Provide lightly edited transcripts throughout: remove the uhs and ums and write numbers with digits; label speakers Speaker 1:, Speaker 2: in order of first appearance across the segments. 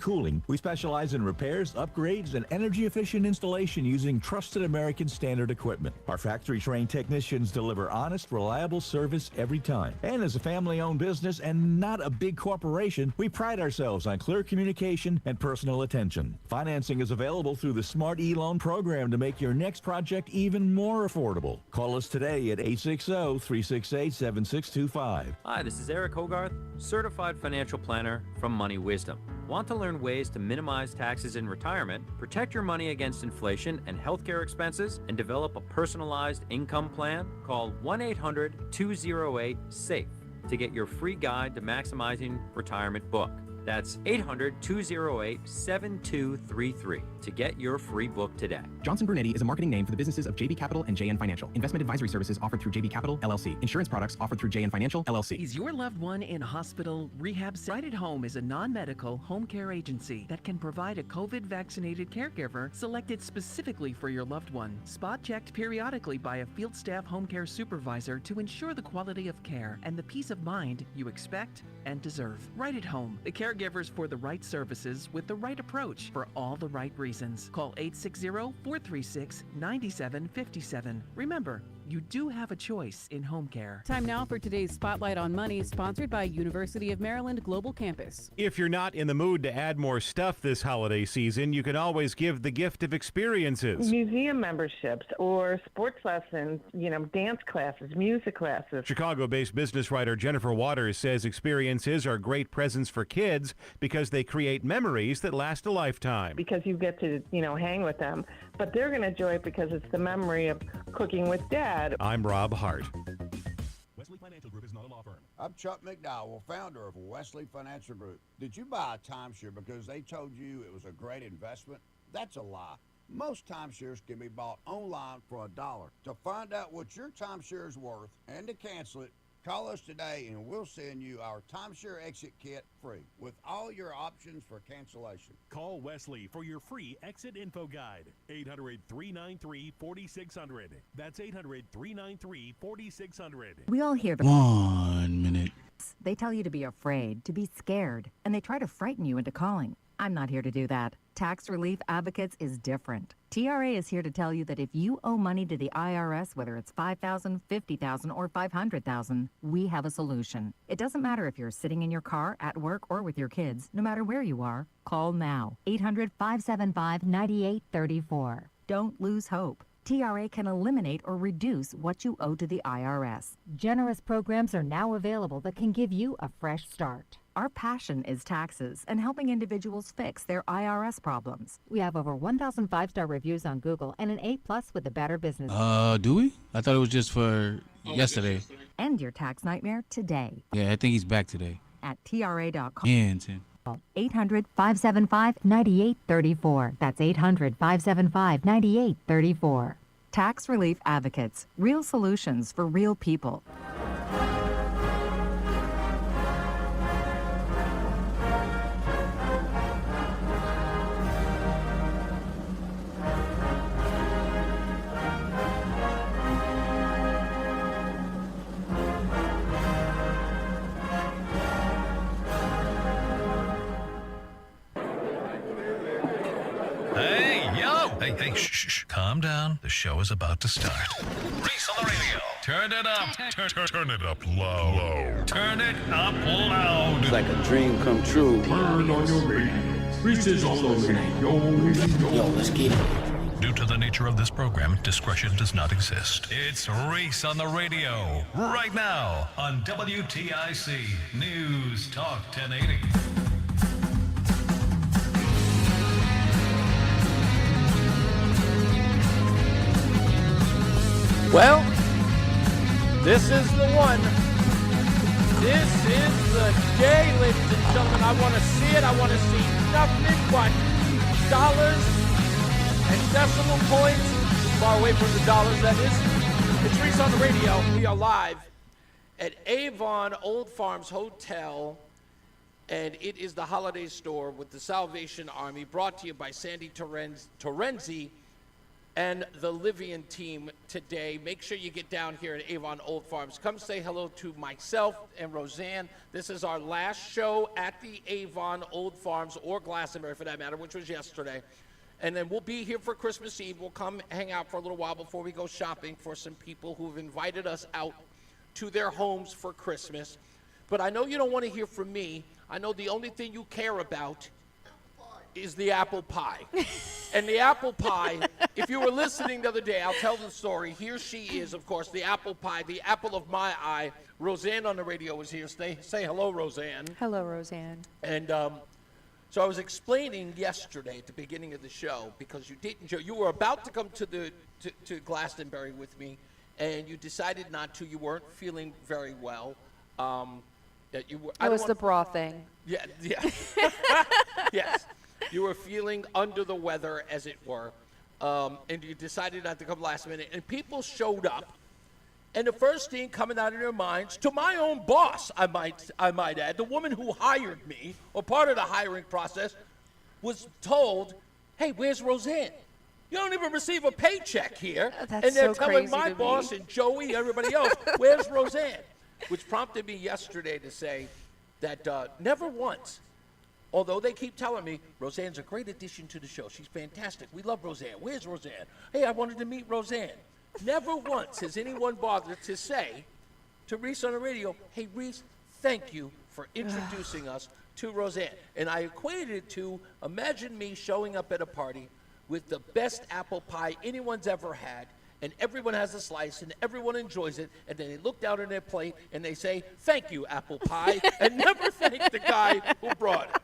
Speaker 1: cooling, we specialize in repairs, upgrades, and energy-efficient installation using trusted American standard equipment. Our factory-trained technicians deliver honest, reliable service every time. And as a family-owned business and not a big corporation, we pride ourselves on clear communication and personal attention. Financing is available through the Smart E-Loan program to make your next project even more affordable. Call us today at 860-368-7625.
Speaker 2: Hi, this is Eric Hogarth, Certified Financial Planner from Money Wisdom. Want to learn ways to minimize taxes in retirement, protect your money against inflation and healthcare expenses, and develop a personalized income plan? Call 1-800-208-SAFE to get your free guide to maximizing retirement book. That's 800-208-7233 to get your free book today.
Speaker 3: Johnson Brunetti is a marketing name for the businesses of JB Capital and JN Financial. Investment advisory services offered through JB Capital, LLC. Insurance products offered through JN Financial, LLC.
Speaker 4: Is your loved one in hospital, rehab? Right at Home is a non-medical home care agency that can provide a COVID-vaccinated caregiver selected specifically for your loved one. Spot checked periodically by a field staff home care supervisor to ensure the quality of care and the peace of mind you expect and deserve. Right at Home, the caregivers for the right services with the right approach for all the right reasons. Call 860-436-9757. Remember, you do have a choice in home care.
Speaker 5: Time now for today's Spotlight on Money, sponsored by University of Maryland Global Campus.
Speaker 6: If you're not in the mood to add more stuff this holiday season, you can always give the gift of experiences.
Speaker 7: Museum memberships or sports lessons, dance classes, music classes.
Speaker 6: Chicago-based business writer Jennifer Waters says experiences are great presents for kids because they create memories that last a lifetime.
Speaker 7: Because you get to, hang with them. But they're going to enjoy it because it's the memory of cooking with Dad.
Speaker 6: I'm Rob Hart.
Speaker 8: Wesley Financial Group is not a law firm.
Speaker 9: I'm Chuck McDowell, founder of Wesley Financial Group. Did you buy a timeshare because they told you it was a great investment? That's a lie. Most timeshares can be bought online for $1. To find out what your timeshare is worth and to cancel it, call us today and we'll send you our timeshare exit kit free with all your options for cancellation.
Speaker 8: Call Wesley for your free exit info guide. 800-393-4600. That's 800-393-4600.
Speaker 10: We all hear the
Speaker 11: 1 minute.
Speaker 10: They tell you to be afraid, to be scared, and they try to frighten you into calling. I'm not here to do that. Tax Relief Advocates is different. TRA is here to tell you that if you owe money to the IRS, whether it's $5,000, $50,000, or $500,000, we have a solution. It doesn't matter if you're sitting in your car, at work, or with your kids. No matter where you are, call now. 800-575-9834. Don't lose hope. TRA can eliminate or reduce what you owe to the IRS.
Speaker 12: Generous programs are now available that can give you a fresh start.
Speaker 10: Our passion is taxes and helping individuals fix their IRS problems.
Speaker 12: We have over 1,000 5-star reviews on Google and an A+ with the Better Business.
Speaker 11: Do we? I thought it was just for yesterday.
Speaker 10: End your tax nightmare today.
Speaker 11: Yeah, I think he's back today.
Speaker 10: At TRA.com.
Speaker 11: Yeah, Tim.
Speaker 10: 800-575-9834. That's 800-575-9834. Tax Relief Advocates. Real solutions for real people.
Speaker 13: Hey, shh. Calm down. The show is about to start. Reese on the Radio. Turn it up. Turn it up low. Turn it up loud.
Speaker 14: It's like a dream come true.
Speaker 15: Turn on your radio. Reese is on the radio.
Speaker 14: Yo, let's get it.
Speaker 13: Due to the nature of this program, discretion does not exist. It's Reese on the Radio. Right now on WTIC News Talk 1080.
Speaker 16: Well, this is the one. This is the day, ladies and gentlemen. I want to see it. I want to see nothing but dollars and decimal points. Far away from the dollars, that is. It's Reese on the Radio. We are live at Avon Old Farms Hotel, and it is the holiday store with the Salvation Army, brought to you by Sandy Terenzi and the Livian team today. Make sure you get down here at Avon Old Farms. Come say hello to myself and Roseanne. This is our last show at the Avon Old Farms, or Glastonbury for that matter, which was yesterday. And then we'll be here for Christmas Eve. We'll come hang out for a little while before we go shopping for some people who've invited us out to their homes for Christmas. But I know you don't want to hear from me. I know the only thing you care about is the apple pie. And the apple pie, if you were listening the other day, I'll tell the story. Here she is, of course, the apple pie, the apple of my eye. Roseanne on the radio was here. Say hello, Roseanne.
Speaker 17: Hello, Roseanne.
Speaker 16: And so I was explaining yesterday at the beginning of the show, because you were about to come to Glastonbury with me, and you decided not to. You weren't feeling very well.
Speaker 17: It was the bra thing.
Speaker 16: Yeah. Yes. You were feeling under the weather, as it were, and you decided not to come last minute. And people showed up, and the first thing coming out of their minds, to my own boss, I might add, the woman who hired me, or part of the hiring process, was told, "Hey, where's Roseanne? You don't even receive a paycheck here."
Speaker 17: That's
Speaker 16: and they're
Speaker 17: so
Speaker 16: telling
Speaker 17: crazy
Speaker 16: my
Speaker 17: to
Speaker 16: boss
Speaker 17: me.
Speaker 16: and Joey, everybody else, "Where's Roseanne?" Which prompted me yesterday to say that never once, although they keep telling me, "Roseanne's a great addition to the show. She's fantastic. We love Roseanne. Where's Roseanne? Hey, I wanted to meet Roseanne." Never once has anyone bothered to say to Reese on the radio, "Hey, Reese, thank you for introducing us to Roseanne." And I equated it to, imagine me showing up at a party with the best apple pie anyone's ever had, and everyone has a slice, and everyone enjoys it, and then they look down on their plate, and they say, "Thank you, apple pie," and never thank the guy who brought it.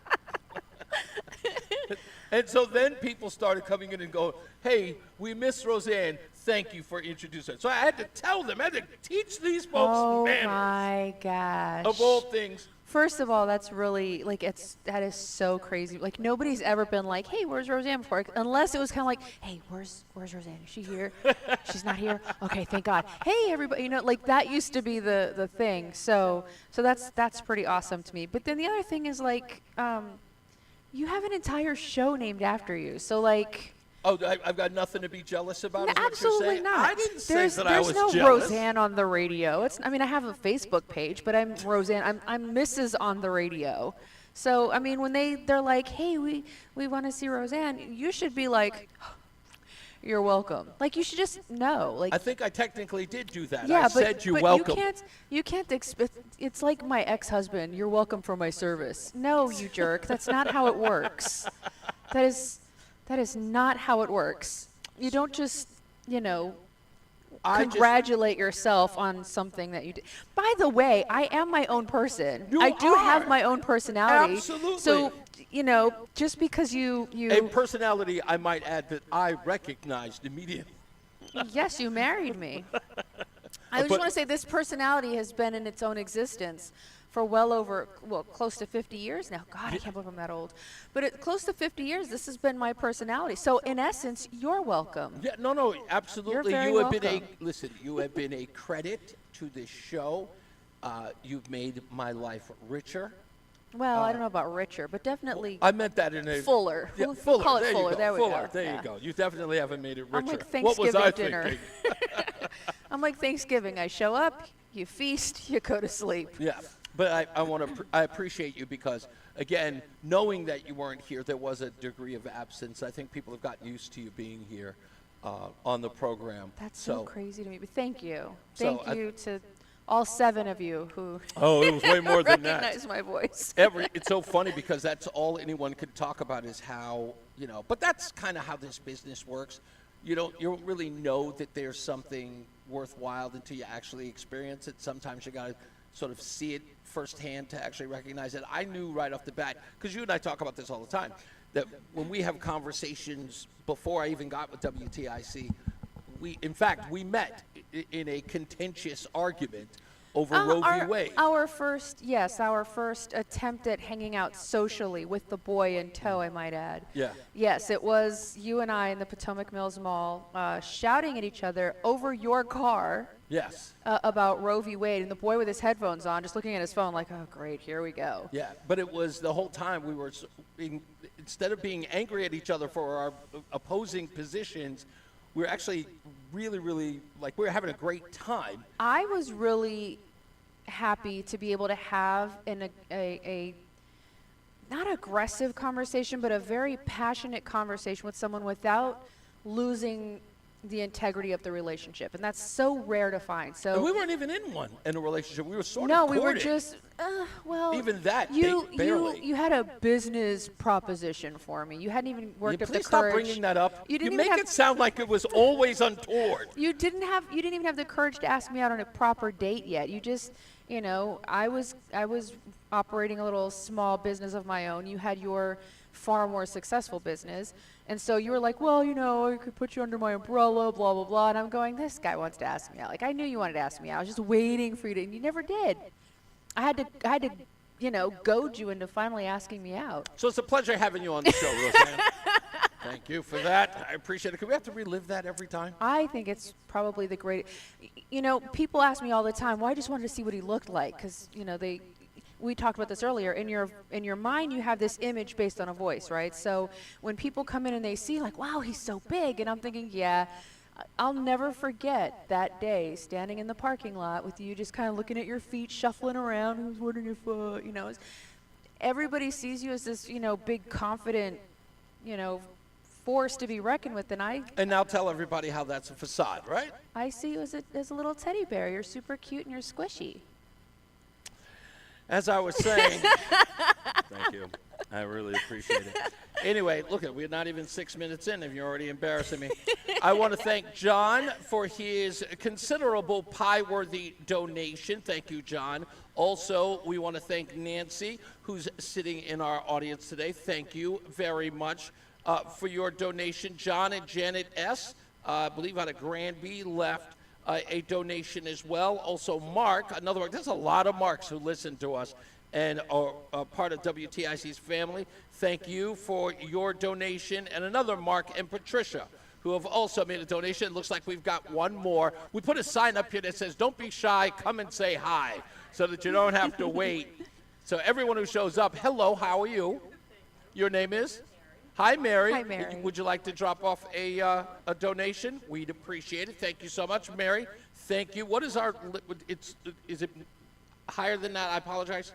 Speaker 16: And so then people started coming in and going, "Hey, we miss Roseanne. Thank you for introducing her." So I had to tell them, I had to teach these folks manners.
Speaker 17: Oh my gosh.
Speaker 16: Of all things.
Speaker 17: First of all, that's really, that is so crazy. Like, nobody's ever been like, "Hey, where's Roseanne?" before, unless it was kind of like, "Hey, where's Roseanne? Is she here? She's not here? Okay, thank God. Hey, everybody," like that used to be the thing. So that's pretty awesome to me. But then the other thing is, like, you have an entire show named after you. So, like...
Speaker 16: Oh, I've got nothing to be jealous about, is what
Speaker 17: absolutely
Speaker 16: you're saying?
Speaker 17: not.
Speaker 16: I didn't say that I was
Speaker 17: There's no
Speaker 16: jealous.
Speaker 17: Roseanne on the radio. I have a Facebook page, but I'm Roseanne. I'm Mrs. on the radio. So, I mean, when they're like, "Hey, we want to see Roseanne," you should be like, "You're welcome." Like, you should just know. Like,
Speaker 16: I think I technically did do that.
Speaker 17: yeah,
Speaker 16: I said you're
Speaker 17: but
Speaker 16: welcome.
Speaker 17: you can't expect. It's like my ex-husband. "You're welcome for my service." No, you jerk. That's not how it works. That is not how it works. You don't just, congratulate yourself on something that you did. By the way, I am my own person. I do have my own personality.
Speaker 16: Absolutely.
Speaker 17: So, just because you
Speaker 16: A personality, I might add, that I recognized immediately.
Speaker 17: Yes, you married me. I just want to say this personality has been in its own existence for close to 50 years now. God, I can't believe I'm that old. But close to 50 years, this has been my personality. So, in essence, you're welcome.
Speaker 16: Yeah, no, absolutely.
Speaker 17: You're very
Speaker 16: You have been a credit to this show. You've made my life richer.
Speaker 17: Well, I don't know about richer, but definitely
Speaker 16: I meant that in a...
Speaker 17: fuller.
Speaker 16: Yeah,
Speaker 17: We'll
Speaker 16: fuller.
Speaker 17: call it
Speaker 16: there
Speaker 17: fuller.
Speaker 16: You go.
Speaker 17: There we
Speaker 16: fuller.
Speaker 17: go.
Speaker 16: There
Speaker 17: Yeah.
Speaker 16: you go. You definitely haven't made it richer.
Speaker 17: I'm like
Speaker 16: What was I
Speaker 17: Thanksgiving dinner.
Speaker 16: thinking?
Speaker 17: I'm like Thanksgiving. I show up, you feast, you go to sleep.
Speaker 16: Yeah, but I appreciate you because, again, knowing that you weren't here, there was a degree of absence. I think people have gotten used to you being here on the program.
Speaker 17: That's so crazy to me. But thank you.
Speaker 16: So
Speaker 17: Thank you to all 7 of you who
Speaker 16: it was way more than that.
Speaker 17: recognize my voice.
Speaker 16: It's so funny because that's all anyone could talk about is how, but that's kind of how this business works. You don't really know that there's something worthwhile until you actually experience it. Sometimes you got to sort of see it firsthand to actually recognize it. I knew right off the bat, because you and I talk about this all the time, that when we have conversations before I even got with WTIC, we met in a contentious argument over Roe v. Wade.
Speaker 17: Our first attempt at hanging out socially with the boy in tow, I might add.
Speaker 16: Yeah.
Speaker 17: Yes, it was you and I in the Potomac Mills Mall shouting at each other over your car.
Speaker 16: Yes.
Speaker 17: About Roe v. Wade, and the boy with his headphones on, just looking at his phone like, "Oh, great, here we go."
Speaker 16: Yeah, but it was the whole time we were instead of being angry at each other for our opposing positions, we're actually really, really, like, we're having a great time.
Speaker 17: I was really happy to be able to have a not aggressive conversation, but a very passionate conversation with someone without losing the integrity of the relationship, and that's so rare to find. So
Speaker 16: and we weren't even in a relationship. We were sort of
Speaker 17: no, we
Speaker 16: courting.
Speaker 17: were just well.
Speaker 16: Even that, barely.
Speaker 17: You had a business proposition for me. You hadn't even worked up the
Speaker 16: Please stop
Speaker 17: courage.
Speaker 16: bringing that up.
Speaker 17: You didn't
Speaker 16: make
Speaker 17: even
Speaker 16: it sound like it was always untoward.
Speaker 17: You didn't even have the courage to ask me out on a proper date yet. You just, I was operating a little small business of my own. You had your far more successful business. And so you were like, well, I could put you under my umbrella, blah, blah, blah. And I'm going, this guy wants to ask me out. Like, I knew you wanted to ask me out. I was just waiting for you to, and you never did. I had to, goad you into finally asking me out.
Speaker 16: So it's a pleasure having you on the show, Roseanne. Thank you for that. I appreciate it. Can we have to relive that every time?
Speaker 17: I think it's probably the greatest. People ask me all the time, well, I just wanted to see what he looked like. Because, we talked about this earlier. In your mind, you have this image based on a voice, right? So when people come in and they see, like, wow, he's so big, and I'm thinking, yeah, I'll never forget that day standing in the parking lot with you just kind of looking at your feet, shuffling around. I was wondering if, everybody sees you as this, big, confident, force to be reckoned with,
Speaker 16: And now tell everybody how that's a facade, right?
Speaker 17: I see you as a little teddy bear. You're super cute and you're squishy.
Speaker 16: As I was saying, thank you. I really appreciate it. Anyway, look, we're not even 6 minutes in and you're already embarrassing me. I want to thank John for his considerable pie-worthy donation. Thank you, John. Also, we want to thank Nancy, who's sitting in our audience today. Thank you very much for your donation. John and Janet S., I believe out of Granby, left a donation as well. Also, Mark, another Mark. There's a lot of Marks who listen to us and are part of WTIC's family. Thank you for your donation. And another Mark and Patricia, who have also made a donation. It looks like we've got one more. We put a sign up here that says, don't be shy, come and say hi, so that you don't have to wait. So everyone who shows up, hello, how are you? Your name is? Hi, Mary.
Speaker 17: Hi, Mary.
Speaker 16: Would you like to drop off a donation? We'd appreciate it. Thank you so much, Mary. Thank you. What is our, is it higher than that? I apologize.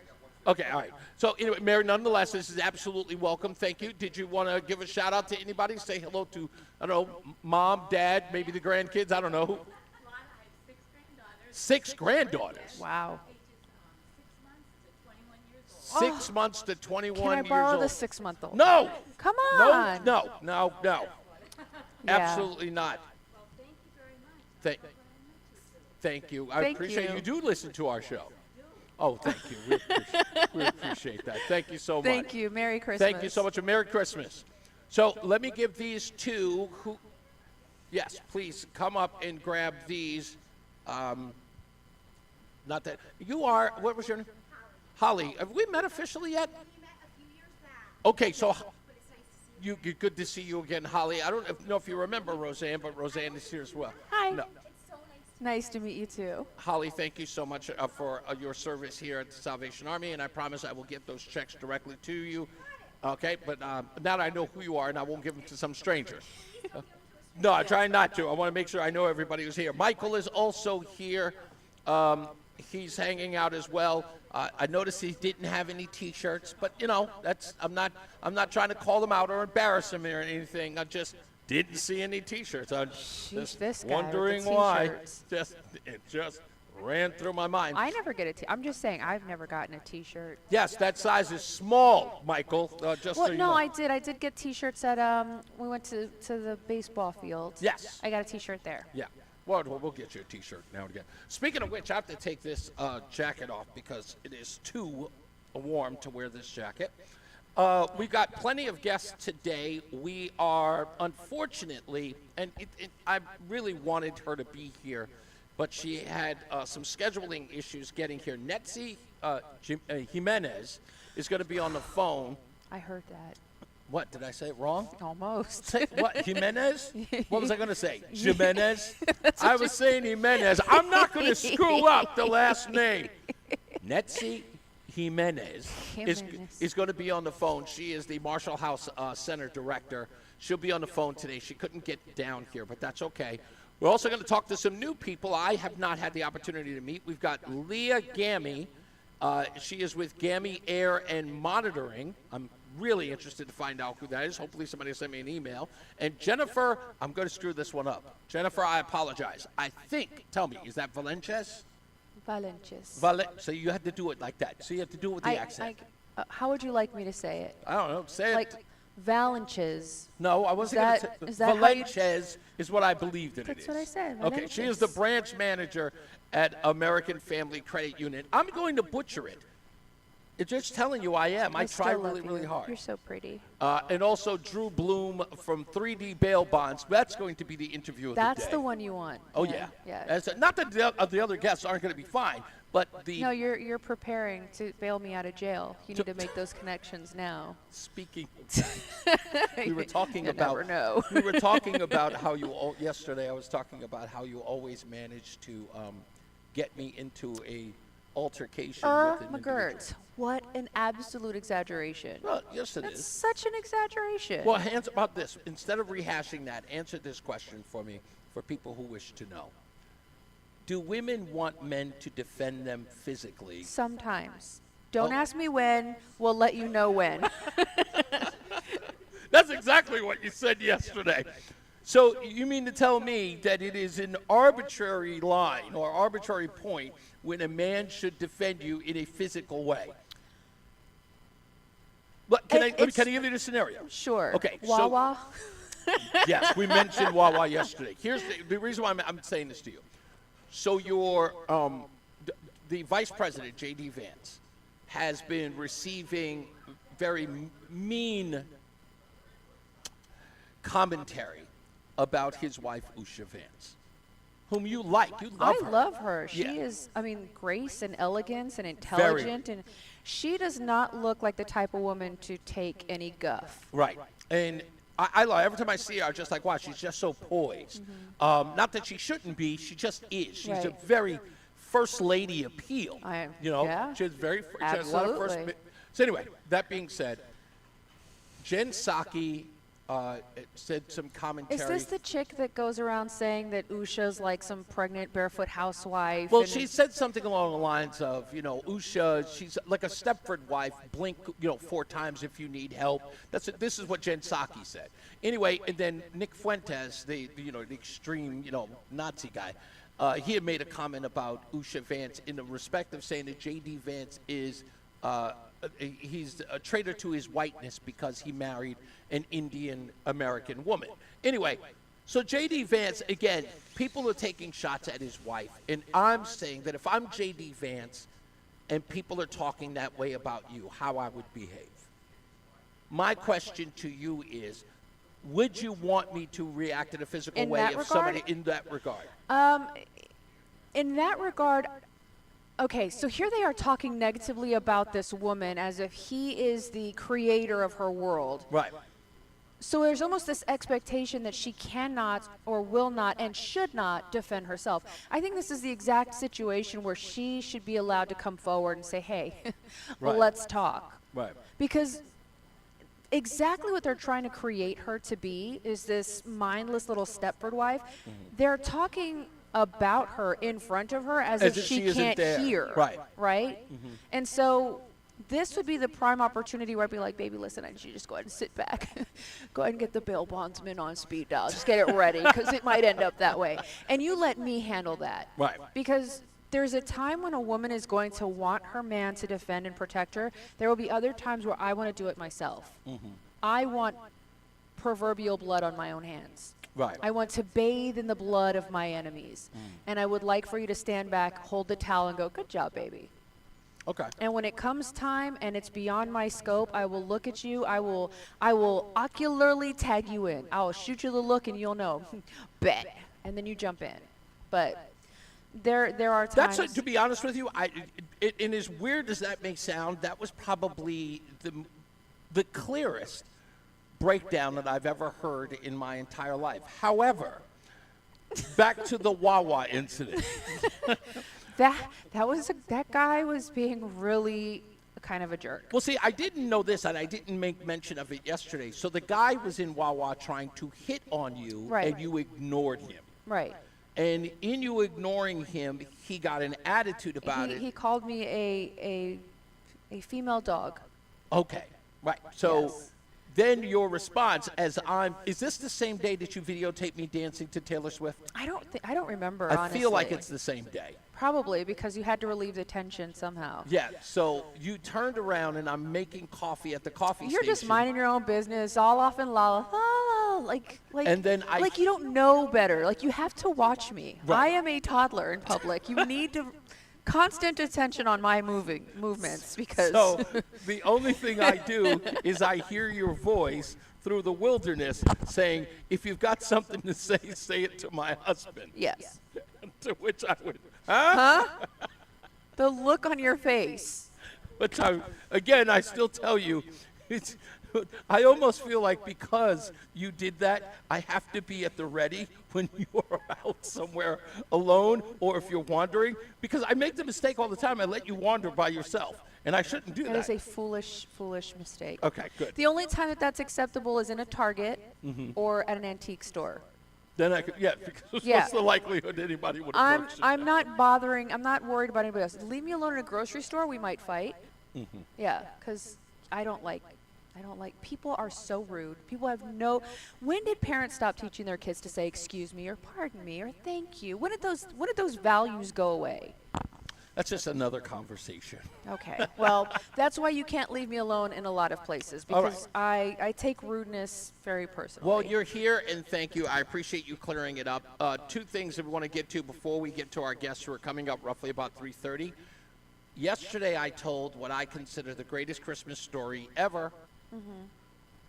Speaker 16: Okay, all right. So anyway, Mary, nonetheless, this is absolutely welcome. Thank you. Did you want to give a shout out to anybody? Say hello to, I don't know, mom, dad, maybe the grandkids? I don't know. 6 granddaughters.
Speaker 17: Wow.
Speaker 16: 6 months to 21 years old.
Speaker 17: Can I borrow the 6-month-old?
Speaker 16: No.
Speaker 17: Come on.
Speaker 16: No.
Speaker 17: Yeah.
Speaker 16: Absolutely not. Thank you. I appreciate you do listen to our show. Oh, thank you. We appreciate that. Thank you so much.
Speaker 17: Thank you. Merry Christmas.
Speaker 16: Thank you so much. And Merry Christmas. So let me give these two who, yes, please come up and grab these. Not that. You are, what was your name? Holly. Have we met officially yet?
Speaker 18: We met a few years back.
Speaker 16: Okay, so
Speaker 18: But it's nice to see you.
Speaker 16: good to see you again, Holly. I don't know if you remember Roseanne, but Roseanne is here as well.
Speaker 17: Hi.
Speaker 16: No.
Speaker 18: It's so
Speaker 17: Nice to meet you, too.
Speaker 16: Holly, thank you so much for your service here at the Salvation Army, and I promise I will get those checks directly to you. Okay, but now that I know who you are, and I won't give them to some stranger. No, I try not to. I want to make sure I know everybody who's here. Michael is also here. He's hanging out as well. I noticed he didn't have any T-shirts, but that's I'm not trying to call him out or embarrass him or anything. I just didn't see any T-shirts. I'm just wondering why. It just ran through my mind.
Speaker 17: I never get a T. I'm just saying I've never gotten a T-shirt.
Speaker 16: Yes, that size is small, Michael. Just
Speaker 17: well,
Speaker 16: so you
Speaker 17: no,
Speaker 16: know.
Speaker 17: I did get T-shirts at we went to the baseball field.
Speaker 16: Yes.
Speaker 17: I got a T-shirt there.
Speaker 16: Yeah. Well, we'll get you a T-shirt now and again. Speaking of which, I have to take this jacket off because it is too warm to wear this jacket. We've got plenty of guests today. We are, unfortunately, and I really wanted her to be here, but she had some scheduling issues getting here. Netzi Jimenez is going to be on the phone.
Speaker 17: I heard that.
Speaker 16: What, did I say it wrong?
Speaker 17: Almost.
Speaker 16: What, Jimenez? What was I going to say? Jimenez? I was saying Jimenez. I'm not going to screw up the last name. Netzi Jimenez is going to be on the phone. She is the Marshall House Center director. She'll be on the phone today. She couldn't get down here, but that's okay. We're also going to talk to some new people I have not had the opportunity to meet. We've got Leah Gammy. She is with Gammy Air and Monitoring. I'm really interested to find out who that is. Hopefully somebody will send me an email. And Jennifer, I'm going to screw this one up. Jennifer, I apologize. I think, tell me, is that Valenches?
Speaker 17: Valenches.
Speaker 16: So you had to do it like that. So you have to do it with the accent.
Speaker 17: How would you like me to say it?
Speaker 16: I don't know. Say
Speaker 17: like
Speaker 16: it.
Speaker 17: Valenches.
Speaker 16: No, I wasn't going to say.
Speaker 17: Is that how you-
Speaker 16: Valenches is what I believe that it is.
Speaker 17: That's what I said.
Speaker 16: Okay, she is the branch manager at American Family Credit Union. I'm going to butcher it. It's just telling you I am. I try really, really hard.
Speaker 17: You're so pretty.
Speaker 16: And also Drew Bloom from 3D Bail Bonds. That's going to be the interview of the day.
Speaker 17: That's the one you want.
Speaker 16: Oh, yeah.
Speaker 17: Yeah.
Speaker 16: Not that the other guests aren't going to be fine, but the...
Speaker 17: No, you're preparing to bail me out of jail. You need to make those connections now.
Speaker 16: Speaking of that, we were talking about...
Speaker 17: never know.
Speaker 16: We were talking about how you... Yesterday, I was talking about how you always manage to get me into a altercation with an
Speaker 17: McGirt. What an absolute exaggeration.
Speaker 16: Well, yes, it
Speaker 17: That's
Speaker 16: is.
Speaker 17: such an exaggeration.
Speaker 16: Well, answer about this. Instead of rehashing that, answer this question for me, for people who wish to know. Do women want men to defend them physically?
Speaker 17: Sometimes. Don't ask me when. We'll let you know when.
Speaker 16: That's exactly what you said yesterday. So you mean to tell me that it is an arbitrary line or arbitrary point when a man should defend you in a physical way? But can I give you the scenario?
Speaker 17: Sure.
Speaker 16: Okay.
Speaker 17: Wawa.
Speaker 16: So, yes, we mentioned Wawa yesterday. Here's the reason why I'm saying this to you. So your the vice president, J.D. Vance, has been receiving very mean commentary about his wife, Usha Vance, whom you like. You love her.
Speaker 17: I love her. She
Speaker 16: Yeah.
Speaker 17: is, grace and elegance and intelligent. And she does not look like the type of woman to take any guff.
Speaker 16: Right. And I love every time I see her, I'm just like, wow, she's just so poised. Not that she shouldn't be, she just is. She's a very first lady appeal.
Speaker 17: Yeah.
Speaker 16: She's very, she has a lot of first.
Speaker 17: Absolutely.
Speaker 16: So anyway, that being said, Jen Psaki said some commentary.
Speaker 17: Is this the chick that goes around saying that Usha's like some pregnant barefoot housewife?
Speaker 16: Well, she said something along the lines of, Usha, she's like a Stepford wife. Blink, 4 times if you need help. This is what Jen Psaki said. Anyway, and then Nick Fuentes, the extreme, Nazi guy, he had made a comment about Usha Vance in the respect of saying that J.D. Vance is he's a traitor to his whiteness because he married an Indian American woman. Anyway, so J.D. Vance, again, people are taking shots at his wife, and I'm saying that if I'm J.D. Vance and people are talking that way about you, how I would behave. My question to you is, would you want me to react in a physical way if somebody in that regard?
Speaker 17: In that regard, okay, so here they are talking negatively about this woman as if he is the creator of her world.
Speaker 16: Right.
Speaker 17: So there's almost this expectation that she cannot or will not and should not defend herself. I think this is the exact situation where she should be allowed to come forward and say, hey, well, let's talk.
Speaker 16: Right.
Speaker 17: Because exactly what they're trying to create her to be is this mindless little Stepford wife. They're talking about her in front of her as if she can't hear. Right? And so this would be the prime opportunity where I'd be like, baby, listen, I need you to just go ahead and sit back. Go ahead and get the bail bondsman on speed dial. Just get it ready because it might end up that way. And you let me handle that.
Speaker 16: Right.
Speaker 17: Because there's a time when a woman is going to want her man to defend and protect her. There will be other times where I want to do it myself. I want proverbial blood on my own hands.
Speaker 16: Right.
Speaker 17: I want to bathe in the blood of my enemies. And I would like for you to stand back, hold the towel, and go, good job, baby.
Speaker 16: Okay.
Speaker 17: And when it comes time and it's beyond my scope, I will look at you. I will ocularly tag you in. I will shoot you the look, and you'll know. Bet. And then you jump in. But there are times.
Speaker 16: To be honest with you, and as weird as that may sound, that was probably the clearest breakdown that I've ever heard in my entire life. However, back to the Wawa incident.
Speaker 17: That guy was being really kind of a jerk.
Speaker 16: Well, see, I didn't know this, and I didn't make mention of it yesterday. So the guy was in Wawa trying to hit on you,
Speaker 17: Right.
Speaker 16: and you ignored him.
Speaker 17: Right.
Speaker 16: And in you ignoring him, he got an attitude about it.
Speaker 17: He called me a female dog.
Speaker 16: Okay, right. So
Speaker 17: Yes.
Speaker 16: then your response, is this the same day that you videotaped me dancing to Taylor Swift?
Speaker 17: I don't remember.
Speaker 16: I
Speaker 17: honestly.
Speaker 16: feel like it's the same day.
Speaker 17: Probably because you had to relieve the tension somehow.
Speaker 16: Yeah. So you turned around, and I'm making coffee at the coffee
Speaker 17: You're
Speaker 16: station.
Speaker 17: just minding your own business, all off in la la la, like
Speaker 16: And then
Speaker 17: like you don't know better. Like you have to watch me.
Speaker 16: Right.
Speaker 17: I am a toddler in public. You need to constant attention on my movements because.
Speaker 16: So the only thing I do is I hear your voice through the wilderness saying, "If you've got something to say, say it to my husband."
Speaker 17: Yes.
Speaker 16: To which I would, huh?
Speaker 17: The look on your face.
Speaker 16: But I still tell you, I almost feel like because you did that, I have to be at the ready when you're out somewhere alone or if you're wandering, because I make the mistake all the time. I let you wander by yourself, and I shouldn't do that.
Speaker 17: That is a foolish mistake.
Speaker 16: Okay, good.
Speaker 17: The only time that's acceptable is in a Target
Speaker 16: Mhm.
Speaker 17: or at an antique store.
Speaker 16: Then I could, because
Speaker 17: Yeah.
Speaker 16: what's the likelihood anybody would
Speaker 17: I'm
Speaker 16: approach
Speaker 17: I'm not worried about anybody else. Leave me alone in a grocery store, we might fight.
Speaker 16: Mhm.
Speaker 17: Yeah, because I don't like people are so rude. People have when did parents stop teaching their kids to say excuse me or pardon me or thank you? When did those values go away?
Speaker 16: That's just another conversation.
Speaker 17: Okay. Well, that's why you can't leave me alone in a lot of places
Speaker 16: All right.
Speaker 17: because I take rudeness very personally.
Speaker 16: Well, you're here, and thank you. I appreciate you clearing it up. Two things that we want to get to before we get to our guests who are coming up roughly about 3:30. Yesterday, I told what I consider the greatest Christmas story ever,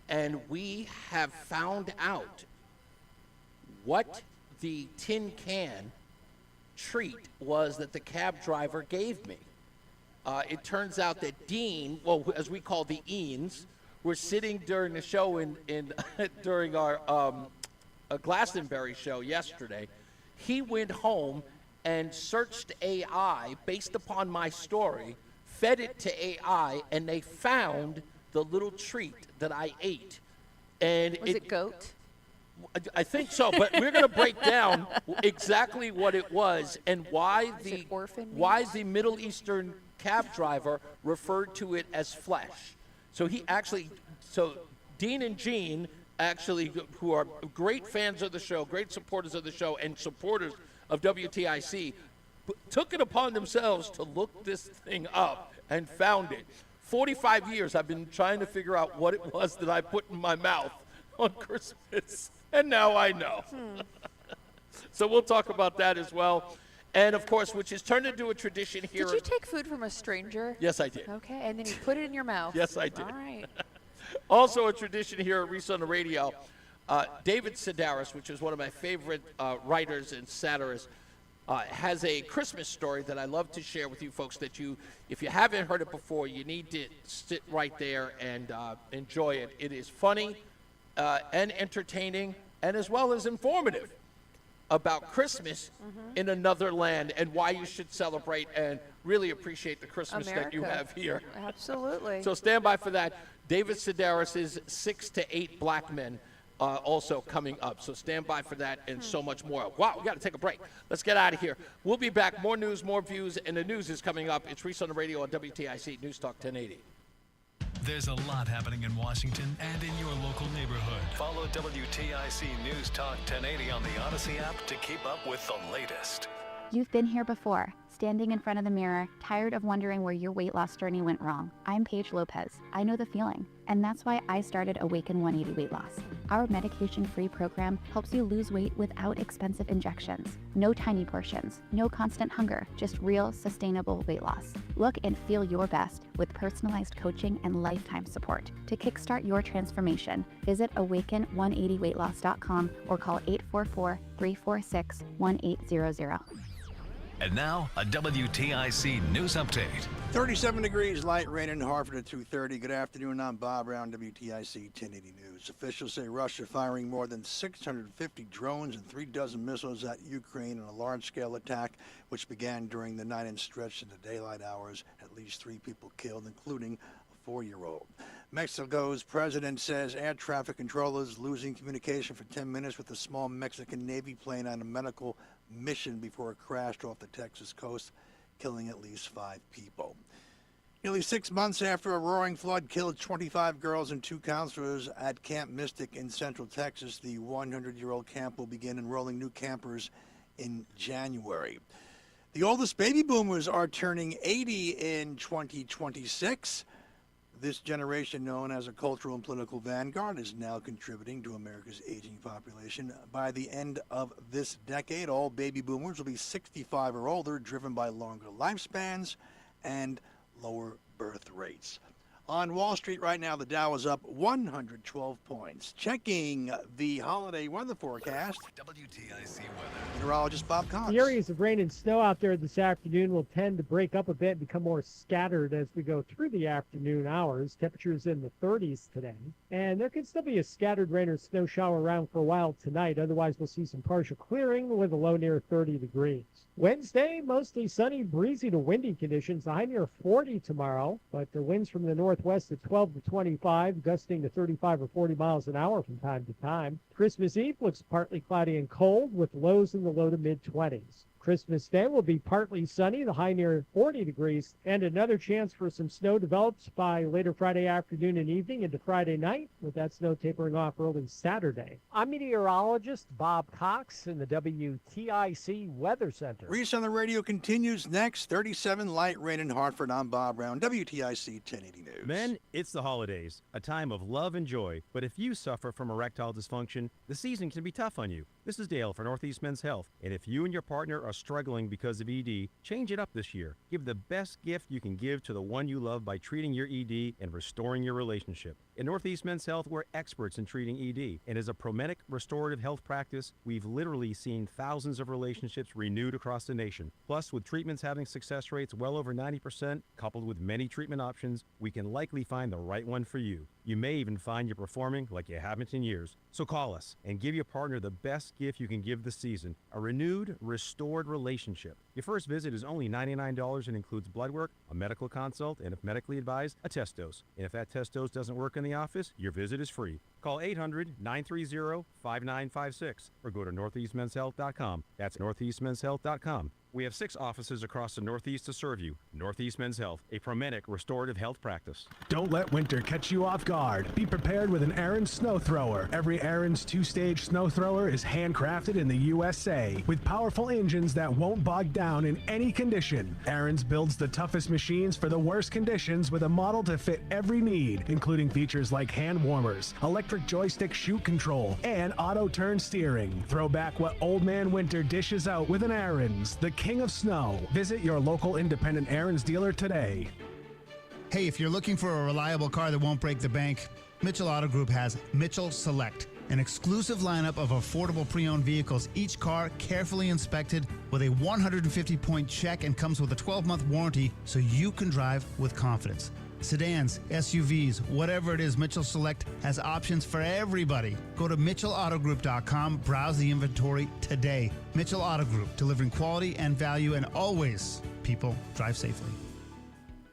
Speaker 16: and we have found out what the tin can treat was that the cab driver gave me. It turns out that Dean, well, as we call the Eans, were sitting during the show during our Glastonbury show yesterday. He went home and searched AI based upon my story, fed it to AI, and they found the little treat that I ate. And
Speaker 17: Was it goat?
Speaker 16: I think so, but we're going to break down exactly what it was and why the Middle Eastern cab driver referred to it as flesh. So Dean and Jean, actually, who are great fans of the show, great supporters of the show, and supporters of WTIC, took it upon themselves to look this thing up and found it. 45 years I've been trying to figure out what it was that I put in my mouth on Christmas. And now I know. So we'll talk about that as well. And, of course, which has turned into a tradition here.
Speaker 17: Did you take food from a stranger?
Speaker 16: Yes, I did.
Speaker 17: Okay, and then you put it in your mouth.
Speaker 16: Yes, I did.
Speaker 17: All right.
Speaker 16: Also a tradition here at Reese on the Radio. David Sedaris, which is one of my favorite writers and satirists, has a Christmas story that I love to share with you folks that if you haven't heard it before, you need to sit right there and enjoy it. It is funny and entertaining and as well as informative about Christmas in another land and why you should celebrate and really appreciate the Christmas that you
Speaker 17: America.
Speaker 16: have here.
Speaker 17: Absolutely.
Speaker 16: So stand by for that. David Sedaris' 6 to 8 Black Men also coming up. So stand by for that and so much more. Wow, we got to take a break. Let's get out of here. We'll be back. More news, more views, and the news is coming up. It's Reese on the Radio on WTIC NewsTalk 1080.
Speaker 13: There's a lot happening in Washington and in your local neighborhood. Follow WTIC News Talk 1080 on the Odyssey app to keep up with the latest.
Speaker 19: You've been here before, standing in front of the mirror, tired of wondering where your weight loss journey went wrong. I'm Paige Lopez. I know the feeling, and that's why I started Awaken 180 Weight Loss. Our medication-free program helps you lose weight without expensive injections. No tiny portions, no constant hunger, just real, sustainable weight loss. Look and feel your best with personalized coaching and lifetime support. To kickstart your transformation, visit awaken180weightloss.com or call 844-346-1800.
Speaker 13: And now, a WTIC news update.
Speaker 20: 37 degrees, light rain in Hartford at 2:30. Good afternoon. I'm Bob Brown, WTIC 1080 News. Officials say Russia firing more than 650 drones and 36 missiles at Ukraine in a large-scale attack, which began during the night and stretched into daylight hours. At At least 3 people killed, including a 4-year-old. Mexico's president says air traffic controllers losing communication for 10 minutes with a small Mexican Navy plane on a medical mission before it crashed off the Texas coast, killing at least 5 people. Nearly 6 months after a roaring flood killed 25 girls and 2 counselors at Camp Mystic in Central Texas, the 100-year-old camp will begin enrolling new campers in January. The oldest baby boomers are turning 80 in 2026. This generation, known as a cultural and political vanguard, is now contributing to America's aging population. By the end of this decade, all baby boomers will be 65 or older, driven by longer lifespans and lower birth rates. On Wall Street right now, the Dow is up 112 points. Checking the holiday weather forecast.
Speaker 13: WTIC weather.
Speaker 20: Meteorologist Bob Cox.
Speaker 21: The areas of rain and snow out there this afternoon will tend to break up a bit and become more scattered as we go through the afternoon hours. Temperatures in the 30s today. And there could still be a scattered rain or snow shower around for a while tonight. Otherwise, we'll see some partial clearing with a low near 30 degrees. Wednesday, mostly sunny, breezy to windy conditions. The high near 40 tomorrow, but the winds from the northwest at 12 to 25, gusting to 35 or 40 miles an hour from time to time. Christmas Eve looks partly cloudy and cold with lows in the low to mid-20s. Christmas Day will be partly sunny, the high near 40 degrees, and another chance for some snow develops by later Friday afternoon and evening into Friday night, with that snow tapering off early Saturday. I'm meteorologist Bob Cox in the WTIC Weather Center.
Speaker 20: Reese on the Radio continues next. 37 light rain in Hartford. I'm Bob Brown, WTIC 1080 News.
Speaker 6: Men, it's the holidays, a time of love and joy. But if you suffer from erectile dysfunction, the season can be tough on you. This is Dale for Northeast Men's Health. And if you and your partner are struggling because of ED, change it up this year. Give the best gift you can give to the one you love by treating your ED and restoring your relationship. In Northeast Men's Health, we're experts in treating ED. And as a Promedic restorative health practice, we've literally seen thousands of relationships renewed across the nation. Plus, with treatments having success rates well over 90%, coupled with many treatment options, we can likely find the right one for you. You may even find you're performing like you haven't in years. So call us and give your partner the best gift you can give this season, a renewed, restored relationship. Your first visit is only $99 and includes blood work, a medical consult, and if medically advised, a test dose. And if that test dose doesn't work in the office, your visit is free. Call 800-930-5956 or go to northeastmenshealth.com. That's northeastmenshealth.com. We have 6 offices across the Northeast to serve you. Northeast Men's Health, a Promedic restorative health practice.
Speaker 22: Don't let winter catch you off guard. Be prepared with an Aaron's snow thrower. Every Aaron's 2-stage snow thrower is handcrafted in the USA with powerful engines that won't bog down in any condition. Aaron's builds the toughest machines for the worst conditions with a model to fit every need, including features like hand warmers, electric joystick chute control, and auto turn steering. Throw back what old man winter dishes out with an Aaron's, the king of snow. Visit your local independent Aaron's dealer today.
Speaker 23: Hey, if you're looking for a reliable car that won't break the bank, Mitchell Auto Group has Mitchell Select, an exclusive lineup of affordable pre-owned vehicles, each car carefully inspected with a 150-point check and comes with a 12-month warranty so you can drive with confidence. Sedans, SUVs, whatever it is, Mitchell Select has options for everybody. Go to MitchellAutoGroup.com, browse the inventory today. Mitchell Auto Group, delivering quality and value, and always, people, drive safely.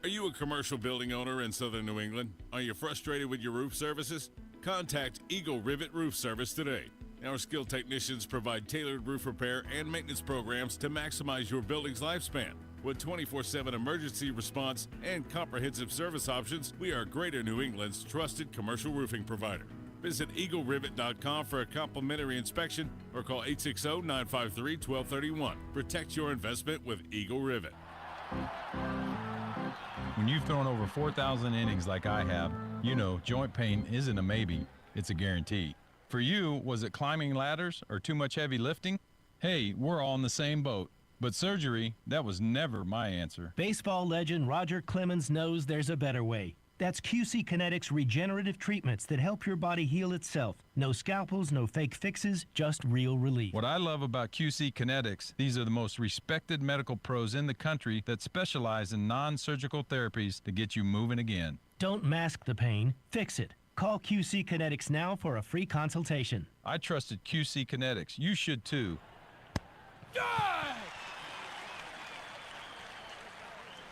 Speaker 24: Are you a commercial building owner in southern New England? Are you frustrated with your roof services? Contact Eagle Rivet Roof Service today. Our skilled technicians provide tailored roof repair and maintenance programs to maximize your building's lifespan. With 24/7 emergency response and comprehensive service options, we are Greater New England's trusted commercial roofing provider. Visit EagleRivet.com for a complimentary inspection or call 860-953-1231. Protect your investment with Eagle Rivet.
Speaker 25: When you've thrown over 4,000 innings like I have, you know joint pain isn't a maybe, it's a guarantee. For you, was it climbing ladders or too much heavy lifting? Hey, we're all in the same boat. But surgery, that was never my answer.
Speaker 26: Baseball legend Roger Clemens knows there's a better way. That's QC Kinetics regenerative treatments that help your body heal itself. No scalpels, no fake fixes, just real relief.
Speaker 25: What I love about QC Kinetics, these are the most respected medical pros in the country that specialize in non-surgical therapies to get you moving again.
Speaker 26: Don't mask the pain, fix it. Call QC Kinetics now for a free consultation.
Speaker 25: I trusted QC Kinetics. You should too.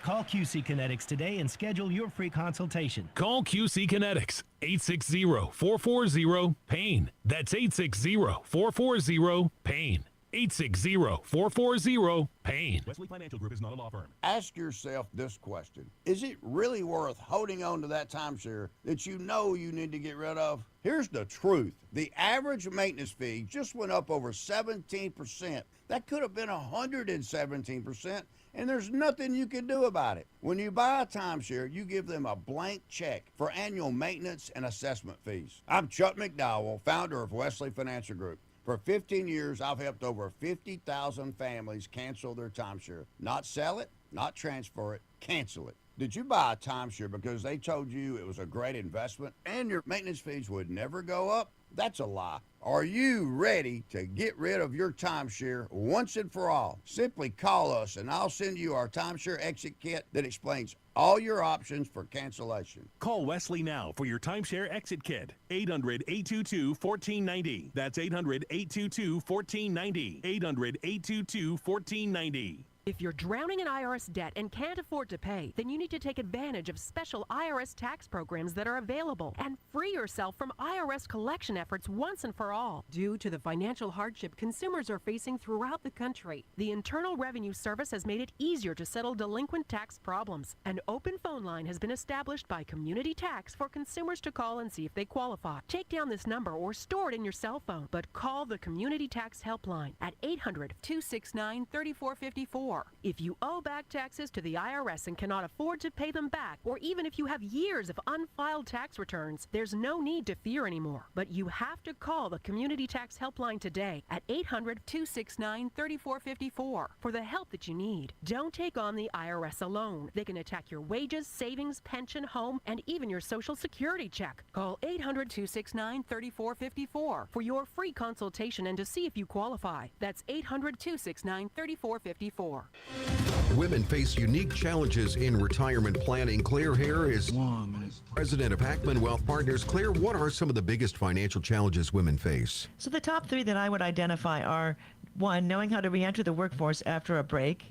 Speaker 26: Call QC Kinetics today and schedule your free consultation.
Speaker 15: Call QC Kinetics, 860-440-PAIN. That's 860-440-PAIN. 860-440-PAIN.
Speaker 8: Wesley Financial Group is not a law firm.
Speaker 9: Ask yourself this question. Is it really worth holding on to that timeshare that you know you need to get rid of? Here's the truth. The average maintenance fee just went up over 17%. That could have been 117%, and there's nothing you can do about it. When you buy a timeshare, you give them a blank check for annual maintenance and assessment fees. I'm Chuck McDowell, founder of Wesley Financial Group. For 15 years, I've helped over 50,000 families cancel their timeshare. Not sell it, not transfer it, cancel it. Did you buy a timeshare because they told you it was a great investment and your maintenance fees would never go up? That's a lie. Are you ready to get rid of your timeshare once and for all? Simply call us and I'll send you our timeshare exit kit that explains all your options for cancellation.
Speaker 8: Call Wesley now for your timeshare exit kit. 800-822-1490. That's 800-822-1490. 800-822-1490.
Speaker 1: If you're drowning in IRS debt and can't afford to pay, then you need to take advantage of special IRS tax programs that are available and free yourself from IRS collection efforts once and for all. Due to the financial hardship consumers are facing throughout the country, the Internal Revenue Service has made it easier to settle delinquent tax problems. An open phone line has been established by Community Tax for consumers to call and see if they qualify. Take down this number or store it in your cell phone, but call the Community Tax Helpline at 800-269-3454. If you owe back taxes to the IRS and cannot afford to pay them back, or even if you have years of unfiled tax returns, there's no need to fear anymore. But you have to call the Community Tax Helpline today at 800-269-3454 for the help that you need. Don't take on the IRS alone. They can attack your wages, savings, pension, home, and even your Social Security check. Call 800-269-3454 for your free consultation and to see if you qualify. That's 800-269-3454.
Speaker 2: Women face unique challenges in retirement planning. Claire Hare is president of Hackman Wealth Partners. Claire, what are some of the biggest financial challenges women face?
Speaker 3: So the top three that I would identify are, 1, knowing how to re-enter the workforce after a break.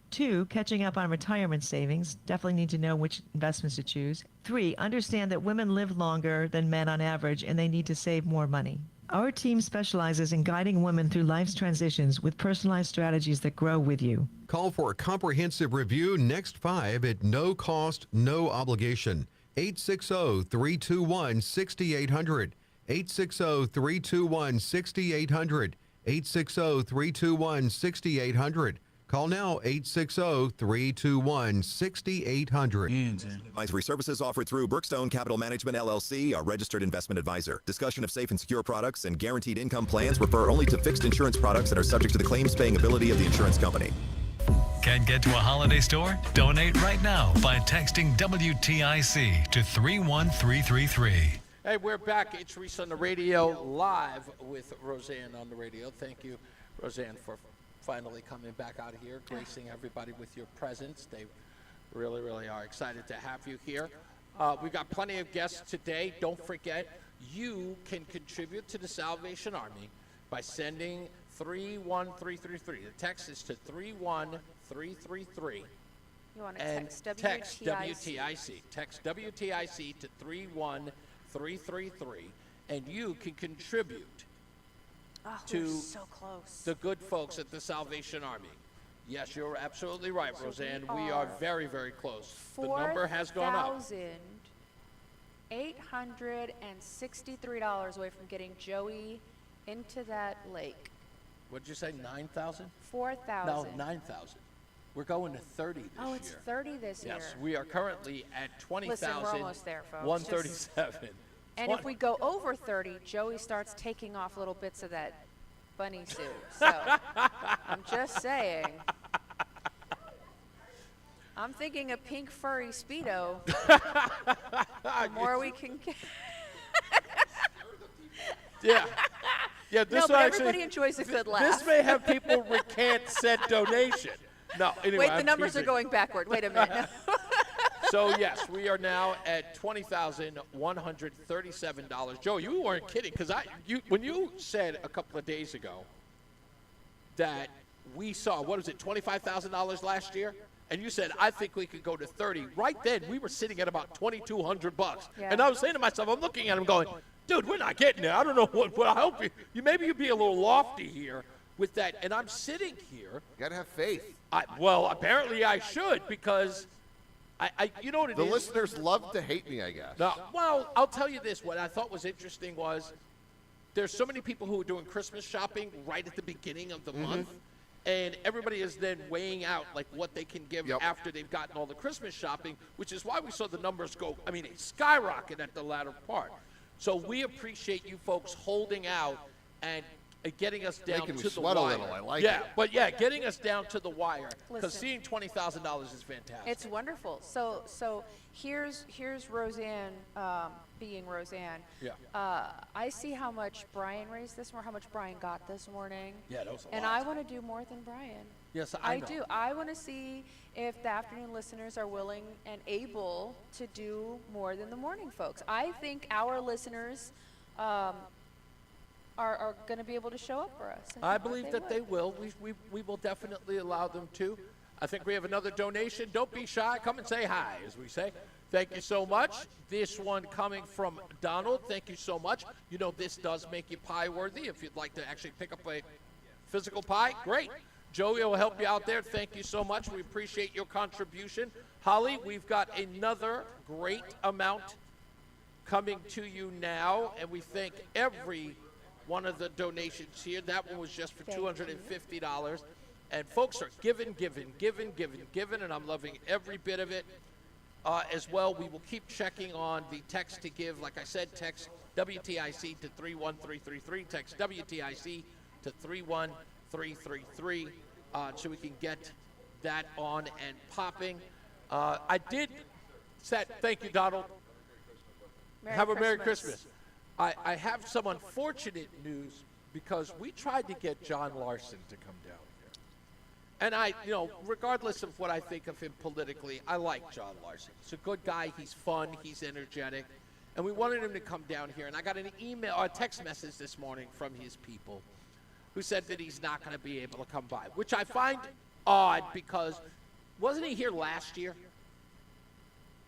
Speaker 3: 2, catching up on retirement savings. Definitely need to know which investments to choose. 3, understand that women live longer than men on average and they need to save more money. Our team specializes in guiding women through life's transitions with personalized strategies that grow with you.
Speaker 2: Call for a comprehensive review next 5 at no cost, no obligation. 860-321-6800. 860-321-6800. 860-321-6800. Call now, 860-321-6800.
Speaker 4: Advisory services offered through Brookstone Capital Management, LLC, a registered investment advisor. Discussion of safe and secure products and guaranteed income plans refer only to fixed insurance products that are subject to the claims-paying ability of the insurance company.
Speaker 13: Can't get to a holiday store? Donate right now by texting WTIC to 31333.
Speaker 16: Hey, we're back. It's Reese on the Radio, live with Roseanne on the radio. Thank you, Roseanne, for finally coming back out here, gracing everybody with your presence. They really, really are excited to have you here. We've got plenty of guests today. Don't forget, you can contribute to the Salvation Army by sending 31333. The text is to 31333.
Speaker 17: You want to text WTIC?
Speaker 16: Text WTIC. Text WTIC to 31333, and you can contribute to
Speaker 17: so close.
Speaker 16: The good folks at the Salvation Army. Yes, you're absolutely right, Roseanne. We are very, very close. The number has gone up.
Speaker 17: $863 away from getting Joey into that lake.
Speaker 16: What'd you say, 9,000?
Speaker 17: 4,000.
Speaker 16: No, 9,000. We're going to 30 this year.
Speaker 17: Oh, it's 30 this year.
Speaker 16: Yes, we are currently at 20,000.
Speaker 17: Listen, we're almost there, folks.
Speaker 16: 137.
Speaker 17: And if we go over 30, Joey starts taking off little bits of that bunny suit. So I'm just saying. I'm thinking a pink furry Speedo. The more we can get.
Speaker 16: Yeah. Yeah, this
Speaker 17: no, but
Speaker 16: actually,
Speaker 17: everybody enjoys a good laugh.
Speaker 16: This may have people recant said donation. No, anyway.
Speaker 17: Wait, the numbers are going backward. Wait a minute.
Speaker 16: So, yes, we are now at $20,137. Joe, you weren't kidding, because when you said a couple of days ago that we saw, what was it, $25,000 last year? and you said, I think we could go to 30. Right then, we were sitting at about $2,200.
Speaker 17: Yeah.
Speaker 16: And I was saying to myself, I'm looking at him going, dude, we're not getting there. I don't know what I hope maybe you'd be a little lofty here with that. And I'm sitting here.
Speaker 5: You got to have faith.
Speaker 16: Well, apparently I should, because you know what it is?
Speaker 5: The listeners love to hate me, I guess.
Speaker 16: No, well, I'll tell you this. What I thought was interesting was there's so many people who are doing Christmas shopping right at the beginning of the month, and everybody is then weighing out like what they can give after they've gotten all the Christmas shopping, which is why we saw the numbers go, it skyrocket at the latter part. So we appreciate you folks holding out and getting us down
Speaker 5: Making me
Speaker 16: to the
Speaker 5: sweat
Speaker 16: wire.
Speaker 5: a little. I like it.
Speaker 16: But getting us down to the wire, because seeing $20,000 is fantastic.
Speaker 17: It's wonderful. So here's Roseanne being Roseanne.
Speaker 16: Yeah.
Speaker 17: I see how much Brian raised this morning, how much Brian got this morning.
Speaker 16: Yeah, that was a
Speaker 17: and
Speaker 16: lot.
Speaker 17: I want to do more than Brian.
Speaker 16: Yes, I know.
Speaker 17: do. I want to see if the afternoon listeners are willing and able to do more than the morning folks. I think our listeners are going to be able to show up for us.
Speaker 16: I believe that they will. We will definitely allow them to. I think we have another donation. Don't be shy. Come and say hi, as we say. Thank you so much. This one coming from Donald. Thank you so much. You know, this does make you pie worthy. If you'd like to actually pick up a physical pie, great. Joey will help you out there. Thank you so much. We appreciate your contribution. Holly, we've got another great amount coming to you now, and we thank every one of the donations here. That one was just for $250. And folks are giving, and I'm loving every bit of it. As well, we will keep checking on the text to give. Like I said, text WTIC to 31333. Text WTIC to 31333 so we can get that on and popping. I did set, thank you, Donald. Have a Merry Christmas. I have some unfortunate news because we tried to get John Larson to come down here. And regardless of what I think of him politically, I like John Larson. He's a good guy. He's fun. He's energetic. And we wanted him to come down here. And I got an email or a text message this morning from his people who said that he's not going to be able to come by, which I find odd because wasn't he here last year?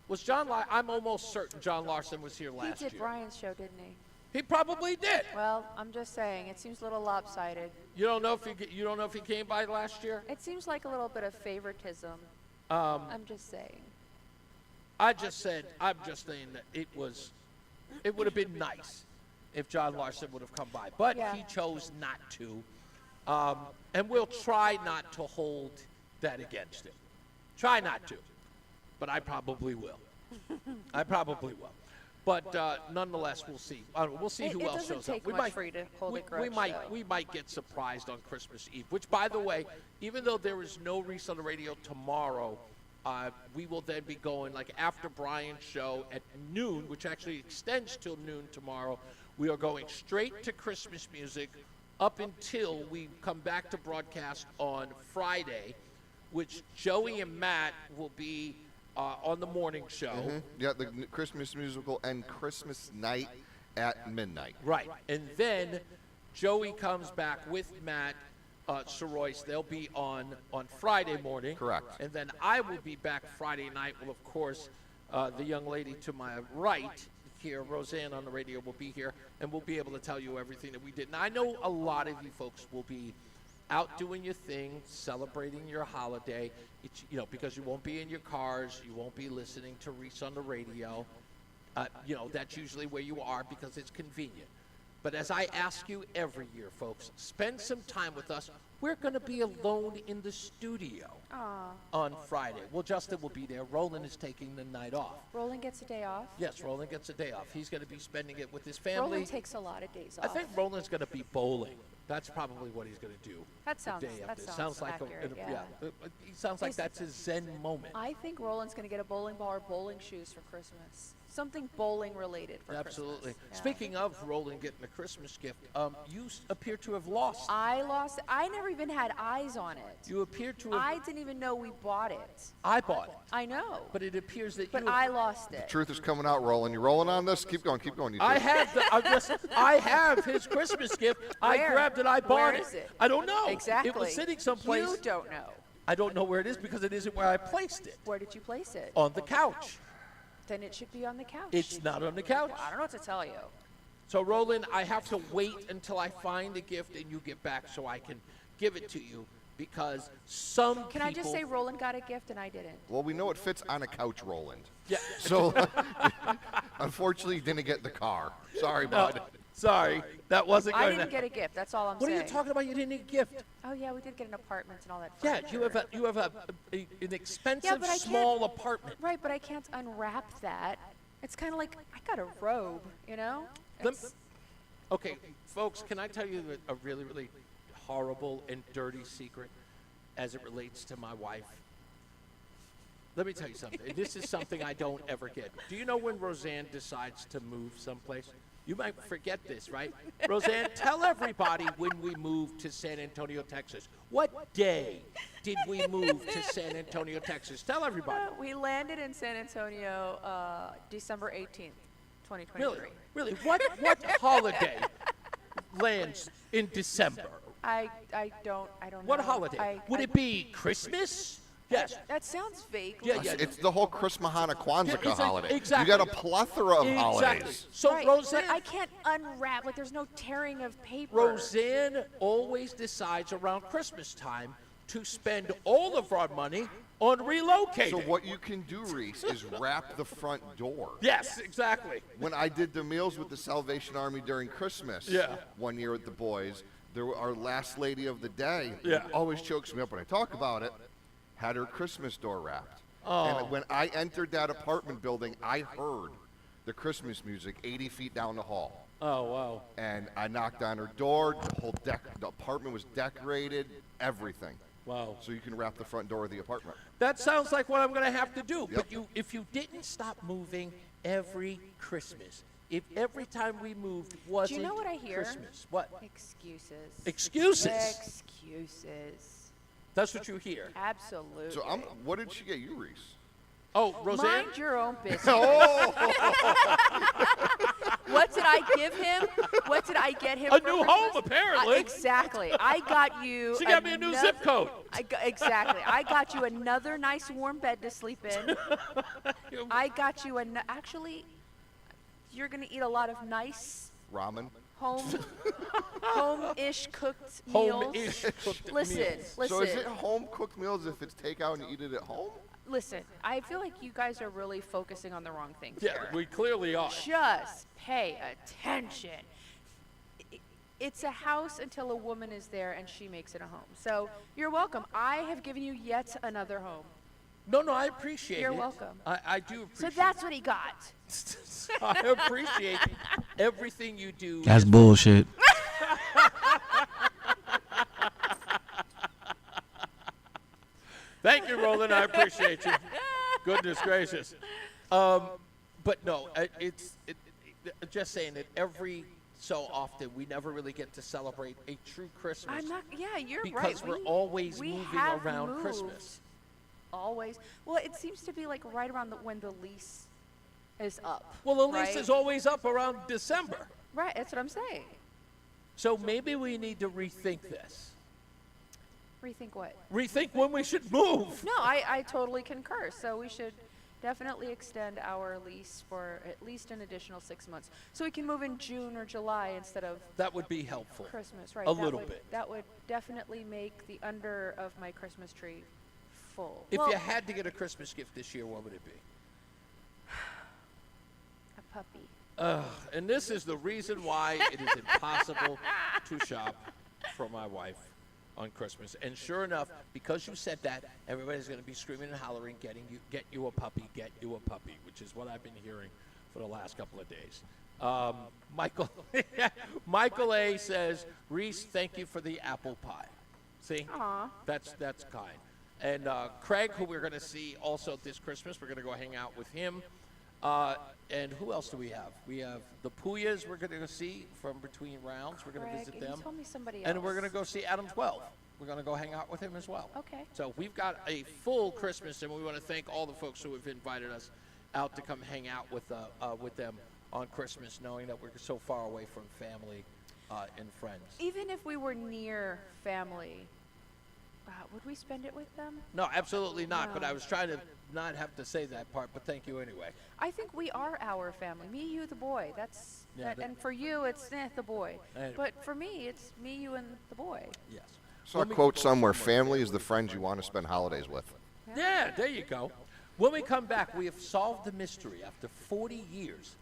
Speaker 16: Was I'm almost certain John Larson was here last year.
Speaker 17: He did Brian's show, didn't he?
Speaker 16: He probably did.
Speaker 17: Well, I'm just saying, it seems a little lopsided.
Speaker 16: You don't know if he came by last year?
Speaker 17: It seems like a little bit of favoritism. I'm just saying.
Speaker 16: I'm just saying that it would have been nice if John Larson would have come by, but he chose not to. And we'll try not to hold that against him. Try not to, but I probably will. But nonetheless, we'll see. We'll see who else shows up.
Speaker 17: We
Speaker 16: might get surprised on Christmas Eve. Which, by the way, even though there is no Reese on the Radio tomorrow, we will then be going like after Brian's show at noon, which actually extends till noon tomorrow. We are going straight to Christmas music up until we come back to broadcast on Friday, which Joey and Matt will be on the morning show.
Speaker 5: Yeah, the Christmas musical and Christmas night at midnight.
Speaker 16: Right. And then Joey comes back with Matt Soroyce. They'll be on Friday morning.
Speaker 5: Correct.
Speaker 16: And then I will be back Friday night. Well, of course, the young lady to my right here, Roseanne on the radio, will be here, and we'll be able to tell you everything that we did. And I know a lot of you folks will be out doing your thing, celebrating your holiday. It's, because you won't be in your cars, you won't be listening to Reese on the radio. That's usually where you are because it's convenient. But as I ask you every year, folks, spend some time with us. We're going to be alone in the studio on Friday. Well, Justin will be there. Roland is taking the night off.
Speaker 17: Roland gets a day off?
Speaker 16: Yes, Roland gets a day off. He's going to be spending it with his family.
Speaker 17: Roland takes a lot of days off.
Speaker 16: I think Roland's going to be bowling. That's probably what he's going to do.
Speaker 17: That sounds accurate,
Speaker 16: He sounds like that's his Zen moment.
Speaker 17: I think Roland's going to get a bowling ball or bowling shoes for Christmas. Something bowling related for
Speaker 16: Absolutely.
Speaker 17: Christmas. Yeah.
Speaker 16: Speaking of Roland getting a Christmas gift, you appear to have lost.
Speaker 17: I lost it. I never even had eyes on it.
Speaker 16: You appear to have.
Speaker 17: I didn't even know we bought it.
Speaker 16: I bought it.
Speaker 17: I know.
Speaker 16: But it appears that
Speaker 17: But I lost it.
Speaker 5: The truth is coming out, Roland. You rolling on this? Keep going. You two.
Speaker 16: I have his Christmas gift. I grabbed it. I bought
Speaker 17: Where is it?
Speaker 16: I don't know.
Speaker 17: Exactly.
Speaker 16: It was sitting someplace.
Speaker 17: You don't know.
Speaker 16: I don't know where it is because it isn't where I placed it.
Speaker 17: Where did you place it?
Speaker 16: On the couch.
Speaker 17: Then it should be on the couch.
Speaker 16: It's not on the couch.
Speaker 17: Well, I don't know what to tell you.
Speaker 16: So, Roland, I have to wait until I find the gift and you get back so I can give it to you because some
Speaker 17: Can I just say Roland got a gift and I didn't?
Speaker 5: Well, we know it fits on a couch, Roland.
Speaker 16: Yeah.
Speaker 5: So, unfortunately, you didn't get the car. Sorry, bud.
Speaker 16: Sorry, that wasn't
Speaker 17: I
Speaker 16: going
Speaker 17: didn't get a gift. That's all I'm
Speaker 16: What
Speaker 17: saying.
Speaker 16: are you talking about? You didn't need a gift.
Speaker 17: Oh yeah, we did get an apartment and all that.
Speaker 16: Yeah,
Speaker 17: furniture.
Speaker 16: you have an expensive
Speaker 17: but I
Speaker 16: small
Speaker 17: can't-
Speaker 16: apartment.
Speaker 17: Right, but I can't unwrap that. It's kind of like I got a robe, you know?
Speaker 16: Lem-
Speaker 17: It's-
Speaker 16: Okay, folks, can I tell you a really, really horrible and dirty secret as it relates to my wife? Let me tell you something. This is something I don't ever get. Do you know when Roseanne decides to move someplace? You might forget this, right? Roseanne, tell everybody when we moved to San Antonio, Texas. What day did we move to San Antonio, Texas? Tell everybody.
Speaker 17: We landed in San Antonio December 18th, 2023.
Speaker 16: Really? What holiday lands in December?
Speaker 17: I don't
Speaker 16: What
Speaker 17: know.
Speaker 16: holiday? Would it be Christmas? Yes.
Speaker 17: That sounds vague.
Speaker 16: Yeah.
Speaker 5: It's the whole Christmahana Kwanzaa
Speaker 16: it's
Speaker 5: holiday.
Speaker 16: exactly.
Speaker 5: You got a plethora of holidays.
Speaker 16: So
Speaker 17: right,
Speaker 16: Roseanne,
Speaker 17: but I can't unwrap. Like, there's no tearing of paper.
Speaker 16: Roseanne always decides around Christmas time to spend all of our money on relocating.
Speaker 5: So what you can do, Reese, is wrap the front door.
Speaker 16: Yes, exactly.
Speaker 5: When I did the meals with the Salvation Army during Christmas one year with the boys, our last lady of the day, who always chokes me up when I talk about it, had her Christmas door wrapped.
Speaker 16: Oh.
Speaker 5: And when I entered that apartment building, I heard the Christmas music 80 feet down the hall.
Speaker 16: Oh, wow.
Speaker 5: And I knocked on her door. The apartment was decorated, everything.
Speaker 16: Wow.
Speaker 5: So you can wrap the front door of the apartment.
Speaker 16: That sounds like what I'm going to have to do. But if you didn't stop moving every Christmas, if every time we moved wasn't
Speaker 17: Do you know what I hear?
Speaker 16: Christmas, what?
Speaker 17: Excuses.
Speaker 16: Excuses?
Speaker 17: Excuses.
Speaker 16: That's what you hear.
Speaker 17: Absolutely.
Speaker 5: So what did she get you, Reese?
Speaker 16: Oh, Roseanne?
Speaker 17: Mind your own business.
Speaker 5: Oh!
Speaker 17: What did I give him? What did I get him?
Speaker 16: A
Speaker 17: for
Speaker 16: new
Speaker 17: Christmas?
Speaker 16: home, apparently.
Speaker 17: Exactly. I got you.
Speaker 16: She got me a new zip code.
Speaker 17: Exactly. I got you another nice warm bed to sleep in. I got you actually, you're gonna eat a lot of nice
Speaker 5: ramen.
Speaker 17: Home-ish cooked meals.
Speaker 16: Home-ish cooked
Speaker 17: Listen.
Speaker 5: So is it home cooked meals if it's takeout and you eat it at home?
Speaker 17: Listen, I feel like you guys are really focusing on the wrong things
Speaker 16: Yeah,
Speaker 17: here.
Speaker 16: we clearly are.
Speaker 17: Just pay attention. It's a house until a woman is there and she makes it a home. So you're welcome. I have given you yet another home.
Speaker 16: No, I appreciate
Speaker 17: You're
Speaker 16: it.
Speaker 17: welcome.
Speaker 16: I do
Speaker 17: So
Speaker 16: appreciate
Speaker 17: that's what he got.
Speaker 16: I appreciate everything you do.
Speaker 7: That's bullshit.
Speaker 16: Thank you, Roland. I appreciate you. Goodness gracious. But no, just saying that every so often we never really get to celebrate a true Christmas.
Speaker 17: I'm not. Yeah, you're right.
Speaker 16: Because we're always
Speaker 17: we
Speaker 16: moving
Speaker 17: have
Speaker 16: around
Speaker 17: moved
Speaker 16: Christmas.
Speaker 17: Always. Well, it seems to be like right around when the lease is up.
Speaker 16: Well, the lease
Speaker 17: right?
Speaker 16: is always up around December.
Speaker 17: Right. That's what I'm saying.
Speaker 16: So maybe we need to rethink this.
Speaker 17: Rethink what?
Speaker 16: Rethink when we should move.
Speaker 17: No, I totally concur. So we should definitely extend our lease for at least an additional 6 months, so we can move in June or July instead of
Speaker 16: That would be helpful.
Speaker 17: Christmas. Right.
Speaker 16: A little bit.
Speaker 17: That would definitely make the under of my Christmas tree full.
Speaker 16: If
Speaker 17: Well,
Speaker 16: you had to get a Christmas gift this year, what would it be?
Speaker 17: a puppy.
Speaker 16: And this is the reason why it is impossible to shop for my wife on Christmas. And sure enough, because you said that, everybody's going to be screaming and hollering, get you a puppy, which is what I've been hearing for the last couple of days. Michael A says, Reese, thank you for the apple pie. See?
Speaker 17: Aw.
Speaker 16: That's kind. And Craig, who we're going to see also this Christmas, we're going to go hang out with him. And who else do we have? We have the Puyas we're going to see from between rounds. We're going to visit
Speaker 17: Craig,
Speaker 16: them.
Speaker 17: You told me somebody else.
Speaker 16: And we're going to go see Adam 12. We're going to go hang out with him as well.
Speaker 17: Okay.
Speaker 16: So we've got a full Christmas, and we want to thank all the folks who have invited us out to come hang out with them on Christmas, knowing that we're so far away from family and friends.
Speaker 17: Even if we were near family, Would we spend it with them?
Speaker 16: No, absolutely not.
Speaker 17: No.
Speaker 16: But I was trying to not have to say that part, but thank you anyway.
Speaker 17: I think we are our family. Me, you, the boy. That's
Speaker 16: Yeah,
Speaker 17: and for you, it's the boy.
Speaker 16: Anyway.
Speaker 17: But for me, it's me, you, and the boy.
Speaker 16: Yes.
Speaker 5: Saw a quote somewhere, family is the friends you want to spend holidays with.
Speaker 16: Yeah, there you go. When we come back, we have solved the mystery. After 40 years,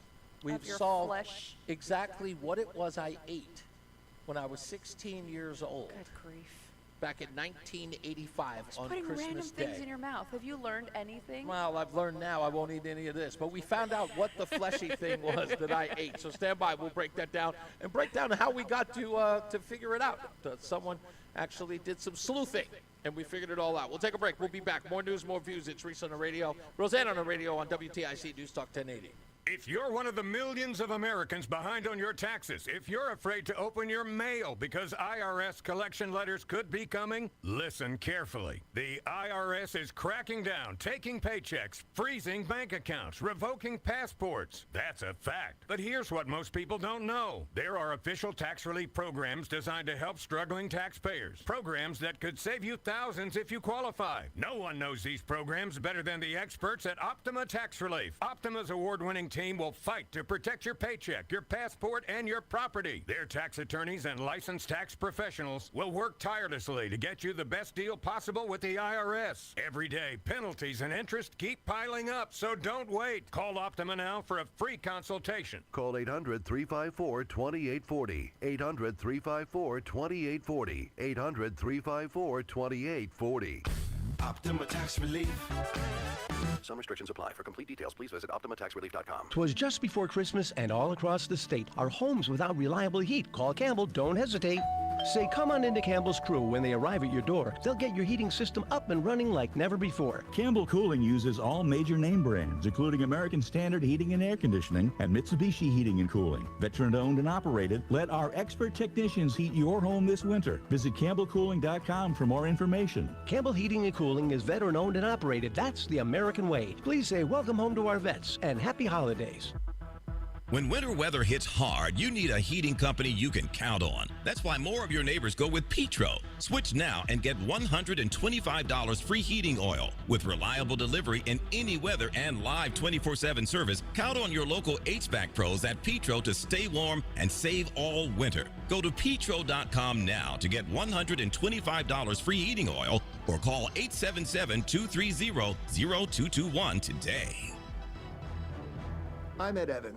Speaker 16: we've
Speaker 17: your
Speaker 16: solved
Speaker 17: flesh.
Speaker 16: exactly what it was I ate when I was 16 years old.
Speaker 17: Good grief.
Speaker 16: Back in 1985 on
Speaker 17: Putting
Speaker 16: Christmas
Speaker 17: random
Speaker 16: Day.
Speaker 17: things in your mouth. Have you learned anything?
Speaker 16: Well, I've learned now I won't eat any of this. But we found out what the fleshy thing was that I ate. So stand by. We'll break that down and break down how we got to figure it out. Someone actually did some sleuthing, and we figured it all out. We'll take a break. We'll be back. More news, more views. It's Reese on the Radio. Roseanne on the Radio on WTIC News Talk 1080.
Speaker 7: If you're one of the millions of Americans behind on your taxes, if you're afraid to open your mail because IRS collection letters could be coming, listen carefully. The IRS is cracking down, taking paychecks, freezing bank accounts, revoking passports. That's a fact. But here's what most people don't know. There are official tax relief programs designed to help struggling taxpayers. Programs that could save you thousands if you qualify. No one knows these programs better than the experts at Optima Tax Relief. Optima's award-winning team will fight to protect your paycheck, your passport, and your property. Their tax attorneys and licensed tax professionals will work tirelessly to get you the best deal possible with the IRS. Every day, penalties and interest keep piling up, so don't wait. Call Optima now for a free consultation.
Speaker 10: Call 800-354-2840. 800-354-2840. 800-354-2840.
Speaker 11: Optima Tax Relief.
Speaker 10: Some restrictions apply. For complete details, please visit OptimaTaxRelief.com.
Speaker 12: 'Twas just before Christmas, and all across the state are homes without reliable heat. Call Campbell. Don't hesitate. Say, come on into Campbell's Crew. When they arrive at your door, they'll get your heating system up and running like never before.
Speaker 14: Campbell Cooling uses all major name brands, including American Standard Heating and Air Conditioning and Mitsubishi Heating and Cooling. Veteran-owned and operated, let our expert technicians heat your home this winter. Visit CampbellCooling.com for more information.
Speaker 12: Campbell Heating and Cooling is veteran-owned and operated. That's the American way. Please say welcome home to our vets and happy holidays.
Speaker 18: When winter weather hits hard, you need a heating company you can count on. That's why more of your neighbors go with Petro. Switch now and get $125 free heating oil. With reliable delivery in any weather and live 24/7 service, count on your local HVAC pros at Petro to stay warm and save all winter. Go to petro.com now to get $125 free heating oil or call 877-230-0221 today.
Speaker 27: I'm Ed Evans,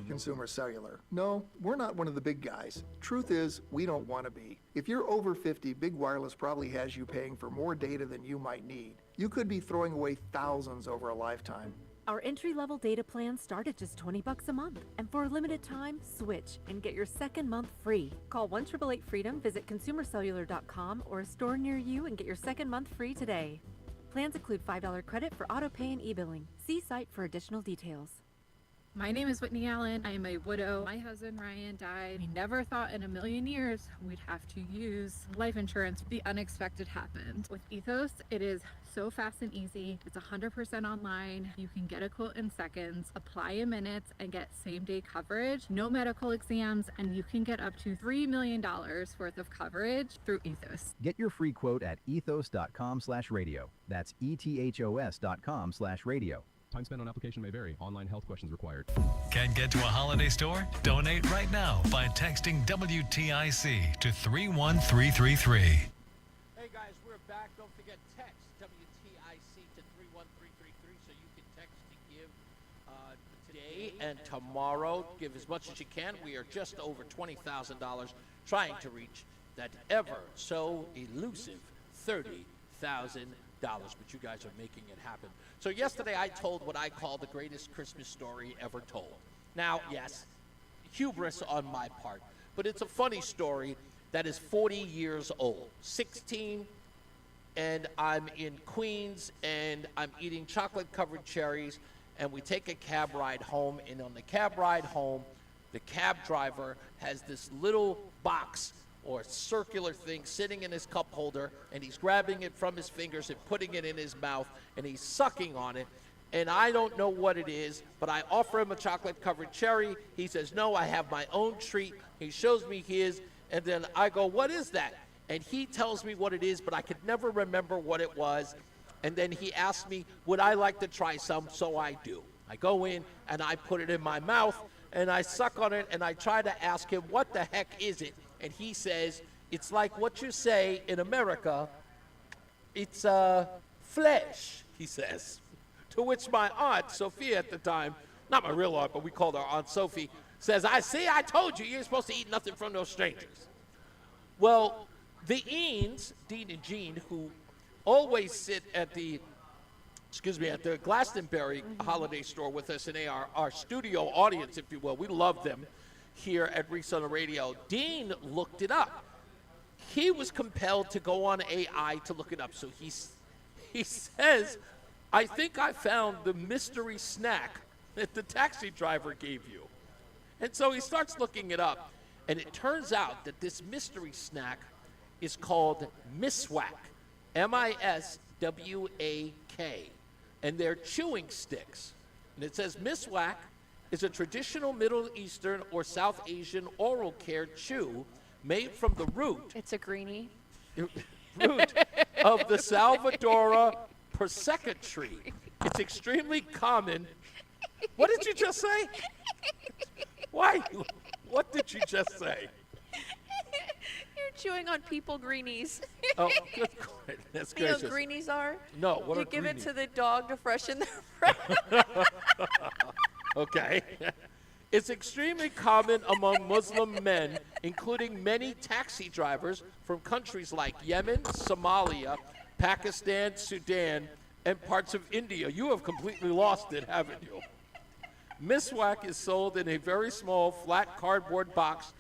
Speaker 27: Consumer Cellular. No, we're not one of the big guys. Truth is, we don't want to be. If you're over 50, Big Wireless probably has you paying for more data than you might need. You could be throwing away thousands over a lifetime.
Speaker 28: Our entry-level data plans start at just $20 a month. And for a limited time, switch and get your second month free. Call 1-888-FREEDOM, visit consumercellular.com or a store near you and get your second month free today. Plans include $5 credit for auto pay and e-billing. See site for additional details.
Speaker 29: My name is Whitney Allen. I am a widow. My husband Ryan died. We never thought in a million years we'd have to use life insurance. The unexpected happened. With Ethos, it is so fast and easy. It's 100% online. You can get a quote in seconds, apply in minutes, and get same-day coverage. No medical exams, and you can get up to $3 million worth of coverage through Ethos.
Speaker 30: Get your free quote at ethos.com/radio. That's ethos.com/radio.
Speaker 31: Time spent on application may vary. Online health questions required.
Speaker 13: Can't get to a holiday store? Donate right now by texting WTIC to 31333.
Speaker 16: Hey guys, we're back. Don't forget, text WTIC to 31333 so you can text to give today and tomorrow. Give as much as you can. We are just over $20,000 trying to reach that ever so elusive $30,000. But you guys are making it happen. So yesterday I told what I call the greatest Christmas story ever told. Now, yes, hubris on my part, but it's a funny story that is 40 years old. 16, and I'm in Queens, and I'm eating chocolate-covered cherries, and we take a cab ride home, and on the cab ride home, the cab driver has this little box or circular thing sitting in his cup holder, and he's grabbing it from his fingers and putting it in his mouth, and he's sucking on it, and I don't know what it is, but I offer him a chocolate-covered cherry. He says, no, I have my own treat. He shows me his, and then I go, what is that? and he tells me what it is, but I could never remember what it was. And then he asked me, would I like to try some? So I do. I go in and I put it in my mouth and I suck on it and I try to ask him, what the heck is it? And he says, it's like what you say in America, it's flesh, he says. To which my aunt, Sophia at the time, not my real aunt, but we called her Aunt Sophie, says, I told you, you're supposed to eat nothing from those strangers. Well, the Eanes, Dean and Jean, who always sit at the Glastonbury holiday store with us, and they are our studio audience, if you will. We love them here at Reese on the Radio. Dean looked it up. He was compelled to go on AI to look it up. So he says, I think I found the mystery snack that the taxi driver gave you. And so he starts looking it up, and it turns out that this mystery snack is called Miswak. M-I-S-W-A-K, and they're chewing sticks. And it says Miswak is a traditional Middle Eastern or South Asian oral care chew made from the root.
Speaker 17: It's a greenie.
Speaker 16: Root of the Salvadora persica tree. It's extremely common. What did you just say? Why? What did you just say?
Speaker 17: You're chewing on people greenies.
Speaker 16: Oh, good. That's
Speaker 17: You know
Speaker 16: gracious.
Speaker 17: what greenies are?
Speaker 16: No, what
Speaker 17: you
Speaker 16: are
Speaker 17: give
Speaker 16: greenies?
Speaker 17: it to the dog to freshen their breath.
Speaker 16: Okay. It's extremely common among Muslim men, including many taxi drivers from countries like Yemen, Somalia, Pakistan, Sudan, and parts of India. You have completely lost it, haven't you? Miswak is sold in a very small, flat cardboard box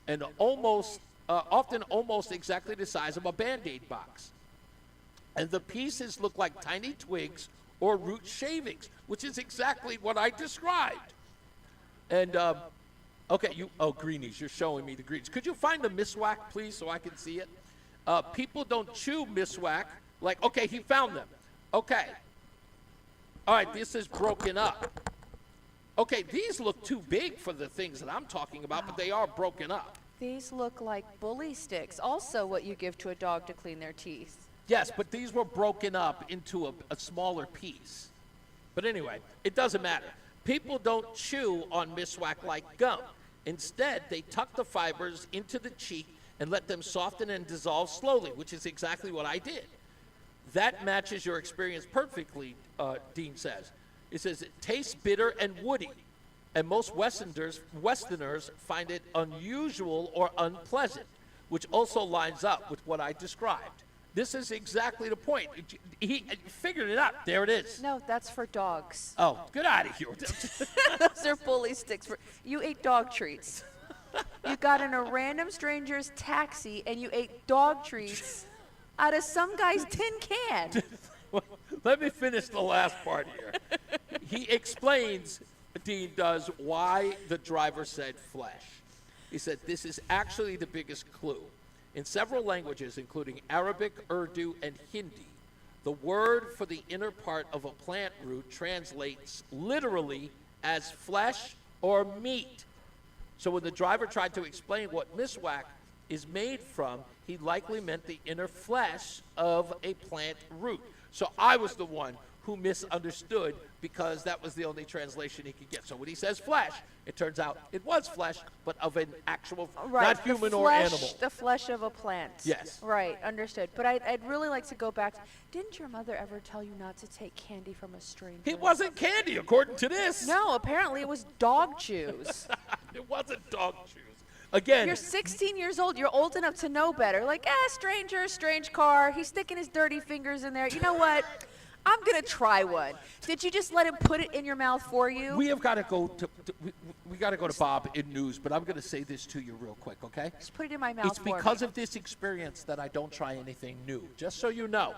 Speaker 16: and often almost exactly the size of a Band-Aid box. And the pieces look like tiny twigs or root shavings, which is exactly what I described. And, greenies, you're showing me the greenies. Could you find the Miswak, please, so I can see it? People don't chew Miswak. Okay, he found them. Okay. All right, this is broken up. Okay, these look too big for the things that I'm talking about, but they are broken up.
Speaker 17: These look like bully sticks, also what you give to a dog to clean their teeth.
Speaker 16: Yes, but these were broken up into a smaller piece. But anyway, it doesn't matter. People don't chew on Miswak like gum. Instead, they tuck the fibers into the cheek and let them soften and dissolve slowly, which is exactly what I did. That matches your experience perfectly, Dean says. It says it tastes bitter and woody, and most Westerners find it unusual or unpleasant, which also lines up with what I described. This is exactly the point. He figured it out. There it is.
Speaker 17: No, that's for dogs.
Speaker 16: Oh, get out of here.
Speaker 17: Those are bully sticks. You ate dog treats. You got in a random stranger's taxi and you ate dog treats out of some guy's tin can.
Speaker 16: Let me finish the last part here. He explains, Dean does, why the driver said flesh. He said, this is actually the biggest clue. In several languages, including Arabic, Urdu, and Hindi, the word for the inner part of a plant root translates literally as flesh or meat. So when the driver tried to explain what Miswak is made from, he likely meant the inner flesh of a plant root. So I was the one who misunderstood because that was the only translation he could get. So when he says flesh, it turns out it was flesh, but of an actual, not human or animal.
Speaker 17: The flesh of a plant.
Speaker 16: Yes.
Speaker 17: Right, understood. But I'd really like to go back. Didn't your mother ever tell you not to take candy from a stranger?
Speaker 16: It wasn't candy, according to this.
Speaker 17: No, apparently it was dog chews.
Speaker 16: It wasn't dog chews. Again.
Speaker 17: You're 16 years old. You're old enough to know better. Like, stranger, strange car. He's sticking his dirty fingers in there. You know what? I'm going to try one. Did you just let him put it in your mouth for you?
Speaker 16: We have got to go to we got to go to Bob in news, but I'm going to say this to you real quick, okay?
Speaker 17: Just put it in my mouth
Speaker 16: It's because of this experience that I don't try anything new, just so you know.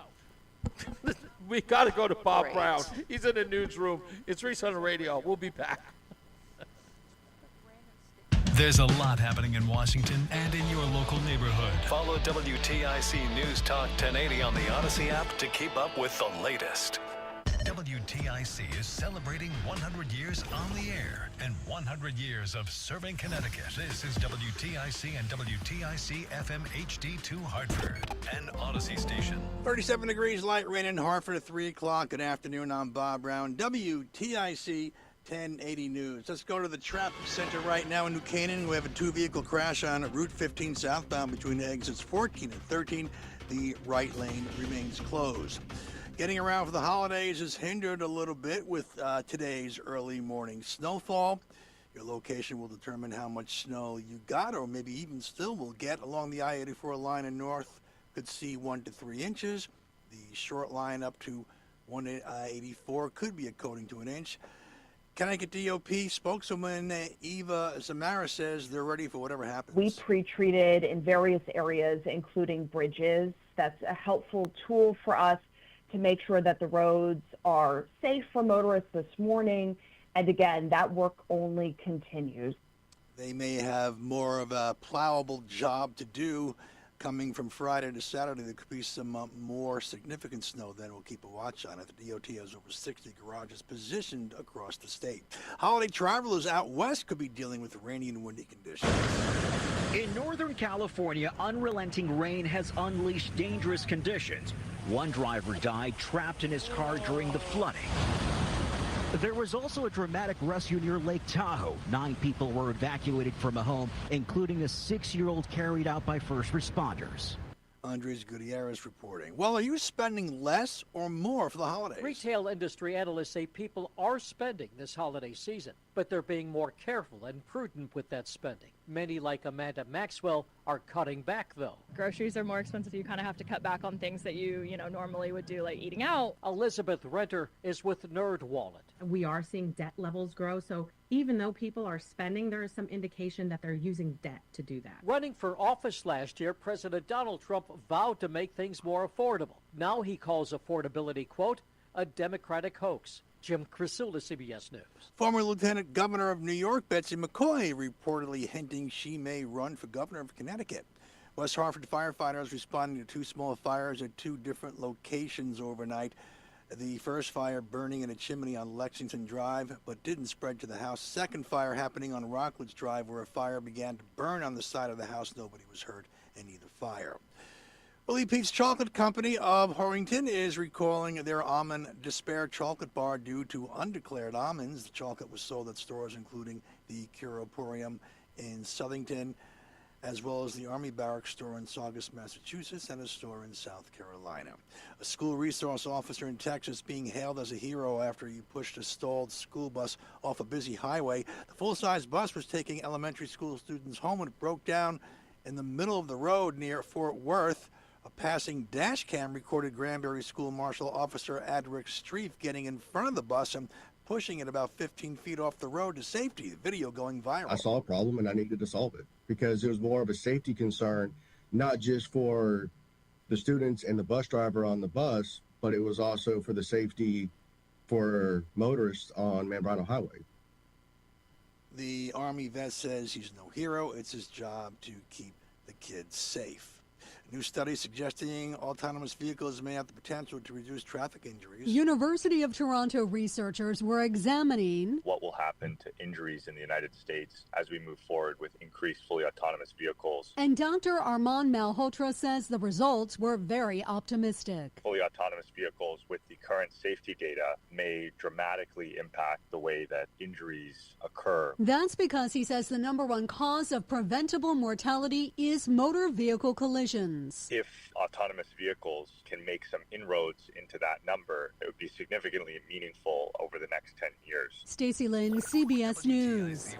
Speaker 16: We got to go to Bob Brown. He's in the newsroom. It's Reese on the Radio. We'll be back.
Speaker 13: There's a lot happening in Washington and in your local neighborhood. Follow WTIC News Talk 1080 on the Odyssey app to keep up with the latest. WTIC is celebrating 100 years on the air and 100 years of serving Connecticut. This is WTIC and WTIC FM HD2 Hartford, an Odyssey station.
Speaker 6: 37 degrees, light rain in Hartford at 3 o'clock. Good afternoon. I'm Bob Brown, WTIC 1080 News. Let's go to the traffic center right now in New Canaan. We have a two-vehicle crash on Route 15 southbound between exits 14 and 13. The right lane remains closed. Getting around for the holidays is hindered a little bit with today's early morning snowfall. Your location will determine how much snow you got, or maybe even still will get along the I-84 line in north. Could see 1 to 3 inches. The short line up to 184 could be a coating to an inch. Connecticut DOP spokeswoman Eva Zamara says they're ready for whatever happens.
Speaker 9: We pre-treated in various areas, including bridges. That's a helpful tool for us to make sure that the roads are safe for motorists this morning. And again, that work only continues.
Speaker 6: They may have more of a plowable job to do coming from Friday to Saturday. There could be some more significant snow. Then we'll keep a watch on it. The DOT has over 60 garages positioned across the state. Holiday travelers out west could be dealing with rainy and windy conditions.
Speaker 15: In Northern California, unrelenting rain has unleashed dangerous conditions. One driver died trapped in his car during the flooding. There was also a dramatic rescue near Lake Tahoe. 9 people were evacuated from a home, including a 6-year-old carried out by first responders.
Speaker 6: Andres Gutierrez reporting. Well, are you spending less or more for the holidays?
Speaker 19: Retail industry analysts say people are spending this holiday season, but they're being more careful and prudent with that spending. Many, like Amanda Maxwell, are cutting back, though.
Speaker 20: Groceries are more expensive. You kind of have to cut back on things that you normally would do, like eating out.
Speaker 19: Elizabeth Renter is with NerdWallet.
Speaker 21: We are seeing debt levels grow, so even though people are spending, there is some indication that they're using debt to do that.
Speaker 19: Running for office last year, President Donald Trump vowed to make things more affordable. Now he calls affordability, quote, a Democratic hoax. Jim Crisula, CBS News.
Speaker 6: Former Lieutenant Governor of New York, Betsy McCoy, reportedly hinting she may run for governor of Connecticut. West Hartford firefighters responding to 2 small fires at 2 different locations overnight. The first fire burning in a chimney on Lexington Drive, but didn't spread to the house. Second fire happening on Rockledge Drive, where a fire began to burn on the side of the house. Nobody was hurt in either fire. Willie Pete's Chocolate Company of Horrington is recalling their Almond Despair chocolate bar due to undeclared almonds. The chocolate was sold at stores including the Curoporium in Southington, as well as the Army Barracks store in Saugus, Massachusetts, and a store in South Carolina. A school resource officer in Texas being hailed as a hero after he pushed a stalled school bus off a busy highway. The full-size bus was taking elementary school students home when it broke down in the middle of the road near Fort Worth. A passing dash cam recorded Granbury School Marshal Officer Adric Streif getting in front of the bus and pushing it about 15 feet off the road to safety. The video going viral.
Speaker 22: I saw a problem and I needed to solve it because it was more of a safety concern, not just for the students and the bus driver on the bus, but it was also for the safety for motorists on Mambrano Highway.
Speaker 6: The Army vet says he's no hero. It's his job to keep the kids safe. New study suggesting autonomous vehicles may have the potential to reduce traffic injuries.
Speaker 23: University of Toronto researchers were examining
Speaker 24: what will happen to injuries in the United States as we move forward with increased fully autonomous vehicles.
Speaker 23: And Dr. Armand Malhotra says the results were very optimistic.
Speaker 24: Fully autonomous vehicles with the current safety data may dramatically impact the way that injuries occur.
Speaker 23: That's because he says the number one cause of preventable mortality is motor vehicle collisions.
Speaker 24: If autonomous vehicles can make some inroads into that number, it would be significantly meaningful over the next 10 years.
Speaker 23: Stacey Lynn, CBS News.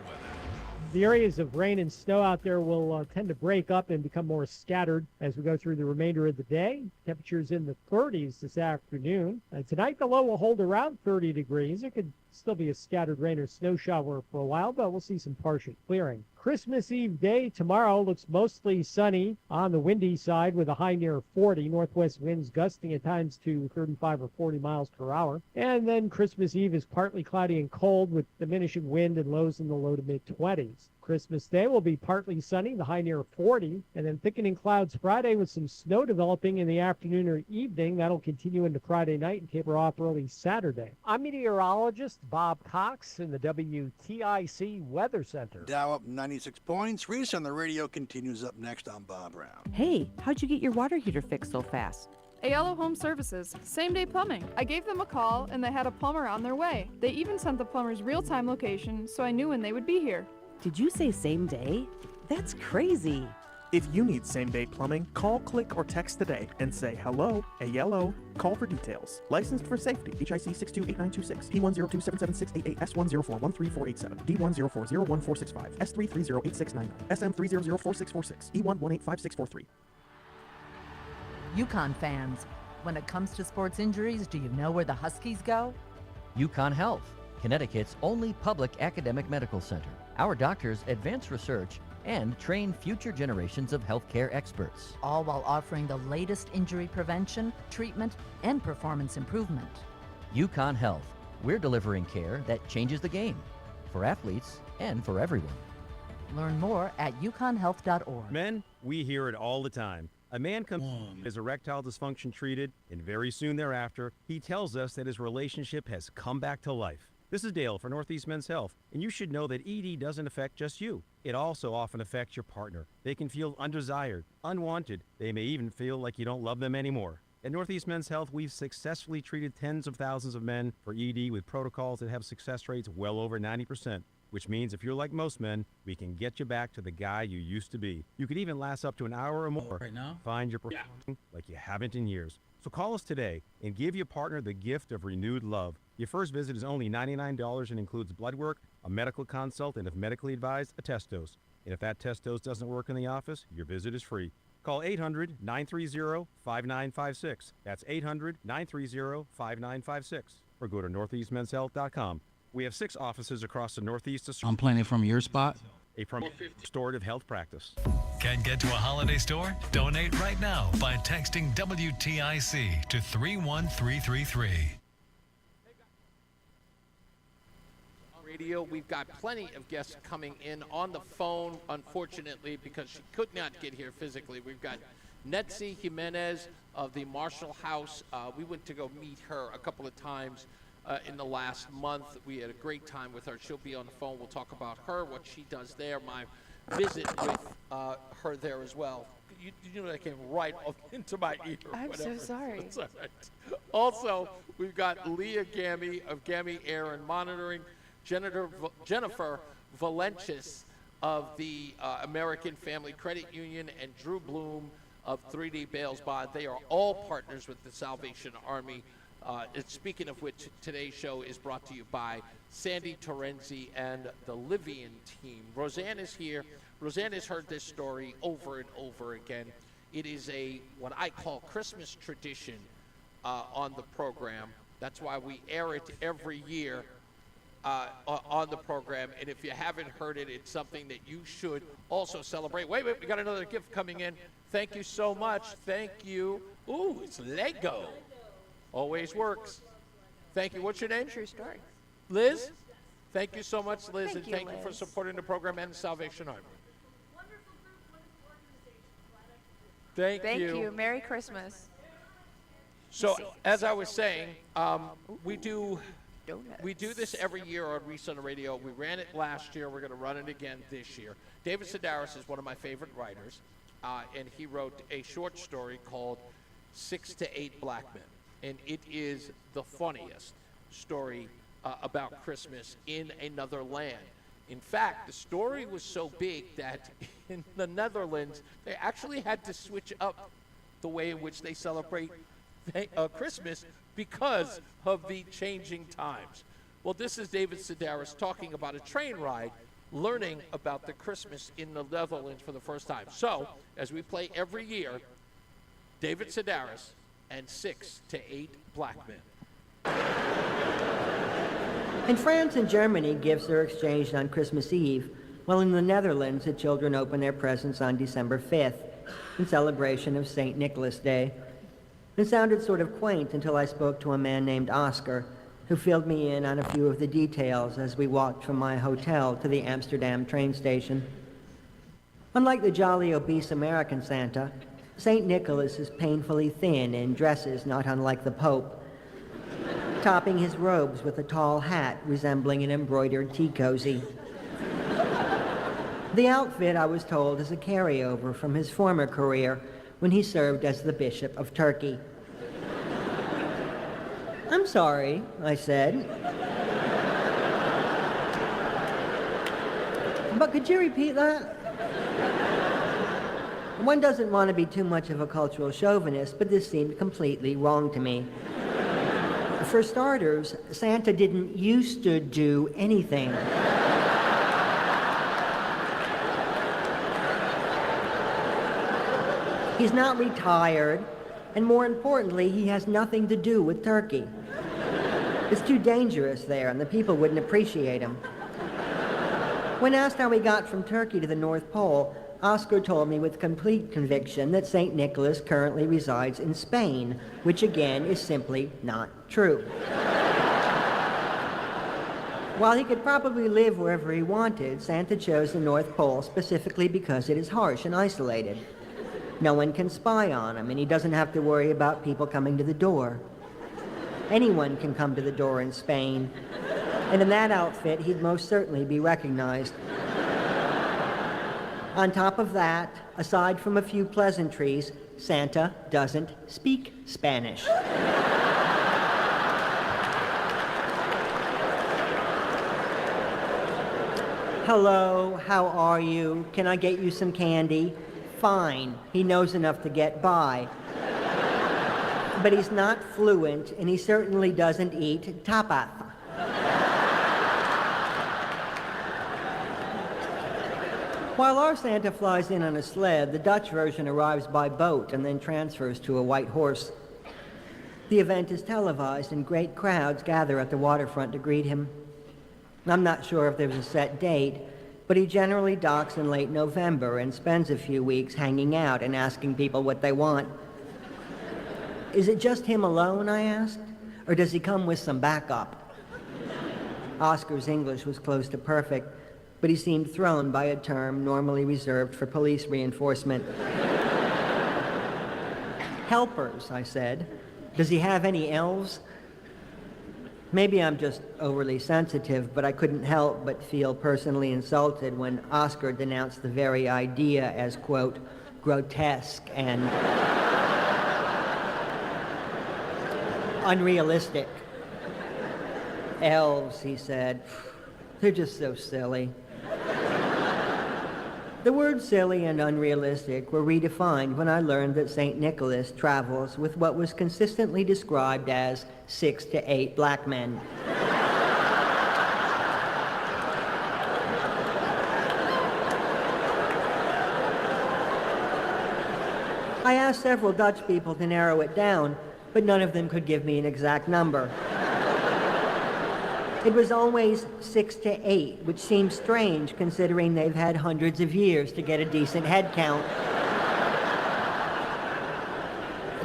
Speaker 16: The areas of rain and snow out there will tend to break up and become more scattered as we go through the remainder of the day. Temperatures in the 30s this afternoon. Tonight, the low will hold around 30 degrees. It could still be a scattered rain or snow shower for a while, but we'll see some partial clearing. Christmas Eve day tomorrow looks mostly sunny on the windy side with a high near 40. Northwest winds gusting at times to 35 or 40 miles per hour. And then Christmas Eve is partly cloudy and cold with diminishing wind and lows in the low to mid 20s.
Speaker 1: Christmas Day will be partly sunny, the high near 40, and then thickening clouds Friday with some snow developing in the afternoon or evening. That'll continue into Friday night and taper off early Saturday. I'm meteorologist Bob Cox in the WTIC Weather Center.
Speaker 6: Dow up 96 points. Reese on the radio continues up next on Bob Brown.
Speaker 2: Hey, how'd you get your water heater fixed so fast?
Speaker 3: Ayala Home Services, same-day plumbing. I gave them a call and they had a plumber on their way. They even sent the plumber's real-time location so I knew when they would be here.
Speaker 2: Did you say same day? That's crazy.
Speaker 4: If you need same-day plumbing, call, click, or text today and say, hello, Ayala. Call for details. Licensed for safety. HIC 628926, P102776888, S1041347, D104014665, S3308699, SM3004646, E1185643.
Speaker 5: UConn fans, when it comes to sports injuries, do you know where the Huskies go?
Speaker 7: UConn Health, Connecticut's only public academic medical center. Our doctors advance research and train future generations of healthcare experts.
Speaker 5: All while offering the latest injury prevention, treatment, and performance improvement.
Speaker 7: UConn Health, we're delivering care that changes the game for athletes and for everyone.
Speaker 5: Learn more at uconnhealth.org.
Speaker 8: Men, we hear it all the time. A man comes in his erectile dysfunction treated, and very soon thereafter, he tells us that his relationship has come back to life. This is Dale for Northeast Men's Health, and you should know that ED doesn't affect just you. It also often affects your partner. They can feel undesired, unwanted. They may even feel like you don't love them anymore. At Northeast Men's Health, we've successfully treated tens of thousands of men for ED with protocols that have success rates well over 90%. Which means if you're like most men, we can get you back to the guy you used to be. You could even last up to an hour or more.
Speaker 10: Right now?
Speaker 8: Find your performing like you haven't in years. So call us today and give your partner the gift of renewed love. Your first visit is only $99 and includes blood work, a medical consult, and if medically advised, a test dose. And if that test dose doesn't work in the office, your visit is free. Call 800-930-5956. That's 800-930-5956. Or go to northeastmenshealth.com. We have 6 offices across the Northeast.
Speaker 10: I'm planning from your spot.
Speaker 8: A restorative health practice.
Speaker 13: Can't get to a holiday store? Donate right now by texting WTIC to 31333.
Speaker 16: Radio, we've got plenty of guests coming in on the phone, unfortunately, because she could not get here physically. We've got Netzi Jimenez of the Marshall House. We went to go meet her a couple of times in the last month. We had a great time with her. She'll be on the phone. We'll talk about her, what she does there, my visit with her there as well. You know that came right up into my ear.
Speaker 17: I'm so sorry.
Speaker 16: That's all right. Also, we've got Leah Gammy of Gammy Air and Monitoring, Jennifer Valencius of the American Family Credit Union, and Drew Bloom of 3D Bales Bond. They are all partners with the Salvation Army. Speaking of which, today's show is brought to you by Sandy Terenzi and the Livian team. Roseanne is here. Roseanne has heard this story over and over again. It is what I call Christmas tradition on the program. That's why we air it every year on the program. And if you haven't heard it, it's something that you should also celebrate. Wait, we got another gift coming in. Thank you so much. Thank you. Ooh, it's Lego. Always works. Thank you. What's your name?
Speaker 17: True story.
Speaker 16: Liz? Thank you so much, Liz, and thank
Speaker 17: Liz.
Speaker 16: you for supporting the program and the Salvation Army. Thank you.
Speaker 17: Merry Christmas.
Speaker 16: So, as I was saying, we do this every year on Reese on the Radio. We ran it last year. We're going to run it again this year. David Sedaris is one of my favorite writers, and he wrote a short story called 6 to 8 Black Men. And it is the funniest story about Christmas in another land. In fact, the story was so big that in the Netherlands, they actually had to switch up the way in which they celebrate Christmas because of the changing times. Well, this is David Sedaris talking about a train ride, learning about the Christmas in the Netherlands for the first time. So, as we play every year, David Sedaris and 6 to 8 Black Men.
Speaker 11: In France and Germany, gifts are exchanged on Christmas Eve, while in the Netherlands, the children open their presents on December 5th, in celebration of St. Nicholas Day. It sounded sort of quaint until I spoke to a man named Oscar, who filled me in on a few of the details as we walked from my hotel to the Amsterdam train station. Unlike the jolly obese American Santa, St. Nicholas is painfully thin and dresses not unlike the Pope, topping his robes with a tall hat resembling an embroidered tea cozy. The outfit, I was told, is a carryover from his former career when he served as the Bishop of Turkey. I'm sorry, I said. But could you repeat that? One doesn't want to be too much of a cultural chauvinist, but this seemed completely wrong to me. For starters, Santa didn't used to do anything. He's not retired, and more importantly, he has nothing to do with Turkey. It's too dangerous there, and the people wouldn't appreciate him. When asked how he got from Turkey to the North Pole, Oscar told me with complete conviction that St. Nicholas currently resides in Spain, which again is simply not true. While he could probably live wherever he wanted, Santa chose the North Pole specifically because it is harsh and isolated. No one can spy on him, and he doesn't have to worry about people coming to the door. Anyone can come to the door in Spain, and in that outfit, he'd most certainly be recognized. On top of that, aside from a few pleasantries, Santa doesn't speak Spanish. Hello, how are you? Can I get you some candy? Fine, he knows enough to get by. But he's not fluent, and he certainly doesn't eat tapas. While our Santa flies in on a sled, the Dutch version arrives by boat and then transfers to a white horse. The event is televised, and great crowds gather at the waterfront to greet him. I'm not sure if there's a set date, but he generally docks in late November and spends a few weeks hanging out and asking people what they want. Is it just him alone, I asked, or does he come with some backup? Oscar's English was close to perfect, but he seemed thrown by a term normally reserved for police reinforcement. Helpers, I said. Does he have any elves? Maybe I'm just overly sensitive, but I couldn't help but feel personally insulted when Oscar denounced the very idea as, quote, grotesque and unrealistic. Elves, he said, they're just so silly. The words silly and unrealistic were redefined when I learned that St. Nicholas travels with what was consistently described as 6 to 8 black men. I asked several Dutch people to narrow it down, but none of them could give me an exact number. It was always 6 to 8, which seems strange considering they've had hundreds of years to get a decent head count.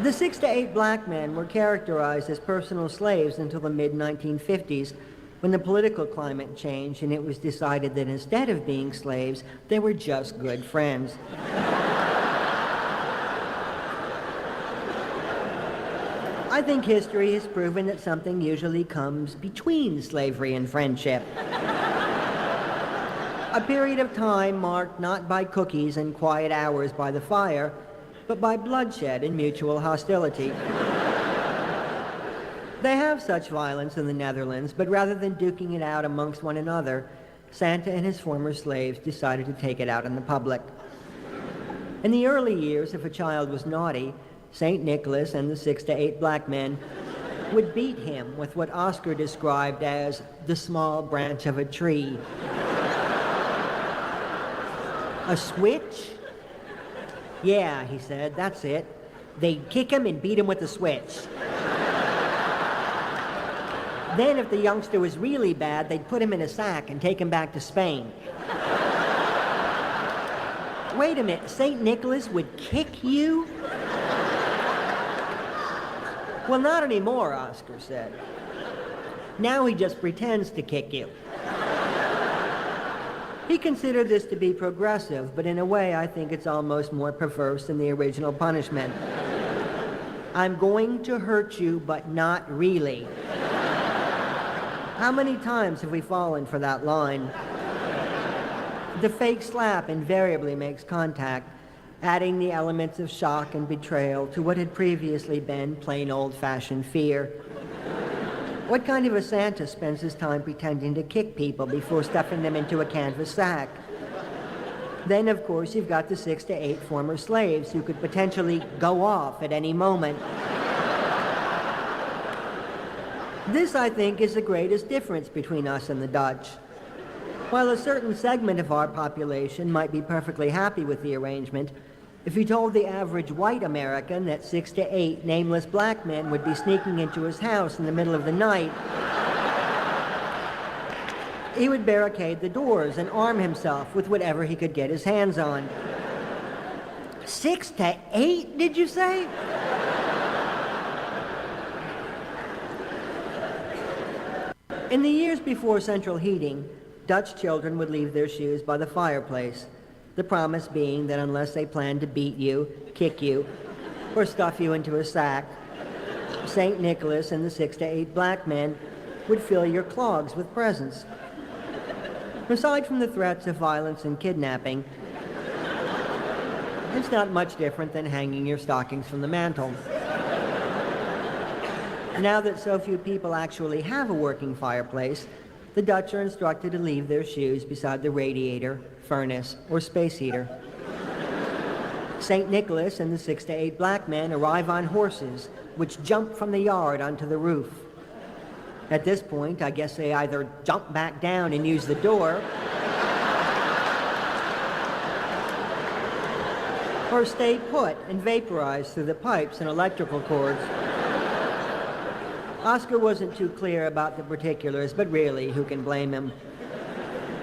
Speaker 11: The 6 to 8 black men were characterized as personal slaves until the mid-1950s, when the political climate changed and it was decided that instead of being slaves, they were just good friends. I think history has proven that something usually comes between slavery and friendship. A period of time marked not by cookies and quiet hours by the fire, but by bloodshed and mutual hostility. They have such violence in the Netherlands, but rather than duking it out amongst one another, Santa and his former slaves decided to take it out in the public. In the early years, if a child was naughty, St. Nicholas and the 6 to 8 black men would beat him with what Oscar described as the small branch of a tree. A switch? Yeah, he said, that's it. They'd kick him and beat him with the switch. Then if the youngster was really bad, they'd put him in a sack and take him back to Spain. Wait a minute, St. Nicholas would kick you? Well, not anymore, Oscar said. Now he just pretends to kick you. He considered this to be progressive, but in a way I think it's almost more perverse than the original punishment. I'm going to hurt you, but not really. How many times have we fallen for that line? The fake slap invariably makes contact, adding the elements of shock and betrayal to what had previously been plain old-fashioned fear. What kind of a Santa spends his time pretending to kick people before stuffing them into a canvas sack? Then, of course, you've got the 6 to 8 former slaves who could potentially go off at any moment. This, I think, is the greatest difference between us and the Dutch. While a certain segment of our population might be perfectly happy with the arrangement, if you told the average white American that 6 to 8 nameless black men would be sneaking into his house in the middle of the night, he would barricade the doors and arm himself with whatever he could get his hands on. 6 to 8, did you say? In the years before central heating, Dutch children would leave their shoes by the fireplace, the promise being that unless they planned to beat you, kick you, or stuff you into a sack, St. Nicholas and the 6 to 8 black men would fill your clogs with presents. Aside from the threats of violence and kidnapping, it's not much different than hanging your stockings from the mantle. Now that so few people actually have a working fireplace, the Dutch are instructed to leave their shoes beside the radiator, furnace, or space heater. St. Nicholas and the 6 to 8 black men arrive on horses, which jump from the yard onto the roof. At this point, I guess they either jump back down and use the door, or stay put and vaporize through the pipes and electrical cords. Oscar wasn't too clear about the particulars, but really, who can blame him?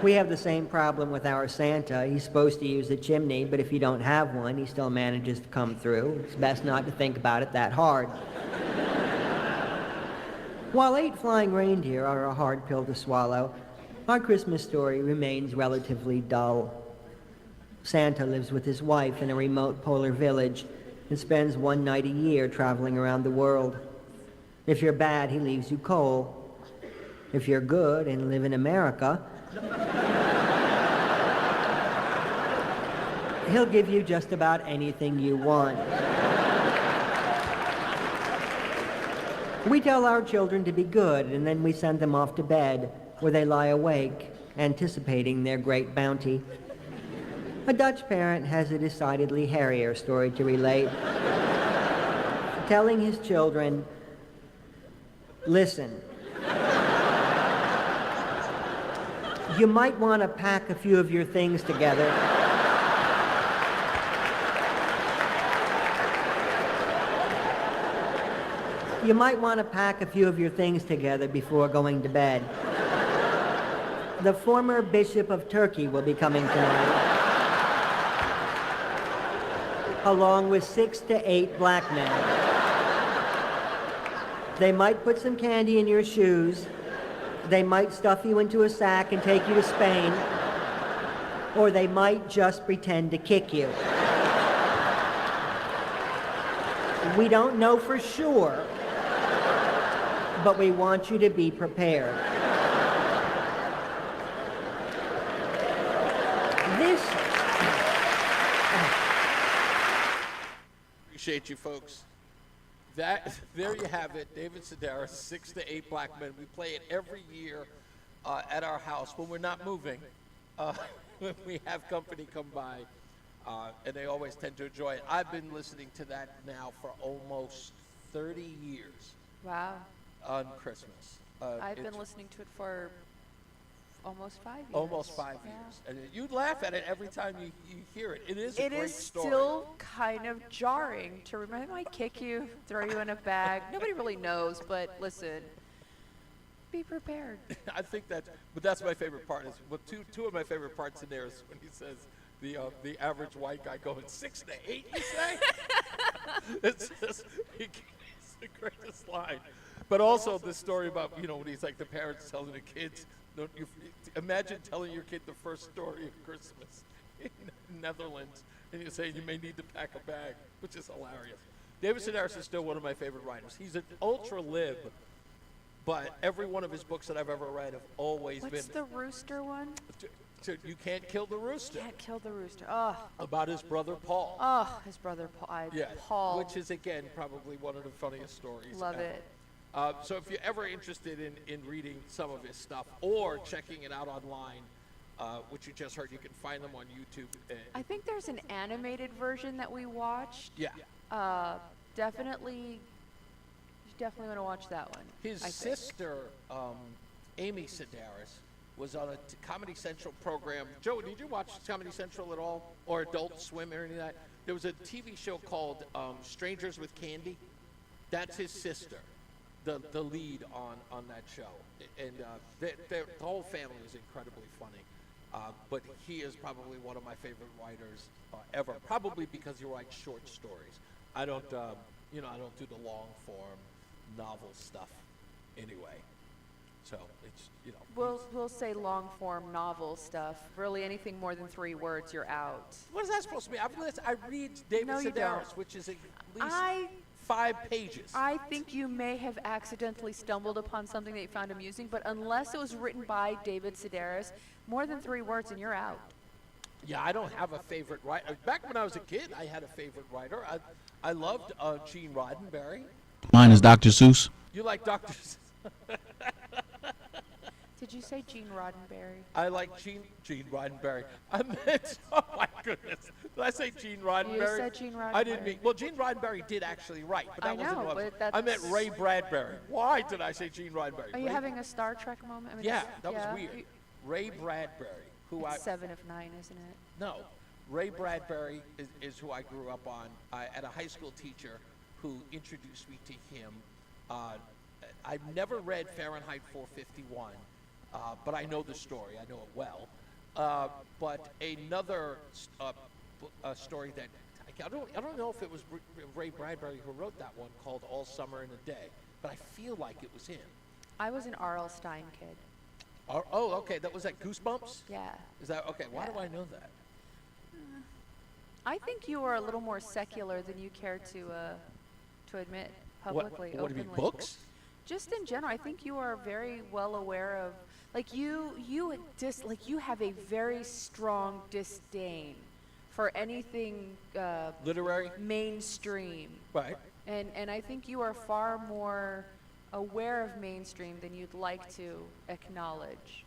Speaker 11: We have the same problem with our Santa. He's supposed to use a chimney, but if you don't have one, he still manages to come through. It's best not to think about it that hard. While 8 flying reindeer are a hard pill to swallow, our Christmas story remains relatively dull. Santa lives with his wife in a remote polar village and spends one night a year traveling around the world. If you're bad, he leaves you coal. If you're good and live in America, he'll give you just about anything you want. We tell our children to be good, and then we send them off to bed, where they lie awake, anticipating their great bounty. A Dutch parent has a decidedly hairier story to relate, telling his children, listen, you might want to pack a few of your things together. You might want to pack a few of your things together before going to bed. The former Bishop of Turkey will be coming tonight, along with 6 to 8 black men. They might put some candy in your shoes. They might stuff you into a sack and take you to Spain. Or they might just pretend to kick you. We don't know for sure, but we want you to be prepared.
Speaker 16: Appreciate you folks. There you have it, David Sedaris, 6 to 8 black men. We play it every year at our house when we're not moving. When we have company come by, and they always tend to enjoy it. I've been listening to that now for almost 30 years.
Speaker 17: Wow.
Speaker 16: On Christmas.
Speaker 17: I've been listening to it for almost 5 years.
Speaker 16: Almost 5 years. And you'd laugh at it every time you hear it. It is a great story.
Speaker 17: It is still kind of jarring to remember. I might kick you, throw you in a bag. Nobody really knows, but listen, be prepared.
Speaker 16: I think that's my favorite part. Is two of my favorite parts in there is when he says the average white guy going 6 to 8. You say? It's the greatest line. But also the story about, when he's like the parents telling the kids, imagine telling your kid the first story of Christmas in Netherlands, and you say you may need to pack a bag, which is hilarious. David Sedaris is still one of my favorite writers. He's an ultra-lib, but every one of his books that I've ever read have always been...
Speaker 17: What's the rooster one?
Speaker 16: You Can't Kill the Rooster.
Speaker 17: Can't Kill the Rooster. Oh.
Speaker 16: About his brother Paul.
Speaker 17: Oh, his brother Paul. Paul.
Speaker 16: Which is, again, probably one of the funniest stories
Speaker 17: Love
Speaker 16: ever.
Speaker 17: it.
Speaker 16: So if you're ever interested in reading some of his stuff or checking it out online, which you just heard, you can find them on YouTube.
Speaker 17: I think there's an animated version that we watched.
Speaker 16: Yeah.
Speaker 17: Definitely, you definitely want to watch that one.
Speaker 16: His sister, Amy Sedaris, was on a Comedy Central program. Joe, did you watch Comedy Central at all? Or Adult Swim or any of that? There was a TV show called Strangers with Candy. That's his sister, the lead on that show. And the whole family is incredibly funny. But he is probably one of my favorite writers ever, probably because he writes short stories. I don't do the long form novel stuff anyway. So it's,
Speaker 17: We'll say long form novel stuff. Really, anything more than 3 words, you're out.
Speaker 16: What is that supposed to be? I read David
Speaker 17: No, you
Speaker 16: Sedaris,
Speaker 17: don't.
Speaker 16: which is at least 5 pages.
Speaker 17: I think you may have accidentally stumbled upon something that you found amusing, but unless it was written by David Sedaris, more than 3 words and you're out.
Speaker 16: Yeah, I don't have a favorite writer. Back when I was a kid, I had a favorite writer. I loved Gene Roddenberry.
Speaker 10: Mine is Dr. Seuss.
Speaker 16: You like Dr.
Speaker 17: Did you say Gene Roddenberry?
Speaker 16: I like Gene Roddenberry. I meant, oh my goodness. Did I say Gene Roddenberry?
Speaker 17: You said Gene Roddenberry.
Speaker 16: I didn't mean, well, Gene Roddenberry did actually write, but that
Speaker 17: I
Speaker 16: wasn't
Speaker 17: know,
Speaker 16: what I was.
Speaker 17: but that's...
Speaker 16: I meant Ray Bradbury. Why did I say Gene Roddenberry?
Speaker 17: Are you having a Star Trek moment? I mean,
Speaker 16: Yeah, that was weird. Ray Bradbury, who
Speaker 17: it's 7 of 9, isn't it?
Speaker 16: No, Ray Bradbury is who I grew up on. I had a high school teacher who introduced me to him. I've never read Fahrenheit 451, but I know the story. I know it well. But another story that I don't know if it was Ray Bradbury who wrote that one, called All Summer in a Day, but I feel like it was him.
Speaker 17: I was an R.L. Stein kid.
Speaker 16: Oh, okay. That was that Goosebumps?
Speaker 17: Yeah.
Speaker 16: Is that okay? Why do I know that?
Speaker 17: I think you are a little more secular than you care to admit publicly.
Speaker 16: What do you mean,
Speaker 17: openly.
Speaker 16: books?
Speaker 17: Just in general, I think you are very well aware of, like you have a very strong disdain for anything
Speaker 16: literary,
Speaker 17: mainstream.
Speaker 16: Right.
Speaker 17: And I think you are far more aware of mainstream than you'd like to acknowledge.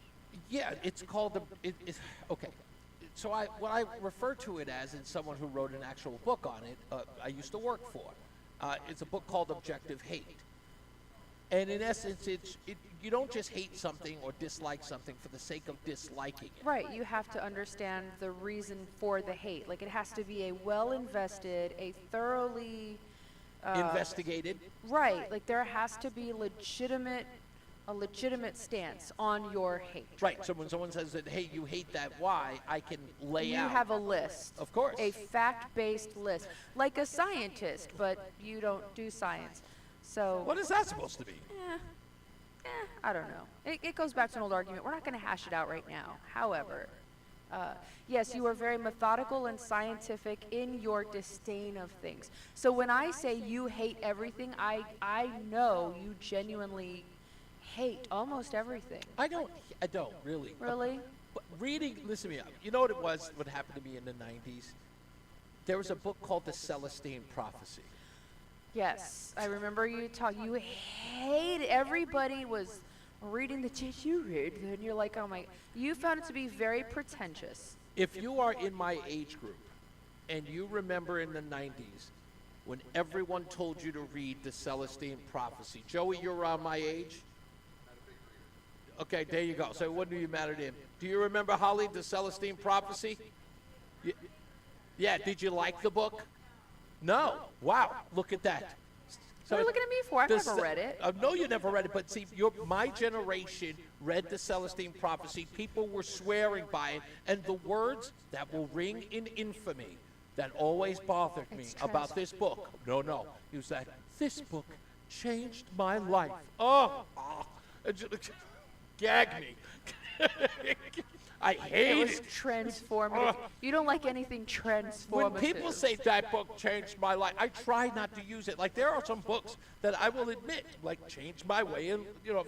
Speaker 16: Yeah, it's called okay. So what I refer to it as, in someone who wrote an actual book on it, I used to work for. It's a book called Objective Hate. And in essence, you don't just hate something or dislike something for the sake of disliking it.
Speaker 17: Right, you have to understand the reason for the hate. Like, it has to be a well-invested, a thoroughly...
Speaker 16: investigated.
Speaker 17: Right, like there has to be a legitimate stance on your hate.
Speaker 16: Right, so when someone says that, hey, you hate that, why, I can lay out.
Speaker 17: You have a list.
Speaker 16: Of course.
Speaker 17: A fact-based list. Like a scientist, but you don't do science. So
Speaker 16: what is that supposed to be?
Speaker 17: I don't know. It goes back to an old argument. We're not going to hash it out right now. However, yes, you are very methodical and scientific in your disdain of things. So when I say you hate everything, I know you genuinely hate almost everything.
Speaker 16: I don't really.
Speaker 17: Really?
Speaker 16: Reading, listen to me. You know what happened to me in the 90s? There was a book called The Celestine Prophecy.
Speaker 17: Yes, I remember you you hated, everybody was reading the shit you read, and you're like, oh my, you found it to be very pretentious.
Speaker 16: If you are in my age group, and you remember in the 90s, when everyone told you to read The Celestine Prophecy. Joey, you're around my age? Okay, there you go. So what do you matter to him? Do you remember, Holly, The Celestine Prophecy? Yeah, did you like the book? No. Wow, look at that.
Speaker 17: What are you looking at me for? I've never read it.
Speaker 16: No, you never read it, but see, my generation read The Celestine Prophecy. People were swearing by it, and the words that will ring in infamy that always bothered me about this book. No, it was that this book changed my life. Gag me. I hate
Speaker 17: It was
Speaker 16: it.
Speaker 17: transformative. You don't like anything transformative.
Speaker 16: When people say that book changed my life, I try not to use it. Like there are some books that I will admit, like changed my way of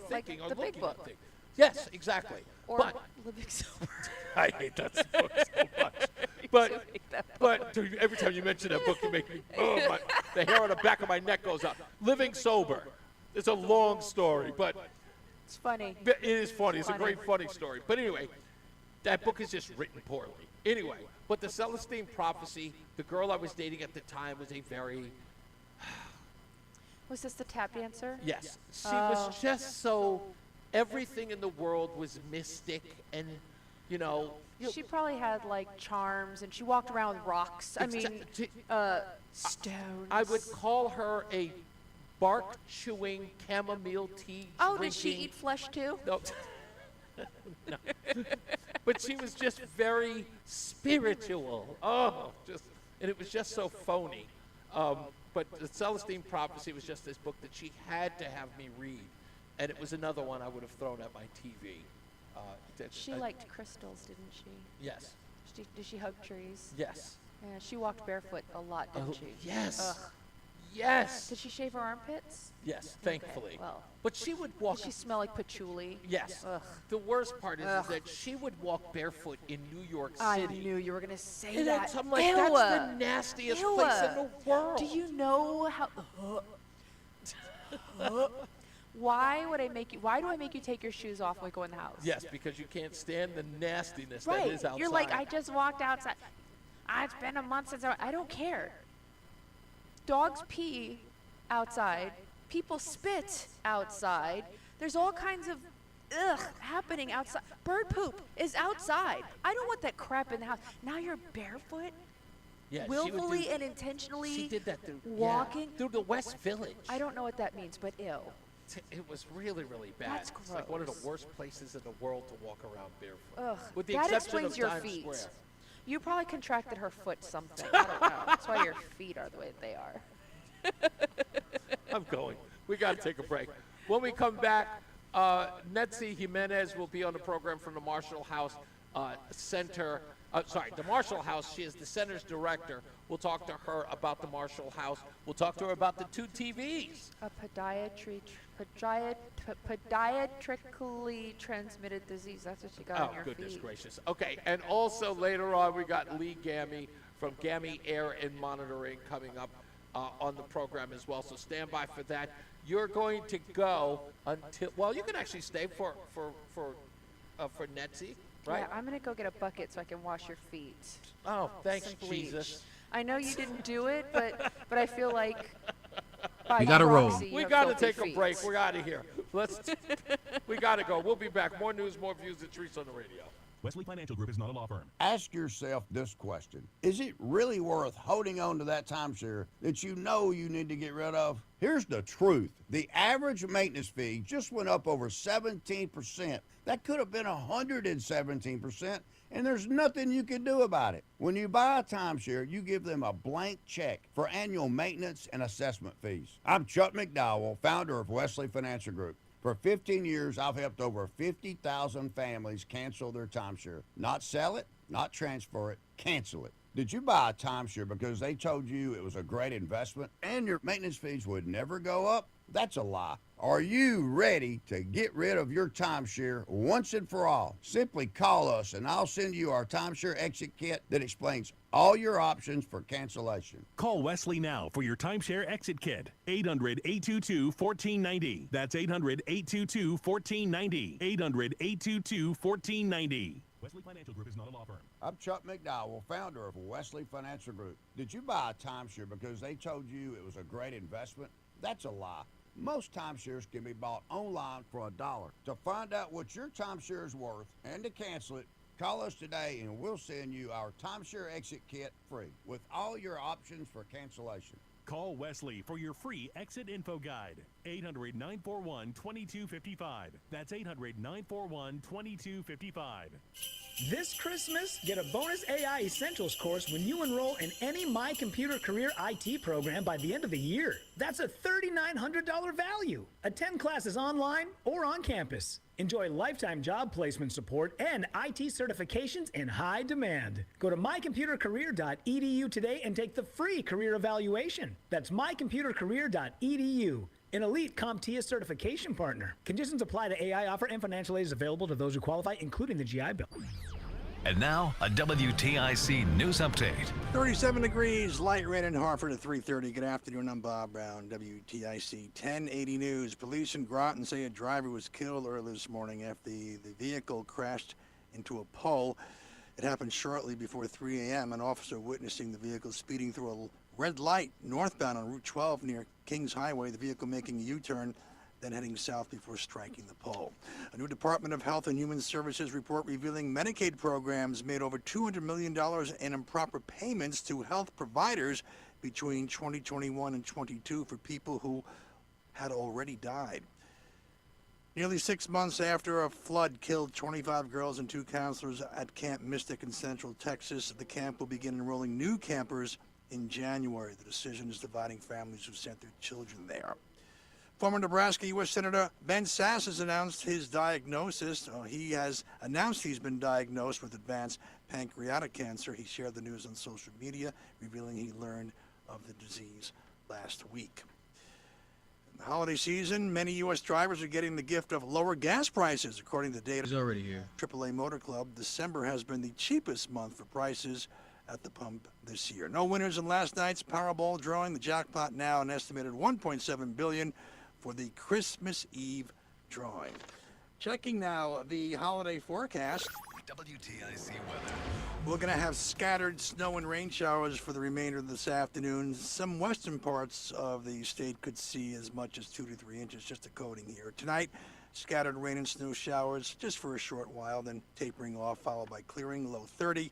Speaker 16: thinking or
Speaker 17: the
Speaker 16: looking
Speaker 17: Big Book.
Speaker 16: at things. Yes, exactly.
Speaker 17: Or
Speaker 16: But
Speaker 17: Living Sober.
Speaker 16: I hate that book so much. But dude, every time you mention that book, you make me the hair on the back of my neck goes up. Living Sober. It's a long story, but
Speaker 17: It's funny.
Speaker 16: it is funny. It's a great funny story. But anyway, that book is just written poorly. Anyway, but the Celestine Prophecy, the girl I was dating at the time was a very
Speaker 17: Was this the tap dancer?
Speaker 16: yes. She was just so everything in the world was mystic and
Speaker 17: She probably had like charms, and she walked around with rocks. I mean, stones.
Speaker 16: I would call her a bark-chewing, chamomile tea
Speaker 17: Oh, did she
Speaker 16: drinking-
Speaker 17: eat flesh too?
Speaker 16: No. No. But she was just very spiritual. And it was just so phony. But the Celestine Prophecy was just this book that she had to have me read. And it was another one I would have thrown at my TV.
Speaker 17: She liked crystals, didn't she?
Speaker 16: Yes.
Speaker 17: Did she hug trees?
Speaker 16: Yes.
Speaker 17: Yeah, she walked barefoot a lot, didn't she?
Speaker 16: Yes.
Speaker 17: Ugh.
Speaker 16: Yes.
Speaker 17: Did she shave her armpits?
Speaker 16: Yes, thankfully.
Speaker 17: Okay, well.
Speaker 16: But she would walk.
Speaker 17: Did she smell like patchouli?
Speaker 16: Yes.
Speaker 17: Ugh.
Speaker 16: The worst part is
Speaker 17: Ugh.
Speaker 16: that she would walk barefoot in New York
Speaker 17: I
Speaker 16: City.
Speaker 17: knew you were going to say
Speaker 16: And
Speaker 17: that.
Speaker 16: I'm like,
Speaker 17: Ew.
Speaker 16: that's the nastiest
Speaker 17: Ew.
Speaker 16: place in the world.
Speaker 17: Do you know how... Why do I make you take your shoes off when we go in the house?
Speaker 16: Yes, because you can't stand the nastiness
Speaker 17: Right.
Speaker 16: that is outside.
Speaker 17: You're like, I just walked outside. It's been a month since I don't care. Dogs pee outside. People spit outside. There's all kinds of happening outside. Bird poop is outside. I don't want that crap in the house. Now you're barefoot,
Speaker 16: Yeah, she would
Speaker 17: willfully
Speaker 16: do-
Speaker 17: and intentionally
Speaker 16: She did that through
Speaker 17: walking.
Speaker 16: through the West Village.
Speaker 17: I don't know what that means, but ew.
Speaker 16: It was really, really bad.
Speaker 17: That's
Speaker 16: It's like one of
Speaker 17: gross.
Speaker 16: the worst places in the world to walk around barefoot.
Speaker 17: Ugh,
Speaker 16: With the
Speaker 17: that
Speaker 16: exception
Speaker 17: explains
Speaker 16: of
Speaker 17: your
Speaker 16: Times
Speaker 17: feet.
Speaker 16: Square.
Speaker 17: You probably contracted her foot something. I don't know. That's why your feet are the way that they are.
Speaker 16: I'm going. We got to take a break. When we come back, Netzi Jimenez will be on the program from the Marshall House Center. The Marshall House. She is the center's director. We'll talk to her about the Marshall House. We'll talk to her about the 2 TVs.
Speaker 17: A podiatrically transmitted disease. That's what you got on your
Speaker 16: Goodness
Speaker 17: feet.
Speaker 16: gracious. Okay, and also later on, we got Lee Gammy from Gammy Air and Monitoring coming up on the program as well. So stand by for that. You're going to go until, well, you can actually stay for Netzi, right?
Speaker 17: Yeah, I'm gonna go get a bucket so I can wash your feet.
Speaker 16: Oh, thanks,
Speaker 17: Some bleach.
Speaker 16: Jesus.
Speaker 17: I know you didn't do it, but I feel like
Speaker 10: You gotta roll.
Speaker 17: proxy, you
Speaker 16: We
Speaker 17: have
Speaker 16: got to
Speaker 17: filthy
Speaker 16: take a
Speaker 17: feet.
Speaker 16: break. We're out of here. We got to go. We'll be back. More news, more views. It's Reese on the Radio.
Speaker 9: Wesley Financial Group is not a law firm.
Speaker 12: Ask yourself this question. Is it really worth holding on to that timeshare that you know you need to get rid of? Here's the truth. The average maintenance fee just went up over 17%. That could have been 117%, and there's nothing you can do about it. When you buy a timeshare, you give them a blank check for annual maintenance and assessment fees. I'm Chuck McDowell, founder of Wesley Financial Group. For 15 years, I've helped over 50,000 families cancel their timeshare. Not sell it, not transfer it, cancel it. Did you buy a timeshare because they told you it was a great investment and your maintenance fees would never go up? That's a lie. Are you ready to get rid of your timeshare once and for all? Simply call us and I'll send you our timeshare exit kit that explains all your options for cancellation.
Speaker 9: Call Wesley now for your timeshare exit kit. 800-822-1490. That's 800-822-1490. 800-822-1490. Wesley Financial Group is not a law firm.
Speaker 12: I'm Chuck McDowell, founder of Wesley Financial Group. Did you buy a timeshare because they told you it was a great investment? That's a lie. Most timeshares can be bought online for $1. To find out what your timeshare is worth and to cancel it, call us today and we'll send you our timeshare exit kit free with all your options for cancellation.
Speaker 9: Call Wesley for your free exit info guide. 800-941-2255. That's 800-941-2255.
Speaker 14: This Christmas, get a bonus AI Essentials course when you enroll in any My Computer Career IT program by the end of the year. That's a $3,900 value. Attend classes online or on campus. Enjoy lifetime job placement support and IT certifications in high demand. Go to mycomputercareer.edu today and take the free career evaluation. That's mycomputercareer.edu. An elite CompTIA certification partner. Conditions apply to AI offer and financial aid is available to those who qualify, including the GI Bill.
Speaker 13: And now, a WTIC news update.
Speaker 6: 37 degrees, light rain in Hartford at 3:30. Good afternoon, I'm Bob Brown, WTIC 1080 News. Police in Groton say a driver was killed early this morning after the vehicle crashed into a pole. It happened shortly before 3 a.m. An officer witnessing the vehicle speeding through a red light northbound on Route 12 near Kings Highway, the vehicle making a U-turn, then heading south before striking the pole. A new Department of Health and Human Services report revealing Medicaid programs made over $200 million in improper payments to health providers between 2021 and 22 for people who had already died. Nearly 6 months after a flood killed 25 girls and 2 counselors at Camp Mystic in Central Texas, the camp will begin enrolling new campers in January. The decision is dividing families who sent their children there. Former Nebraska U.S. Senator Ben Sasse has announced his diagnosis. He has announced he's been diagnosed with advanced pancreatic cancer. He shared the news on social media, revealing he learned of the disease last week. In the holiday season, many U.S. drivers are getting the gift of lower gas prices. According to data
Speaker 10: He's already here.
Speaker 6: AAA Motor Club, December has been the cheapest month for prices at the pump this year. No winners in last night's Powerball drawing. The jackpot now an estimated $1.7 billion for the Christmas Eve drawing. Checking now the holiday forecast.
Speaker 13: WTIC weather.
Speaker 6: We're going to have scattered snow and rain showers for the remainder of this afternoon. Some western parts of the state could see as much as 2 to 3 inches, just a coating here. Tonight, scattered rain and snow showers just for a short while, then tapering off, followed by clearing, low 30.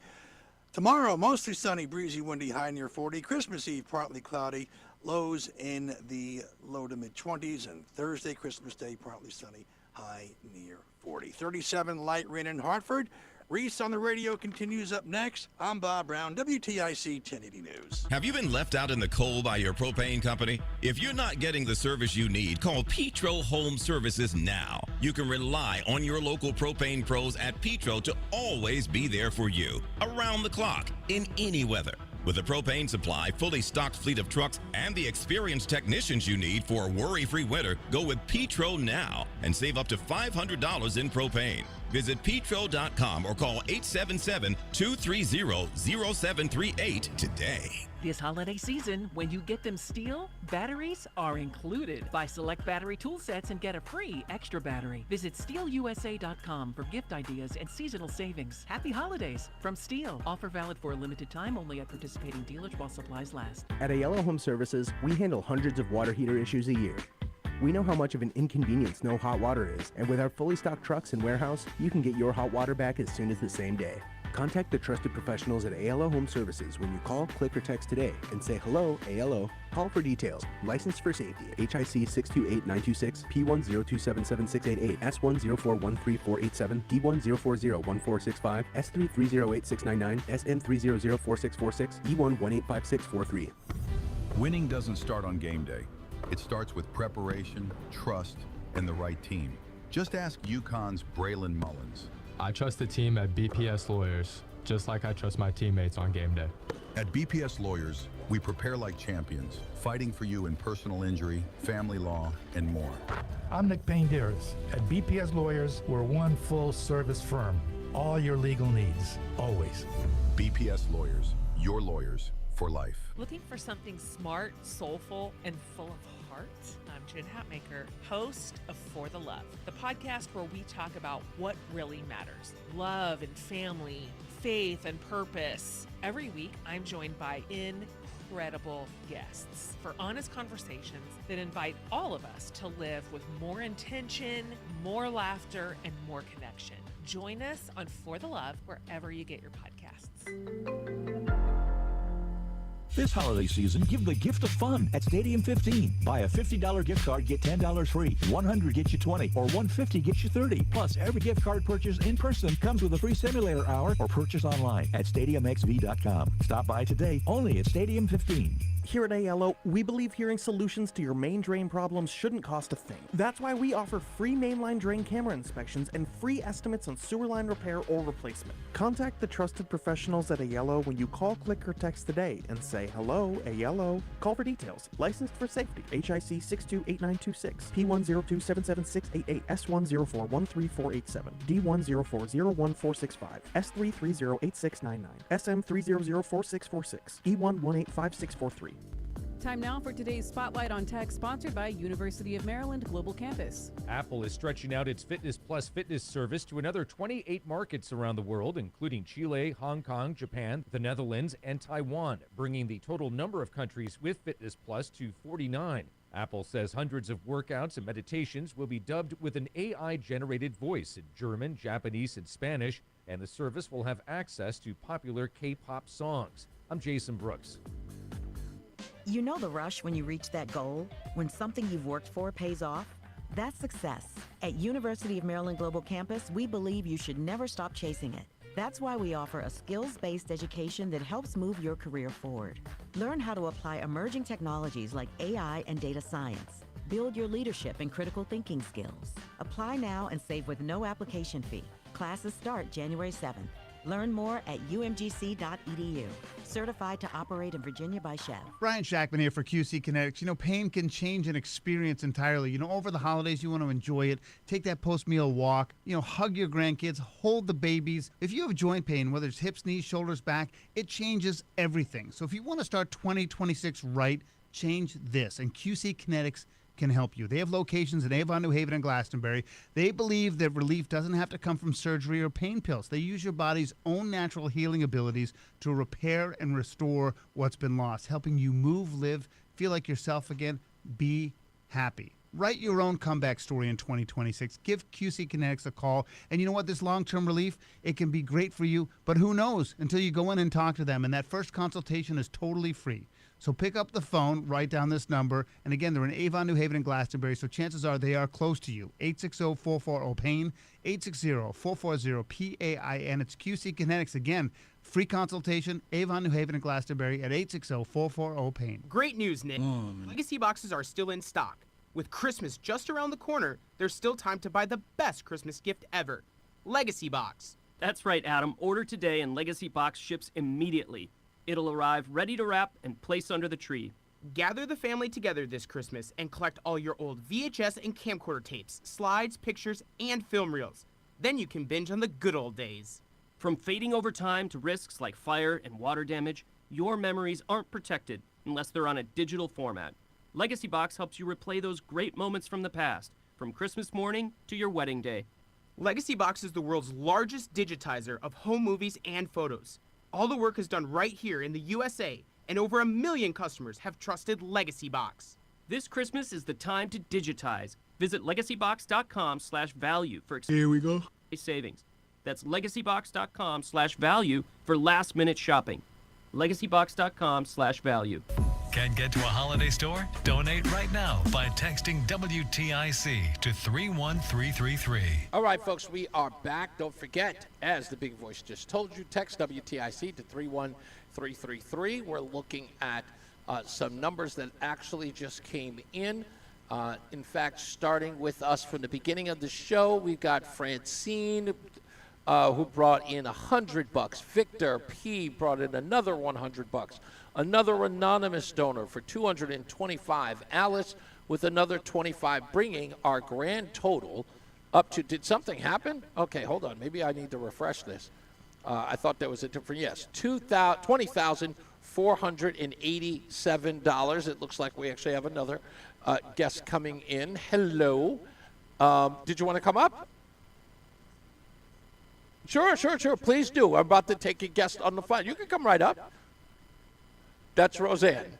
Speaker 6: Tomorrow, mostly sunny, breezy, windy, high near 40. Christmas Eve, partly cloudy, lows in the low to mid-20s. And Thursday, Christmas Day, partly sunny, high near 40. 37, light rain in Hartford. Reese on the Radio continues up next. I'm Bob Brown, WTIC 1080 News.
Speaker 15: Have you been left out in the cold by your propane company? If you're not getting the service you need, call Petro Home Services now. You can rely on your local propane pros at Petro to always be there for you, around the clock, in any weather. With a propane supply, fully stocked fleet of trucks, and the experienced technicians you need for a worry-free winter, go with Petro now and save up to $500 in propane. Visit petro.com or call 877-230-0738 today.
Speaker 18: This holiday season, when you get them steel, batteries are included. Buy select battery tool sets and get a free extra battery. Visit steelusa.com for gift ideas and seasonal savings. Happy holidays from Steel. Offer valid for a limited time only at participating dealers while supplies last.
Speaker 4: At Ayala Home Services, we handle hundreds of water heater issues a year. We know how much of an inconvenience no hot water is, and with our fully stocked trucks and warehouse, you can get your hot water back as soon as the same day. Contact the trusted professionals at ALO Home Services when you call, click, or text today and say hello, ALO. Call for details. Licensed for safety. HIC 628926, P10277688, S1041347, D10401465, S33086999, SN3004646, E1185643.
Speaker 20: Winning doesn't start on game day. It starts with preparation, trust, and the right team. Just ask UConn's Braylon Mullins.
Speaker 25: I trust the team at BPS Lawyers, just like I trust my teammates on game day.
Speaker 20: At BPS Lawyers, we prepare like champions, fighting for you in personal injury, family law, and more.
Speaker 26: I'm Nick Payne-Deris. At BPS Lawyers, we're one full-service firm. All your legal needs, always.
Speaker 20: BPS Lawyers, your lawyers for life.
Speaker 27: Looking for something smart, soulful, and full of heart? I'm Jen Hatmaker, host of For the Love, the podcast where we talk about what really matters. Love and family, faith and purpose. Every week, I'm joined by incredible guests for honest conversations that invite all of us to live with more intention, more laughter, and more connection. Join us on For the Love wherever you get your podcasts.
Speaker 1: This holiday season, give the gift of fun at Stadium 15. Buy a $50 gift card, get $10 free. 100 gets you 20, or 150 gets you 30. Plus, every gift card purchase in person comes with a free simulator hour or purchase online at StadiumXV.com. Stop by today, only at Stadium 15.
Speaker 4: Here at ALO, we believe hearing solutions to your main drain problems shouldn't cost a thing. That's why we offer free mainline drain camera inspections and free estimates on sewer line repair or replacement. Contact the trusted professionals at ALO when you call, click, or text today and say, "Hello, ALO." Call for details. Licensed for safety. HIC 628926, P10277688, S10413487, D10401465, S3308699, SM3004646, E1185643.
Speaker 3: Time now for today's Spotlight on Tech, sponsored by University of Maryland Global Campus.
Speaker 16: Apple is stretching out its Fitness Plus fitness service to another 28 markets around the world, including Chile, Hong Kong, Japan, the Netherlands, and Taiwan, bringing the total number of countries with Fitness Plus to 49. Apple says hundreds of workouts and meditations will be dubbed with an AI-generated voice in German, Japanese, and Spanish, and the service will have access to popular K-pop songs. I'm Jason Brooks.
Speaker 19: You know the rush when you reach that goal? When something you've worked for pays off? That's success. At University of Maryland Global Campus, we believe you should never stop chasing it. That's why we offer a skills-based education that helps move your career forward. Learn how to apply emerging technologies like AI and data science. Build your leadership and critical thinking skills. Apply now and save with no application fee. Classes start January 7th. Learn more at umgc.edu. Certified to operate in Virginia by Chev.
Speaker 21: Brian Shackman here for QC Kinetics. You know, pain can change an experience entirely. You know, over the holidays, you want to enjoy it. Take that post-meal walk. You know, hug your grandkids. Hold the babies. If you have joint pain, whether it's hips, knees, shoulders, back, it changes everything. So if you want to start 2026 right, change this. And QC Kinetics can help you. They have locations in Avon, New Haven, and Glastonbury. They believe that relief doesn't have to come from surgery or pain pills. They use your body's own natural healing abilities to repair and restore what's been lost, helping you move, live, feel like yourself again, be happy. Write your own comeback story in 2026. Give QC Kinetics a call. And you know what? This long-term relief, it can be great for you, but who knows until you go in and talk to them. And that first consultation is totally free. So pick up the phone, write down this number, and again, they're in Avon, New Haven, and Glastonbury, so chances are they are close to you. 860-440-PAIN, 860-440-PAIN. It's QC Kinetics. Again, free consultation, Avon, New Haven, and Glastonbury at 860-440-PAIN.
Speaker 22: Great news, Nick. Legacy boxes are still in stock. With Christmas just around the corner, there's still time to buy the best Christmas gift ever. Legacy Box.
Speaker 23: That's right, Adam. Order today and Legacy Box ships immediately. It'll arrive ready to wrap and place under the tree.
Speaker 22: Gather the family together this Christmas and collect all your old VHS and camcorder tapes, slides, pictures, and film reels. Then you can binge on the good old days.
Speaker 23: From fading over time to risks like fire and water damage, your memories aren't protected unless they're on a digital format. Legacy Box helps you replay those great moments from the past, from Christmas morning to your wedding day.
Speaker 22: Legacy Box is the world's largest digitizer of home movies and photos. All the work is done right here in the USA, and over 1 million customers have trusted Legacy Box.
Speaker 23: This Christmas is the time to digitize. Visit legacybox.com/value for
Speaker 21: Here we go.
Speaker 23: savings. That's legacybox.com/value for last-minute shopping. legacybox.com/value.
Speaker 13: Can't get to a holiday store? Donate right now by texting WTIC to 31333.
Speaker 16: All right, folks, we are back. Don't forget, as the big voice just told you, text WTIC to 31333. We're looking at some numbers that actually just came in. In fact, starting with us from the beginning of the show, we've got Francine, who brought in $100. Victor P. brought in another $100. Another anonymous donor for $225. Alice with another $25, bringing our grand total up to, did something happen? Okay, hold on. Maybe I need to refresh this. I thought that was a different, yes, $20,487. It looks like we actually have another guest coming in. Hello. Did you want to come up? Sure. Please do. I'm about to take a guest on the phone. You can come right up. That's Roseanne.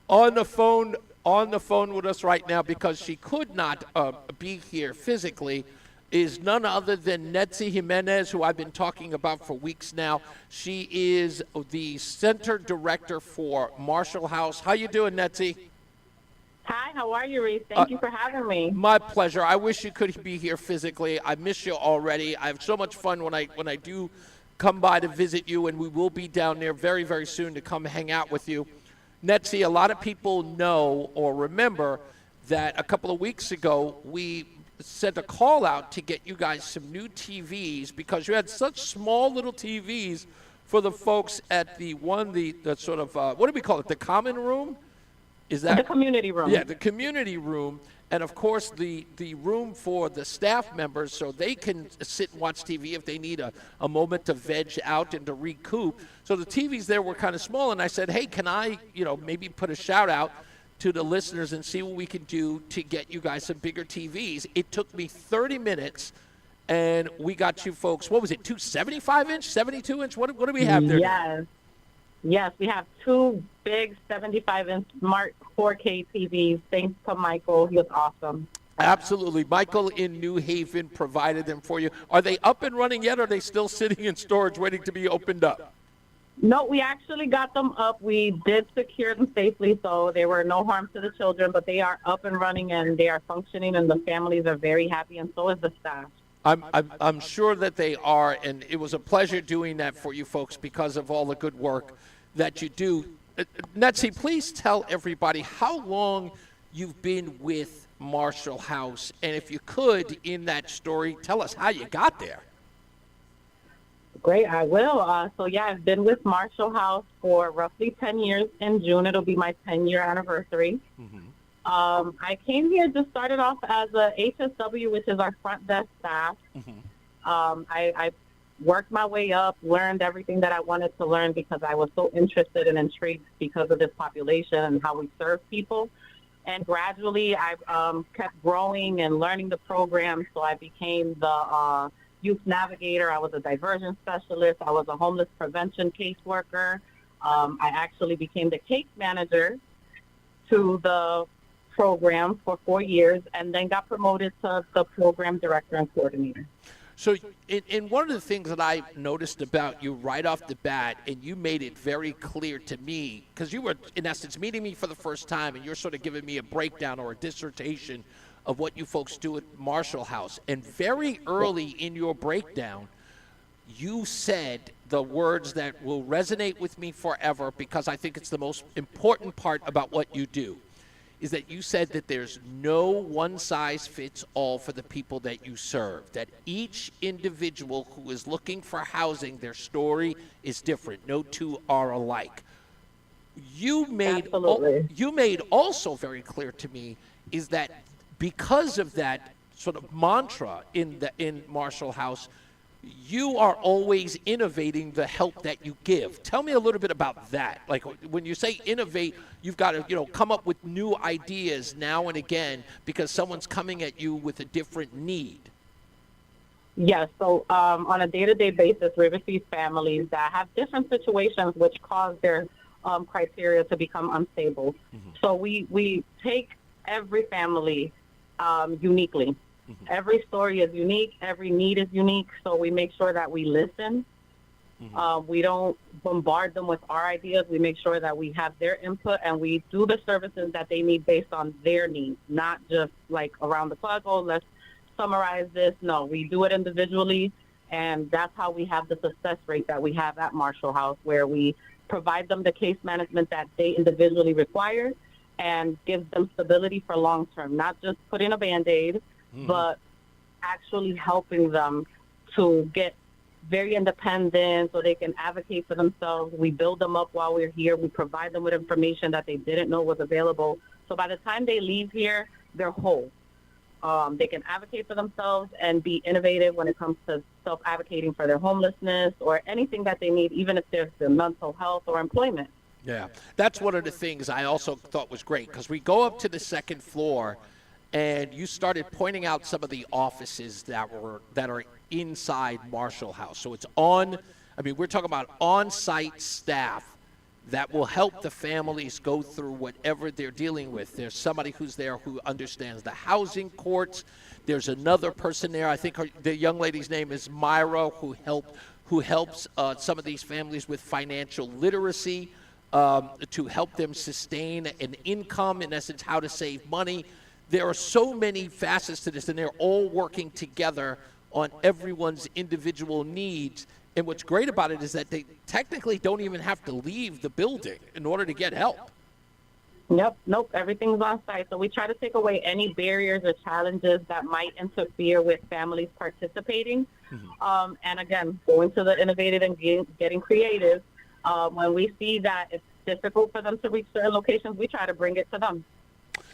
Speaker 16: on the phone with us right now because she could not be here physically. is none other than Netzi Jimenez, who I've been talking about for weeks now. She is the center director for Marshall House. How you doing, Netzi?
Speaker 2: Hi, how are you, Reese? Thank you for having me.
Speaker 16: My pleasure. I wish you could be here physically. I miss you already. I have so much fun when I do come by to visit you, and we will be down there very, very soon to come hang out with you. Netzi, a lot of people know or remember that a couple of weeks ago we sent a call out to get you guys some new TVs because you had such small little TVs for the folks at the sort of, what do we call it, the common room? Is that
Speaker 2: the community room?
Speaker 16: Yeah, the community room. And, of course, the room for the staff members so they can sit and watch TV if they need a moment to veg out and to recoup. So the TVs there were kind of small, and I said, hey, can I, maybe put a shout-out to the listeners and see what we can do to get you guys some bigger TVs. It took me 30 minutes, and we got you folks, what was it, 275-inch, 72-inch? What do we have there?
Speaker 2: Yes, we have two big 75-inch smart 4K TVs. Thanks to Michael. He was awesome.
Speaker 16: Absolutely. Michael in New Haven provided them for you. Are they up and running yet, or are they still sitting in storage waiting to be opened up?
Speaker 2: No, we actually got them up. We did secure them safely, so there were no harm to the children, but they are up and running, and they are functioning, and the families are very happy, and so is the staff.
Speaker 16: I'm sure that they are, and it was a pleasure doing that for you folks because of all the good work that you do. Netzi, please tell everybody how long you've been with Marshall House, and if you could, in that story, tell us how you got there.
Speaker 2: Great, I will. I've been with Marshall House for roughly 10 years. In June, it'll be my 10-year anniversary. Mm-hmm. I came here, just started off as a HSW, which is our front desk staff. Mm-hmm. I worked my way up, learned everything that I wanted to learn because I was so interested and intrigued because of this population and how we serve people. And gradually, I kept growing and learning the program, so I became the youth navigator. I was a diversion specialist. I was a homeless prevention caseworker. I actually became the case manager to the program for 4 years and then got promoted to the program director and coordinator.
Speaker 16: So in one of the things that I noticed about you right off the bat, and you made it very clear to me, because you were, in essence, meeting me for the first time, and you're sort of giving me a breakdown or a dissertation of what you folks do at Marshall House. And very early in your breakdown, you said the words that will resonate with me forever because I think it's the most important part about what you do, is that you said that there's no one-size-fits-all for the people that you serve, that each individual who is looking for housing, their story is different. No two are alike. You made also very clear to me is that because of that sort of mantra in Marshall House, you are always innovating the help that you give. Tell me a little bit about that. Like when you say innovate, you've got to, come up with new ideas now and again because someone's coming at you with a different need.
Speaker 2: Yes. So on a day-to-day basis, we receive families that have different situations which cause their criteria to become unstable. Mm-hmm. So we take every family uniquely. Mm-hmm. Every story is unique. Every need is unique. So we make sure that we listen. Mm-hmm. We don't bombard them with our ideas. We make sure that we have their input and we do the services that they need based on their needs, not just like around the clock, oh, let's summarize this. No, we do it individually. And that's how we have the success rate that we have at Marshall House, where we provide them the case management that they individually require and give them stability for long term, not just putting a Band-Aid, but actually helping them to get very independent so they can advocate for themselves. We build them up while we're here. We provide them with information that they didn't know was available. So by the time they leave here, they're whole. They can advocate for themselves and be innovative when it comes to self-advocating for their homelessness or anything that they need, even if there's their mental health or employment.
Speaker 16: Yeah, that's one of the things I also thought was great, because we go up to the second floor and you started pointing out some of the offices that are inside Marshall House. So it's we're talking about on-site staff that will help the families go through whatever they're dealing with. There's somebody who's there who understands the housing courts. There's another person there. I think the young lady's name is Myra, who helps some of these families with financial literacy, to help them sustain an income, in essence, how to save money. There are so many facets to this, and they're all working together on everyone's individual needs. And what's great about it is that they technically don't even have to leave the building in order to get help.
Speaker 2: Nope, everything's on site. So we try to take away any barriers or challenges that might interfere with families participating. And again, going to the innovative and getting creative. When we see that it's difficult for them to reach certain locations, we try to bring it to them.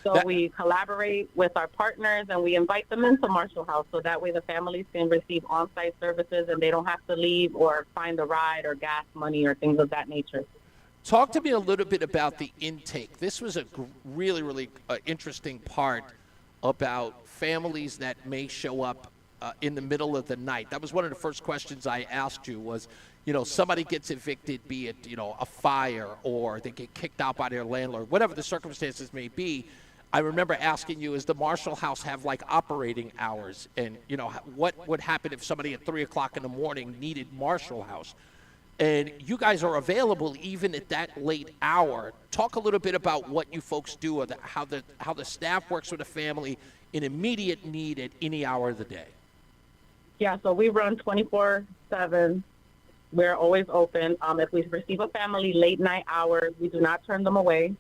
Speaker 2: So we collaborate with our partners and we invite them into Marshall House so that way the families can receive on-site services and they don't have to leave or find a ride or gas money or things of that nature.
Speaker 16: Talk to me a little bit about the intake. This was a really, really interesting part about families that may show up in the middle of the night. That was one of the first questions I asked you was, somebody gets evicted, be it, a fire or they get kicked out by their landlord, whatever the circumstances may be. I remember asking you, does the Marshall House have like operating hours? And, what would happen if somebody at 3 o'clock in the morning needed Marshall House? And you guys are available even at that late hour. Talk a little bit about what you folks do, or how the staff works with a family in immediate need at any hour of the day.
Speaker 2: Yeah, so we run 24/7. We're always open. If we receive a family late night hours, we do not turn them away,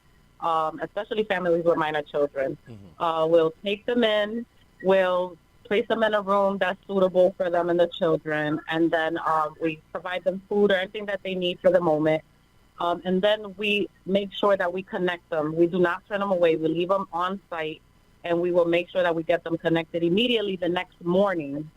Speaker 2: especially families with minor children. We'll take them in. We'll place them in a room that's suitable for them and the children, and then we provide them food or anything that they need for the moment. And then we make sure that we connect them. We do not turn them away. We leave them on site, and we will make sure that we get them connected immediately the next morning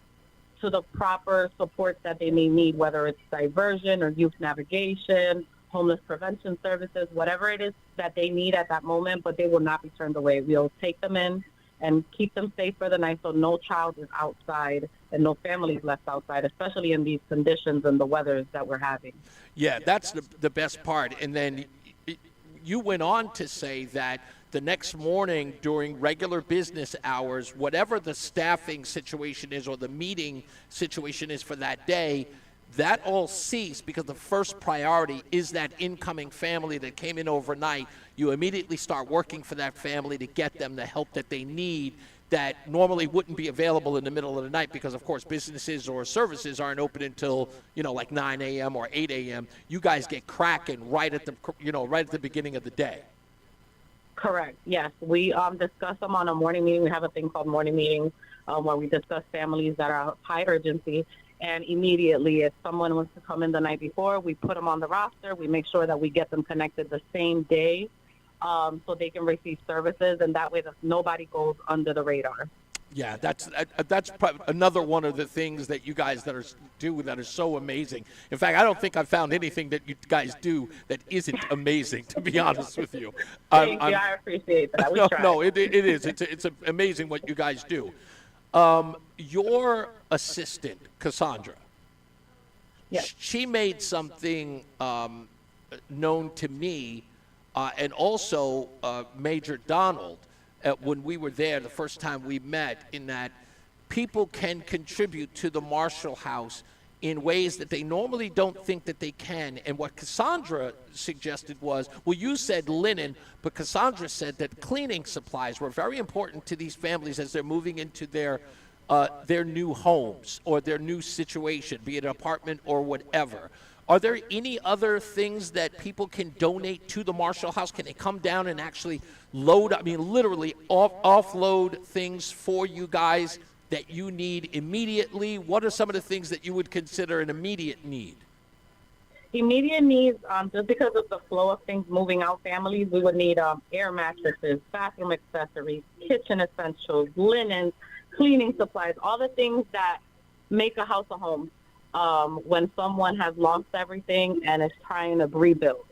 Speaker 2: to the proper supports that they may need, whether it's diversion or youth navigation, homeless prevention services, whatever it is that they need at that moment, but they will not be turned away. We'll take them in and keep them safe for the night so no child is outside and no family is left outside, especially in these conditions and the weathers that we're having.
Speaker 16: Yeah, that's the best part. And then you went on to say that the next morning during regular business hours, whatever the staffing situation is or the meeting situation is for that day, that all ceased because the first priority is that incoming family that came in overnight. You immediately start working for that family to get them the help that they need that normally wouldn't be available in the middle of the night because, of course, businesses or services aren't open until, like 9 a.m. or 8 a.m. You guys get cracking right at the beginning of the day.
Speaker 2: Correct. Yes. We discuss them on a morning meeting. We have a thing called morning meetings where we discuss families that are high urgency. And immediately, if someone wants to come in the night before, we put them on the roster. We make sure that we get them connected the same day so they can receive services. And that way, nobody goes under the radar.
Speaker 16: Yeah, that's another one of the things that you guys that are so amazing. In fact, I don't think I've found anything that you guys do that isn't amazing, to be honest with you.
Speaker 2: Thank you. I appreciate that.
Speaker 16: It is. It's amazing what you guys do. Your assistant, Cassandra,
Speaker 2: yes.
Speaker 16: She made something known to me and also Major Donald when we were there the first time we met, in that people can contribute to the Marshall House in ways that they normally don't think that they can. And what Cassandra suggested was, well, you said linen, but Cassandra said that cleaning supplies were very important to these families as they're moving into their new homes or their new situation, be it an apartment or whatever. Are there any other things that people can donate to the Marshall House? Can they come down and actually literally offload things for you guys that you need immediately? What are some of the things that you would consider an immediate need?
Speaker 2: Immediate needs, just because of the flow of things moving out families, we would need air mattresses, bathroom accessories, kitchen essentials, linens, cleaning supplies, all the things that make a house a home. When someone has lost everything and is trying to rebuild.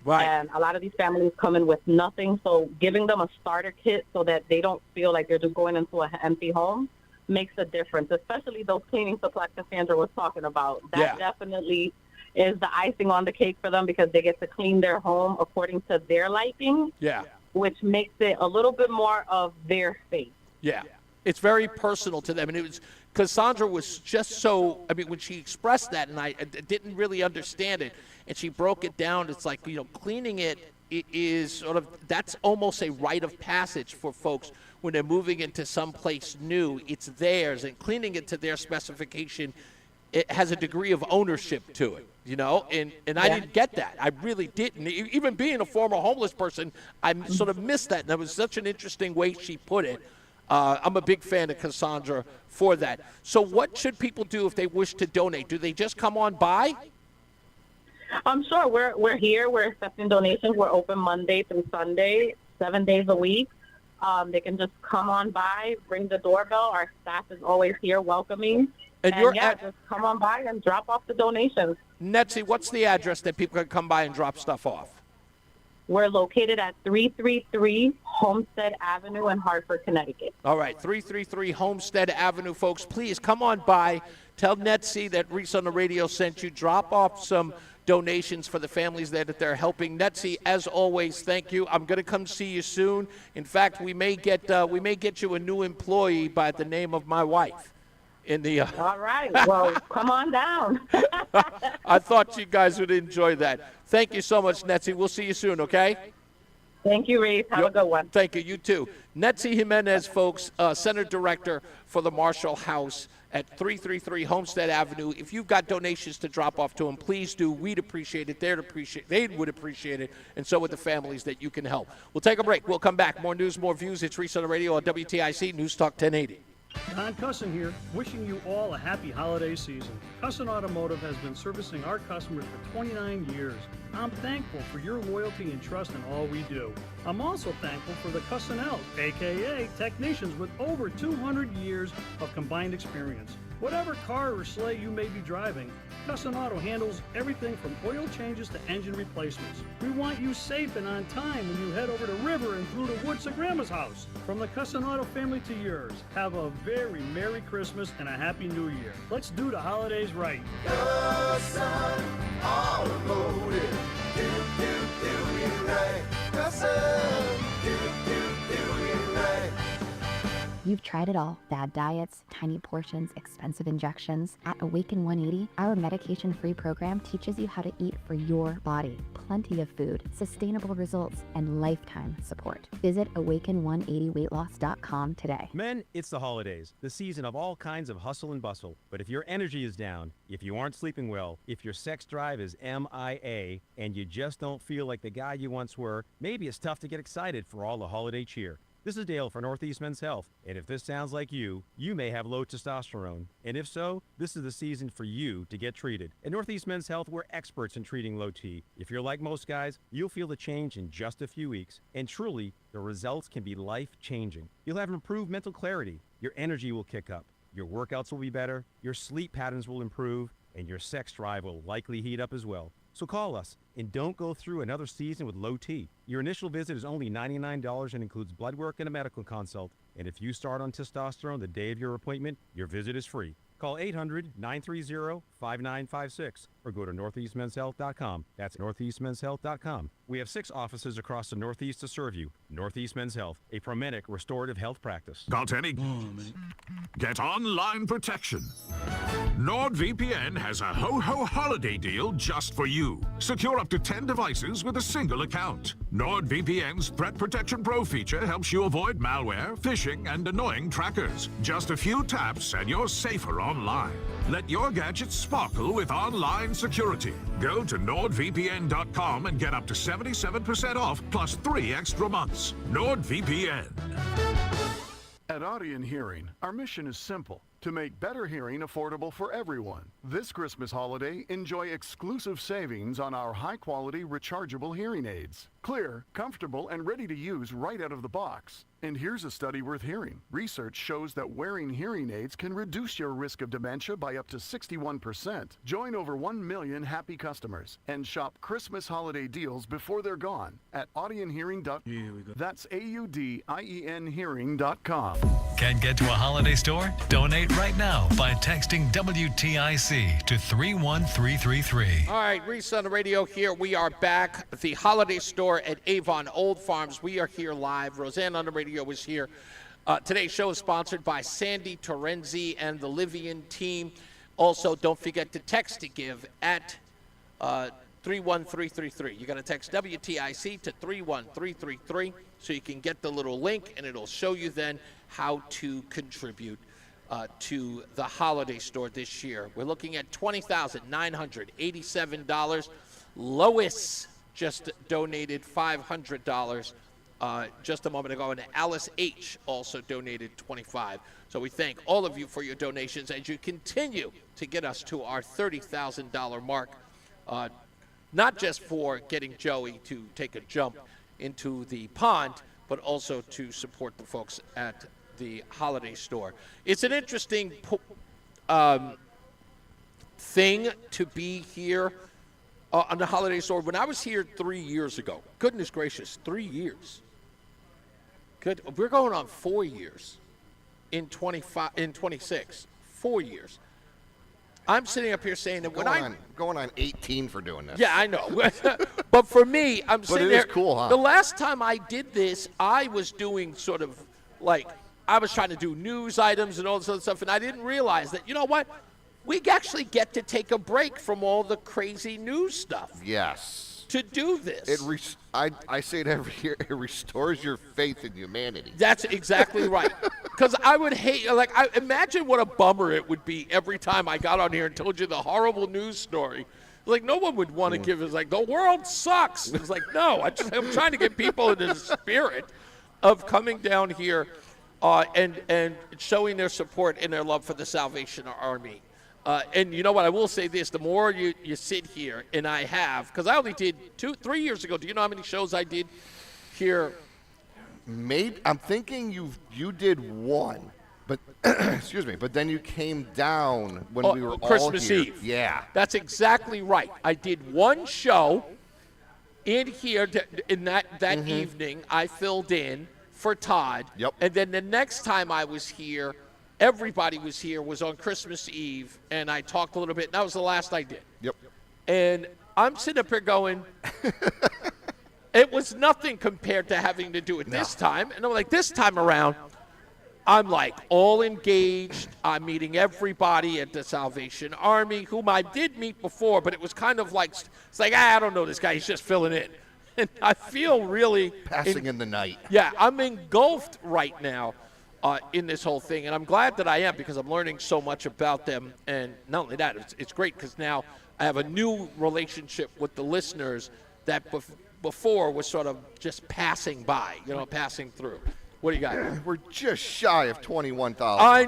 Speaker 16: Right.
Speaker 2: And a lot of these families come in with nothing, so giving them a starter kit so that they don't feel like they're just going into an empty home makes a difference, especially those cleaning supplies Cassandra was talking about. That definitely is the icing on the cake for them because they get to clean their home according to their liking.
Speaker 16: Yeah.
Speaker 2: Which makes it a little bit more of their space.
Speaker 16: Yeah. It's very personal to them. And it was, Cassandra was just so, I mean, when she expressed that, and I didn't really understand it, and she broke it down, it's like, cleaning it is sort of, that's almost a rite of passage for folks when they're moving into some place new. It's theirs, and cleaning it to their specification, it has a degree of ownership to it, and I didn't get that. I really didn't. Even being a former homeless person, I sort of missed that, and that was such an interesting way she put it. I'm a big fan of Cassandra for that. So what should people do if they wish to donate? Do they just come on by?
Speaker 2: I'm sure we're here. We're accepting donations. We're open Monday through Sunday, 7 days a week. They can just come on by, ring the doorbell. Our staff is always here welcoming. And just come on by and drop off the donations.
Speaker 16: Netzie, what's the address that people can come by and drop stuff off?
Speaker 2: We're located at 333 Homestead Avenue in Hartford, Connecticut.
Speaker 16: All right, 333 Homestead Avenue, folks. Please come on by. Tell Netzie that Reese on the Radio sent you. Drop off some donations for the families there that they're helping. Netzie, as always, thank you. I'm going to come see you soon. In fact, we may get you a new employee by the name of my wife.
Speaker 2: All right. Well, come on down.
Speaker 16: I thought you guys would enjoy that. Thank you so much, Netzie. We'll see you soon, okay?
Speaker 2: Thank you, Reese. Have a good one.
Speaker 16: Thank you. You too. Netzie Jimenez, folks, Center Director for the Marshall House at 333 Homestead Avenue. If you've got donations to drop off to them, please do. We'd appreciate it. They would appreciate it, and so would the families that you can help. We'll take a break. We'll come back. More news, more views. It's Reese on the Radio on WTIC News Talk 1080.
Speaker 5: Don Cussin here, wishing you all a happy holiday season. Cussin Automotive has been servicing our customers for 29 years. I'm thankful for your loyalty and trust in all we do. I'm also thankful for the Cussinels, aka technicians with over 200 years of combined experience. Whatever car or sleigh you may be driving, Cussin Auto handles everything from oil changes to engine replacements. We want you safe and on time when you head over the river and through the woods to Grandma's house. From the Cussin Auto family to yours, have a very Merry Christmas and a Happy New Year. Let's do the holidays right.
Speaker 7: Cussin Automotive. Do right. Cussin. Do right.
Speaker 8: You've tried it all. Bad diets, tiny portions, expensive injections. At Awaken 180, our medication-free program teaches you how to eat for your body. Plenty of food, sustainable results, and lifetime support. Visit awaken180weightloss.com today.
Speaker 11: Men, it's the holidays, the season of all kinds of hustle and bustle. But if your energy is down, if you aren't sleeping well, if your sex drive is MIA, and you just don't feel like the guy you once were, maybe it's tough to get excited for all the holiday cheer. This is Dale for Northeast Men's Health, and if this sounds like you may have low testosterone. And if so, this is the season for you to get treated. At Northeast Men's Health, we're experts in treating low T. If you're like most guys, you'll feel the change in just a few weeks, and truly, the results can be life-changing. You'll have improved mental clarity, your energy will kick up, your workouts will be better, your sleep patterns will improve, and your sex drive will likely heat up as well. So call us and don't go through another season with low T. Your initial visit is only $99 and includes blood work and a medical consult. And if you start on testosterone the day of your appointment, your visit is free. Call 800-930-5956 or go to northeastmenshealth.com. That's northeastmenshealth.com. We have 6 offices across the Northeast to serve you. Northeast Men's Health, a Promenic restorative health practice.
Speaker 12: Got any? Get online protection. NordVPN has a ho-ho holiday deal just for you. Secure up to 10 devices with a single account. NordVPN's Threat Protection Pro feature helps you avoid malware, phishing, and annoying trackers. Just a few taps and you're safer online. Let your gadgets sparkle with online security. Go to NordVPN.com and get up to 77% off plus 3 extra months. NordVPN.
Speaker 17: At Audion Hearing, our mission is simple: to make better hearing affordable for everyone. This Christmas holiday, enjoy exclusive savings on our high-quality rechargeable hearing aids. Clear, comfortable, and ready to use right out of the box. And here's a study worth hearing. Research shows that wearing hearing aids can reduce your risk of dementia by up to 61%. Join over 1 million happy customers and shop Christmas holiday deals before they're gone at audionhearing.com. That's AUDIEN hearing.com.
Speaker 13: Can't get to a holiday store? Donate right now by texting WTIC to 31333.
Speaker 16: All right, Reese on the radio here. We are back at the holiday store at Avon Old Farms. We are here live. Roseanne on the radio is here. Today's show is sponsored by Sandy Terenzi and the Livian team. Also, don't forget to text to give at 31333. You got to text WTIC to 31333 so you can get the little link, and it'll show you then how to contribute to the holiday store this year. We're looking at $20,987. Lois just donated $500 just a moment ago, and Alice H. also donated $25. So we thank all of you for your donations as you continue to get us to our $30,000 mark, not just for getting Joey to take a jump into the pond, but also to support the folks at the holiday store. It's an interesting thing to be here on the holiday store. When I was here 3 years ago, goodness gracious, 3 years. Good. We're going on 4 years in 26. 4 years. I'm sitting up here saying that when I'm
Speaker 6: going on 18 for doing this.
Speaker 16: Yeah, I know. But for me, I'm sitting there.
Speaker 6: But it is cool, huh?
Speaker 16: The last time I did this, I was doing sort of like I was trying to do news items and all this other stuff, and I didn't realize that, you know what? We actually get to take a break from all the crazy news stuff.
Speaker 6: Yes.
Speaker 16: To do this.
Speaker 6: I say it every year, it restores your faith in humanity.
Speaker 16: That's exactly right. Because I would hate, I imagine what a bummer it would be every time I got on here and told you the horrible news story. Like, no one would want to give us, like, the world sucks. It's like, no, I'm trying to get people in the spirit of coming down here and showing their support and their love for the Salvation Army. And you know what? I will say this. The more you sit here, and I have, because I only did 3 years ago. Do you know how many shows I did here?
Speaker 6: Maybe I'm thinking you did one, but excuse me. But then you came down when we were
Speaker 16: Christmas
Speaker 6: all here.
Speaker 16: Eve.
Speaker 6: Yeah,
Speaker 16: that's exactly right. I did one show in here in that evening. I filled in for Todd.
Speaker 6: Yep.
Speaker 16: And then the next time I was here, everybody was here, was on Christmas Eve, and I talked a little bit, and that was the last I did.
Speaker 6: Yep.
Speaker 16: And I'm sitting up here going, it was nothing compared to having to do it this time. And I'm like, this time around, I'm like all engaged. I'm meeting everybody at the Salvation Army, whom I did meet before, but it was kind of like, it's like, I don't know this guy, he's just filling in. And I feel really
Speaker 6: passing in the night.
Speaker 16: Yeah, I'm engulfed right now in this whole thing, and I'm glad that I am, because I'm learning so much about them. And not only that, it's great because now I have a new relationship with the listeners that before was sort of just passing by, passing through. What do you got?
Speaker 6: We're just shy of 21,000.
Speaker 16: I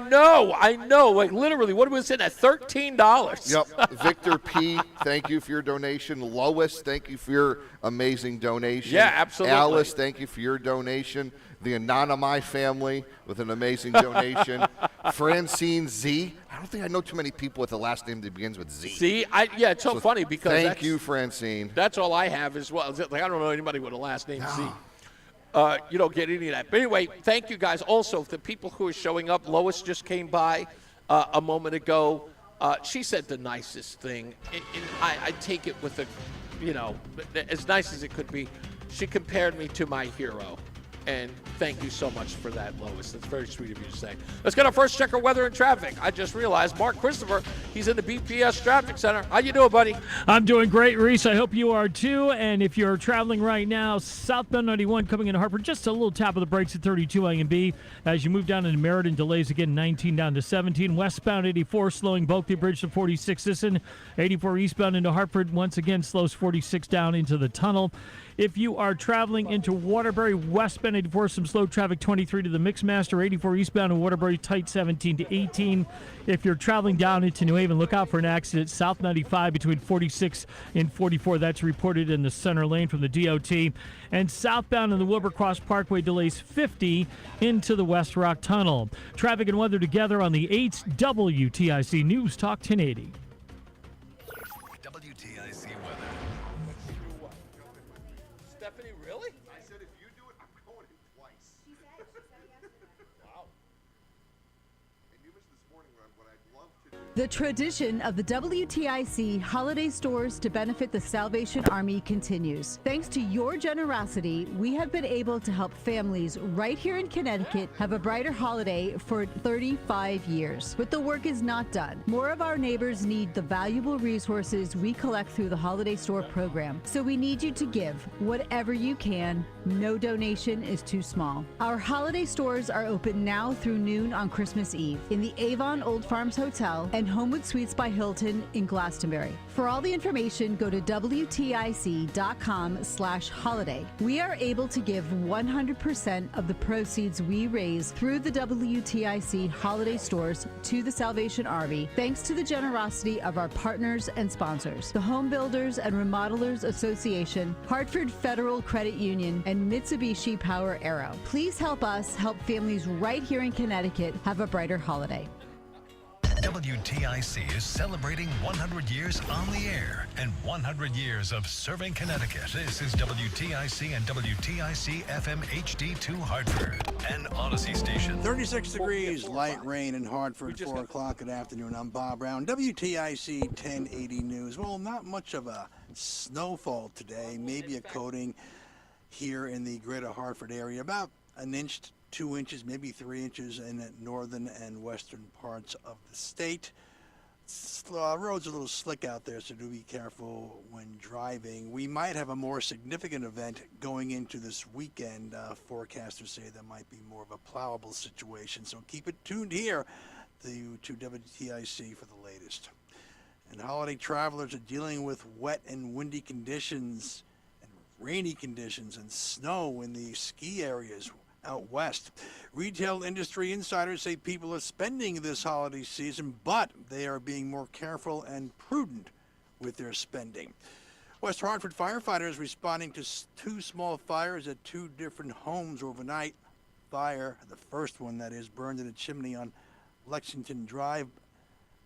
Speaker 16: know. Like literally, what was it at? $13.
Speaker 6: Yep. Victor P., thank you for your donation. Lois, thank you for your amazing donation.
Speaker 16: Yeah, absolutely.
Speaker 6: Alice, thank you for your donation. The Anonymi family with an amazing donation. Francine Z. I don't think I know too many people with a last name that begins with Z.
Speaker 16: See, it's so funny because
Speaker 6: thank you, Francine.
Speaker 16: That's all I have as well. Like, I don't know anybody with a last name Z. You don't get any of that. But anyway, thank you guys. Also, the people who are showing up, Lois just came by a moment ago. She said the nicest thing. And I take it with as nice as it could be. She compared me to my hero. And thank you so much for that, Lois. That's very sweet of you to say. Let's get our first check of weather and traffic. I just realized Mark Christopher, he's in the BPS Traffic Center. How you doing, buddy?
Speaker 9: I'm doing great, Reese. I hope you are too. And if you're traveling right now, southbound 91 coming into Hartford, just a little tap of the brakes at 32 A and B. As you move down into Meriden, delays again, 19 down to 17. Westbound 84 slowing Bulkley Bridge to 46 Sisson. 84 eastbound into Hartford once again slows 46 down into the tunnel. If you are traveling into Waterbury, westbound 84, some slow traffic 23 to the Mixmaster, 84 eastbound in Waterbury, tight 17 to 18. If you're traveling down into New Haven, look out for an accident south 95 between 46 and 44. That's reported in the center lane from the DOT. And southbound in the Wilbercross Parkway, delays 50 into the West Rock Tunnel. Traffic and weather together on the 8th WTIC News Talk 1080.
Speaker 13: WTIC weather.
Speaker 16: Stephanie, really?
Speaker 6: I said if you do it, I'm going in twice.
Speaker 16: Wow.
Speaker 6: And you missed this morning what I'd love to do.
Speaker 10: The tradition of the WTIC holiday stores to benefit the Salvation Army continues. Thanks to your generosity, we have been able to help families right here in Connecticut have a brighter holiday for 35 years. But the work is not done. More of our neighbors need the valuable resources we collect through the holiday store program. So we need you to give whatever you can. No donation is too small. Our holiday stores are open now through noon on Christmas Eve in the Avon Old Farms Hotel and Homewood Suites by Hilton in Glastonbury. For all the information, go to WTIC.com/holiday. We are able to give 100% of the proceeds we raise through the WTIC holiday stores to the Salvation Army, thanks to the generosity of our partners and sponsors, the Home Builders and Remodelers Association, Hartford Federal Credit Union, and Mitsubishi Power Aero. Please help us help families right here in Connecticut have a brighter holiday.
Speaker 13: WTIC is celebrating 100 years on the air and 100 years of serving Connecticut. This is WTIC and WTIC FM HD2 Hartford, an Odyssey station.
Speaker 14: 36 degrees, light rain in Hartford, 4 o'clock. Good afternoon. I'm Bob Brown, WTIC 1080 News. Well, not much of a snowfall today, maybe a coating here in the greater Hartford area, about an inch, 2 inches, maybe 3 inches in the northern and western parts of the state. Roads are a little slick out there, so do be careful when driving. We might have a more significant event going into this weekend. Forecasters say there might be more of a plowable situation, so keep it tuned here to WTIC for the latest. And holiday travelers are dealing with wet and windy conditions and rainy conditions and snow in the ski areas out west. Retail industry insiders say people are spending this holiday season, but they are being more careful and prudent with their spending. West Hartford firefighters responding to 2 small fires at 2 different homes overnight. Fire, the first one that is, burned in a chimney on Lexington Drive,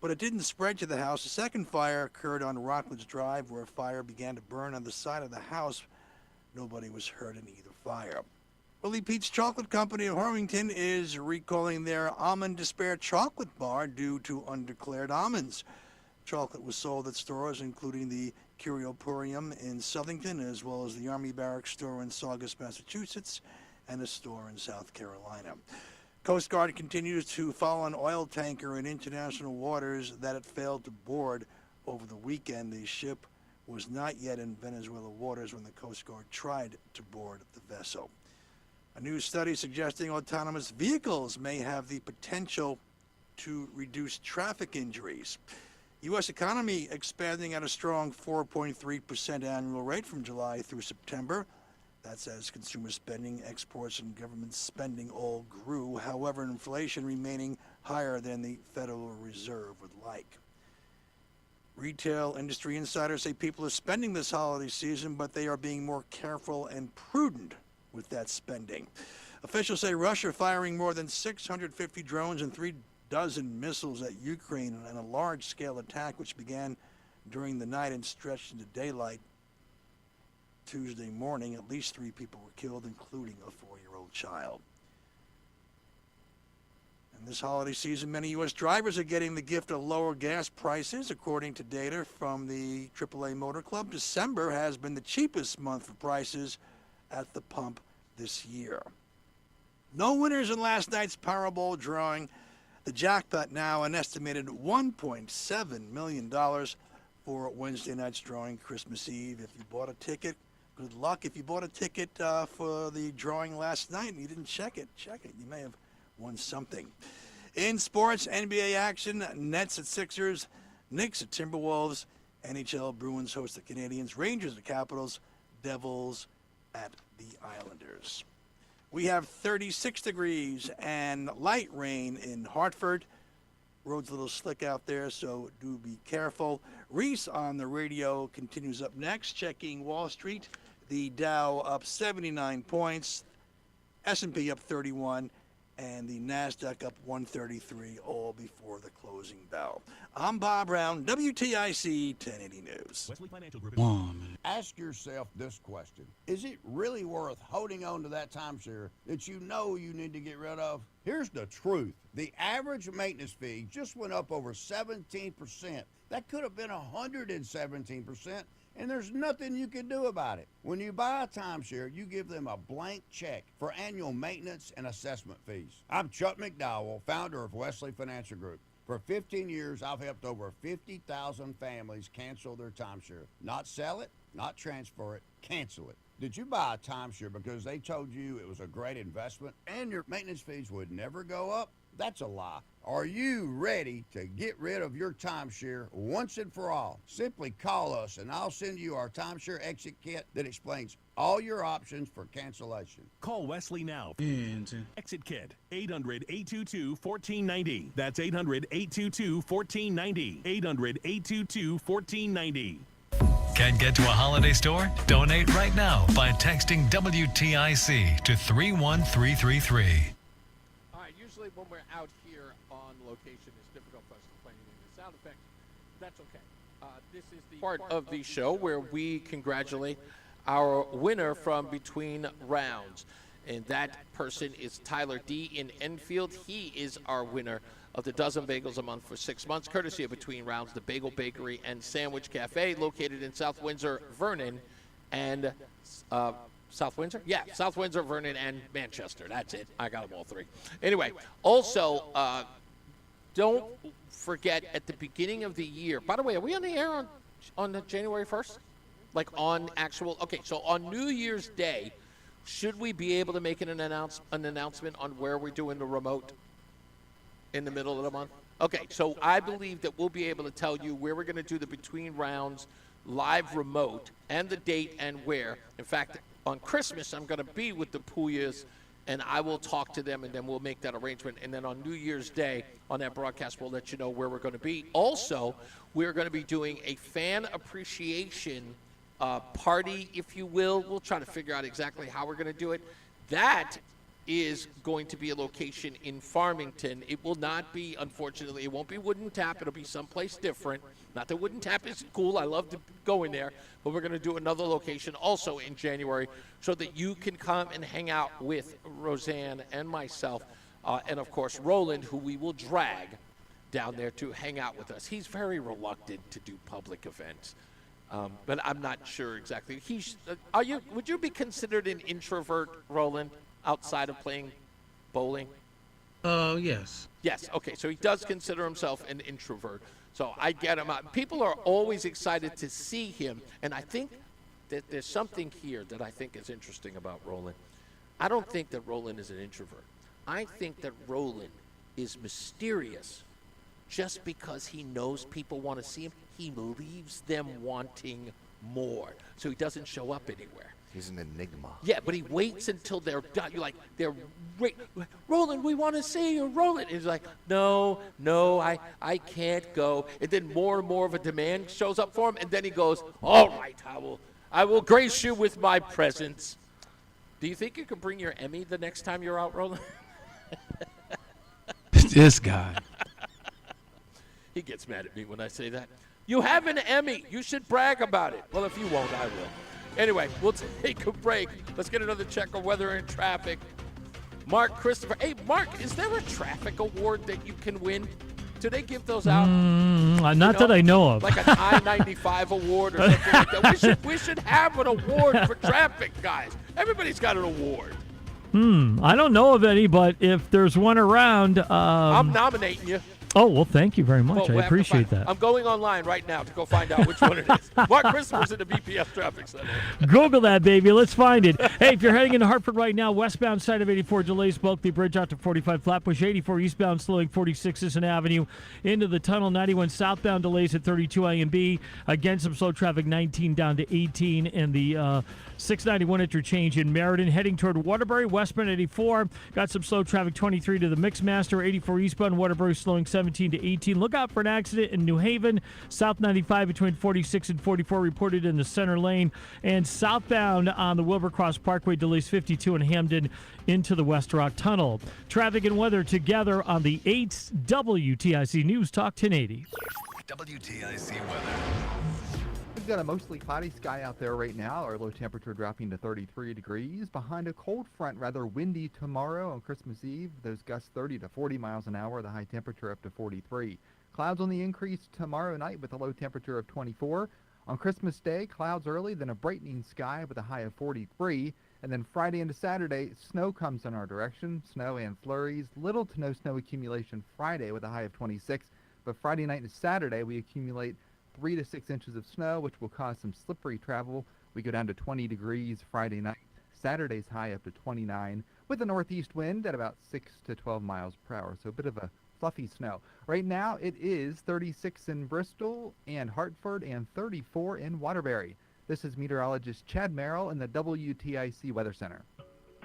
Speaker 14: but it didn't spread to the house. The second fire occurred on Rockledge Drive, where a fire began to burn on the side of the house. Nobody was hurt in either fire. Willie Pete's Chocolate Company of Harwington is recalling their Almond Despair chocolate bar due to undeclared almonds. Chocolate was sold at stores including the Curioporium in Southington, as well as the Army Barracks store in Saugus, Massachusetts, and a store in South Carolina. Coast Guard continues to follow an oil tanker in international waters that it failed to board over the weekend. The ship was not yet in Venezuela waters when the Coast Guard tried to board the vessel. A new study suggesting autonomous vehicles may have the potential to reduce traffic injuries. U.S. economy expanding at a strong 4.3% annual rate from July through September. That's as consumer spending, exports, and government spending all grew. However, inflation remaining higher than the Federal Reserve would like. Retail industry insiders say people are spending this holiday season, but they are being more careful and prudent with that spending. Officials say Russia firing more than 650 drones and 3 dozen missiles at Ukraine in a large-scale attack which began during the night and stretched into daylight Tuesday morning. At least 3 people were killed, including a 4-year-old child. And this holiday season, many U.S. drivers are getting the gift of lower gas prices. According to data from the AAA Motor Club, December has been the cheapest month for prices at the pump this year. No winners in last night's Powerball drawing. The jackpot now an estimated $1.7 million for Wednesday night's drawing, Christmas Eve. If you bought a ticket, good luck. If you bought a ticket for the drawing last night and you didn't check it. You may have won something. In sports, NBA action, Nets at Sixers, Knicks at Timberwolves, NHL Bruins host the Canadiens, Rangers at Capitals, Devils at the Islanders. We have 36 degrees and light rain in Hartford. Road's a little slick out there, so do be careful. Reese on the radio continues up next, checking Wall Street. The Dow up 79 points, S&P up 31, and the NASDAQ up 133, all before the closing bell. I'm Bob Brown, WTIC 1080 News.
Speaker 15: Ask yourself this question. Is it really worth holding on to that timeshare that you know you need to get rid of? Here's the truth. The average maintenance fee just went up over 17%. That could have been 117%, and there's nothing you can do about it. When you buy a timeshare, you give them a blank check for annual maintenance and assessment fees. I'm Chuck McDowell, founder of Wesley Financial Group. For 15 years, I've helped over 50,000 families cancel their timeshare. Not sell it, not transfer it, cancel it. Did you buy a timeshare because they told you it was a great investment and your maintenance fees would never go up? That's a lie. Are you ready to get rid of your timeshare once and for all? Simply call us and I'll send you our timeshare exit kit that explains all your options for cancellation.
Speaker 18: Call Wesley now. Exit kit, 800-822-1490. That's 800-822-1490. 800-822-1490.
Speaker 13: Can't get to a holiday store? Donate right now by texting WTIC to 31333.
Speaker 16: All right, usually when we're out here on location, it's difficult for us to play any of the sound effects. That's okay. This is the part of the show where we congratulate our winner from Between Rounds. And that person is Tyler D. in Enfield. He is our winner of the dozen bagels a month for 6 months, courtesy of Between Rounds, the Bagel Bakery and Sandwich Cafe, located in South Windsor, Vernon, and South Windsor? Yeah, South Windsor, Vernon, and Manchester. That's it. I got them all three. Anyway, also, don't forget at the beginning of the year. By the way, are we on the air on the January 1st? Like on actual? Okay, so on New Year's Day, should we be able to make an announcement on where we're doing the remote in the middle of the month? Okay, so I believe that we'll be able to tell you where we're going to do the Between Rounds live remote and the date and where. In fact, on Christmas, I'm going to be with the Puyas, and I will talk to them, and then we'll make that arrangement. And then on New Year's Day, on that broadcast, we'll let you know where we're going to be. Also, we're going to be doing a fan appreciation party, if you will. We'll try to figure out exactly how we're going to do it. That is going to be a location in Farmington. It will not be, unfortunately, it won't be Wooden Tap. It'll be someplace different. Not that Wooden Tap is cool. I love to go in there. But we're going to do another location also in January so that you can come and hang out with Roseanne and myself. And, of course, Roland, who we will drag down there to hang out with us. He's very reluctant to do public events. But I'm not sure exactly. Would you be considered an introvert, Roland, outside of playing bowling?
Speaker 20: Yes.
Speaker 16: Yes. Okay. So he does consider himself an introvert. So I get him out. People are always excited to see him, and I think that there's something here that I think is interesting about Roland. I don't think that Roland is an introvert. I think that Roland is mysterious just because he knows people want to see him. He leaves them wanting more, so he doesn't show up anywhere.
Speaker 6: He's an enigma.
Speaker 16: Yeah, but he waits until they're done. You're like, Roland, we want to see you, Roland. And he's like, no, I can't go. And then more and more of a demand shows up for him, and then he goes, all right, I will grace you with my presence. Do you think you could bring your Emmy the next time you're out, Roland?
Speaker 20: This guy.
Speaker 16: He gets mad at me when I say that. You have an Emmy. You should brag about it. Well, if you won't, I will. Anyway, we'll take a break. Let's get another check of weather and traffic. Mark Christopher. Hey, Mark, is there a traffic award that you can win? Do they give those out?
Speaker 9: Not that I know of.
Speaker 16: Like an I-95 award or something like that. We should have an award for traffic, guys. Everybody's got an award.
Speaker 9: I don't know of any, but if there's one around...
Speaker 16: I'm nominating you.
Speaker 9: Oh, well, thank you very much.
Speaker 16: Well,
Speaker 9: I appreciate that.
Speaker 16: I'm going online right now to go find out which one it is. Mark Christopher's in the BPS Traffic Center.
Speaker 9: Google that, baby. Let's find it. Hey, if you're heading into Hartford right now, westbound side of 84 delays, Bulkley Bridge out to 45 Flatbush, 84 eastbound slowing 46 Sisson Avenue into the tunnel, 91 southbound delays at 32 A and B. Again, some slow traffic, 19 down to 18, and the 691 interchange in Meriden. Heading toward Waterbury, westbound 84. Got some slow traffic 23 to the Mixmaster. 84 eastbound Waterbury slowing 17 to 18. Look out for an accident in New Haven. South 95 between 46 and 44 reported in the center lane. And southbound on the Wilbur-Cross Parkway delays 52 in Hamden into the West Rock Tunnel. Traffic and weather together on the 8th WTIC News Talk 1080.
Speaker 13: WTIC weather.
Speaker 1: We've got a mostly cloudy sky out there right now. Our low temperature dropping to 33 degrees. Behind a cold front, rather windy tomorrow on Christmas Eve. Those gusts 30 to 40 miles an hour. The high temperature up to 43. Clouds on the increase tomorrow night with a low temperature of 24. On Christmas Day, clouds early, then a brightening sky with a high of 43. And then Friday into Saturday, snow comes in our direction. Snow and flurries. Little to no snow accumulation Friday with a high of 26. But Friday night and Saturday, we accumulate 3 to 6 inches of snow, which will cause some slippery travel. We go down to 20 degrees Friday night. Saturday's high up to 29 with a northeast wind at about 6 to 12 miles per hour. So a bit of a fluffy snow. Right now it is 36 in Bristol and Hartford and 34 in Waterbury. This is meteorologist Chad Merrill in the WTIC Weather Center.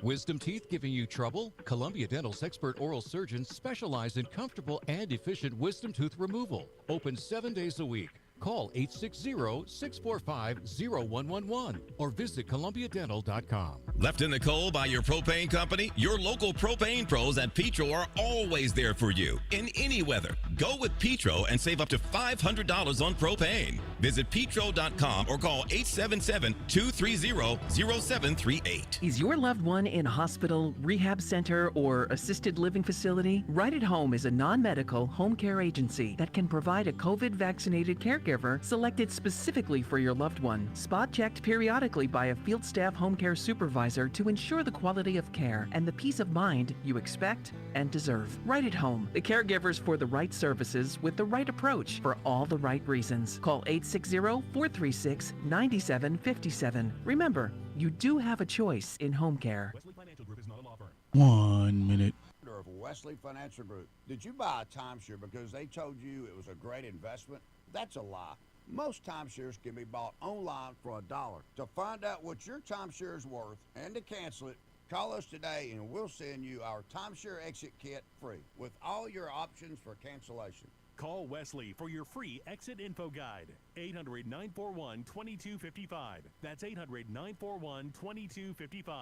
Speaker 3: Wisdom Teeth giving you trouble? Columbia Dental's expert oral surgeons specialize in comfortable and efficient wisdom tooth removal. Open 7 days a week. Call 860-645-0111 or visit columbiadental.com.
Speaker 4: Left in the cold by your propane company? Your local propane pros at Petro are always there for you in any weather. Go with Petro and save up to $500 on propane. Visit petro.com or call 877-230-0738.
Speaker 24: Is your loved one in a hospital, rehab center, or assisted living facility? Right at Home is a non-medical home care agency that can provide a COVID-vaccinated caregiver selected specifically for your loved one. Spot checked periodically by a field staff home care supervisor to ensure the quality of care and the peace of mind you expect and deserve. Right at Home, the caregivers for the right services with the right approach for all the right reasons. Call 860-436-9757. Remember, you do have a choice in home care.
Speaker 18: Wesley Financial Group is not a law firm.
Speaker 21: 1 minute.
Speaker 15: Of Wesley Financial Group. Did you buy a timeshare because they told you it was a great investment? That's a lie. Most timeshares can be bought online for $1. To find out what your timeshare is worth and to cancel it, call us today and we'll send you our timeshare exit kit free with all your options for cancellation.
Speaker 18: Call Wesley for your free exit info guide. 800-941-2255. That's 800-941-2255.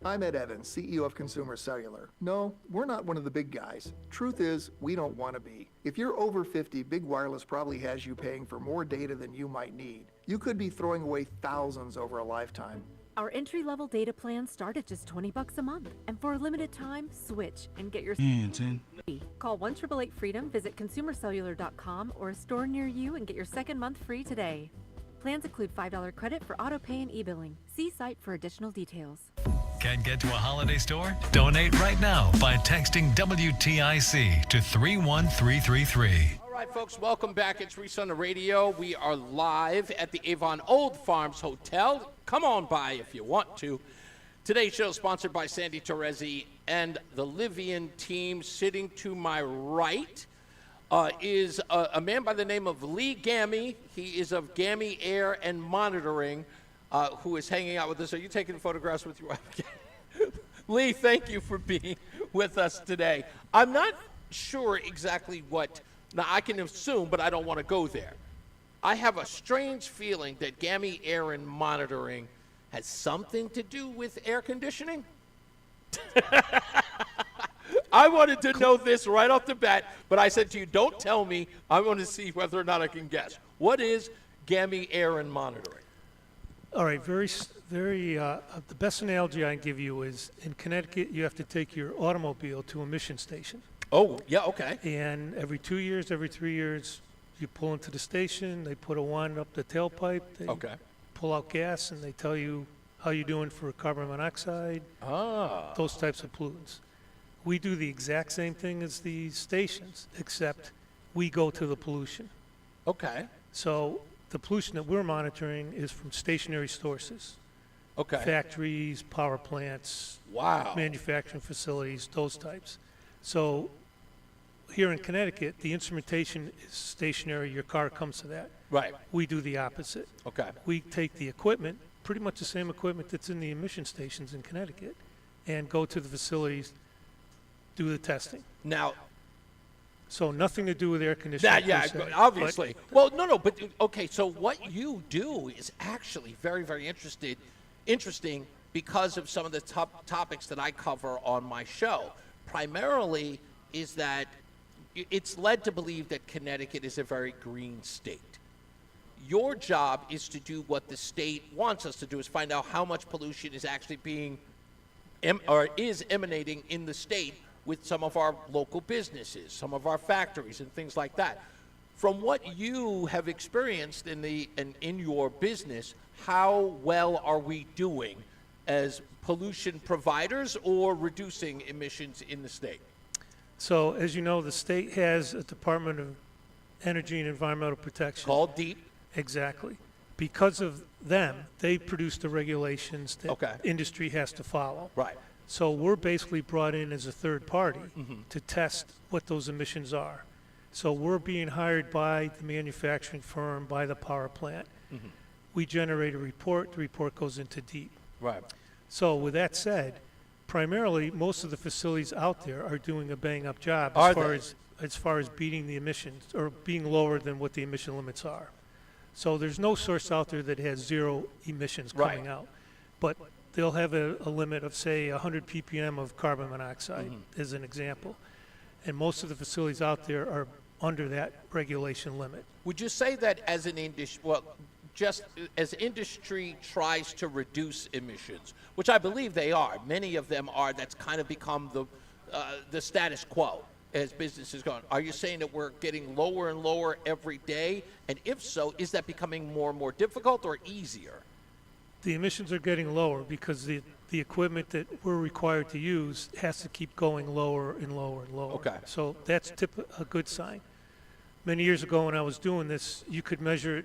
Speaker 25: I'm Ed Evans, CEO of Consumer Cellular. No, we're not one of the big guys. Truth is, we don't want to be. If you're over 50, Big Wireless probably has you paying for more data than you might need. You could be throwing away thousands over a lifetime.
Speaker 26: Our entry-level data plans start at just $20 a month. And for a limited time, switch and get your free. Call 1-888-FREEDOM, visit consumercellular.com or a store near you and get your second month free today. Plans include $5 credit for auto pay and e-billing. See site for additional details.
Speaker 13: Can't get to a holiday store? Donate right now by texting WTIC to 31333.
Speaker 16: All right, folks, welcome back. It's Reese on the Radio. We are live at the Avon Old Farms Hotel. Come on by if you want to. Today's show is sponsored by Sandy Terezi and the Livian team. Sitting to my right is a man by the name of Lee Gammy. He is of Gammy Air and Monitoring, who is hanging out with us. Are you taking photographs with your wife? Lee, thank you for being with us today. I'm not sure exactly what, now I can assume, but I don't want to go there. I have a strange feeling that Gammy Air and Monitoring has something to do with air conditioning. I wanted to know this right off the bat, but I said to you, don't tell me. I want to see whether or not I can guess. What is Gammy Air and Monitoring?
Speaker 27: All right, the best analogy I can give you is in Connecticut, you have to take your automobile to a mission station.
Speaker 16: Oh, yeah, okay.
Speaker 27: And every 2 years, every 3 years, you pull into the station, they put a wand up the tailpipe, they pull out gas, and they tell you how you're doing for carbon monoxide, those types of pollutants. We do the exact same thing as the stations, except we go to the pollution.
Speaker 16: Okay.
Speaker 27: So the pollution that we're monitoring is from stationary sources.
Speaker 16: Okay.
Speaker 27: Factories, power plants, manufacturing facilities, those types. So here in Connecticut, the instrumentation is stationary. Your car comes to that.
Speaker 16: Right.
Speaker 27: We do the opposite.
Speaker 16: Okay.
Speaker 27: We take the equipment, pretty much the same equipment that's in the emission stations in Connecticut, and go to the facilities, do the testing.
Speaker 16: Now,
Speaker 27: so nothing to do with air conditioning.
Speaker 16: yeah,
Speaker 27: per se,
Speaker 16: obviously. Well, no, but okay. So what you do is actually very, very interesting because of some of the top topics that I cover on my show. Primarily, is that it's led to believe that Connecticut is a very green state. Your job is to do what the state wants us to do, is find out how much pollution is actually being is emanating in the state with some of our local businesses, some of our factories and things like that. From what you have experienced in your business, how well are we doing as pollution providers or reducing emissions in the state?
Speaker 27: So, as you know, the state has a Department of Energy and Environmental Protection.
Speaker 16: Called DEEP.
Speaker 27: Exactly. Because of them, they produce the regulations that industry has to follow.
Speaker 16: Right.
Speaker 27: So we're basically brought in as a third party to test what those emissions are. So we're being hired by the manufacturing firm, by the power plant. We generate a report. The report goes into DEEP.
Speaker 16: Right.
Speaker 27: So with that said, primarily most of the facilities out there are doing a bang-up job as far as beating the emissions or being lower than what the emission limits are. So there's no source out there that has zero emissions coming out. But they'll have a limit of, say, 100 ppm of carbon monoxide, as an example. And most of the facilities out there are under that regulation limit.
Speaker 16: Would you say that as an industry, just as industry tries to reduce emissions, which I believe they are, many of them are, that's kind of become the status quo as business is going. Are you saying that we're getting lower and lower every day? And if so, is that becoming more and more difficult or easier?
Speaker 27: The emissions are getting lower because the equipment that we're required to use has to keep going lower and lower and lower.
Speaker 16: Okay.
Speaker 27: So that's a good sign. Many years ago when I was doing this, you could measure it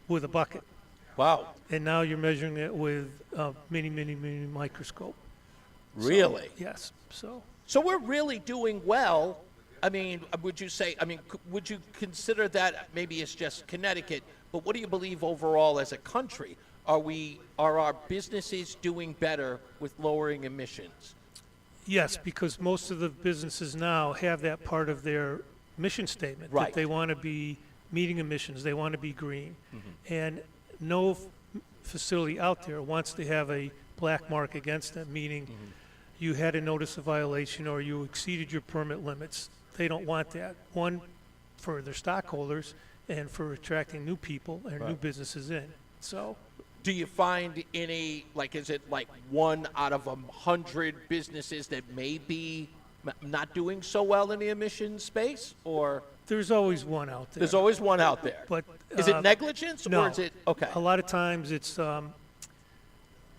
Speaker 27: with a bucket.
Speaker 16: Wow.
Speaker 27: And now you're measuring it with a mini microscope.
Speaker 16: Really?
Speaker 27: So, yes.
Speaker 16: So we're really doing well. I mean, would you consider that maybe it's just Connecticut, but what do you believe overall as a country? Are our businesses doing better with lowering emissions?
Speaker 27: Yes, because most of the businesses now have that part of their mission statement, that they want to be meeting emissions, they want to be green. And no facility out there wants to have a black mark against them, meaning you had a notice of violation or you exceeded your permit limits. They don't want that. One, for their stockholders and for attracting new people and new businesses in. So,
Speaker 16: do you find any, is it like 1 out of 100 businesses that may be not doing so well in the emissions space, or?
Speaker 27: There's always one out there.
Speaker 16: There's always one out there.
Speaker 27: But
Speaker 16: is it negligence
Speaker 27: no.
Speaker 16: or is it okay?
Speaker 27: A lot of times it's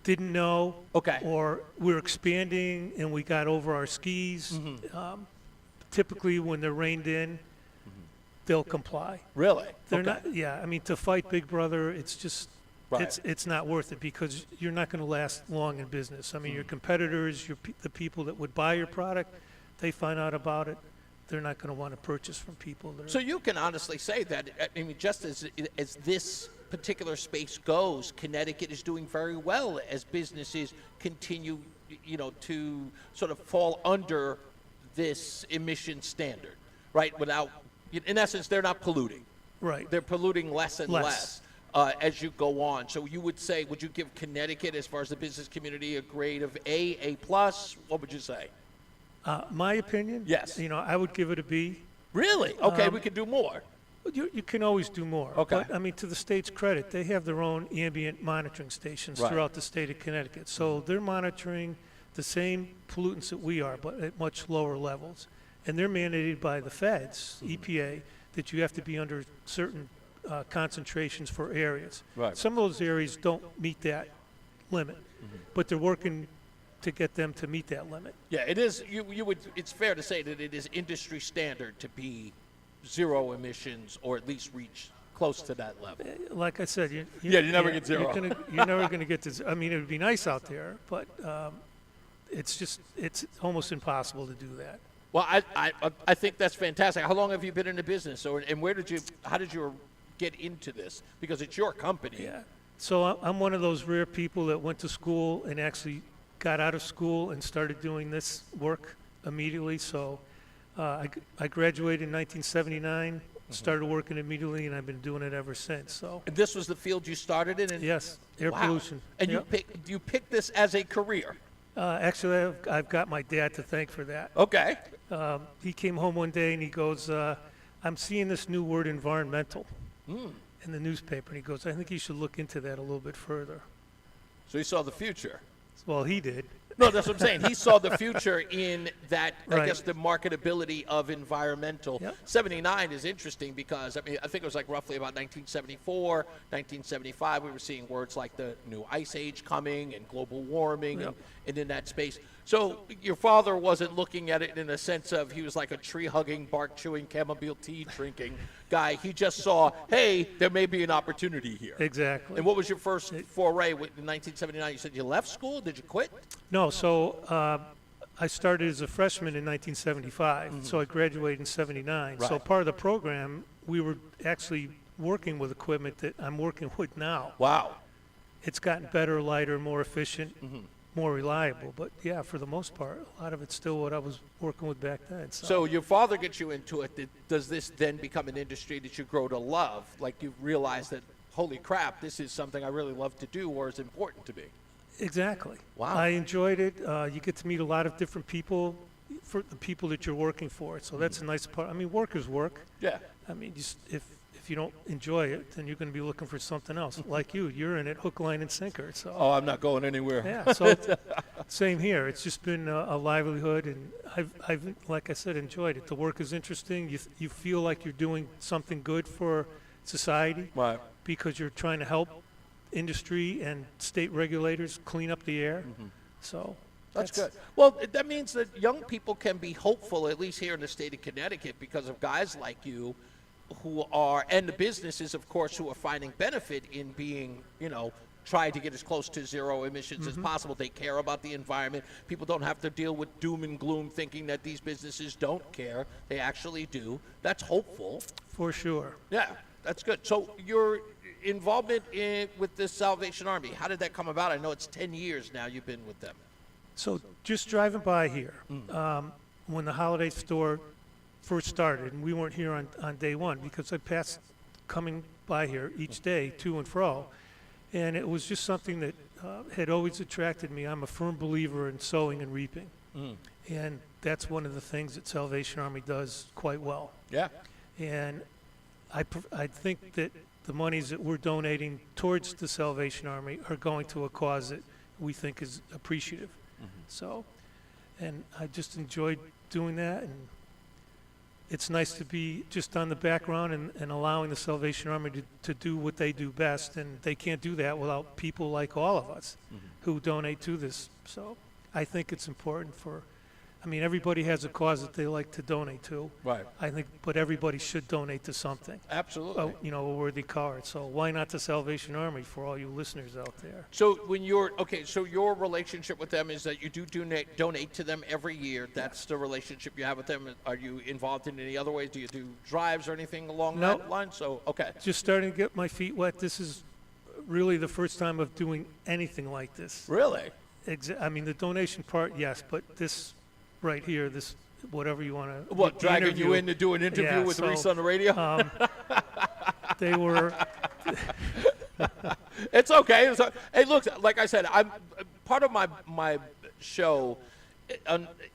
Speaker 27: didn't know.
Speaker 16: Okay.
Speaker 27: Or we're expanding and we got over our skis. Typically, when they're reined in, they'll comply.
Speaker 16: Really?
Speaker 27: They're not. Yeah. I mean, to fight Big Brother, it's just.
Speaker 16: Right.
Speaker 27: It's not worth it because you're not going to last long in business. I mean, your competitors, the people that would buy your product, they find out about it. They're not going to want to purchase from people.
Speaker 16: So you can honestly say that, I mean, just as this particular space goes, Connecticut is doing very well as businesses continue, to sort of fall under this emission standard, right? Without, in essence, they're not polluting.
Speaker 27: Right.
Speaker 16: They're polluting less and less. As you go on. So you would say, would you give Connecticut, as far as the business community, a grade of A+? What would you say?
Speaker 27: My opinion?
Speaker 16: Yes.
Speaker 27: I would give it a B.
Speaker 16: Really? Okay, we could do more.
Speaker 27: You can always do more.
Speaker 16: Okay.
Speaker 27: But, I mean, to the state's credit, they have their own ambient monitoring stations throughout the state of Connecticut. So they're monitoring the same pollutants that we are, but at much lower levels. And they're mandated by the feds, EPA, that you have to be under certain concentrations for areas.
Speaker 16: Right.
Speaker 27: Some of those areas don't meet that limit, but they're working to get them to meet that limit.
Speaker 16: Yeah, it is. It's fair to say that it is industry standard to be zero emissions or at least reach close to that level.
Speaker 27: Like I said, you
Speaker 16: never get zero.
Speaker 27: You're never going to get to. I mean, it would be nice out there, but it's almost impossible to do that.
Speaker 16: Well, I think that's fantastic. How long have you been in the business, and how did you get into this? Because it's your company.
Speaker 27: Yeah. So I'm one of those rare people that went to school and actually got out of school and started doing this work immediately. So I graduated in 1979, started working immediately, and I've been doing it ever since. So
Speaker 16: And this was the field you started in?
Speaker 27: yes, air
Speaker 16: Wow.
Speaker 27: pollution.
Speaker 16: And
Speaker 27: Yep.
Speaker 16: you picked this as a career?
Speaker 27: Actually, I've got my dad to thank for that.
Speaker 16: Okay.
Speaker 27: He came home one day and he goes, I'm seeing this new word, environmental, in the newspaper. And he goes, I think you should look into that a little bit further.
Speaker 16: So you saw the future?
Speaker 27: Well, he did.
Speaker 16: No, that's what I'm saying. He saw the future in that, I
Speaker 27: Right.
Speaker 16: guess, the marketability of environmental.
Speaker 27: Yep.
Speaker 16: 79 is interesting because, I mean, I think it was like roughly about 1974, 1975, we were seeing words like the new ice age coming and global warming
Speaker 27: Yep.
Speaker 16: and in that space. So your father wasn't looking at it in a sense of he was like a tree-hugging, bark-chewing, chamomile tea-drinking guy. He just saw, hey, there may be an opportunity here.
Speaker 27: Exactly.
Speaker 16: And what was your first foray in 1979? You said you left school? Did you quit?
Speaker 27: No, so I started as a freshman in 1975, so I graduated in 79. So
Speaker 16: Right.
Speaker 27: part of the program, we were actually working with equipment that I'm working with now.
Speaker 16: Wow.
Speaker 27: It's gotten better, lighter, more efficient, more reliable. But yeah, for the most part, a lot of it's still what I was working with back then.
Speaker 16: So your father gets you into it. Does this then become an industry that you grow to love? Like you realize that, holy crap, this is something I really love to do or is important to me?
Speaker 27: Exactly.
Speaker 16: Wow.
Speaker 27: I enjoyed it. You get to meet a lot of different people, for the people that you're working for. So that's a nice part. I mean, work is work.
Speaker 16: Yeah.
Speaker 27: I mean, if you don't enjoy it, then you're going to be looking for something else. Like you're in it hook, line, and sinker. So.
Speaker 16: Oh, I'm not going anywhere.
Speaker 27: Yeah. So same here. It's just been a livelihood, and I've like I said, enjoyed it. The work is interesting. You feel like you're doing something good for society.
Speaker 16: Right.
Speaker 27: Because you're trying to help industry and state regulators clean up the air. So
Speaker 16: That's good. Well, that means that young people can be hopeful, at least here in the state of Connecticut, because of guys like you who are, and the businesses, of course, who are finding benefit in being, trying to get as close to zero emissions as possible. They care about the environment. People don't have to deal with doom and gloom thinking that these businesses don't care. They actually do. That's hopeful.
Speaker 27: For sure.
Speaker 16: Yeah, that's good. So your involvement with the Salvation Army, how did that come about? I know it's 10 years now you've been with them.
Speaker 27: So just driving by here, when the holiday store first started, and we weren't here on day one because I passed coming by here each day, to and fro, and it was just something that had always attracted me. I'm a firm believer in sowing and reaping, and that's one of the things that Salvation Army does quite well.
Speaker 16: Yeah.
Speaker 27: And I think that the monies that we're donating towards the Salvation Army are going to a cause that we think is appreciative. So, and I just enjoyed doing that, and it's nice to be just on the background and allowing the Salvation Army to do what they do best, and they can't do that without people like all of us who donate to this. So I think it's important everybody has a cause that they like to donate to.
Speaker 16: Right.
Speaker 27: I think, but everybody should donate to something.
Speaker 16: Absolutely.
Speaker 27: A worthy cause. So why not the Salvation Army for all you listeners out there?
Speaker 16: So so your relationship with them is that you do donate to them every year. That's the relationship you have with them. Are you involved in any other ways? Do you do drives or anything along that line? So, okay.
Speaker 27: Just starting to get my feet wet. This is really the first time of doing anything like this.
Speaker 16: Really?
Speaker 27: The donation part, yes, but this right here, this whatever you want to.
Speaker 16: What, dragging you in to do an interview with Reese on the Radio?
Speaker 27: They were.
Speaker 16: It's okay. Hey, look, like I said, I'm part of my show. It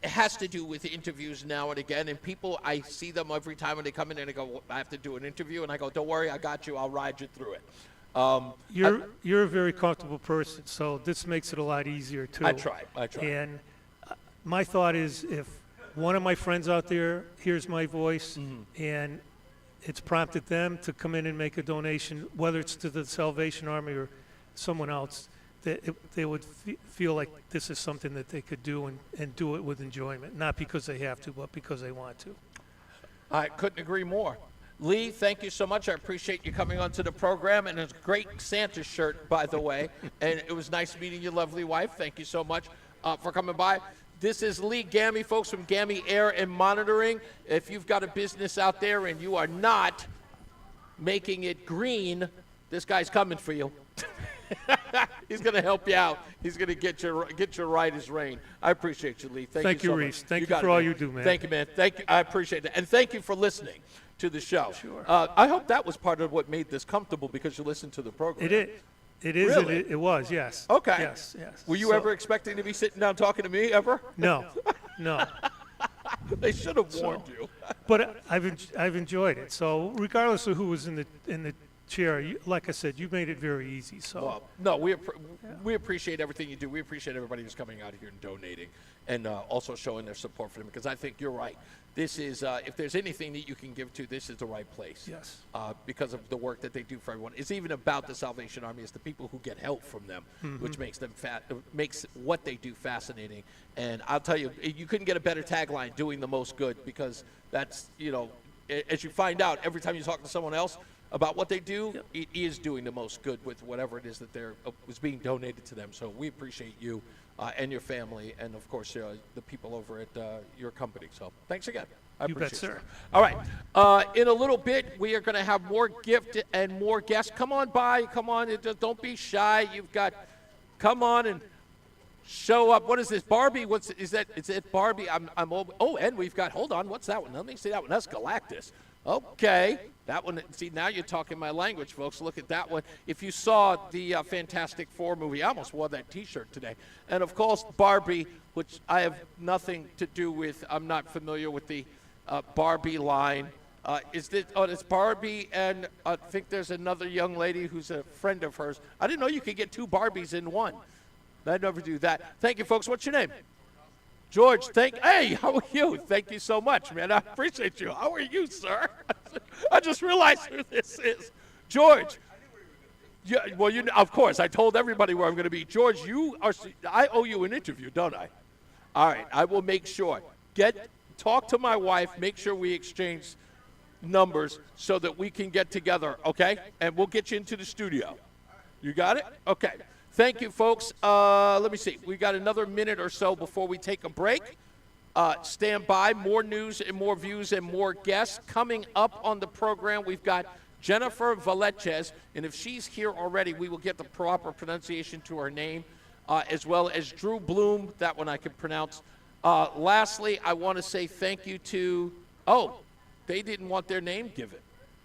Speaker 16: has to do with interviews now and again, and people, I see them every time when they come in and they go, I have to do an interview, and I go, don't worry, I got you. I'll ride you through it.
Speaker 27: You're a very comfortable person, so this makes it a lot easier too.
Speaker 16: I try.
Speaker 27: And my thought is, if one of my friends out there hears my voice and it's prompted them to come in and make a donation, whether it's to the Salvation Army or someone else, that they would feel like this is something that they could do and do it with enjoyment, not because they have to, but because they want to.
Speaker 16: I couldn't agree more. Lee, thank you so much. I appreciate you coming onto the program, and it's a great Santa shirt, by the way. And it was nice meeting your lovely wife. Thank you so much for coming by. This is Lee Gammy, folks, from Gammy Air and Monitoring. If you've got a business out there and you are not making it green, this guy's coming for you. He's going to help you out. He's going to get you right as rain. I appreciate you, Lee. Thank you so
Speaker 27: Reese.
Speaker 16: much.
Speaker 27: Thank you for all you do, man.
Speaker 16: Thank you, man. Thank you. I appreciate it. And thank you for listening to the show.
Speaker 27: Sure.
Speaker 16: I hope that was part of what made this comfortable because you listened to the program.
Speaker 27: It is. It is.
Speaker 16: Really?
Speaker 27: It was. Yes.
Speaker 16: Okay.
Speaker 27: Yes.
Speaker 16: Were you ever expecting to be sitting down talking to me ever?
Speaker 27: No. No.
Speaker 16: They should have warned you.
Speaker 27: But I've enjoyed it. So regardless of who was in the chair, like I said, you made it very easy. So
Speaker 16: Well, no, we appreciate everything you do. We appreciate everybody who's coming out here and donating and also showing their support for them because I think you're right. This is, if there's anything that you can give to, this is the right place.
Speaker 27: Yes.
Speaker 16: Because of the work that they do for everyone. It's even about the Salvation Army. It's the people who get help from them, which makes them makes what they do fascinating. And I'll tell you, you couldn't get a better tagline, doing the most good, because that's, as you find out every time you talk to someone else about what they do, it is doing the most good with whatever it is that was being donated to them. So we appreciate you and your family, and of course the people over at your company. So thanks again. I
Speaker 27: You bet,
Speaker 16: appreciate
Speaker 27: sir.
Speaker 16: it. All right. In a little bit, we are going to have more gift and more guests. Come on by. Come on. Don't be shy. Come on and show up. What is this, Barbie? Is it Barbie? And we've got. Hold on. What's that one? Let me see that one. That's Galactus. Okay. That one, see, now you're talking my language, folks. Look at that one. If you saw the Fantastic Four movie, I almost wore that T-shirt today. And, of course, Barbie, which I have nothing to do with. I'm not familiar with the Barbie line. It's Barbie, and I think there's another young lady who's a friend of hers. I didn't know you could get two Barbies in one. I'd never do that. Thank you, folks. What's your name? George, hey, how are you? Thank you so much, man. I appreciate you. How are you, sir? I just realized who this is. George. Yeah, well, of course, I told everybody where I'm going to be. George, I owe you an interview, don't I? All right, I will make sure. Talk to my wife, make sure we exchange numbers so that we can get together, okay? And we'll get you into the studio. You got it? Okay. Thank you, folks. Let me see. We got another minute or so before we take a break. Stand by. More news and more views and more guests. Coming up on the program, we've got Jennifer Valechez. And if she's here already, we will get the proper pronunciation to her name, as well as Drew Bloom. That one I can pronounce. Lastly, I want to say thank you to, they didn't want their name given.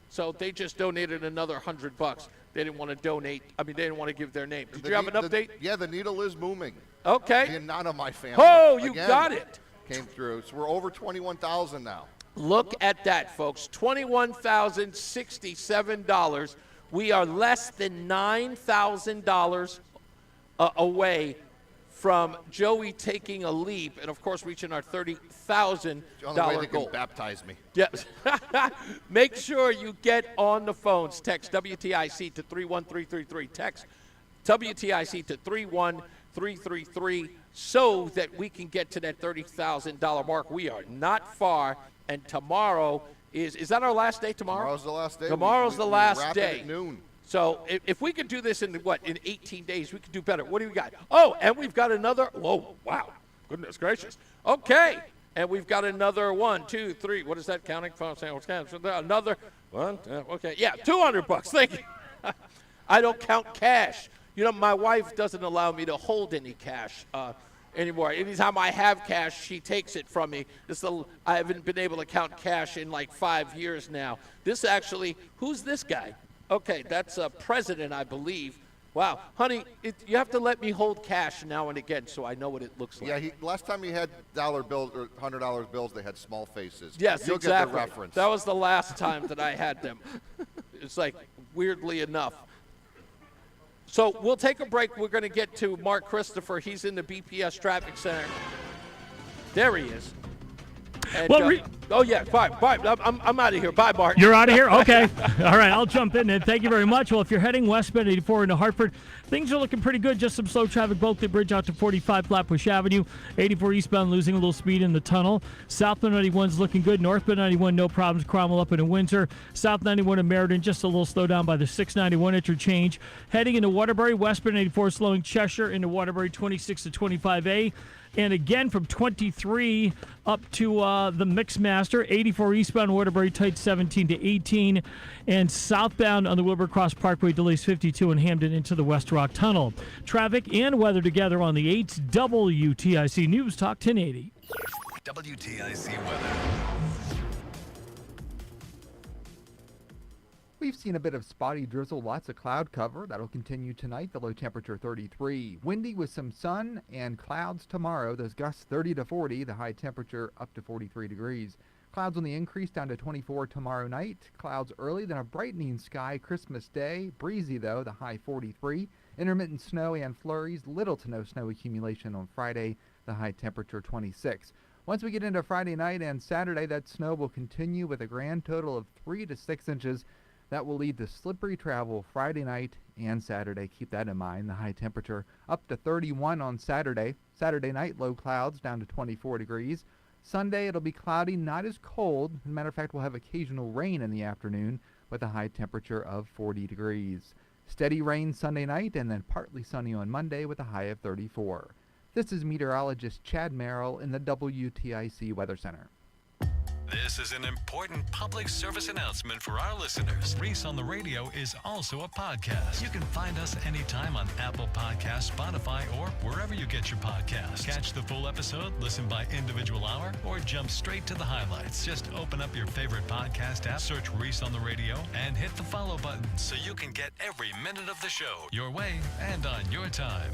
Speaker 16: So they just donated another $100. They didn't want to donate. They didn't want to give their name. Did you have an update?
Speaker 6: The needle is booming.
Speaker 16: Okay.
Speaker 6: The Anonymous family.
Speaker 16: Oh, you got it.
Speaker 6: Came through. So we're over 21,000 now.
Speaker 16: Look at that, folks. $21,067. We are less than $9,000 away from Joey taking a leap and, of course, reaching our $30,000
Speaker 6: goal. The way they
Speaker 16: goal.
Speaker 6: can baptize me.
Speaker 16: Yes. Make sure you get on the phones. Text WTIC to 31333. Text WTIC to 31333 so that we can get to that $30,000 mark. We are not far, and tomorrow is that our last day tomorrow?
Speaker 6: Tomorrow's the last day.
Speaker 16: Tomorrow's the last
Speaker 6: wrap
Speaker 16: day.
Speaker 6: it at noon.
Speaker 16: So if we could do this in 18 days, we could do better. What do we got? Oh, and we've got another. Whoa, wow. Goodness gracious. Okay. And we've got another 1, 2, 3. What is that counting? Another one. Okay. Yeah, $200. Thank you. I don't count cash. My wife doesn't allow me to hold any cash anymore. Anytime I have cash, she takes it from me. I haven't been able to count cash in like 5 years now. Who's this guy? Okay, that's a president, I believe. Wow. Honey, you have to let me hold cash now and again so I know what it looks like.
Speaker 6: Yeah, last time he had dollar bills or $100 bills, they had small faces.
Speaker 16: Yes,
Speaker 6: You'll
Speaker 16: exactly.
Speaker 6: Get the reference.
Speaker 16: That was the last time that I had them. It's like, weirdly enough. So we'll take a break. We're going to get to Mark Christopher. He's in the BPS Traffic Center. There he is. And, bye. I'm out of here. Bye, Mark.
Speaker 9: You're out of here? Okay. All right, I'll jump in then. Thank you very much. Well, if you're heading westbound 84 into Hartford, things are looking pretty good. Just some slow traffic, both the bridge out to 45 Flatbush Avenue. 84 eastbound losing a little speed in the tunnel. Southbound 91's looking good. Northbound 91, no problems. Cromwell up into Windsor. South 91 in Meriden, just a little slowdown by the 691 interchange. Heading into Waterbury, westbound 84 slowing Cheshire into Waterbury 26 to 25A. And again from 23 up to the Mixmaster, 84 eastbound Waterbury, tight 17 to 18. And southbound on the Wilbur Cross Parkway, delays 52 in Hamden into the West Rock Tunnel. Traffic and weather together on the 8th WTIC News Talk 1080.
Speaker 13: WTIC weather.
Speaker 1: We've seen a bit of spotty drizzle, lots of cloud cover. That'll continue tonight. The low temperature 33. Windy with some sun and clouds tomorrow. Those gusts 30 to 40. The high temperature up to 43 degrees. Clouds on the increase down to 24 tomorrow night. Clouds early, then a brightening sky Christmas Day. Breezy though, the high 43. Intermittent snow and flurries. Little to no snow accumulation on Friday. The high temperature 26. Once we get into Friday night and Saturday, that snow will continue with a grand total of 3 to 6 inches. That will lead to slippery travel Friday night and Saturday. Keep that in mind. The high temperature up to 31 on Saturday. Saturday night, low clouds down to 24 degrees. Sunday, it'll be cloudy, not as cold. As a matter of fact, we'll have occasional rain in the afternoon with a high temperature of 40 degrees. Steady rain Sunday night and then partly sunny on Monday with a high of 34. This is meteorologist Chad Merrill in the WTIC Weather Center.
Speaker 13: This is an important public service announcement for our listeners. Reese on the Radio is also a podcast. You can find us anytime on Apple Podcasts, Spotify, or wherever you get your podcasts. Catch the full episode, listen by individual hour, or jump straight to the highlights. Just open up your favorite podcast app, search Reese on the Radio, and hit the follow button so you can get every minute of the show your way and on your time.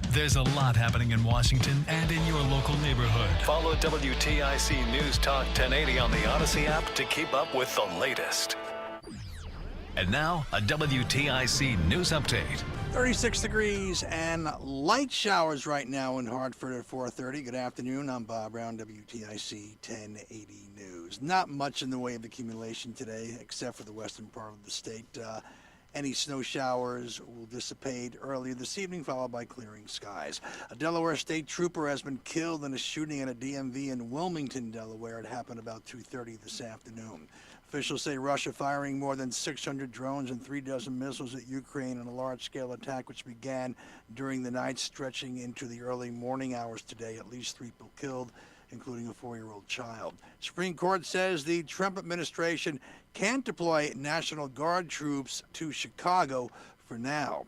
Speaker 13: There's a lot happening in Washington and in your local neighborhood. Follow WTIC News Talk 1080 on the Odyssey app to keep up with the latest. And now, a WTIC News Update.
Speaker 14: 36 degrees and light showers right now in Hartford at 4:30. Good afternoon. I'm Bob Brown, WTIC 1080 News. Not much in the way of accumulation today, except for the western part of the state. Any snow showers will dissipate earlier this evening, followed by clearing skies. A Delaware state trooper has been killed in a shooting at a DMV in Wilmington, Delaware. It happened about 2:30 this afternoon. Officials say Russia firing more than 600 drones and 3 dozen missiles at Ukraine in a large-scale attack which began during the night, stretching into the early morning hours today. At least 3 people killed, including a 4-year-old child. Supreme Court says the Trump administration can't deploy National Guard troops to Chicago for now.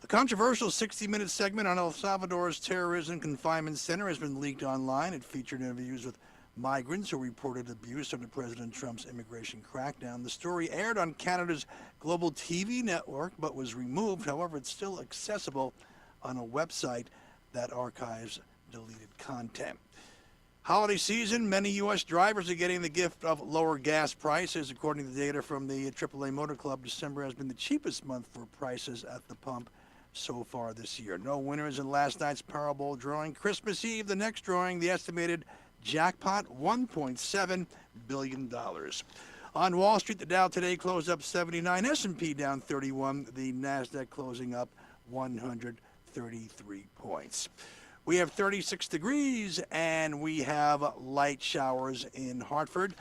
Speaker 14: A controversial 60-minute segment on El Salvador's terrorism confinement center has been leaked online. It featured interviews with migrants who reported abuse under President Trump's immigration crackdown. The story aired on Canada's Global TV network but was removed. However, it's still accessible on a website that archives deleted content. Holiday season, many U.S. drivers are getting the gift of lower gas prices. According to data from the AAA Motor Club, December has been the cheapest month for prices at the pump so far this year. No winners in last night's Powerball drawing. Christmas Eve, the next drawing, the estimated jackpot, $1.7 billion. On Wall Street, the Dow today closed up 79, S&P down 31, the NASDAQ closing up 133 points. We have 36 degrees, and we have light showers in Hartford.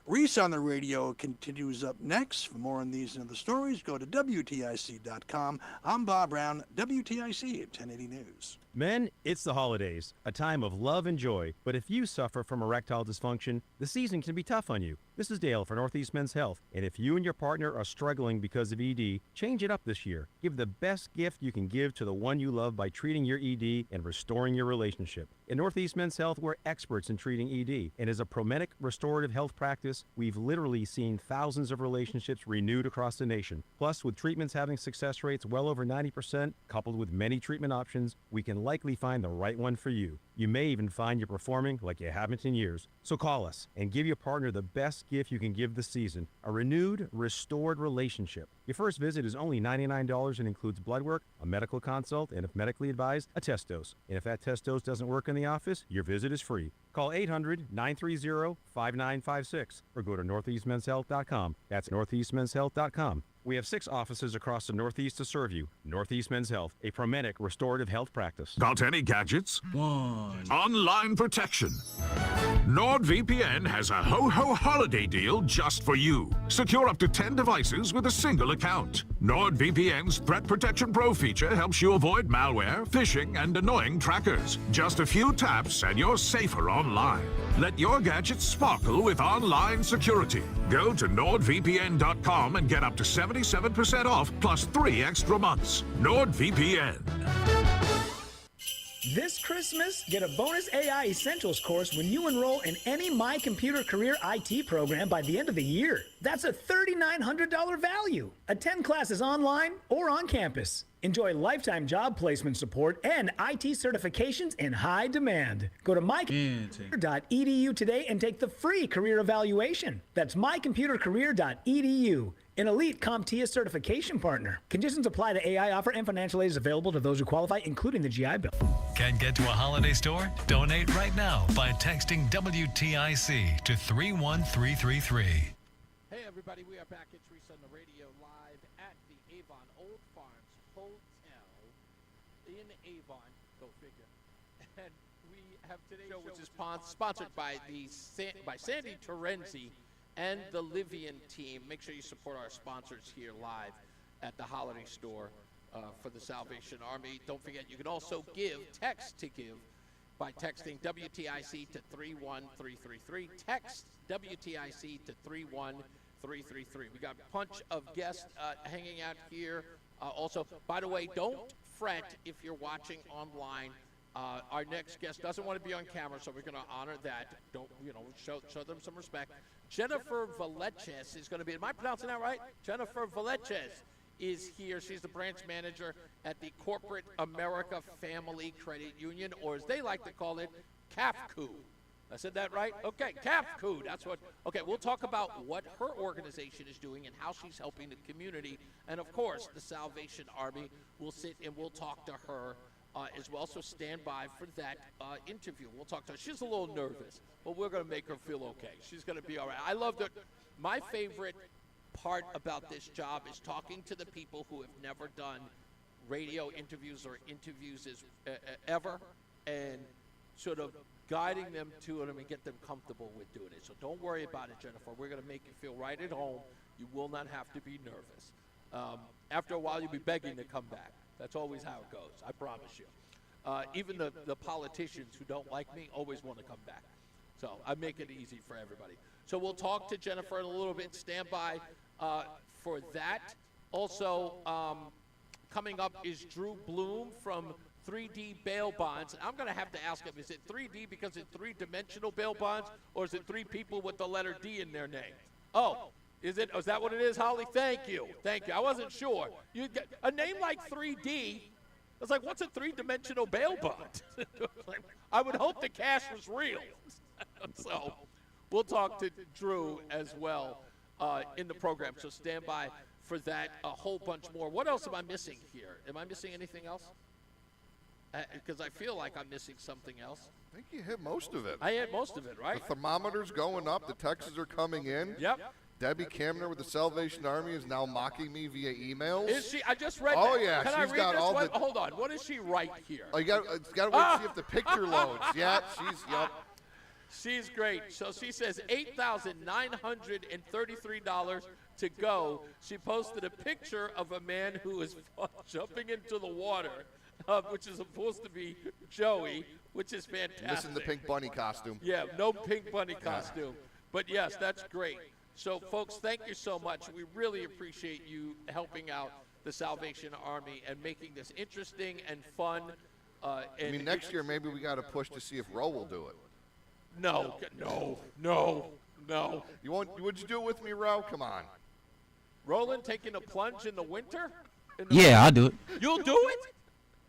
Speaker 14: Reese on the Radio continues up next. For more on these and other stories, go to WTIC.com. I'm Bob Brown, WTIC at 1080 News.
Speaker 11: Men, it's the holidays, a time of love and joy. But if you suffer from erectile dysfunction, the season can be tough on you. This is Dale for Northeast Men's Health. And if you and your partner are struggling because of ED, change it up this year. Give the best gift you can give to the one you love by treating your ED and restoring your relationship. In Northeast Men's Health, we're experts in treating ED. And as a Promedic restorative health practice, we've literally seen thousands of relationships renewed across the nation. Plus, with treatments having success rates well over 90%, coupled with many treatment options, we can likely find the right one for you. You may even find you're performing like you haven't in years. So call us and give your partner the best gift you can give this season, a renewed, restored relationship. Your first visit is only $99 and includes blood work, a medical consult, and if medically advised, a test dose. And if that test dose doesn't work in the office, your visit is free. Call 800-930-5956 or go to northeastmenshealth.com. That's northeastmenshealth.com. We have 6 offices across the Northeast to serve you. Northeast Men's Health, a Promedic restorative health practice.
Speaker 12: Got any gadgets?
Speaker 20: One.
Speaker 12: Online protection. NordVPN has a ho-ho holiday deal just for you. Secure up to 10 devices with a single account. NordVPN's Threat Protection Pro feature helps you avoid malware, phishing, and annoying trackers. Just a few taps and you're safer online. Let your gadgets sparkle with online security. Go to NordVPN.com and get up to 77% off plus 3 extra months. NordVPN.
Speaker 2: This Christmas, get a bonus AI Essentials course when you enroll in any My Computer Career IT program by the end of the year. That's a $3,900 value. Attend classes online or on campus. Enjoy lifetime job placement support and IT certifications in high demand. Go to mycomputercareer.edu today and take the free career evaluation. That's mycomputercareer.edu. An elite CompTIA certification partner. Conditions apply to AI offer and financial aid is available to those who qualify, including the GI Bill.
Speaker 13: Can't get to a holiday store? Donate right now by texting WTIC to 31333.
Speaker 16: Hey everybody, we are back at Reese On The Radio live at the Avon Old Farms Hotel in Avon, go figure. And we have today's show, which is sponsored by by Sandy Terenzi and the Livian team. Make sure you support our sponsors here live at the holiday store for the Salvation Army. Don't forget, you can also text to give by texting WTIC to 31333. Text WTIC to 31333. We got a bunch of guests hanging out here. Also, by the way, don't fret if you're watching online. Our next guest doesn't want to be on camera, so we're going to honor that. Don't, show them some respect. Jennifer Valeches is going to be, am I pronouncing that right? Jennifer Valeches is here. She's the branch manager at the Corporate America Family Credit Union, or as they like to call it, CAFCU. I said that right? Okay, CAFCU, that's what. Okay, we'll talk about what her organization is doing and how she's helping the community. And of course, the Salvation Army will sit and we'll talk to her as well, so stand by for that interview. We'll talk to her. She's a little nervous, but we're going to make her feel okay. She's going to be all right. I love that. My favorite part about this job is talking to the people who have never done radio interviews or interviews ever, and sort of guiding them to it and get them comfortable with doing it. So don't worry about it, Jennifer. We're going to make you feel right at home. You will not have to be nervous. After a while, you'll be begging to come back. That's always how it goes, I promise you. Even the politicians who don't like me always want to come back. So I make it easy for everybody. So we'll talk to Jennifer in a little bit. Stand by for that. Also, coming up is Drew Bloom from 3D Bail Bonds. I'm going to have to ask him, is it 3D because it's three-dimensional bail bonds, or is it three people with the letter D in their name? Oh. Is that what it is, Holly? Thank you. Thank you. I wasn't sure. You get a name like 3D. It's like, what's a three-dimensional bail bond? I would hope the cash was real. So we'll talk to Drew as well in the program. So stand by for that. A whole bunch more. What else am I missing here? Am I missing anything else? Because I feel like I'm missing something else.
Speaker 6: I think you hit most of it.
Speaker 16: I hit most of it, right?
Speaker 6: The thermometer's going up. The texts are coming in.
Speaker 16: Yep.
Speaker 6: Debbie Kamner with the Salvation Army is now mocking me via emails.
Speaker 16: Is she? I just read that.
Speaker 6: Oh, yeah.
Speaker 16: Can
Speaker 6: She's
Speaker 16: I read
Speaker 6: got
Speaker 16: this
Speaker 6: all
Speaker 16: one?
Speaker 6: the...
Speaker 16: Hold on. What does she write here?
Speaker 6: Oh, you got to wait to see if the picture loads. Yeah, yep.
Speaker 16: She's great. So she says $8,933 to go. She posted a picture of a man who is jumping into the water, which is supposed to be Joey, which is fantastic.
Speaker 6: Missing the pink bunny costume.
Speaker 16: Yeah, no pink bunny costume. But yes, that's great. So, folks, thank you so much. We really appreciate you helping out the Salvation Army and making this interesting and fun.
Speaker 6: I mean, next year maybe we got to push to see if Roe will do it.
Speaker 16: No.
Speaker 6: Would you do it with me, Roe? Come on.
Speaker 16: Roland taking a plunge in the winter?
Speaker 20: Yeah, I'll do it.
Speaker 16: You'll do it?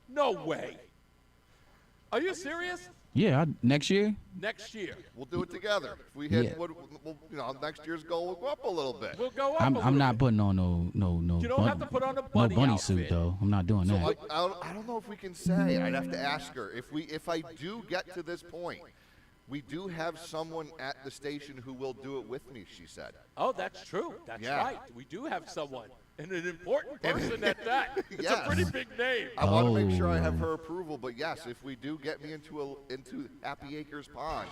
Speaker 16: No way. Are you serious?
Speaker 20: Yeah, next year.
Speaker 16: Next year.
Speaker 6: We'll do it together. If we hit, next year's goal will go up a little bit.
Speaker 16: We'll go up
Speaker 20: I'm not putting on no.
Speaker 16: You don't have to put on a bunny
Speaker 20: suit
Speaker 16: outfit.
Speaker 20: though. I'm not doing that.
Speaker 6: I don't know if we can say. I'd have to ask her. If I do get to this point, we do have someone at the station who will do it with me, she said.
Speaker 16: Oh, that's true. That's right. We do have someone. And an important person at that. It's
Speaker 6: Yes.
Speaker 16: a pretty big name.
Speaker 6: I want to make sure I have her approval, but yes, if we do get me into Happy Acres Pond,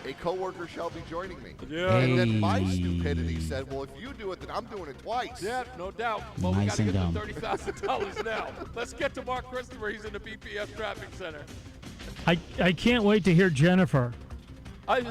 Speaker 6: a coworker shall be joining me.
Speaker 16: Yeah.
Speaker 6: And then my stupidity said, well, if you do it, then I'm doing it twice.
Speaker 16: Yeah, no doubt. Well, we
Speaker 20: Nice
Speaker 16: got to
Speaker 20: and
Speaker 16: get
Speaker 20: dumb.
Speaker 16: to $30,000 now. Let's get to Mark Christopher. He's in the BPS Traffic Center.
Speaker 9: I can't wait to hear Jennifer.
Speaker 16: You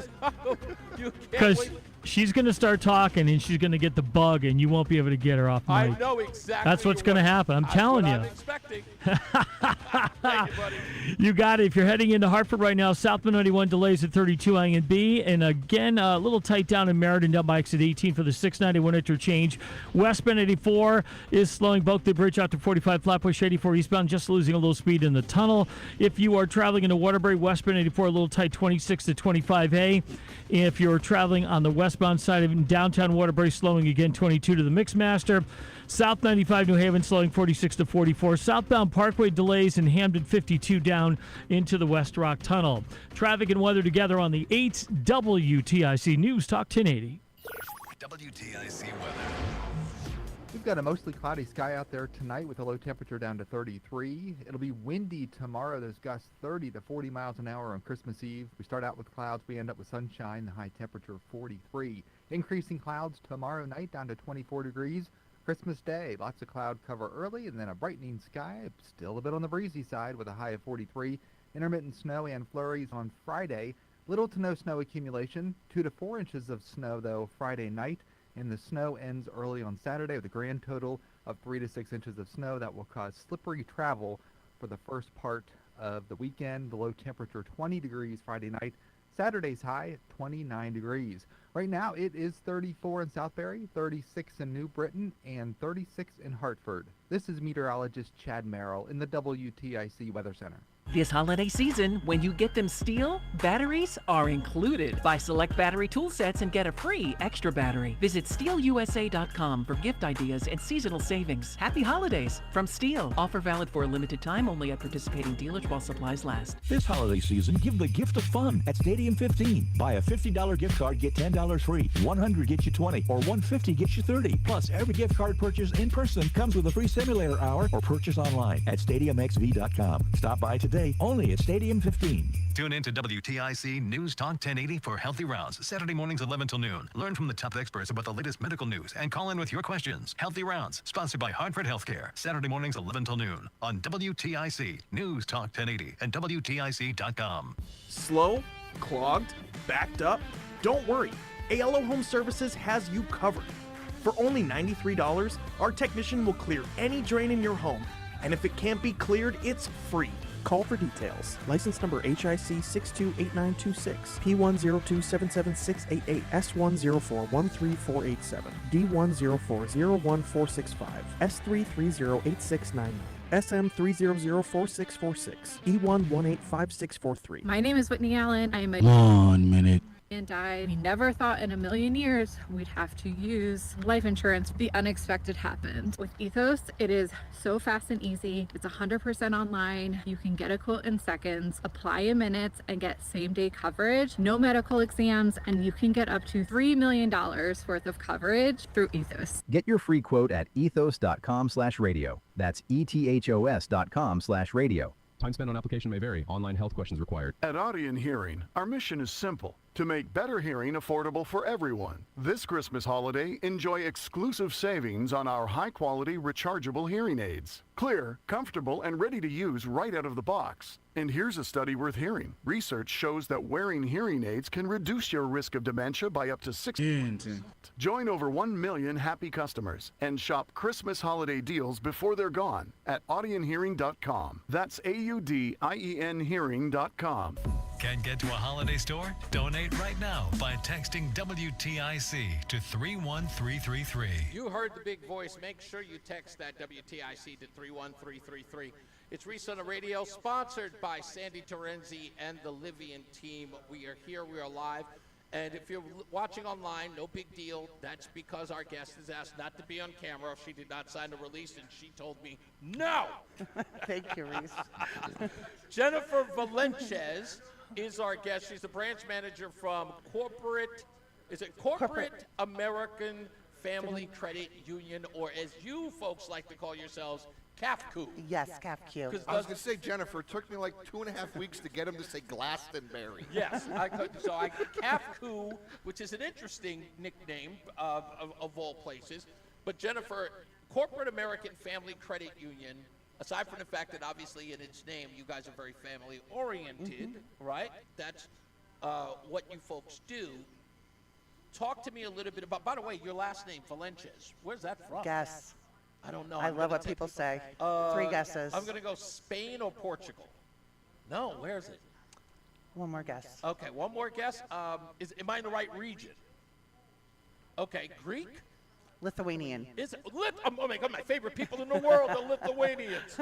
Speaker 16: can't
Speaker 9: Because
Speaker 16: wait.
Speaker 9: she's going to start talking and she's going to get the bug and you won't be able to get her off mic.
Speaker 16: I know exactly.
Speaker 9: That's what's going to happen. I'm telling you.
Speaker 16: I'm expecting. Thank you, buddy.
Speaker 9: You got it. If you're heading into Hartford right now, southbound 91 delays at 32 A and B. And again, a little tight down in Meriden, down by exit 18 for the 691 interchange. Westbound 84 is slowing both the bridge out to 45 Flatbush 84 eastbound, just losing a little speed in the tunnel. If you are traveling into Waterbury, westbound 84 a little tight 26 to 25A. If you're traveling on the westbound side of downtown Waterbury, slowing again 22 to the Mixmaster. South 95 New Haven slowing 46 to 44. Southbound Parkway delays in Hamden 52 down into the West Rock Tunnel. Traffic and weather together on the 8 WTIC News Talk 1080.
Speaker 13: WTIC weather.
Speaker 1: We've got a mostly cloudy sky out there tonight with a low temperature down to 33. It'll be windy tomorrow. Those gusts 30 to 40 miles an hour on Christmas Eve. We start out with clouds. We end up with sunshine. The high temperature 43. Increasing clouds tomorrow night down to 24 degrees. Christmas Day, lots of cloud cover early and then a brightening sky. Still a bit on the breezy side with a high of 43. Intermittent snow and flurries on Friday. Little to no snow accumulation. 2 to 4 inches of snow, though, Friday night. And the snow ends early on Saturday with a grand total of 3 to 6 inches of snow that will cause slippery travel for the first part of the weekend. The low temperature 20 degrees Friday night. Saturday's high 29 degrees. Right now it is 34 in Southbury, 36 in New Britain, and 36 in Hartford. This is meteorologist Chad Merrill in the WTIC Weather Center.
Speaker 24: This holiday season, when you get them STIHL, batteries are included. Buy select battery tool sets and get a free extra battery. Visit STIHLUSA.com for gift ideas and seasonal savings. Happy holidays from STIHL. Offer valid for a limited time only at participating dealers while supplies last.
Speaker 5: This holiday season, give the gift of fun at Stadium 15. Buy a $50 gift card, get $10 free. $100 gets you $20, or $150 gets you $30. Plus, every gift card purchase in person comes with a free simulator hour or purchase online at StadiumXV.com. Stop by today, only at Stadium 15.
Speaker 13: Tune in to WTIC News Talk 1080 for Healthy Rounds, Saturday mornings 11 till noon. Learn from the top experts about the latest medical news and call in with your questions. Healthy Rounds, sponsored by Hartford Healthcare, Saturday mornings 11 till noon on WTIC News Talk 1080 and WTIC.com.
Speaker 7: Slow? Clogged? Backed up? Don't worry. ALO Home Services has you covered. For only $93, our technician will clear any drain in your home. And if it can't be cleared, it's free. Call for details. License number HIC 628926, P10277688, S10413487, D10401465, S3308699. SM3004646, E1185643.
Speaker 8: My name is Whitney Allen. I'm a
Speaker 20: 1 minute.
Speaker 8: and I never thought in a million years we'd have to use life insurance. The unexpected happened. With Ethos, it is so fast and easy. It's 100% online. You can get a quote in seconds, apply in minutes, and get same-day coverage. No medical exams, and you can get up to $3 million worth of coverage through Ethos.
Speaker 17: Get your free quote at ethos.com/radio. That's ETHOS.com/radio.
Speaker 19: Time spent on application may vary. Online health questions required.
Speaker 22: At Audion Hearing, our mission is simple: to make better hearing affordable for everyone. This Christmas holiday, enjoy exclusive savings on our high-quality rechargeable hearing aids. Clear, comfortable, and ready to use right out of the box. And here's a study worth hearing. Research shows that wearing hearing aids can reduce your risk of dementia by up to 6%. Join over 1 million happy customers and shop Christmas holiday deals before they're gone at audionhearing.com. That's AUDIEN hearing.com.
Speaker 13: Can't get to a holiday store? Donate right now by texting WTIC to 31333.
Speaker 16: You heard the big voice. Make sure you text that WTIC to 31333. It's Reese on the Radio, sponsored by Sandy Terenzi and the Livian team. We are here. We are live. And if you're watching online, no big deal. That's because our guest is asked not to be on camera. She did not sign a release, and she told me no.
Speaker 23: Thank you, Reese.
Speaker 16: Jennifer Valenchez is our guest. She's the branch manager from Corporate American Family Credit Union, or as you folks like to call yourselves, CAFCU.
Speaker 23: Yes, CAFCU.
Speaker 6: I was going to say, Jennifer, it took me like 2.5 weeks to get him to say Glastonbury.
Speaker 16: Yes, I could. So CAFCU, which is an interesting nickname of all places. But Jennifer, Corporate American Family Credit Union, aside from the fact that obviously in its name you guys are very family oriented, right? That's what you folks do. Talk to me a little bit about, by the way, your last name, Valencias. Where's that from?
Speaker 23: Guess.
Speaker 16: I don't know.
Speaker 23: I love what people say. 3 guesses.
Speaker 16: I'm going to go Spain or Portugal. No, where is it?
Speaker 23: One more guess.
Speaker 16: Okay, one more guess. Am I in the right region? Okay, Greek?
Speaker 23: Lithuanian.
Speaker 16: Is it? Oh my God, my favorite people in the world, the Lithuanians.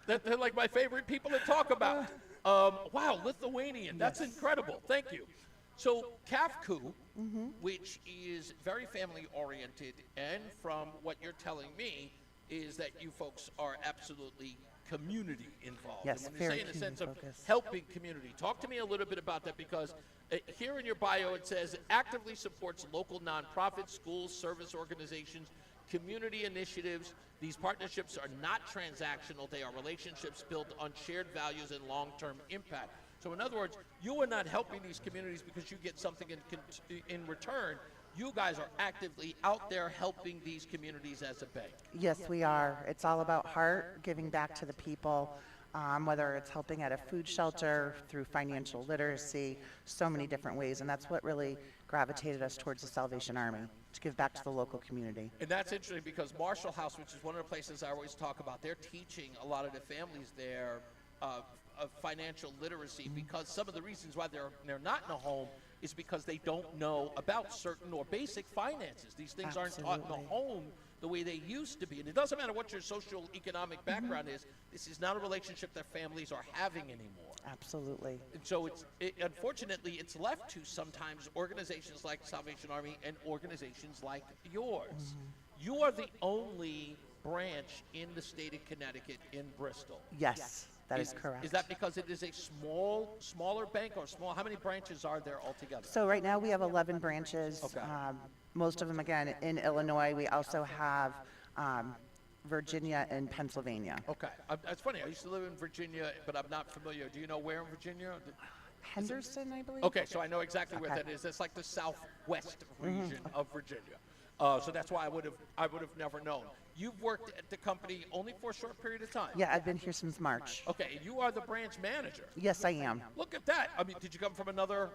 Speaker 16: They're like my favorite people to talk about. Wow, Lithuanian. That's incredible. Thank you. So CAFCU, which is very family oriented, and from what you're telling me, is that you folks are absolutely community involved.
Speaker 23: Yes,
Speaker 16: and when you
Speaker 23: very
Speaker 16: say in a sense of
Speaker 23: community-focused.
Speaker 16: helping community, talk to me a little bit about that, because here in your bio it says it actively supports local nonprofits, schools, service organizations, community initiatives. These partnerships are not transactional. They are relationships built on shared values and long-term impact. So in other words, you are not helping these communities because you get something in return. You guys are actively out there helping these communities as a bank.
Speaker 23: Yes, we are. It's all about heart, giving back to the people, whether it's helping at a food shelter, through financial literacy, so many different ways. And that's what really gravitated us towards the Salvation Army, to give back to the local community.
Speaker 16: And that's interesting because Marshall House, which is one of the places I always talk about, they're teaching a lot of the families there of financial literacy, because some of the reasons why they're not in a home is because they don't know about certain or basic finances. These things aren't taught in the home the way they used to be. And it doesn't matter what your social economic background is. This is not a relationship that families are having anymore.
Speaker 23: Absolutely.
Speaker 16: And so unfortunately, it's left to sometimes organizations like Salvation Army and organizations like yours. You are the only branch in the state of Connecticut in Bristol.
Speaker 23: Yes, that is correct.
Speaker 16: Is that because it is a smaller bank, or small? How many branches are there altogether?
Speaker 23: So right now we have 11 branches.
Speaker 16: Okay.
Speaker 23: Most of them, again, in Illinois. We also have Virginia and Pennsylvania.
Speaker 16: Okay. It's funny. I used to live in Virginia, but I'm not familiar. Do you know where in Virginia?
Speaker 23: Henderson, I believe.
Speaker 16: Okay, so I know exactly where that is. It's like the southwest region of Virginia. So that's why I would have never known. You've worked at the company only for a short period of time.
Speaker 23: Yeah, I've been here since March.
Speaker 16: Okay, you are the branch manager.
Speaker 23: Yes, I am.
Speaker 16: Look at that. I mean, did you come from another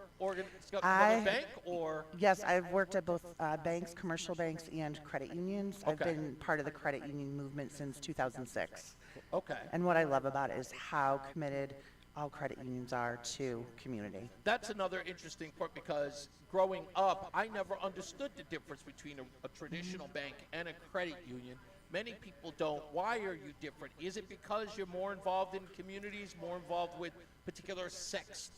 Speaker 16: bank, or?
Speaker 23: Yes, I've worked at both banks, commercial banks, and credit unions. I've been part of the credit union movement since 2006.
Speaker 16: Okay.
Speaker 23: And what I love about it is how committed all credit unions are to community.
Speaker 16: That's another interesting part, because growing up, I never understood the difference between a traditional bank and a credit union. Many people don't. Why are you different? Is it because you're more involved in communities, more involved with particular sects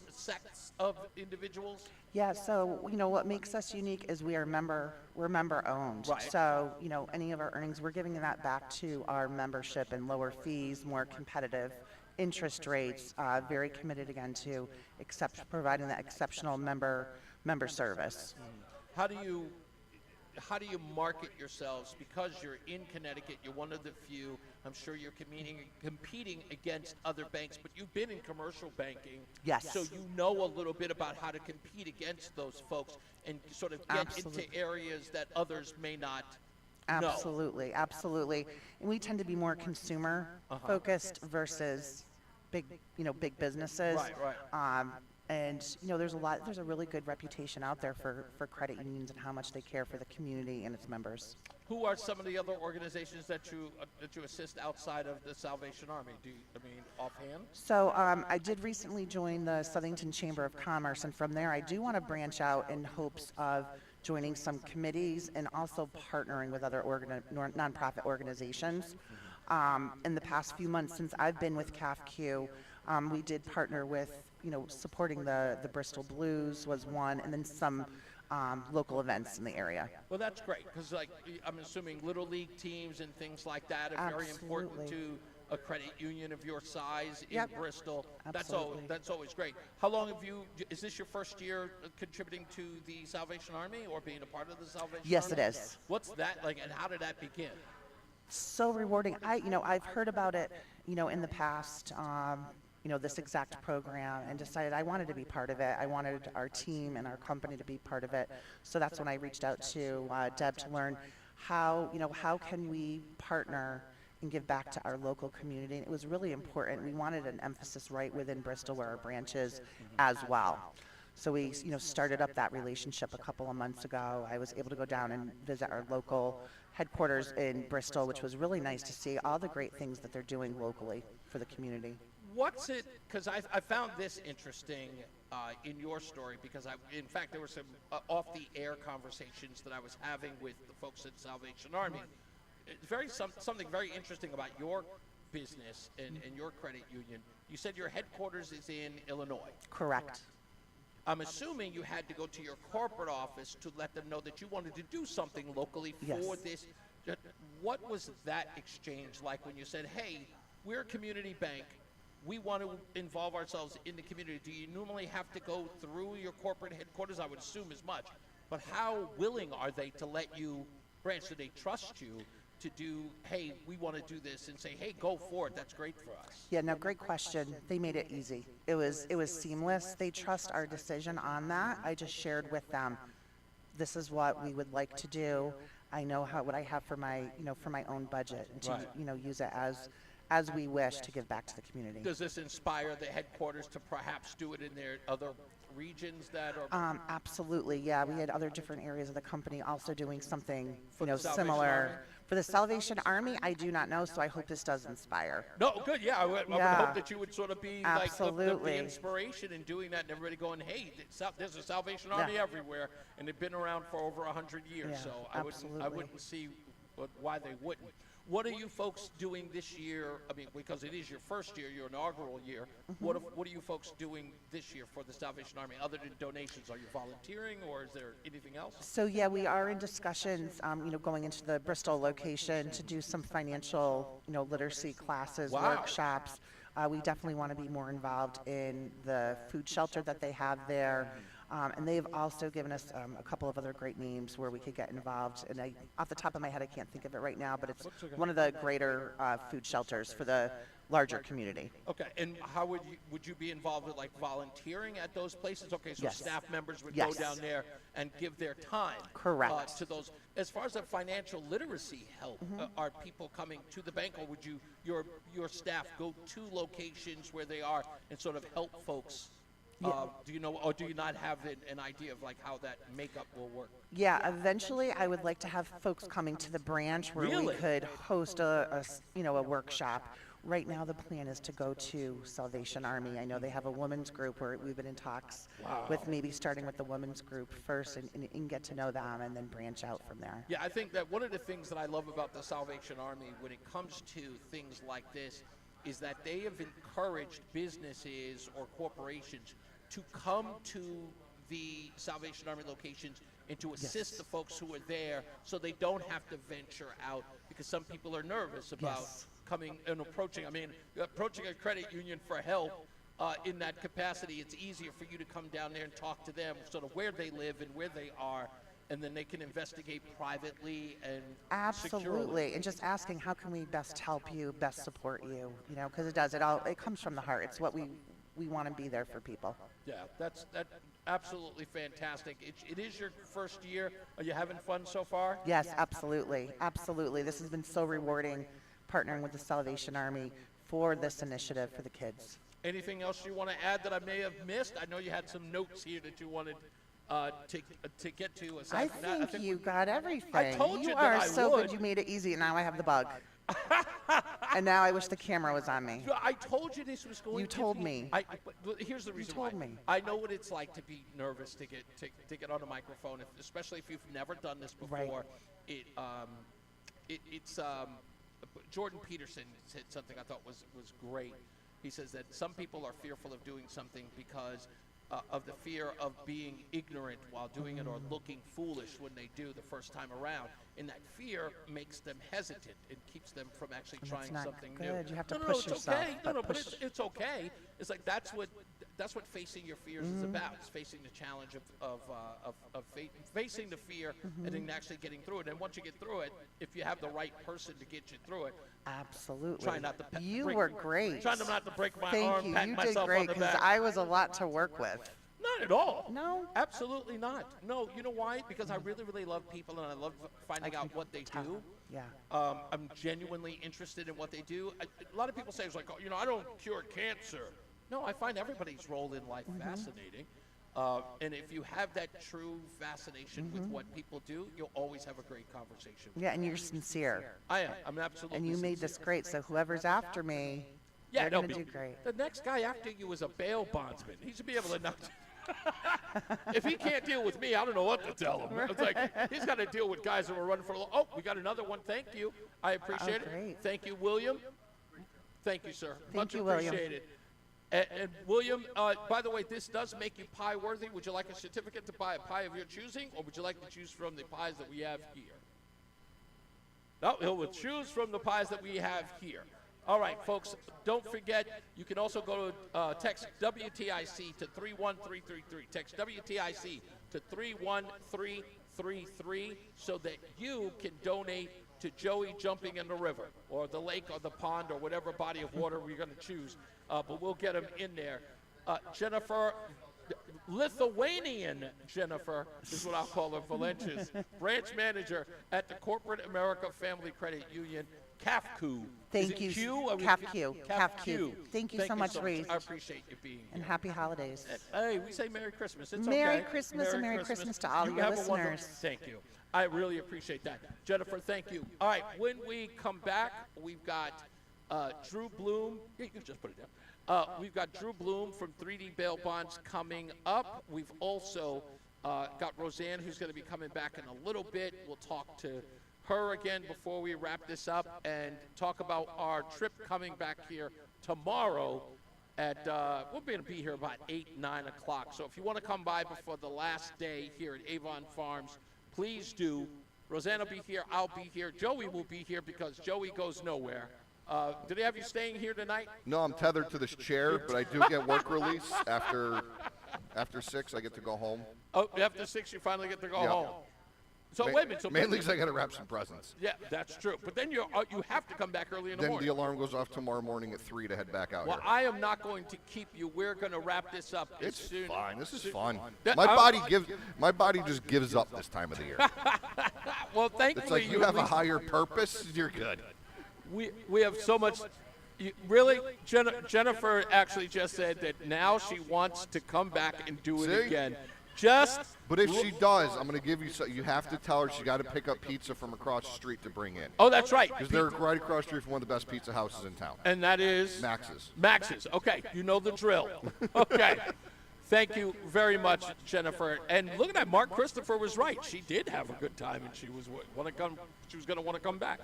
Speaker 16: of individuals?
Speaker 23: Yeah, so, what makes us unique is we're member owned.
Speaker 16: Right.
Speaker 23: So, any of our earnings, we're giving that back to our membership and lower fees, more competitive interest rates, very committed again to providing that exceptional member service.
Speaker 16: How do you market yourselves? Because you're in Connecticut, you're one of the few. I'm sure you're competing against other banks, but you've been in commercial banking.
Speaker 23: Yes.
Speaker 16: So you know a little bit about how to compete against those folks and sort of get into areas that others may not know.
Speaker 23: Absolutely. And we tend to be more consumer focused versus big businesses.
Speaker 16: Right.
Speaker 23: And there's a really good reputation out there for credit unions and how much they care for the community and its members.
Speaker 16: Who are some of the other organizations that you assist outside of the Salvation Army? Offhand?
Speaker 23: So I did recently join the Southington Chamber of Commerce, and from there I do want to branch out in hopes of joining some committees and also partnering with other nonprofit organizations. In the past few months since I've been with CAFCU, we did partner with, supporting the Bristol Blues was one, and then some local events in the area.
Speaker 16: Well, that's great, because I'm assuming Little League teams and things like that are very important to a credit union of your size in
Speaker 23: Yep.
Speaker 16: Bristol.
Speaker 23: Absolutely.
Speaker 16: That's always great. How long have you? Is this your first year contributing to the Salvation Army or being a part of the Salvation
Speaker 23: Yes,
Speaker 16: Army?
Speaker 23: it is.
Speaker 16: What's that like, and how did that begin?
Speaker 23: So rewarding. I've heard about it, in the past, this exact program, and decided I wanted to be part of it. I wanted our team and our company to be part of it. So that's when I reached out to Deb to learn how can we partner and give back to our local community. And it was really important. We wanted an emphasis right within Bristol where our branch is as well. So we, started up that relationship a couple of months ago. I was able to go down and visit our local headquarters in Bristol, which was really nice to see all the great things that they're doing locally for the community.
Speaker 16: What's it? Because I found this interesting in your story, because in fact, there were some off-the-air conversations that I was having with the folks at Salvation Army. It's something very interesting about your business and your credit union. You said your headquarters is in Illinois.
Speaker 23: Correct.
Speaker 16: I'm assuming you had to go to your corporate office to let them know that you wanted to do something locally for
Speaker 23: Yes.
Speaker 16: this. What was that exchange like when you said, hey, we're a community bank, we want to involve ourselves in the community? Do you normally have to go through your corporate headquarters? I would assume as much. But how willing are they to let you branch? Do they trust you to do, hey, we want to do this, and say, hey, go for it, that's great for us?
Speaker 23: Yeah, no, great question. They made it easy. It was seamless. They trust our decision on that. I just shared with them, this is what we would like to do. I know what I have for my, for my own budget, and to,
Speaker 16: Right.
Speaker 23: Use it as we wish to give back to the community.
Speaker 16: Does this inspire the headquarters to perhaps do it in their other regions that are?
Speaker 23: Absolutely, yeah. We had other different areas of the company also doing something,
Speaker 16: For the Salvation
Speaker 23: similar.
Speaker 16: Army?
Speaker 23: For the Salvation Army, I do not know, so I hope this does inspire.
Speaker 16: No, good, yeah. I would
Speaker 23: Yeah.
Speaker 16: hope that you would sort of be like the
Speaker 23: Absolutely.
Speaker 16: inspiration in doing that, and everybody going, hey, there's a Salvation Army everywhere, and they've been around for over 100 years,
Speaker 23: Yeah,
Speaker 16: so I wouldn't see why they wouldn't. What are you folks doing this year? I mean, because it is your first year, your inaugural year.
Speaker 23: Mm-hmm.
Speaker 16: What are you folks doing this year for the Salvation Army, other than donations? Are you volunteering, or is there anything else?
Speaker 23: So yeah, we are in discussions, going into the Bristol location to do some financial, literacy classes,
Speaker 16: Wow.
Speaker 23: workshops. We definitely want to be more involved in the food shelter that they have there. And they've also given us a couple of other great names where we could get involved. And off the top of my head, I can't think of it right now, but it's one of the greater food shelters for the larger community.
Speaker 16: Okay, and how would you be involved with, like, volunteering at those places? Okay, so
Speaker 23: Yes.
Speaker 16: staff members would
Speaker 23: Yes.
Speaker 16: go down there and give their time.
Speaker 23: Correct.
Speaker 16: To those. As far as the financial literacy help, are people coming to the bank, or would your staff go to locations where they are and sort of help folks? Do you know, or do you not have an idea of like how that makeup will work?
Speaker 23: Yeah, eventually I would like to have folks coming to the branch where we
Speaker 16: Really?
Speaker 23: could host a workshop. Right now the plan is to go to Salvation Army. I know they have a women's group where we've been in talks with maybe starting with the women's group first and get to know them and then branch out from there.
Speaker 16: Yeah, I think that one of the things that I love about the Salvation Army when it comes to things like this is that they have encouraged businesses or corporations to come to the Salvation Army locations and to assist the folks who are there, so they don't have to venture out, because some people are nervous about coming and approaching. I mean, approaching a credit union for help in that capacity, it's easier for you to come down there and talk to them, sort of where they live and where they are, and then they can investigate privately and securely.
Speaker 23: Absolutely, and just asking how can we best help you, best support you, because it comes from the heart. It's what we want to be there for people.
Speaker 16: Yeah, that's absolutely fantastic. It is your first year. Are you having fun so far?
Speaker 23: Yes, absolutely, absolutely. This has been so rewarding, partnering with the Salvation Army for this initiative for the kids.
Speaker 16: Anything else you want to add that I may have missed? I know you had some notes here that you wanted to get to.
Speaker 23: I think you got everything.
Speaker 16: I told you
Speaker 23: you
Speaker 16: that
Speaker 23: are
Speaker 16: I
Speaker 23: so
Speaker 16: would.
Speaker 23: good. You made it easy, and now I have the bug. And now I wish the camera was on me.
Speaker 16: I told you this was going
Speaker 23: You
Speaker 16: to
Speaker 23: told
Speaker 16: be-
Speaker 23: me.
Speaker 16: But here's the reason
Speaker 23: told
Speaker 16: why.
Speaker 23: me.
Speaker 16: I know what it's like to be nervous to get on a microphone, especially if you've never done this before. It's Jordan Peterson said something I thought was great. He says that some people are fearful of doing something because of the fear of being ignorant while doing it or looking foolish when they do the first time around. And that fear makes them hesitant. It keeps them from actually
Speaker 23: And
Speaker 16: trying
Speaker 23: that's not
Speaker 16: something
Speaker 23: good.
Speaker 16: new.
Speaker 23: You have to
Speaker 16: no,
Speaker 23: push
Speaker 16: it's
Speaker 23: yourself,
Speaker 16: okay.
Speaker 23: but
Speaker 16: But
Speaker 23: push-
Speaker 16: it's okay. It's like that's what facing your fears is about. It's facing the challenge of facing the fear and then actually getting through it. And once you get through it, if you have the right person to get you through it,
Speaker 23: Absolutely.
Speaker 16: try not to
Speaker 23: You
Speaker 16: break-
Speaker 23: were great.
Speaker 16: Trying not to break my
Speaker 23: Thank
Speaker 16: arm,
Speaker 23: you.
Speaker 16: pat
Speaker 23: You did
Speaker 16: myself
Speaker 23: great
Speaker 16: on the
Speaker 23: because
Speaker 16: back.
Speaker 23: I was a lot to work with.
Speaker 16: Not at all.
Speaker 23: No?
Speaker 16: Absolutely not. No, you know why? Because I really, really love people and I love finding out what they do.
Speaker 23: Yeah.
Speaker 16: I'm genuinely interested in what they do. A lot of people say, it's like, oh, you know, I don't cure cancer. No, I find everybody's role in life fascinating. And if you have that true fascination with what people do, you'll always have a great conversation.
Speaker 23: Yeah, and you're sincere.
Speaker 16: I am. I'm absolutely
Speaker 23: And you made this great, so whoever's after me,
Speaker 16: Yeah,
Speaker 23: they're
Speaker 16: no,
Speaker 23: going to
Speaker 16: but
Speaker 23: do great.
Speaker 16: the next guy after you is a bail bondsman. He should be able to knock. If he can't deal with me, I don't know what to tell him. It's like he's got to deal with guys that were running for. Oh, we got another one. Thank you. I appreciate it.
Speaker 23: Great.
Speaker 16: Thank you, William. Thank you, sir.
Speaker 23: Thank
Speaker 16: Much
Speaker 23: you, William.
Speaker 16: appreciated. And William, by the way, this does make you pie worthy. Would you like a certificate to buy a pie of your choosing, or would you like to choose from the pies that we have here? No, he will choose from the pies that we have here. All right, folks, don't forget, you can also go to text WTIC to 31333. Text WTIC to 31333 so that you can donate to Joey jumping in the river or the lake or the pond or whatever body of water we're going to choose. But we'll get him in there. Jennifer, Lithuanian Jennifer is what I'll call her, Valenches, branch manager at the Corporate America Family Credit Union, CAFQ.
Speaker 23: Thank you. CAFQ. CAFQ. Thank you so much, Reese.
Speaker 16: I appreciate you being here.
Speaker 23: And happy holidays.
Speaker 16: Hey, we say Merry Christmas. It's
Speaker 23: Merry
Speaker 16: okay.
Speaker 23: Christmas and Merry Christmas to all
Speaker 16: You
Speaker 23: your
Speaker 16: have a wonderful-
Speaker 23: listeners.
Speaker 16: Thank you. I really appreciate that. Jennifer, thank you. All right, when we come back, we've got Drew Bloom. Yeah, you just put it down. We've got Drew Bloom from 3D Bail Bonds coming up. We've also got Roseanne, who's going to be coming back in a little bit. We'll talk to her again before we wrap this up and talk about our trip coming back here tomorrow at, we're going to be here about 8, 9 o'clock. So if you want to come by before the last day here at Avon Farms, please do. Roseanne will be here. I'll be here. Joey will be here because Joey goes nowhere. Do they have you staying here tonight?
Speaker 6: No, I'm tethered to this chair, but I do get work release after 6. I get to go home.
Speaker 16: Oh, after 6, you finally get to go
Speaker 6: Yeah.
Speaker 16: home. So wait a minute. So
Speaker 6: mainly because I got to wrap some presents.
Speaker 16: Yeah, that's true. But then you have to come back early in the
Speaker 6: Then
Speaker 16: morning.
Speaker 6: the alarm goes off tomorrow morning at 3 to head back out
Speaker 16: Well,
Speaker 6: here.
Speaker 16: I am not going to keep you. We're going to wrap this up.
Speaker 6: It's
Speaker 16: soon.
Speaker 6: fine. This is fun.
Speaker 16: Yeah,
Speaker 6: My body just gives up this time of the year.
Speaker 16: Well, thankfully
Speaker 6: It's like you
Speaker 16: at
Speaker 6: have a
Speaker 16: least-
Speaker 6: higher purpose. You're good.
Speaker 16: We have so much. Really, Jennifer actually just said that now she wants to come back and do it
Speaker 6: See?
Speaker 16: again.
Speaker 6: But if she does, I'm going to give you. You have to tell her she got to pick up pizza from across the street to bring in.
Speaker 16: Oh, that's right.
Speaker 6: Because they're right across the street from one of the best pizza houses in town.
Speaker 16: And that is?
Speaker 6: Max's.
Speaker 16: Max's. Okay, you know the drill. Okay. Thank you very much, Jennifer. And look at that, Mark Christopher was right. She did have a good time, and she was going to want to come back.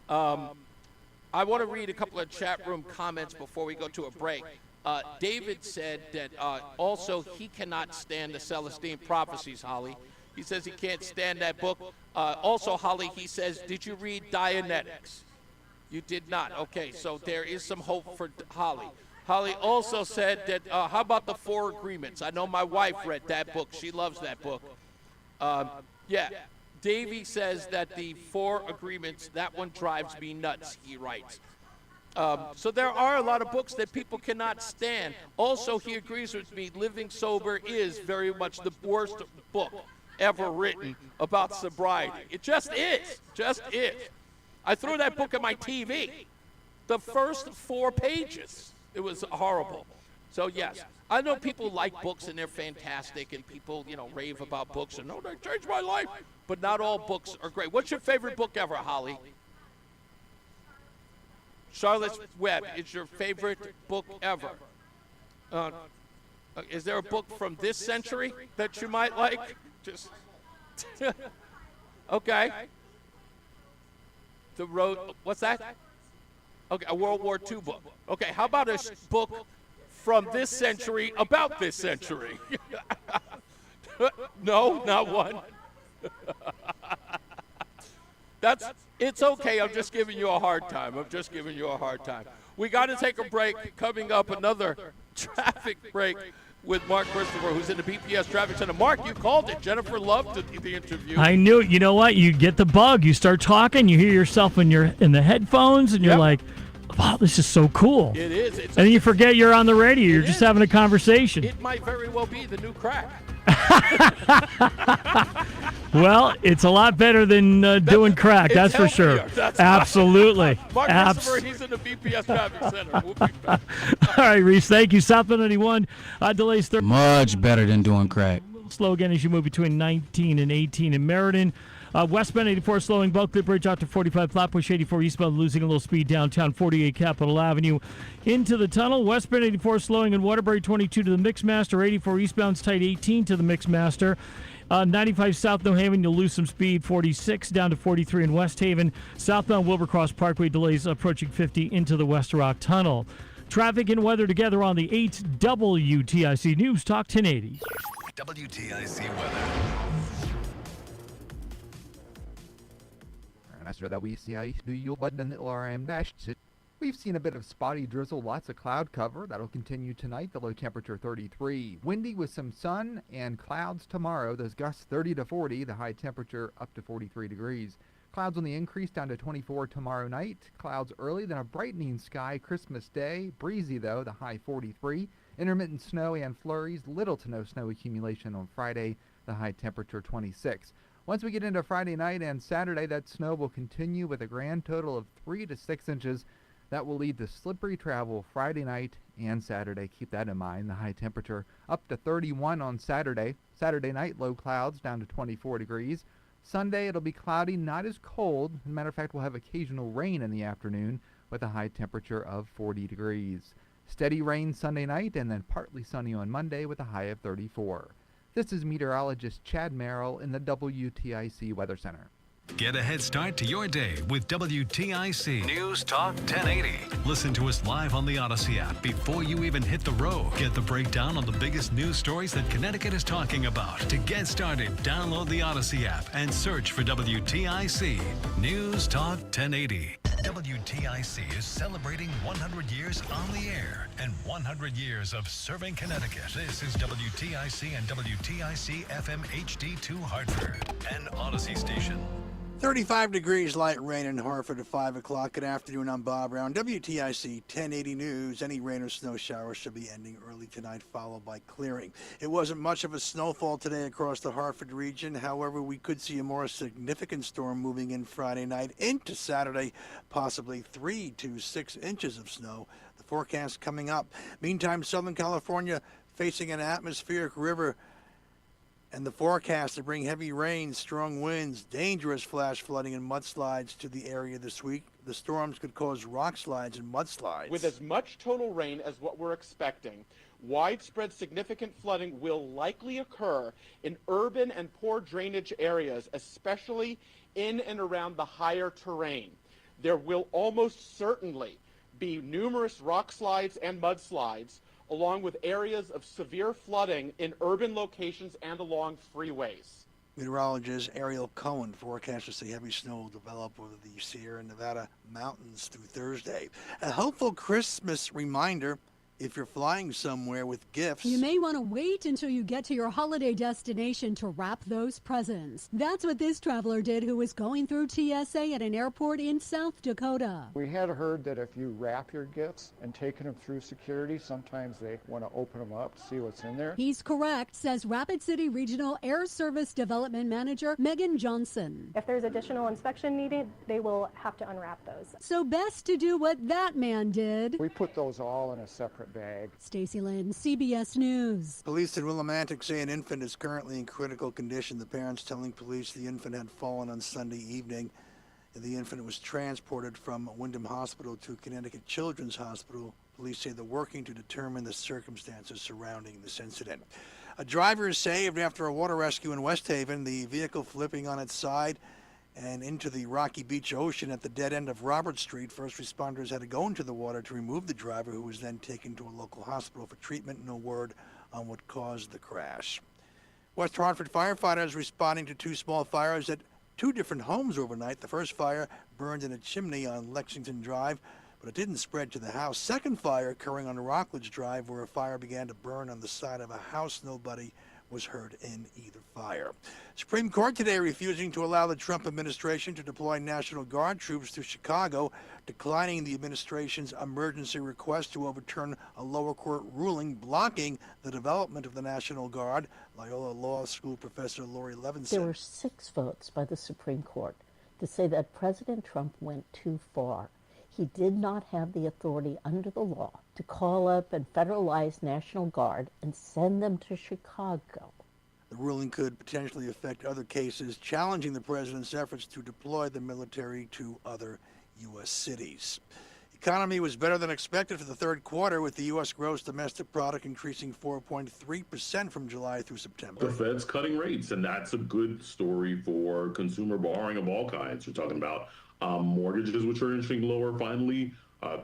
Speaker 16: I want to read a couple of chat room comments before we go to a break. David said that also he cannot stand the Celestine Prophecies, Holly. He says he can't stand that book. Also, Holly, he says, did you read Dianetics? You did not. Okay, so there is some hope for Holly. Holly also said that, how about the 4 Agreements? I know my wife read that book. She loves that book. Yeah. Davey says that the 4 Agreements, that one drives me nuts, he writes. So there are a lot of books that people cannot stand. Also, he agrees with me, Living Sober is very much the worst book ever written about sobriety. It just is. Just is. I threw that book at my TV. The first 4 pages. It was horrible. So, yes. I know people like books and they're fantastic and people, rave about books and, oh, they changed my life. But not all books are great. What's your favorite book ever, Holly? Charlotte's Web is your favorite book ever. Is there a book from this century that you might like? Just okay. The Road. What's that? Okay, a World War II book. Okay, how about a book from this century about this century? No, not one. It's okay. I'm just giving you a hard time. We got to take a break. Coming up, another traffic break with Mark Christopher, who's in the BPS Traffic Center. Mark, you called it. Jennifer loved the interview.
Speaker 9: I knew. You know what? You get the bug. You start talking. You hear yourself in the headphones, and you're like, "Wow, this is so cool."
Speaker 16: It is.
Speaker 9: And then you forget you're on the radio. You're just having a conversation.
Speaker 16: It might very well be the new crack.
Speaker 9: Well, it's a lot better than doing crack. That's for sure. Absolutely.
Speaker 16: Mark Christopher, he's in the BPS Traffic Center. We'll be back.
Speaker 9: All right, Reese, thank you. Southbound 91 delays 30.
Speaker 20: Much better than doing crack.
Speaker 9: Slow again as you move between 19 and 18 in Meriden. Westbound 84 slowing, Bulkley Bridge out to 45, Flatbush 84 eastbound losing a little speed downtown 48 Capitol Avenue into the tunnel. Westbound 84 slowing in Waterbury 22 to the Mixmaster, 84 eastbound's tight 18 to the Mixmaster. 95 South New Haven, you'll lose some speed, 46 down to 43 in West Haven. Southbound Wilbercross Parkway delays approaching 50 into the West Rock Tunnel. Traffic and weather together on the 8 WTIC News Talk 1080.
Speaker 13: WTIC weather.
Speaker 1: After that, we see how do you button RM dash. We've seen a bit of spotty drizzle, lots of cloud cover. That'll continue tonight. The low temperature 33. Windy with some sun and clouds tomorrow. Those gusts 30 to 40. The high temperature up to 43 degrees. Clouds on the increase down to 24 tomorrow night. Clouds early, then a brightening sky Christmas Day. Breezy though, the high 43. Intermittent snow and flurries. Little to no snow accumulation on Friday. The high temperature 26. Once we get into Friday night and Saturday, that snow will continue with a grand total of 3 to 6 inches. That will lead to slippery travel Friday night and Saturday. Keep that in mind. The high temperature up to 31 on Saturday. Saturday night, low clouds down to 24 degrees. Sunday, it'll be cloudy, not as cold. As a matter of fact, we'll have occasional rain in the afternoon with a high temperature of 40 degrees. Steady rain Sunday night and then partly sunny on Monday with a high of 34. This is meteorologist Chad Merrill in the WTIC Weather Center.
Speaker 13: Get a head start to your day with WTIC News Talk 1080. Listen to us live on the Odyssey app before you even hit the road. Get the breakdown on the biggest news stories that Connecticut is talking about. To get started, download the Odyssey app and search for WTIC News Talk 1080. WTIC is celebrating 100 years on the air and 100 years of serving Connecticut. This is WTIC and WTIC FM HD2 Hartford, an Odyssey station.
Speaker 14: 35 degrees, light rain in Hartford at 5 o'clock. Good afternoon, I'm Bob Brown. WTIC 1080 News. Any rain or snow showers should be ending early tonight, followed by clearing. It wasn't much of a snowfall today across the Hartford region. However, we could see a more significant storm moving in Friday night into Saturday, possibly 3 to 6 inches of snow. The forecast coming up. Meantime, Southern California facing an atmospheric river and the forecast to bring heavy rain, strong winds, dangerous flash flooding and mudslides to the area this week. The storms could cause rock slides and mudslides.
Speaker 3: With as much total rain as what we're expecting, widespread significant flooding will likely occur in urban and poor drainage areas, especially in and around the higher terrain. There will almost certainly be numerous rock slides and mudslides, along with areas of severe flooding in urban locations and along freeways.
Speaker 14: Meteorologist Ariel Cohen forecasters say heavy snow will develop over the Sierra Nevada mountains through Thursday. A helpful Christmas reminder: if you're flying somewhere with gifts,
Speaker 4: you may want to wait until you get to your holiday destination to wrap those presents. That's what this traveler did who was going through TSA at an airport in South Dakota.
Speaker 10: We had heard that if you wrap your gifts and taking them through security, sometimes they want to open them up to see what's in there.
Speaker 4: He's correct, says Rapid City Regional Air Service Development Manager Megan Johnson.
Speaker 15: If there's additional inspection needed, they will have to unwrap those.
Speaker 4: So best to do what that man did.
Speaker 10: We put those all in a separate bag.
Speaker 4: Stacey Lynn, CBS News.
Speaker 14: Police in Willimantic say an infant is currently in critical condition. The parents telling police the infant had fallen on Sunday evening. The infant was transported from Wyndham Hospital to Connecticut Children's Hospital. Police say they're working to determine the circumstances surrounding this incident. A driver is saved after a water rescue in West Haven. The vehicle flipping on its side and into the Rocky Beach Ocean at the dead end of Robert Street. First responders had to go into the water to remove the driver, who was then taken to a local hospital for treatment. No word on what caused the crash. West Hartford firefighters responding to two small fires at two different homes overnight. The first fire burned in a chimney on Lexington Drive, but it didn't spread to the house. Second fire occurring on Rockledge Drive, where a fire began to burn on the side of a house. Nobody was hurt in either fire. Supreme Court today refusing to allow the Trump administration to deploy National Guard troops to Chicago, declining the administration's emergency request to overturn a lower court ruling blocking the development of the National Guard. Loyola Law School professor Lori Levinson.
Speaker 11: There were 6 votes by the Supreme Court to say that President Trump went too far. He did not have the authority under the law to call up and federalize National Guard and send them to Chicago.
Speaker 14: The ruling could potentially affect other cases challenging the president's efforts to deploy the military to other U.S. cities. Economy was better than expected for the third quarter, with the U.S. gross domestic product increasing 4.3% from July through September.
Speaker 12: The Fed's cutting rates, and that's a good story for consumer borrowing of all kinds. You're talking about mortgages, which are inching lower finally,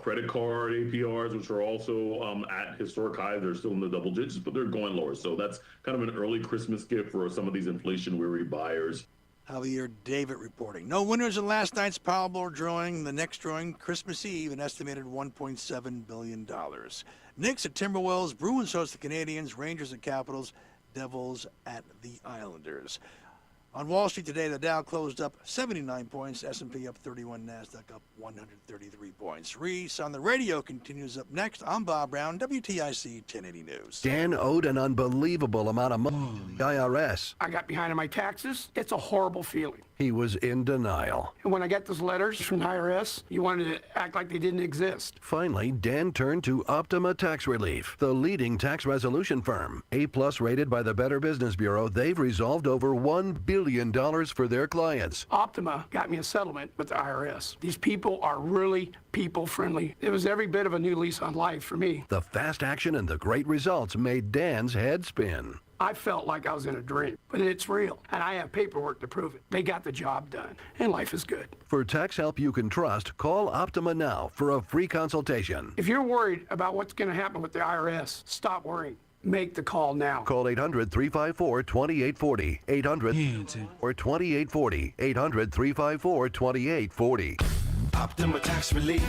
Speaker 12: credit card APRs, which are also at historic highs. They're still in the double digits, but they're going lower. So that's kind of an early Christmas gift for some of these inflation-weary buyers.
Speaker 14: Javier David reporting. No winners in last night's Powerball drawing. The next drawing, Christmas Eve, an estimated $1.7 billion. Knicks at Timberwolves, Bruins host the Canadians, Rangers at Capitals, Devils at the Islanders. On Wall Street today, the Dow closed up 79 points, S&P up 31, NASDAQ up 133 points. Reese on the Radio continues up next. I'm Bob Brown, WTIC 1080 News.
Speaker 18: Dan owed an unbelievable amount of money to the IRS.
Speaker 21: I got behind on my taxes. It's a horrible feeling.
Speaker 18: He was in denial.
Speaker 21: And when I get those letters from the IRS, you wanted to act like they didn't exist.
Speaker 18: Finally, Dan turned to Optima Tax Relief, the leading tax resolution firm. A-plus rated by the Better Business Bureau, they've resolved over $1 billion for their clients.
Speaker 21: Optima got me a settlement with the IRS. These people are really people-friendly. It was every bit of a new lease on life for me.
Speaker 18: The fast action and the great results made Dan's head spin.
Speaker 21: I felt like I was in a dream, but it's real, and I have paperwork to prove it. They got the job done, and life is good.
Speaker 18: For tax help you can trust, call Optima now for a free consultation.
Speaker 21: If you're worried about what's going to happen with the IRS, stop worrying. Make the call now.
Speaker 18: Call 800-354-2840. 800-2840. 800-354-2840.
Speaker 25: Optima Tax Relief.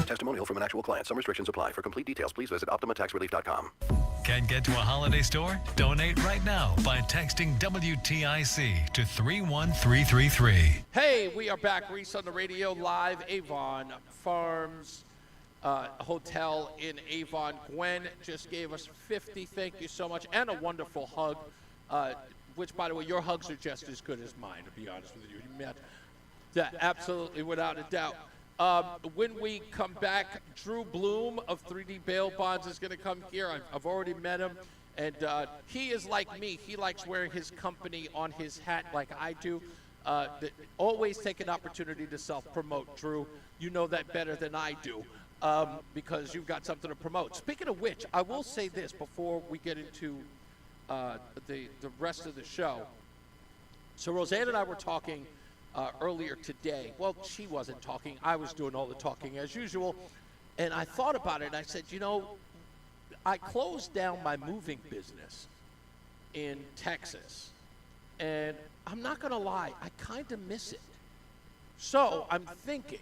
Speaker 18: Testimonial from an actual client. Some restrictions apply. For complete details, please visit OptimaTaxRelief.com.
Speaker 13: Can't get to a holiday store? Donate right now by texting WTIC to 31333.
Speaker 16: Hey, we are back. Reese on the Radio, live Avon Farms Hotel in Avon. Gwen just gave us 50. Thank you so much. And a wonderful hug, which, by the way, your hugs are just as good as mine, to be honest with you. You met that absolutely without a doubt. When we come back, Drew Bloom of 3D Bail Bonds is going to come here. I've already met him, and he is like me. He likes wearing his company on his hat like I do. Always take an opportunity to self-promote, Drew. You know that better than I do, because you've got something to promote. Speaking of which, I will say this before we get into the rest of the show. So Roseanne and I were talking earlier today. Well, she wasn't talking. I was doing all the talking as usual. And I thought about it. And I said, you know, I closed down my moving business in Texas. And I'm not going to lie, I kind of miss it. So I'm thinking,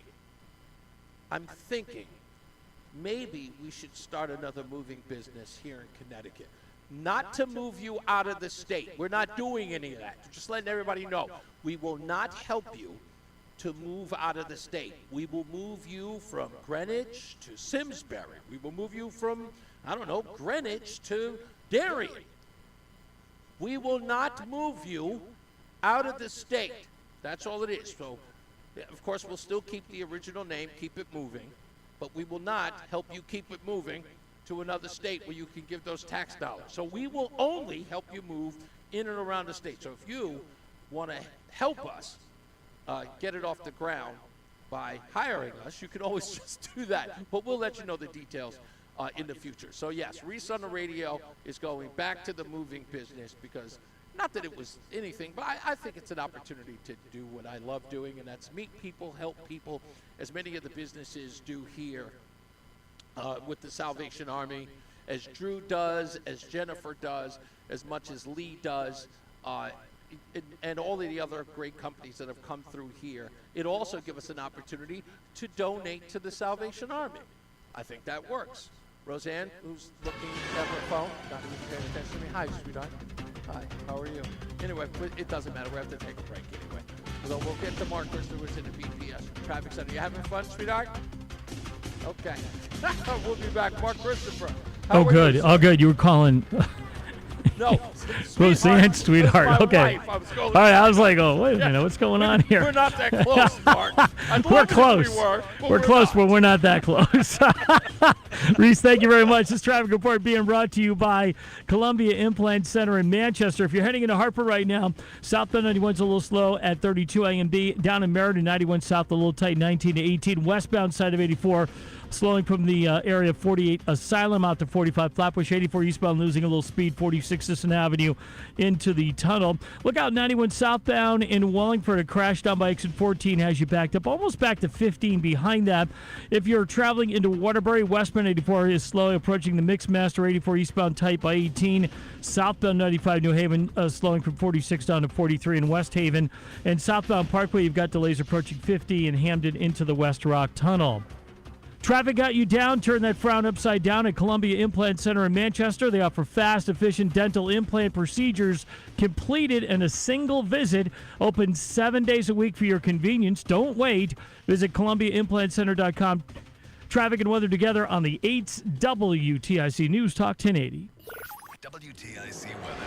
Speaker 16: maybe we should start another moving business here in Connecticut. Not to move you out of the state. We're not doing any of that. Just letting everybody know. We will not help you to move out of the state. We will move you from Greenwich to Simsbury. We will move you from, I don't know, Greenwich to Darien. We will not move you out of the state. That's all it is. So, of course, we'll still keep the original name, keep it moving, but we will not help you keep it moving to another state where you can give those tax dollars. So we will only help you move in and around the state. So if you want to help us get it off the ground by hiring us, you can always just do that. But we'll let you know the details in the future. So yes, Reese on the Radio is going back to the moving business because Not that it was anything, but I think it's an opportunity to do what I love doing, and that's meet people, help people, as many of the businesses do here with the Salvation Army, as Drew does, as Jennifer does, as much as Lee does, and all of the other great companies that have come through here. It also gives us an opportunity to donate to the Salvation Army. I think that works. Roseanne, who's looking at her phone, not even paying attention to me. Hi, sweetheart. Hi, how are you? Anyway, it doesn't matter. We have to take a break anyway. So we'll get to Mark Christopher, who's in the BPS Traffic Center. You having fun, sweetheart? Okay. We'll be back. Mark Christopher.
Speaker 9: Oh, good. Oh, good. You were calling.
Speaker 16: No.
Speaker 9: Roseanne, sweetheart. Okay.
Speaker 16: Wife.
Speaker 9: All right. I was like, oh, wait a minute. What's going on here?
Speaker 16: We're not that close, Mark.
Speaker 9: We're close. We're close, but we're not that close. Reese, thank you very much. This traffic report being brought to you by Columbia Implant Center in Manchester. If you're heading into Hartford right now, southbound 91's a little slow at 32 A&B. Down in Meriden, 91 south, a little tight, 19 to 18. Westbound side of 84. Slowing from the area of 48 Asylum out to 45 Flatbush, 84 eastbound losing a little speed, 46 Sisson Avenue into the tunnel. Look out 91 southbound in Wallingford. A crash down by exit 14 has you backed up, almost back to 15 behind that. If you're traveling into Waterbury, westbound 84 is slowly approaching the Mixmaster, 84 eastbound tight by 18. Southbound 95 New Haven slowing from 46 down to 43 in West Haven. And southbound Parkway, you've got delays approaching 50 in Hamden into the West Rock Tunnel. Traffic got you down. Turn that frown upside down at Columbia Implant Center in Manchester. They offer fast, efficient dental implant procedures completed in a single visit. Open 7 days a week for your convenience. Don't wait. Visit ColumbiaImplantCenter.com. Traffic and weather together on the 8's WTIC News Talk 1080.
Speaker 13: WTIC weather.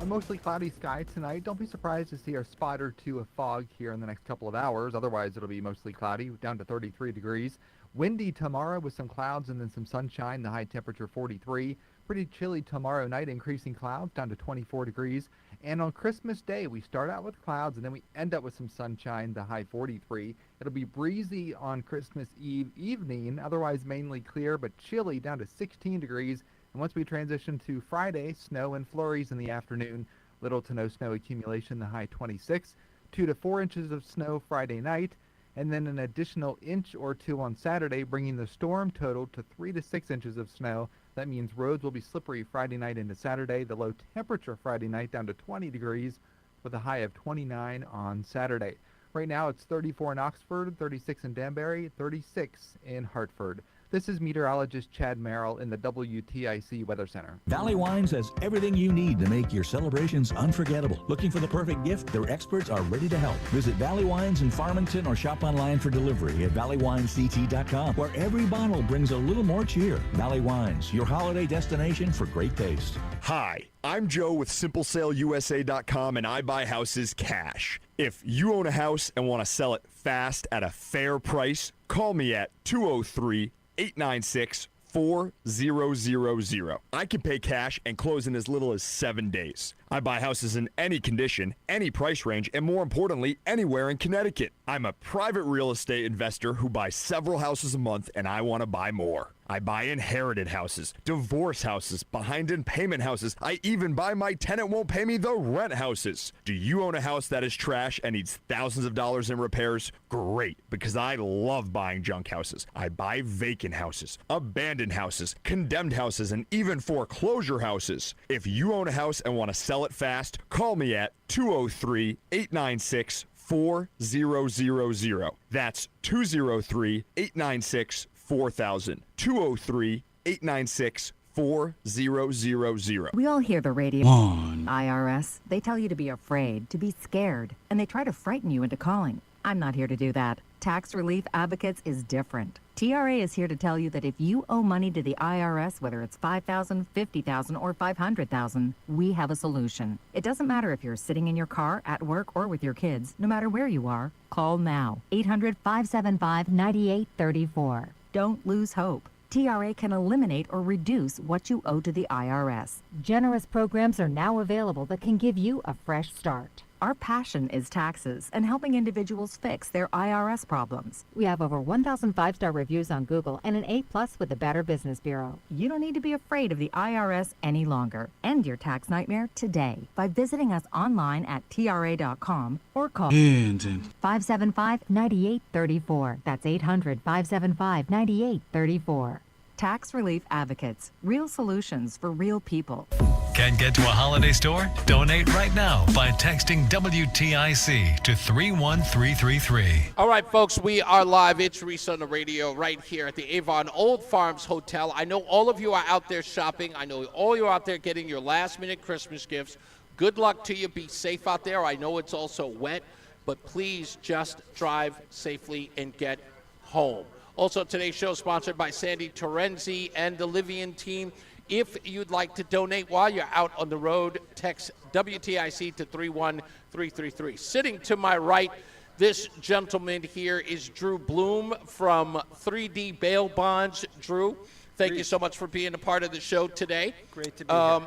Speaker 1: A mostly cloudy sky tonight. Don't be surprised to see a spot or two of fog here in the next couple of hours. Otherwise, it'll be mostly cloudy, down to 33 degrees. Windy tomorrow with some clouds and then some sunshine. The high temperature 43. Pretty chilly tomorrow night, increasing clouds down to 24 degrees. And on Christmas Day, we start out with clouds and then we end up with some sunshine, the high 43. It'll be breezy on Christmas Eve evening, otherwise mainly clear but chilly, down to 16 degrees. And once we transition to Friday, snow and flurries in the afternoon. Little to no snow accumulation, the high 26. 2 to 4 inches of snow Friday night. And then an additional inch or two on Saturday, bringing the storm total to 3 to 6 inches of snow. That means roads will be slippery Friday night into Saturday. The low temperature Friday night down to 20 degrees with a high of 29 on Saturday. Right now it's 34 in Oxford, 36 in Danbury, 36 in Hartford. This is meteorologist Chad Merrill in the WTIC Weather Center.
Speaker 2: Valley Wines has everything you need to make your celebrations unforgettable. Looking for the perfect gift? Their experts are ready to help. Visit Valley Wines in Farmington or shop online for delivery at valleywinesct.com, where every bottle brings a little more cheer. Valley Wines, your holiday destination for great taste.
Speaker 5: Hi, I'm Joe with SimpleSaleUSA.com, and I buy houses cash. If you own a house and want to sell it fast at a fair price, call me at 203-896-4000. I can pay cash and close in as little as 7 days. I buy houses in any condition, any price range, and more importantly, anywhere in Connecticut. I'm a private real estate investor who buys several houses a month, and I want to buy more. I buy inherited houses, divorce houses, behind in payment houses. I even buy my tenant won't pay me the rent houses. Do you own a house that is trash and needs thousands of dollars in repairs? Great, because I love buying junk houses. I buy vacant houses, abandoned houses, condemned houses, and even foreclosure houses. If you own a house and want to sell it fast, call me at 203-896-4000. That's 203-896-4000. 203-896-4000.
Speaker 7: We all hear the radio. IRS. They tell you to be afraid, to be scared, and they try to frighten you into calling. I'm not here to do that. Tax Relief Advocates is different. TRA is here to tell you that if you owe money to the IRS, whether it's $5,000, $50,000, or $500,000, we have a solution. It doesn't matter if you're sitting in your car, at work, or with your kids. No matter where you are, call now. 800-575-9834. Don't lose hope. TRA can eliminate or reduce what you owe to the IRS. Generous programs are now available that can give you a fresh start. Our passion is taxes and helping individuals fix their IRS problems. We have over 1,000 five-star reviews on Google and an A+ with the Better Business Bureau. You don't need to be afraid of the IRS any longer. End your tax nightmare today by visiting us online at TRA.com or call 575-9834. That's 800-575-9834. Tax Relief Advocates. Real solutions for real people.
Speaker 13: Can't get to a holiday store? Donate right now by texting WTIC to 31333.
Speaker 16: All right, folks, we are live. It's Reese on the Radio right here at the Avon Old Farms Hotel. I know all of you are out there shopping. I know all you are out there getting your last-minute Christmas gifts. Good luck to you. Be safe out there. I know it's also wet, but please just drive safely and get home. Also, today's show is sponsored by Sandy Terenzi and the Livian team. If you'd like to donate while you're out on the road, text WTIC to 31333. Sitting to my right, this gentleman here is Drew Bloom from 3D Bail Bonds. Drew, thank you so much for being a part of the show today.
Speaker 8: Great to be here.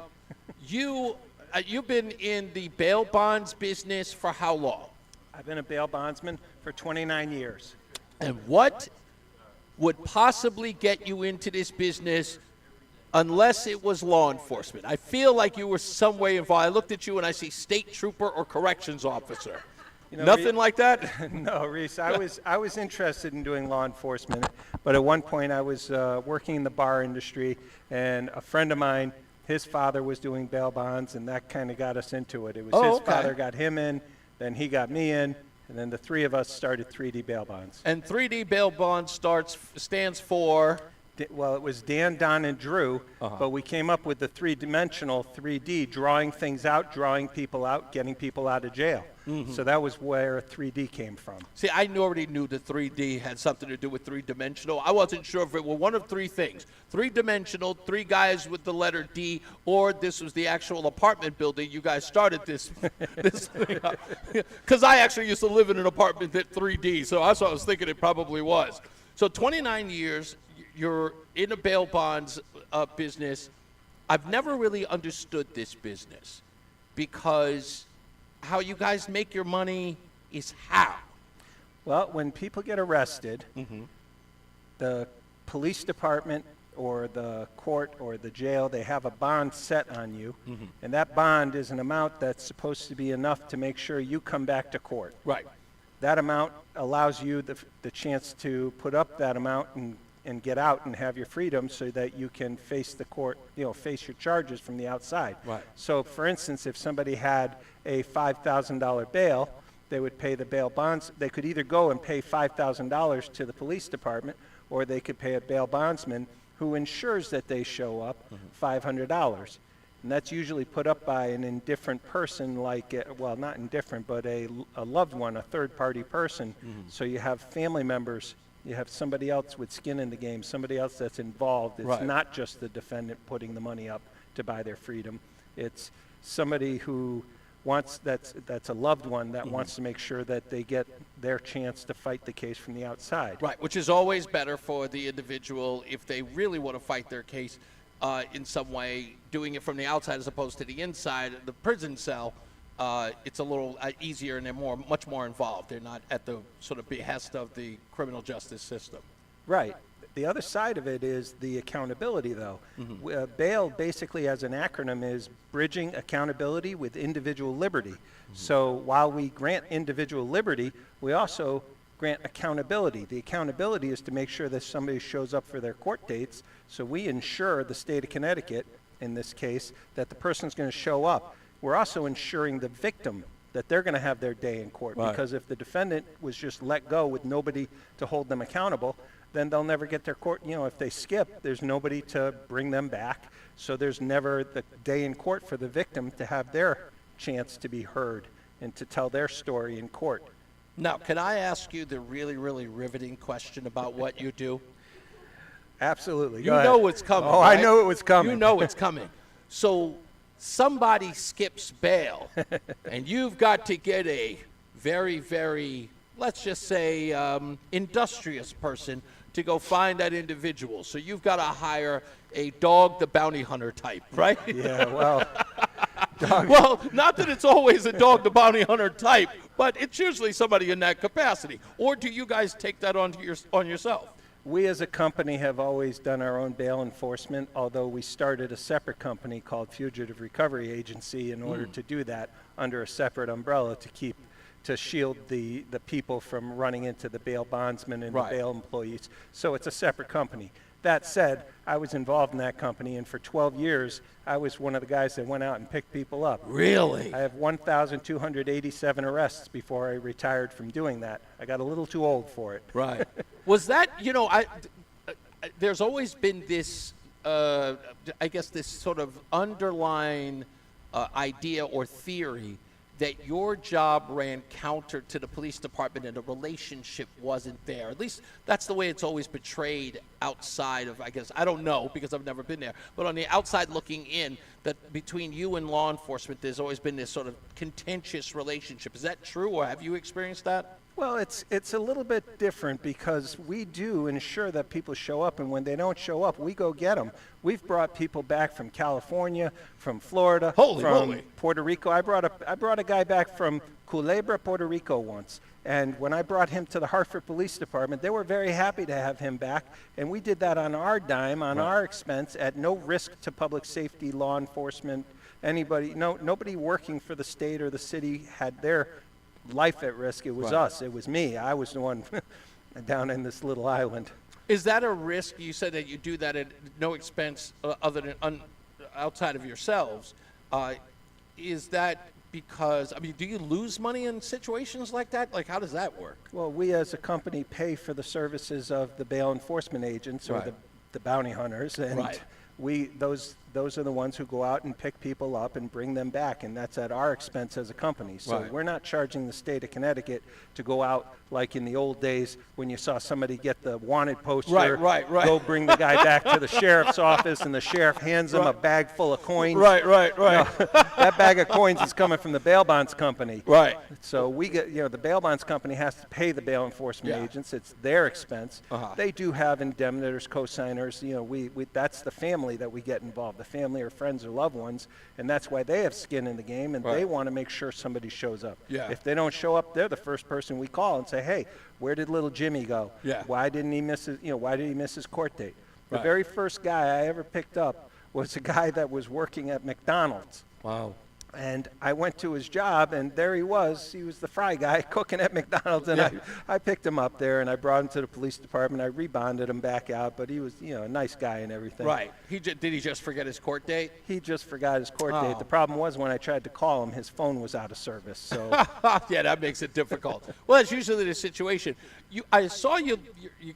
Speaker 16: You've been in the bail bonds business for how long?
Speaker 8: I've been a bail bondsman for 29 years.
Speaker 16: And what would possibly get you into this business unless it was law enforcement? I feel like you were some way involved. I looked at you and I see state trooper or corrections officer. Nothing like that?
Speaker 8: No, Reese. I was interested in doing law enforcement, but at one point I was working in the bar industry, and a friend of mine, his father was doing bail bonds, and that kind of got us into it. It was his father got him in, then he got me in, and then the three of us started 3D Bail Bonds.
Speaker 16: And 3D Bail Bonds stands for?
Speaker 8: Well, it was Dan, Don, and Drew, but we came up with the three-dimensional 3D, drawing things out, drawing people out, getting people out of jail. Mm-hmm. So that was where 3D came from.
Speaker 16: See, I already knew that 3D had something to do with three-dimensional. I wasn't sure if it were one of three things. Three-dimensional, three guys with the letter D, or this was the actual apartment building you guys started this thing up. Because I actually used to live in an apartment at 3D, so that's what I was thinking it probably was. So 29 years, you're in a bail bonds business. I've never really understood this business because how you guys make your money is how?
Speaker 8: Well, when people get arrested, the police department or the court or the jail, they have a bond set on you, and that bond is an amount that's supposed to be enough to make sure you come back to court.
Speaker 16: Right.
Speaker 8: That amount allows you the chance to put up that amount and get out and have your freedom so that you can face the court, face your charges from the outside.
Speaker 16: Right.
Speaker 8: So, for instance, if somebody had a $5,000 bail, they would pay the bail bonds. They could either go and pay $5,000 to the police department, or they could pay a bail bondsman who ensures that they show up $500. And that's usually put up by an indifferent person, not indifferent, but a loved one, a third-party person. So you have family members. You have somebody else with skin in the game, somebody else that's involved. It's not just the defendant putting the money up to buy their freedom. It's somebody who wants, that's a loved one that wants to make sure that they get their chance to fight the case from the outside.
Speaker 16: Right, which is always better for the individual if they really want to fight their case in some way, doing it from the outside as opposed to the inside. The prison cell, it's a little easier and they're much more involved. They're not at the sort of behest of the criminal justice system.
Speaker 8: Right. The other side of it is the accountability, though. Bail, basically, as an acronym, is bridging accountability with individual liberty. So while we grant individual liberty, we also grant accountability. The accountability is to make sure that somebody shows up for their court dates. So we ensure the state of Connecticut, in this case, that the person's going to show up. We're also ensuring the victim that they're going to have their day in court.
Speaker 16: Right.
Speaker 8: Because if the defendant was just let go with nobody to hold them accountable, then they'll never get their court. If they skip, there's nobody to bring them back. So there's never the day in court for the victim to have their chance to be heard and to tell their story in court.
Speaker 16: Now, can I ask you the really, really riveting question about what you do?
Speaker 8: Absolutely.
Speaker 16: You know what's coming.
Speaker 8: Oh,
Speaker 16: right?
Speaker 8: I know it was coming.
Speaker 16: You know it's coming. So somebody skips bail, and you've got to get a very, very, let's just say, industrious person to go find that individual. So you've got to hire a dog the bounty hunter type, right?
Speaker 8: Yeah, well,
Speaker 16: Well, not that it's always a dog the bounty hunter type, but it's usually somebody in that capacity. Or do you guys take that on yourself?
Speaker 8: We as a company have always done our own bail enforcement, although we started a separate company called Fugitive Recovery Agency in order to do that under a separate umbrella to shield the people from running into the bail bondsmen and the bail employees. So it's a separate company. That said, I was involved in that company, and for 12 years, I was one of the guys that went out and picked people up.
Speaker 16: Really?
Speaker 8: I have 1,287 arrests before I retired from doing that. I got a little too old for it.
Speaker 16: Right. Was that, there's always been this, I guess, this sort of underlying idea or theory that your job ran counter to the police department and the relationship wasn't there. At least that's the way it's always portrayed outside of, I guess, I don't know because I've never been there, but on the outside looking in, that between you and law enforcement, there's always been this sort of contentious relationship. Is that true, or have you experienced that?
Speaker 8: Well, it's a little bit different because we do ensure that people show up, and when they don't show up, we go get them. We've brought people back from California, from Florida, from Puerto Rico. I brought a guy back from Culebra, Puerto Rico once, and when I brought him to the Hartford Police Department, they were very happy to have him back, and we did that on our dime, on our expense, at no risk to public safety, law enforcement, anybody. Nobody working for the state or the city had their life at risk. It was us. It was me. I was the one down in this little island.
Speaker 16: Is that a risk? You said that you do that at no expense other than outside of yourselves. Is that because, do you lose money in situations like that? Like, how does that work?
Speaker 8: Well, we as a company pay for the services of the bail enforcement agents or the bounty hunters, and those are the ones who go out and pick people up and bring them back, and that's at our expense as a company. So we're not charging the state of Connecticut to go out like in the old days when you saw somebody get the wanted poster, go bring the guy back to the sheriff's office, and the sheriff hands him a bag full of coins. That bag of coins is coming from the bail bonds company. So we get, the bail bonds company has to pay the bail enforcement agents. It's their expense. They do have indemnitors, co-signers. That's the family that we get involved. The family or friends or loved ones, and that's why they have skin in the game, and they want to make sure somebody shows up. If they don't show up, they're the first person we call and say, hey, where did little Jimmy go? Why didn't he miss his, why did he miss his court date? The very first guy I ever picked up was a guy that was working at McDonald's.
Speaker 16: Wow.
Speaker 8: And I went to his job, and there he was. He was the fry guy cooking at McDonald's, and I picked him up there, and I brought him to the police department. I rebonded him back out, but he was, a nice guy and everything.
Speaker 16: Right. Did he just forget his court date?
Speaker 8: He just forgot his court date. The problem was when I tried to call him, his phone was out of service. So
Speaker 16: yeah, that makes it difficult. Well, that's usually the situation. I saw you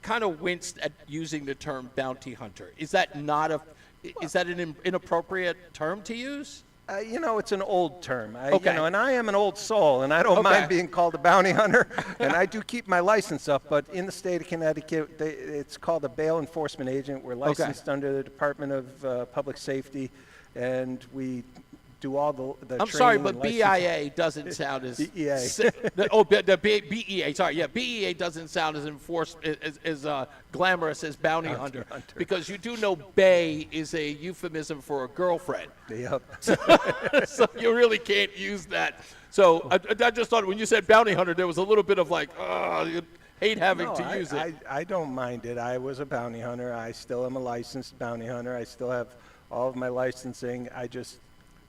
Speaker 16: kind of winced at using the term bounty hunter. Is that an inappropriate term to use?
Speaker 8: It's an old term. And I am an old soul, and I don't mind being called a bounty hunter, and I do keep my license up, but in the state of Connecticut, it's called a bail enforcement agent. We're licensed under the Department of Public Safety, and we do all the
Speaker 16: I'm sorry, but BIA doesn't sound as
Speaker 8: BEA.
Speaker 16: BEA. Sorry, yeah, BEA doesn't sound as glamorous as bounty hunter, because you do know "bay" is a euphemism for a girlfriend.
Speaker 8: Yep.
Speaker 16: So you really can't use that. So I just thought when you said bounty hunter, there was a little bit of like, you hate having to use it.
Speaker 8: I don't mind it. I was a bounty hunter. I still am a licensed bounty hunter. I still have all of my licensing. I just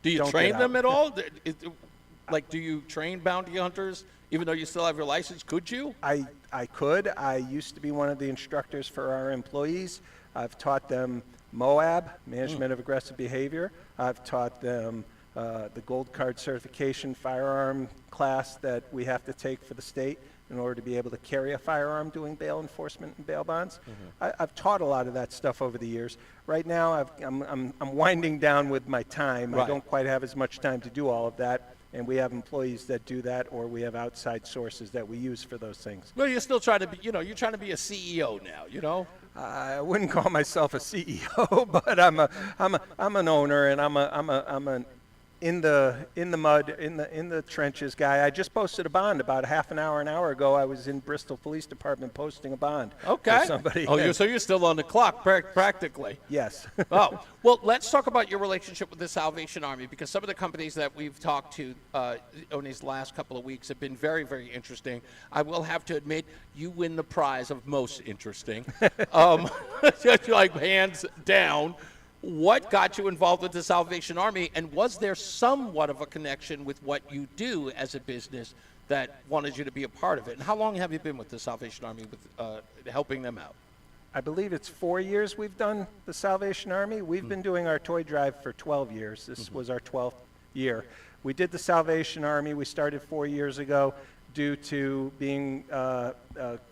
Speaker 16: Do you train them at all? Do you train bounty hunters even though you still have your license? Could you?
Speaker 8: I could. I used to be one of the instructors for our employees. I've taught them MOAB, Management of Aggressive Behavior. I've taught them the Gold Card Certification firearm class that we have to take for the state in order to be able to carry a firearm doing bail enforcement and bail bonds. I've taught a lot of that stuff over the years. Right now, I'm winding down with my time. I don't quite have as much time to do all of that, and we have employees that do that, or we have outside sources that we use for those things.
Speaker 16: Well, you're still trying to be, you're trying to be a CEO now,
Speaker 8: I wouldn't call myself a CEO, but I'm an owner, and I'm an in the mud, in the trenches guy. I just posted a bond about an hour ago. I was in Bristol Police Department posting a bond.
Speaker 16: Okay.
Speaker 8: For somebody.
Speaker 16: So you're still on the clock, practically.
Speaker 8: Yes.
Speaker 16: Oh, well, let's talk about your relationship with the Salvation Army, because some of the companies that we've talked to on these last couple of weeks have been very, very interesting. I will have to admit, you win the prize of most interesting. Like hands down. What got you involved with the Salvation Army, and was there somewhat of a connection with what you do as a business that wanted you to be a part of it? And how long have you been with the Salvation Army with helping them out?
Speaker 8: I believe it's 4 years we've done the Salvation Army. We've been doing our toy drive for 12 years. This was our 12th year. We did the Salvation Army. We started 4 years ago due to being a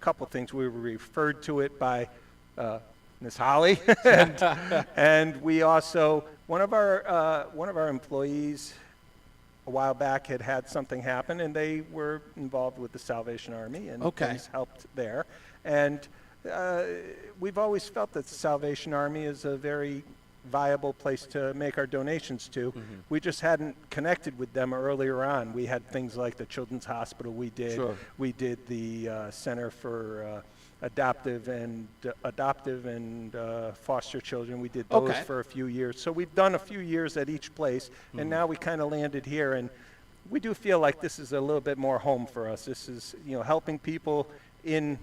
Speaker 8: couple things. We were referred to it by Miss Holly, and we also one of our employees a while back had something happen, and they were involved with the Salvation Army, and things helped there. And we've always felt that the Salvation Army is a very viable place to make our donations to. We just hadn't connected with them earlier on. We had things like the Children's Hospital. We did the Center for adoptive and foster children. We did those for a few years. So we've done a few years at each place, and now we kind of landed here, and we do feel like this is a little bit more home for us. This is, helping people in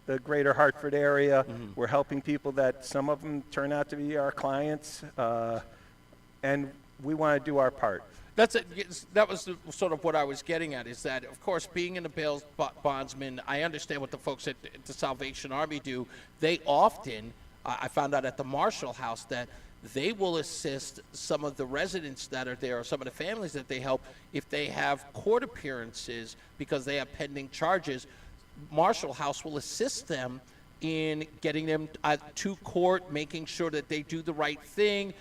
Speaker 8: the greater Hartford area. We're helping people that some of them turn out to be our clients, and we want to do our part.
Speaker 16: That was sort of what I was getting at, is that, of course, being in a bail bondsman, I understand what the folks at the Salvation Army do. They often, I found out at the Marshall House, that they will assist some of the residents that are there, or some of the families that they help, if they have court appearances because they have pending charges. Marshall House will assist them in getting them to court, making sure that they do the right thing,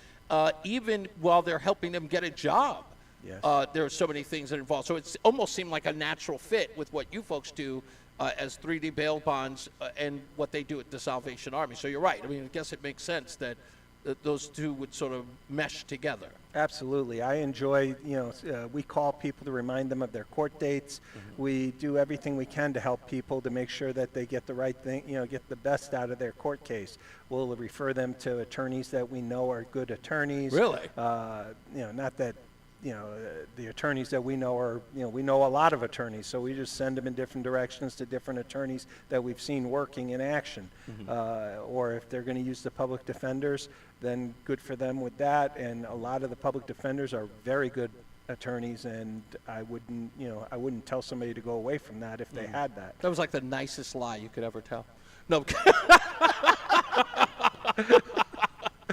Speaker 16: even while they're helping them get a job. Yes. There are so many things that are involved. So it almost seemed like a natural fit with what you folks do as 3D bail bonds and what they do at the Salvation Army. So you're right. I mean, I guess it makes sense that those two would sort of mesh together.
Speaker 8: Absolutely. I enjoy, we call people to remind them of their court dates. We do everything we can to help people to make sure that they get the right thing, get the best out of their court case. We'll refer them to attorneys that we know are good attorneys.
Speaker 16: Really?
Speaker 8: Not that, the attorneys that we know are, we know a lot of attorneys, so we just send them in different directions to different attorneys that we've seen working in action. Or if they're going to use the public defenders, then good for them with that. And a lot of the public defenders are very good attorneys, and I wouldn't tell somebody to go away from that if they had that.
Speaker 16: That was like the nicest lie you could ever tell. No.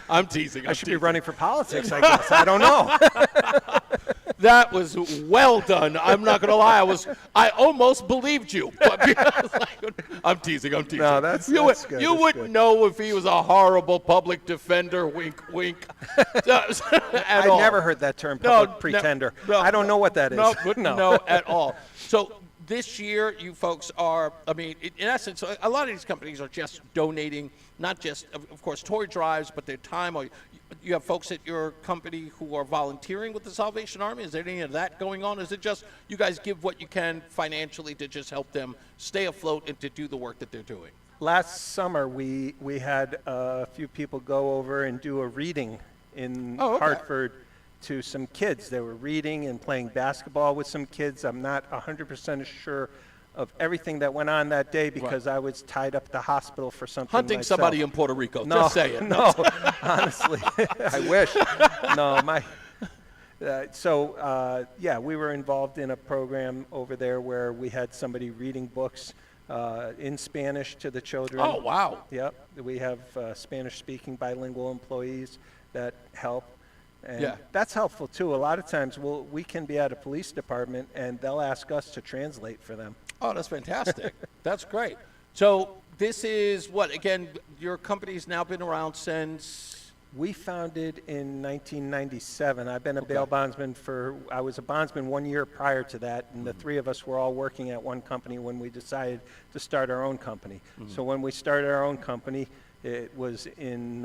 Speaker 16: I'm teasing.
Speaker 8: I should be running for politics, I guess. I don't know.
Speaker 16: That was well done. I'm not going to lie. I almost believed you. I'm teasing.
Speaker 8: No, that's good.
Speaker 16: You wouldn't know if he was a horrible public defender. Wink, wink.
Speaker 8: I never heard that term, public pretender.
Speaker 16: No,
Speaker 8: I don't know what that is.
Speaker 16: No, at all. So this year, you folks are, in essence, a lot of these companies are just donating, not just, of course, toy drives, but their time. Or you have folks at your company who are volunteering with the Salvation Army. Is there any of that going on? Is it just you guys give what you can financially to just help them stay afloat and to do the work that they're doing?
Speaker 8: Last summer, we had a few people go over and do a reading in Hartford to some kids. They were reading and playing basketball with some kids. I'm not 100% sure of everything that went on that day because I was tied up at the hospiel for something
Speaker 16: Hunting
Speaker 8: myself.
Speaker 16: Somebody in Puerto Rico. Just say it.
Speaker 8: No, honestly, I wish. No, we were involved in a program over there where we had somebody reading books in Spanish to the children.
Speaker 16: Oh, wow.
Speaker 8: Yep. We have Spanish-speaking bilingual employees that help. And that's helpful, too. A lot of times we can be at a police department, and they'll ask us to translate for them.
Speaker 16: Oh, that's fantastic. That's great. So this is what, again, your company's now been around since?
Speaker 8: We founded in 1997. I've been a bail bondsman I was a bondsman 1 year prior to that, and the three of us were all working at one company when we decided to start our own company. So when we started our own company, it was in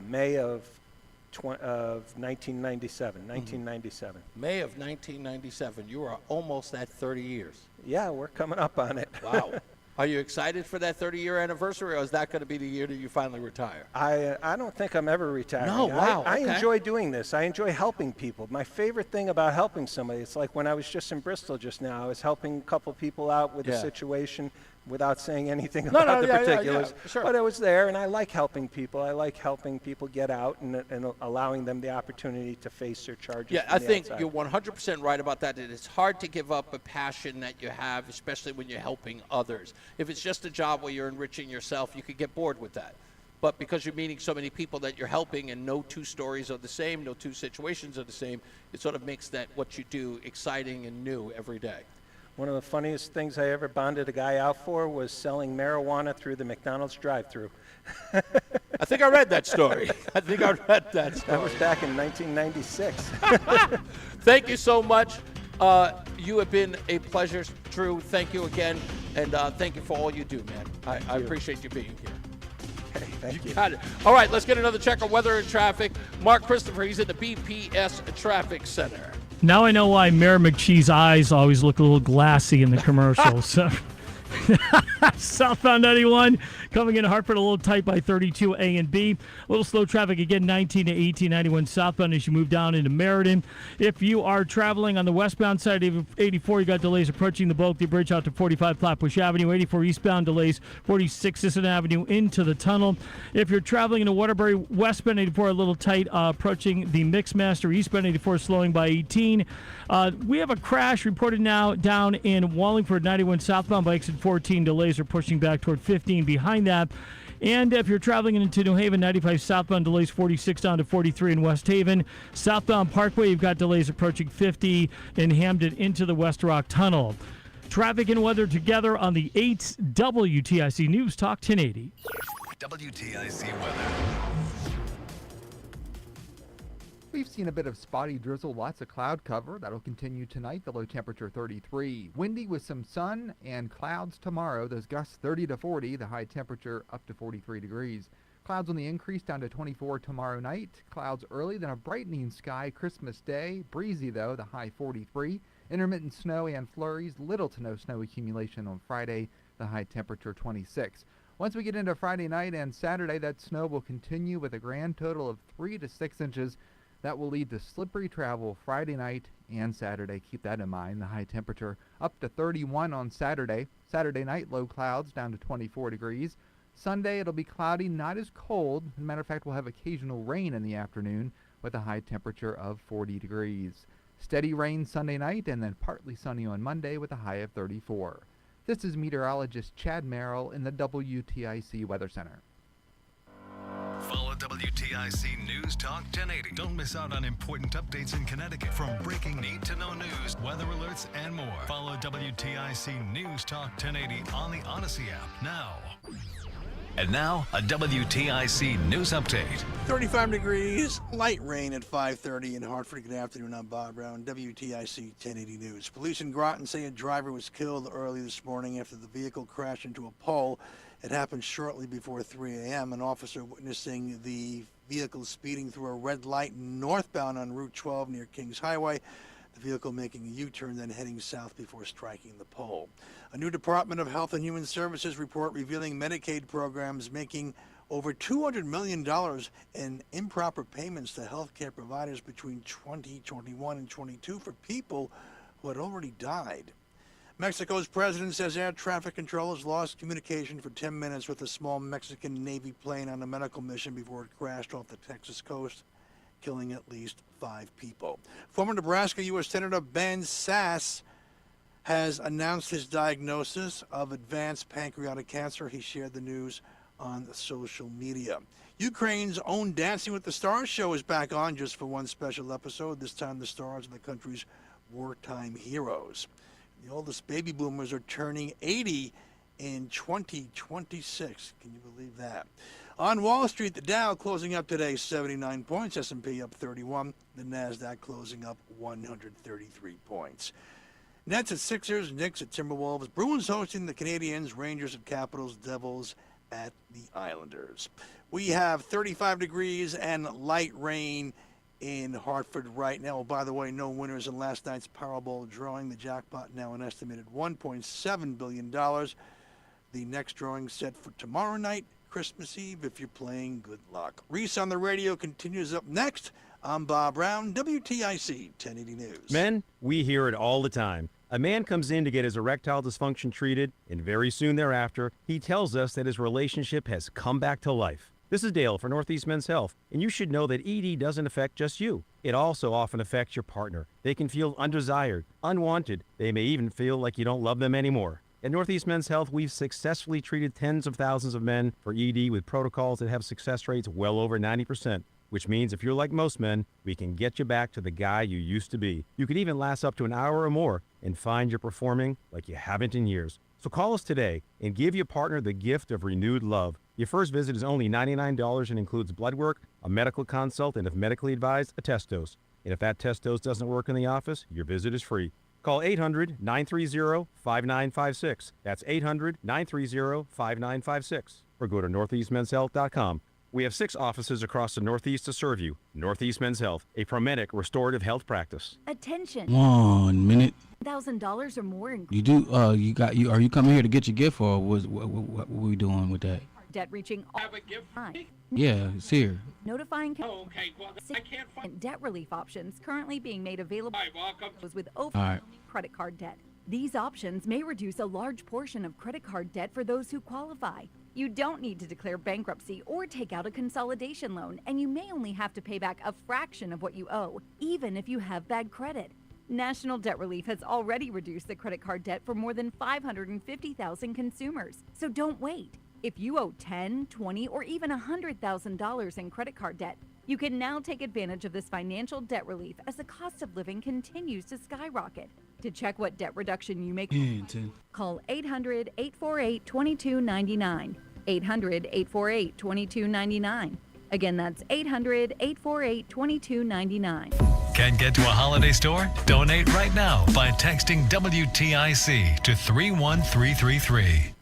Speaker 8: May of of 1997.
Speaker 16: May of 1997. You are almost at 30 years.
Speaker 8: Yeah, we're coming up on it.
Speaker 16: Wow. Are you excited for that 30-year anniversary, or is that going to be the year that you finally retire?
Speaker 8: I don't think I'm ever retiring.
Speaker 16: No, wow.
Speaker 8: I
Speaker 16: okay.
Speaker 8: enjoy doing this. I enjoy helping people. My favorite thing about helping somebody, it's like when I was just in Bristol just now, I was helping a couple people out with a situation without saying anything about the particulars.
Speaker 16: Sure.
Speaker 8: But I was there, and I like helping people. I like helping people get out and allowing them the opportunity to face their charges.
Speaker 16: Yeah, I think you're 100% right about that. It's hard to give up a passion that you have, especially when you're helping others. If it's just a job where you're enriching yourself, you could get bored with that. But because you're meeting so many people that you're helping and no two stories are the same, no two situations are the same, it sort of makes that what you do exciting and new every day.
Speaker 8: One of the funniest things I ever bonded a guy out for was selling marijuana through the McDonald's drive-thru.
Speaker 16: I think I read that story. That was
Speaker 8: back in 1996.
Speaker 16: Thank you so much. You have been a pleasure, Drew. Thank you again, and thank you for all you do, man. I appreciate you being here.
Speaker 8: Hey, thank you.
Speaker 16: Got it. All right, let's get another check on weather and traffic. Mark Christopher, he's in the BPS Traffic Center.
Speaker 9: Now I know why Mayor McChee's eyes always look a little glassy in the commercials. So. Southbound 91 coming in Hartford, a little tight by 32 A and B. A little slow traffic again, 19 to 18, 91 southbound as you move down into Meriden. If you are traveling on the westbound side of 84, you got delays approaching the Bulkley Bridge out to 45 Flatbush Avenue. 84 eastbound delays, 46 Sisson Avenue into the tunnel. If you're traveling into Waterbury, westbound 84 a little tight approaching the Mixmaster. Eastbound 84 slowing by 18. We have a crash reported now down in Wallingford, 91 southbound by exit 14. Delays are pushing back toward 15 behind that. And if you're traveling into New Haven, 95 southbound delays 46 down to 43 in West Haven. Southbound Parkway, you've got delays approaching 50 in Hamden into the West Rock Tunnel. Traffic and weather together on the 8 WTIC News Talk 1080.
Speaker 13: WTIC weather.
Speaker 1: We've seen a bit of spotty drizzle, lots of cloud cover. That'll continue tonight. The low temperature 33. Windy with some sun and clouds tomorrow. Those gusts 30 to 40. The high temperature up to 43 degrees. Clouds on the increase down to 24 tomorrow night. Clouds early, then a brightening sky Christmas Day. Breezy though, the high 43. Intermittent snow and flurries. Little to no snow accumulation on Friday. The high temperature 26. Once we get into Friday night and Saturday, that snow will continue with a grand total of 3 to 6 inches. That will lead to slippery travel Friday night and Saturday. Keep that in mind. The high temperature up to 31 on Saturday. Saturday night, low clouds down to 24 degrees. Sunday, it'll be cloudy, not as cold. As a matter of fact, we'll have occasional rain in the afternoon with a high temperature of 40 degrees. Steady rain Sunday night and then partly sunny on Monday with a high of 34. This is meteorologist Chad Merrill in the WTIC Weather Center.
Speaker 13: Follow WTIC News Talk 1080. Don't miss out on important updates in Connecticut. From breaking need-to-know news, weather alerts, and more. Follow WTIC News Talk 1080 on the Odyssey app now. And now, a WTIC News Update.
Speaker 14: 35 degrees, light rain at 5:30 in Hartford. Good afternoon, I'm Bob Brown, WTIC 1080 News. Police in Groton say a driver was killed early this morning after the vehicle crashed into a pole. It happened shortly before 3 a.m. An officer witnessing the vehicle speeding through a red light northbound on Route 12 near Kings Highway. The vehicle making a U-turn, then heading south before striking the pole. A new Department of Health and Human Services report revealing Medicaid programs making over $200 million in improper payments to healthcare providers between 2021 and 22 for people who had already died. Mexico's president says air traffic controllers lost communication for 10 minutes with a small Mexican Navy plane on a medical mission before it crashed off the Texas coast, killing at least 5 people. Former Nebraska U.S. Senator Ben Sasse has announced his diagnosis of advanced pancreatic cancer. He shared the news on social media. Ukraine's own Dancing with the Stars show is back on just for one special episode. This time the stars are the country's wartime heroes. The oldest baby boomers are turning 80 in 2026. Can you believe that? On Wall Street, the Dow closing up today 79 points, S&P up 31, the NASDAQ closing up 133 points. Nets at Sixers, Knicks at Timberwolves, Bruins hosting the Canadiens, Rangers at Capitals, Devils at the Islanders. We have 35 degrees and light rain in Hartford right now. Oh, by the way, no winners in last night's Powerball drawing. The jackpot now an estimated $1.7 billion. The next drawing set for tomorrow night, Christmas Eve. If you're playing, good luck. Reese on the Radio continues up next. I'm Bob Brown, WTIC 1080 News.
Speaker 17: Men, we hear it all the time. A man comes in to get his erectile dysfunction treated, and very soon thereafter, he tells us that his relationship has come back to life. This is Dale for Northeast Men's Health, and you should know that ED doesn't affect just you. It also often affects your partner. They can feel undesired, unwanted. They may even feel like you don't love them anymore. At Northeast Men's Health, we've successfully treated tens of thousands of men for ED with protocols that have success rates well over 90%. Which means if you're like most men, we can get you back to the guy you used to be. You could even last up to an hour or more and find you're performing like you haven't in years. So call us today and give your partner the gift of renewed love. Your first visit is only $99 and includes blood work, a medical consult, and if medically advised, a test dose. And if that test dose doesn't work in the office, your visit is free. Call 800-930-5956. That's 800-930-5956. Or go to northeastmenshealth.com. We have 6 offices across the Northeast to serve you. Northeast Men's Health, a Promedic restorative health practice.
Speaker 20: Attention. 1 minute.
Speaker 19: $1,000 or more in
Speaker 20: You do. Are you coming here to get your gift, or what we doing with that?
Speaker 19: debt reaching all time.
Speaker 20: Yeah, it's here.
Speaker 19: Notifying
Speaker 3: okay, well, I can't find
Speaker 19: debt relief options currently being made available with
Speaker 20: All right.
Speaker 19: credit card debt. These options may reduce a large portion of credit card debt for those who qualify. You don't need to declare bankruptcy or take out a consolidation loan, and you may only have to pay back a fraction of what you owe, even if you have bad credit. National Debt Relief has already reduced the credit card debt for more than 550,000 consumers. So don't wait. If you owe $10,000, $20,000, or even $100,000 in credit card debt, you can now take advantage of this financial debt relief as the cost of living continues to skyrocket. To check what debt reduction you may call 800-848-2299. 800-848-2299. Again, that's 800-848-2299.
Speaker 13: Can't get to a holiday store? Donate right now by texting WTIC to 31333.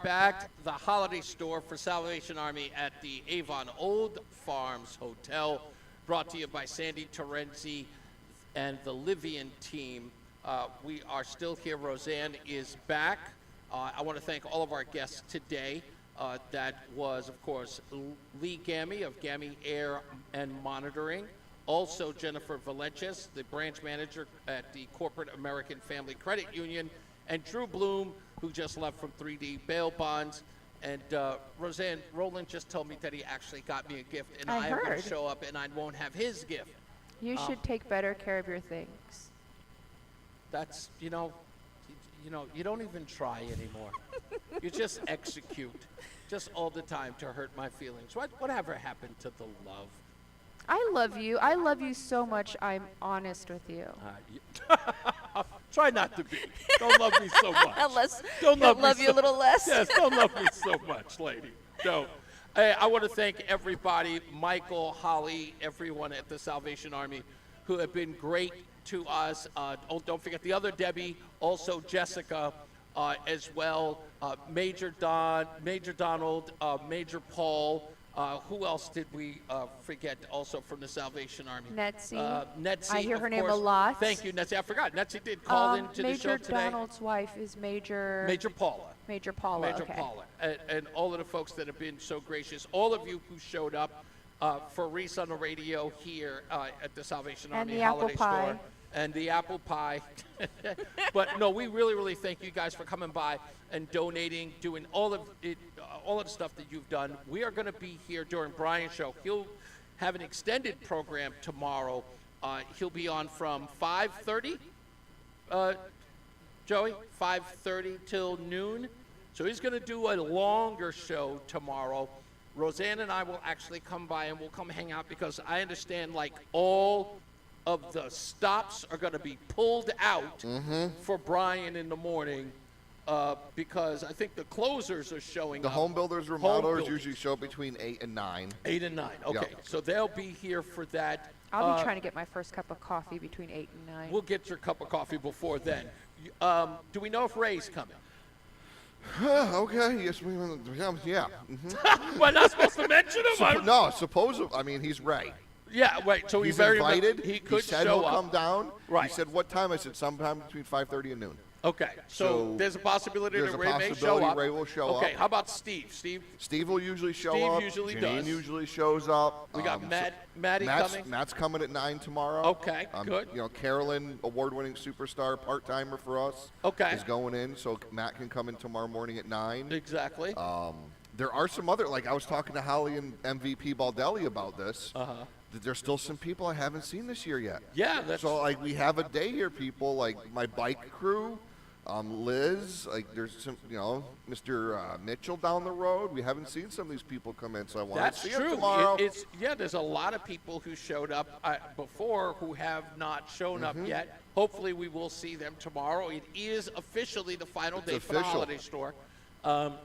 Speaker 16: Back the holiday store for Salvation Army at the Avon Old Farms Hotel, brought to you by Sandy Terenzi and the Livian team. We are still here. Roseanne is back. I want to thank all of our guests today. That was, of course, Lee Gammy of Gammy Air and Monitoring. Also, Jennifer Valencias, the branch manager at the Corporate American Family Credit Union, and Drew Bloom, who just left from 3D Bail Bonds. And Roseanne, Roland just told me that he actually got me a gift, and I am going to show up and I won't have his gift.
Speaker 22: You should take better care of your things.
Speaker 16: That's, you don't even try anymore. You just execute, just all the time to hurt my feelings. Whatever happened to the love?
Speaker 22: I love you. I love you so much. I'm honest with you.
Speaker 16: Try not to be. Don't love me so much.
Speaker 22: Unless
Speaker 16: don't
Speaker 22: love you a little less.
Speaker 16: Yes, don't love me so much, lady. Don't. Hey, I want to thank everybody, Michael, Holly, everyone at the Salvation Army who have been great to us. Don't forget the other Debbie, also Jessica, as well. Major Donald, Major Paul. Who else did we forget also from the Salvation Army?
Speaker 22: Netzie.
Speaker 16: Netzie,
Speaker 22: I hear her
Speaker 16: of
Speaker 22: name
Speaker 16: course.
Speaker 22: a lot.
Speaker 16: Thank you, Netzie. I forgot. Netzie did call into the show today.
Speaker 22: Major Donald's wife is Major
Speaker 16: Paula.
Speaker 22: Major Paula,
Speaker 16: Major
Speaker 22: okay.
Speaker 16: Paula. And all of the folks that have been so gracious. All of you who showed up for Reese on the Radio here at the Salvation
Speaker 22: And
Speaker 16: Army
Speaker 22: the
Speaker 16: Holiday
Speaker 22: apple pie.
Speaker 16: Store. And the apple pie. But no, we really, really thank you guys for coming by and donating, doing all of the stuff that you've done. We are going to be here during Brian's show. He'll have an extended program tomorrow. He'll be on from 5:30, Joey, 5:30 till noon. So he's going to do a longer show tomorrow. Roseanne and I will actually come by and we'll come hang out because I understand like all of the stops are going to be pulled out for Brian in the morning because I think the closers are showing
Speaker 6: The
Speaker 16: up.
Speaker 6: home builders, remodelers usually show up between 8 and 9.
Speaker 16: 8 and 9. Okay,
Speaker 6: Yep.
Speaker 16: so they'll be here for that.
Speaker 22: I'll be trying to get my first cup of coffee between 8 and 9.
Speaker 16: We'll get your cup of coffee before then. Do we know if Ray's coming?
Speaker 6: Okay, yes, yeah.
Speaker 16: Am I not supposed to mention him?
Speaker 6: No, I mean, he's right.
Speaker 16: Yeah, wait. So
Speaker 6: he's
Speaker 16: very
Speaker 6: invited.
Speaker 16: He could
Speaker 6: said
Speaker 16: show
Speaker 6: he'll
Speaker 16: up.
Speaker 6: come down.
Speaker 16: Right.
Speaker 6: He said what time? I said sometime between 5:30 and noon.
Speaker 16: Okay, so there's a possibility that Ray may show
Speaker 6: possibility
Speaker 16: up.
Speaker 6: Ray will show up.
Speaker 16: Okay, how about Steve? Steve
Speaker 6: will usually show
Speaker 16: Steve
Speaker 6: up.
Speaker 16: usually
Speaker 6: Janine
Speaker 16: does.
Speaker 6: usually shows up.
Speaker 16: We got Maddie coming.
Speaker 6: Matt's coming at 9 tomorrow.
Speaker 16: Okay, good.
Speaker 6: You know, Carolyn, award-winning superstar, part-timer for us.
Speaker 16: Okay.
Speaker 6: Is going in, so Matt can come in tomorrow morning at 9.
Speaker 16: Exactly.
Speaker 6: There are some other, like I was talking to Holly and MVP Baldelli about this. There's still some people I haven't seen this year yet.
Speaker 16: Yeah,
Speaker 6: so like we have a day here, people like my bike crew. Liz, like there's some, Mr. Mitchell down the road. We haven't seen some of these people come in, so I want to see them tomorrow.
Speaker 16: There's a lot of people who showed up before who have not shown up yet. Hopefully we will see them tomorrow. It is officially the final day for the holiday store.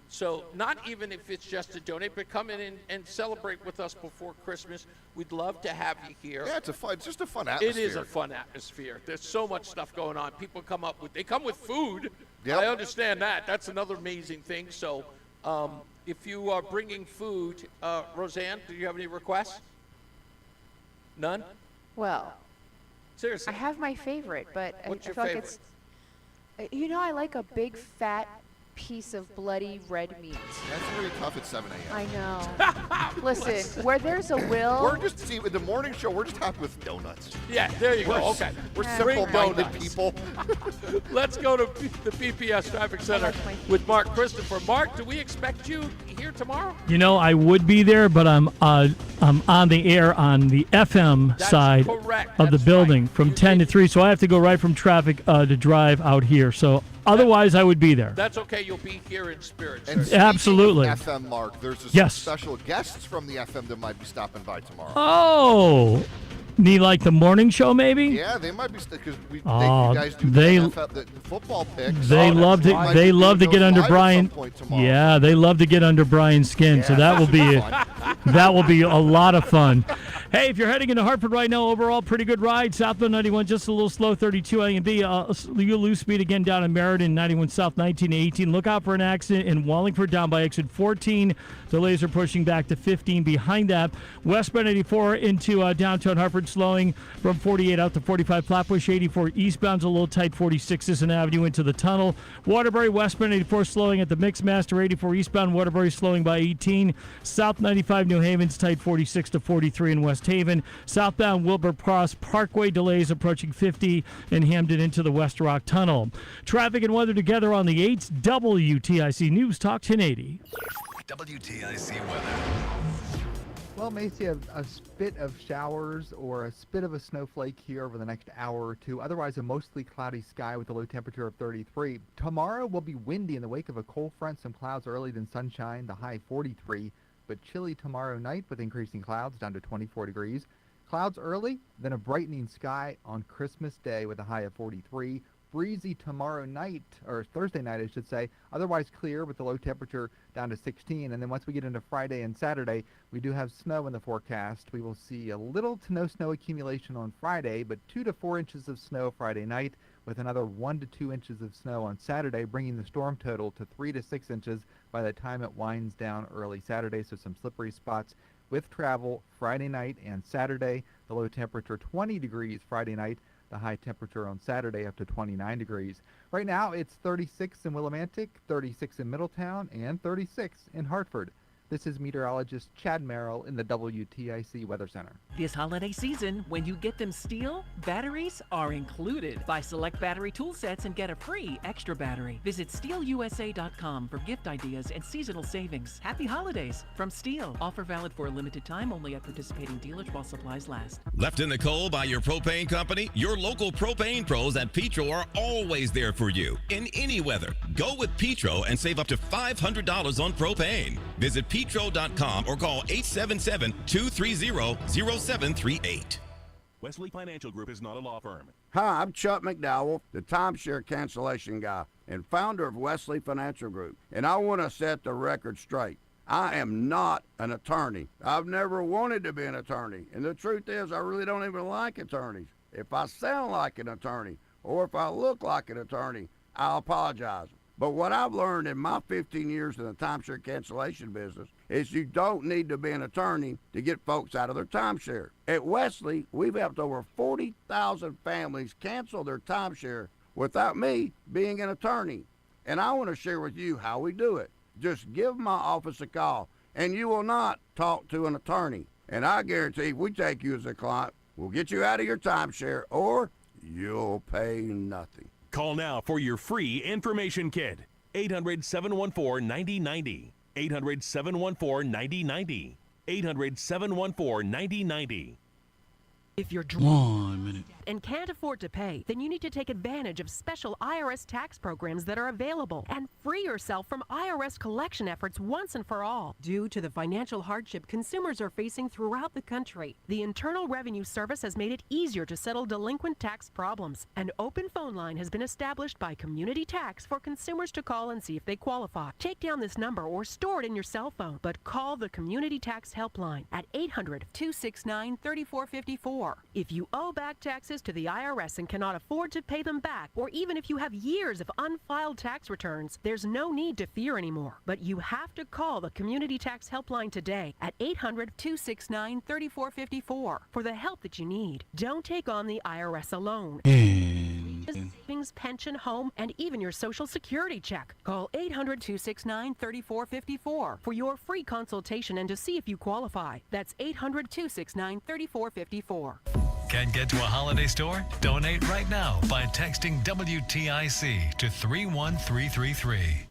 Speaker 16: So not even if it's just to donate, but come in and celebrate with us before Christmas. We'd love to have you here.
Speaker 6: Yeah, it's just a fun atmosphere.
Speaker 16: It is a fun atmosphere. There's so much stuff going on. People come with food.
Speaker 6: Yep.
Speaker 16: I understand that. That's another amazing thing. So if you are bringing food, Roseanne, do you have any requests? None?
Speaker 22: Well,
Speaker 16: seriously,
Speaker 22: I have my favorite, but
Speaker 16: What's
Speaker 22: I
Speaker 16: your
Speaker 22: feel
Speaker 16: favorite?
Speaker 22: like it's. I like a big fat piece of bloody red meat.
Speaker 6: That's really tough at 7 a.m.
Speaker 22: I know. Listen, where there's a will.
Speaker 6: We're just with the morning show. We're just happy with donuts.
Speaker 16: Yeah, there you go. Okay,
Speaker 6: We're
Speaker 16: Bring
Speaker 6: simple-minded
Speaker 16: donuts.
Speaker 6: people.
Speaker 16: Let's go to the BPS Traffic Center with Mark Christopher. Mark, do we expect you here tomorrow?
Speaker 9: I would be there, but I'm on the air on the FM side of the building from 10 to 3, so I have to go right from traffic to drive out here. So otherwise, I would be there.
Speaker 16: That's okay. You'll be here in spirit.
Speaker 6: And
Speaker 16: sir.
Speaker 9: Absolutely.
Speaker 6: FM, Mark, there's some
Speaker 9: Yes.
Speaker 6: special guests from the FM that might be stopping by tomorrow.
Speaker 9: Oh, need like the morning show maybe?
Speaker 6: Yeah, they might be because you
Speaker 9: Oh,
Speaker 6: guys do
Speaker 9: they-
Speaker 6: the football picks.
Speaker 9: They love to.
Speaker 6: Might
Speaker 9: They
Speaker 6: be
Speaker 9: love to
Speaker 6: doing
Speaker 9: get
Speaker 6: those
Speaker 9: under
Speaker 6: live at
Speaker 9: Brian.
Speaker 6: some point tomorrow.
Speaker 9: Yeah, they love to get under Brian's skin. So that will be that will be a lot of fun. Hey, if you're heading into Hartford right now, overall pretty good ride. Southbound 91 just a little slow, 32 A and B. You lose speed again down in Meriden, 91 South, 19 to 18. Look out for an accident in Wallingford down by exit 14. Delays are pushing back to 15 behind that. Westbound 84 into downtown Hartford, slowing from 48 out to 45. Flatbush 84 eastbound's a little tight, 46 Sisson Avenue into the tunnel. Waterbury westbound 84 slowing at the Mixmaster 84 eastbound. Waterbury slowing by 18. South 95 New Haven's tight, 46 to 43 in West Haven. Southbound Wilbur Cross Parkway delays approaching 50 in Hamden into the West Rock Tunnel. Traffic and weather together on the 8th. WTIC News Talk 1080.
Speaker 13: WTIC weather.
Speaker 1: Well, may see a spit of showers or a spit of a snowflake here over the next hour or two. Otherwise, a mostly cloudy sky with a low temperature of 33. Tomorrow will be windy in the wake of a cold front. Some clouds early, then sunshine, the high 43. But chilly tomorrow night with increasing clouds down to 24 degrees. Clouds early, then a brightening sky on Christmas Day with a high of 43. Breezy tomorrow night, or Thursday night, I should say. Otherwise clear with the low temperature down to 16. And then once we get into Friday and Saturday, we do have snow in the forecast. We will see a little to no snow accumulation on Friday, but 2 to 4 inches of snow Friday night with another 1 to 2 inches of snow on Saturday, bringing the storm total to 3 to 6 inches by the time it winds down early Saturday. So some slippery spots with travel Friday night and Saturday. The low temperature 20 degrees Friday night. The high temperature on Saturday up to 29 degrees. Right now, it's 36 in Willimantic, 36 in Middletown, and 36 in Hartford. This is meteorologist Chad Merrill in the WTIC Weather Center.
Speaker 4: This holiday season, when you get them STIHL, batteries are included. Buy select battery tool sets and get a free extra battery. Visit STIHLUSA.com for gift ideas and seasonal savings. Happy holidays from STIHL. Offer valid for a limited time only at participating dealers while supplies last.
Speaker 10: Left in the cold by your propane company? Your local propane pros at Petro are always there for you in any weather. Go with Petro and save up to $500 on propane. Visit Petro.com or call 877-230-0738.
Speaker 15: Wesley Financial Group is not a law firm.
Speaker 23: Hi, I'm Chuck McDowell, the timeshare cancellation guy and founder of Wesley Financial Group, and I want to set the record straight. I am not an attorney. I've never wanted to be an attorney, and the truth is I really don't even like attorneys. If I sound like an attorney or if I look like an attorney, I'll apologize. But what I've learned in my 15 years in the timeshare cancellation business is you don't need to be an attorney to get folks out of their timeshare. At Wesley, we've helped over 40,000 families cancel their timeshare without me being an attorney. And I want to share with you how we do it. Just give my office a call, and you will not talk to an attorney. And I guarantee if we take you as a client, we'll get you out of your timeshare, or you'll pay nothing.
Speaker 15: Call now for your free information kit. 800-714-9090. 800-714-9090. 800-714-9090.
Speaker 4: If you're
Speaker 20: 1 minute.
Speaker 11: and can't afford to pay, then you need to take advantage of special IRS tax programs that are available and free yourself from IRS collection efforts once and for all. Due to the financial hardship consumers are facing throughout the country, the Internal Revenue Service has made it easier to settle delinquent tax problems. An open phone line has been established by Community Tax for consumers to call and see if they qualify. Take down this number or store it in your cell phone, but call the Community Tax Helpline at 800-269-3454. If you owe back taxes to the IRS and cannot afford to pay them back, or even if you have years of unfiled tax returns, there's no need to fear anymore. But you have to call the Community Tax Helpline today at 800-269-3454 for the help that you need. Don't take on the IRS alone. Savings, pension, home, and even your Social Security check. Call 800-269-3454 for your free consultation and to see if you qualify. That's 800-269-3454.
Speaker 13: Can't get to a holiday store? Donate right now by texting WTIC to 31333.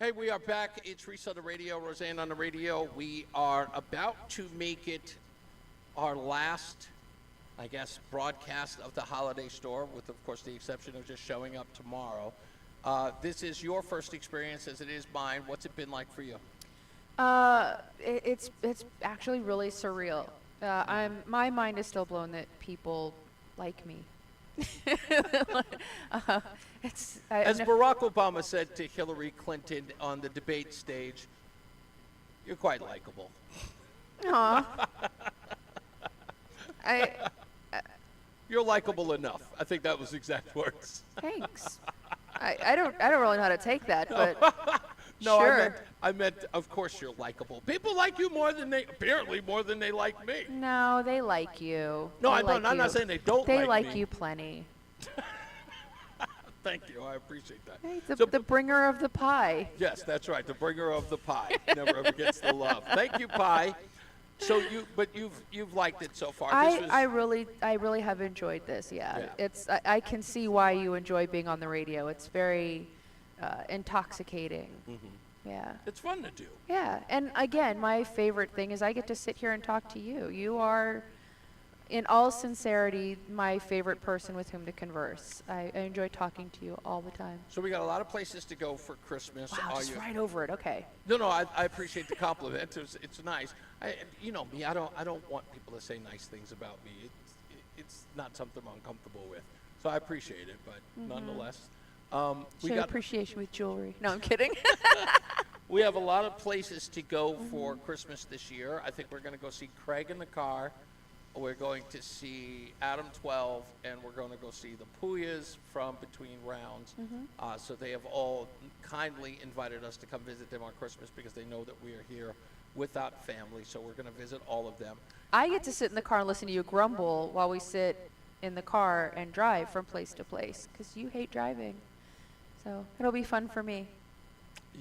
Speaker 16: Hey, we are back. It's Reese on the Radio, Roseanne on the radio. We are about to make it our last, I guess, broadcast of the holiday store, with, of course, the exception of just showing up tomorrow. This is your first experience, as it is mine. What's it been like for you?
Speaker 22: It's actually really surreal. My mind is still blown that people like me.
Speaker 16: As Barack Obama said to Hillary Clinton on the debate stage, you're quite likable.
Speaker 22: Aw.
Speaker 16: You're likable enough. I think that was exact words.
Speaker 22: Thanks. I don't really know how to take that, but
Speaker 16: no,
Speaker 22: sure.
Speaker 16: I meant, of course you're likable. People like you more than they like me.
Speaker 22: No, they like you.
Speaker 16: No,
Speaker 22: They
Speaker 16: I'm
Speaker 22: like
Speaker 16: not
Speaker 22: you.
Speaker 16: saying they don't
Speaker 22: They
Speaker 16: like
Speaker 22: like
Speaker 16: me.
Speaker 22: you plenty.
Speaker 16: Thank you. I appreciate that.
Speaker 22: Hey, the bringer of the pie.
Speaker 16: Yes, that's right. The bringer of the pie never ever gets the love. Thank you, pie. So you've liked it so far.
Speaker 22: I really have enjoyed this. Yeah. I can see why you enjoy being on the radio. It's very intoxicating.
Speaker 16: Mm-hmm.
Speaker 22: Yeah.
Speaker 16: It's fun to do.
Speaker 22: Yeah. And again, my favorite thing is I get to sit here and talk to you. You are, in all sincerity, my favorite person with whom to converse. I enjoy talking to you all the time.
Speaker 16: So we got a lot of places to go for Christmas.
Speaker 22: Wow, just right over it. Okay.
Speaker 16: No, I appreciate the compliment. It's nice. You know me. I don't want people to say nice things about me. It's not something I'm uncomfortable with. So I appreciate it, but nonetheless, we
Speaker 22: Show
Speaker 16: got
Speaker 22: appreciation with jewelry. No, I'm kidding.
Speaker 16: we have a lot of places to go for Christmas this year. I think we're going to go see Craig in the Car. We're going to see Adam 12, and we're going to go see the Puyas from Between Rounds. So they have all kindly invited us to come visit them on Christmas because they know that we are here without family. So we're going to visit all of them.
Speaker 22: I get to sit in the car and listen to you grumble while we sit in the car and drive from place to place because you hate driving. So it'll be fun for me.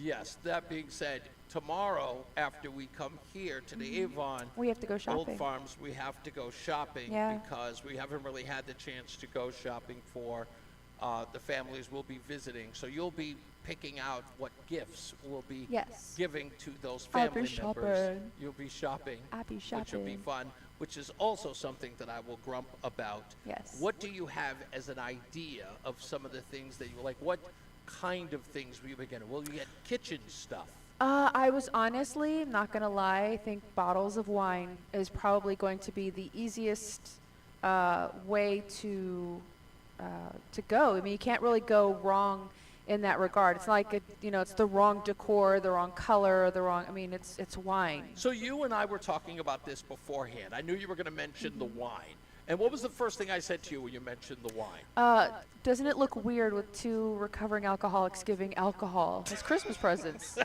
Speaker 16: Yes, that being said, tomorrow after we come here to the Avon
Speaker 22: We have to go shopping.
Speaker 16: Old Farms, we have to go shopping because we haven't really had the chance to go shopping for the families we'll be visiting. So you'll be picking out what gifts we'll be giving to those
Speaker 22: I'll
Speaker 16: family
Speaker 22: be
Speaker 16: members.
Speaker 22: shopping.
Speaker 16: You'll be shopping,
Speaker 22: I'll be
Speaker 16: which will be
Speaker 22: shopping.
Speaker 16: fun, which is also something that I will grump about.
Speaker 22: Yes.
Speaker 16: What do you have as an idea of some of the things that you like? What kind of things will you be getting? Will you get kitchen stuff?
Speaker 22: I was honestly, not going to lie, I think bottles of wine is probably going to be the easiest way to go. I mean, you can't really go wrong in that regard. It's like, it's the wrong decor, the wrong color, it's wine.
Speaker 16: So you and I were talking about this beforehand. I knew you were going to mention the wine. And what was the first thing I said to you when you mentioned the wine?
Speaker 22: Doesn't it look weird with two recovering alcoholics giving alcohol as Christmas presents?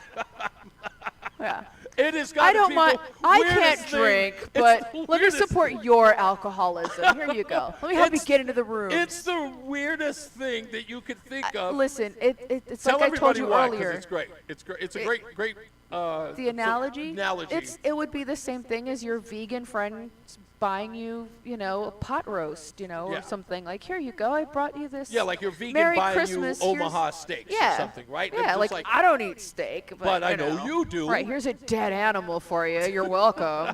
Speaker 22: Yeah.
Speaker 16: It is.
Speaker 22: I don't mind. I can't drink, but let me support your alcoholism. Here you go. Let me help you get into the room.
Speaker 16: It's the weirdest thing that you could think of.
Speaker 22: Listen, it's
Speaker 16: Tell
Speaker 22: like I told you
Speaker 16: why, 'cause
Speaker 22: earlier.
Speaker 16: It's great. It's great. It's a great.
Speaker 22: The analogy.
Speaker 16: Analogy.
Speaker 22: It would be the same thing as your vegan friend buying you, a pot roast, or something. Like, here you go. I brought you this.
Speaker 16: Yeah, like your vegan
Speaker 22: Merry
Speaker 16: buying
Speaker 22: Christmas.
Speaker 16: you Omaha steaks or something, right?
Speaker 22: Yeah,
Speaker 16: It's
Speaker 22: like I don't eat steak,
Speaker 16: but I know you do.
Speaker 22: Right, here's a dead animal for you. You're welcome.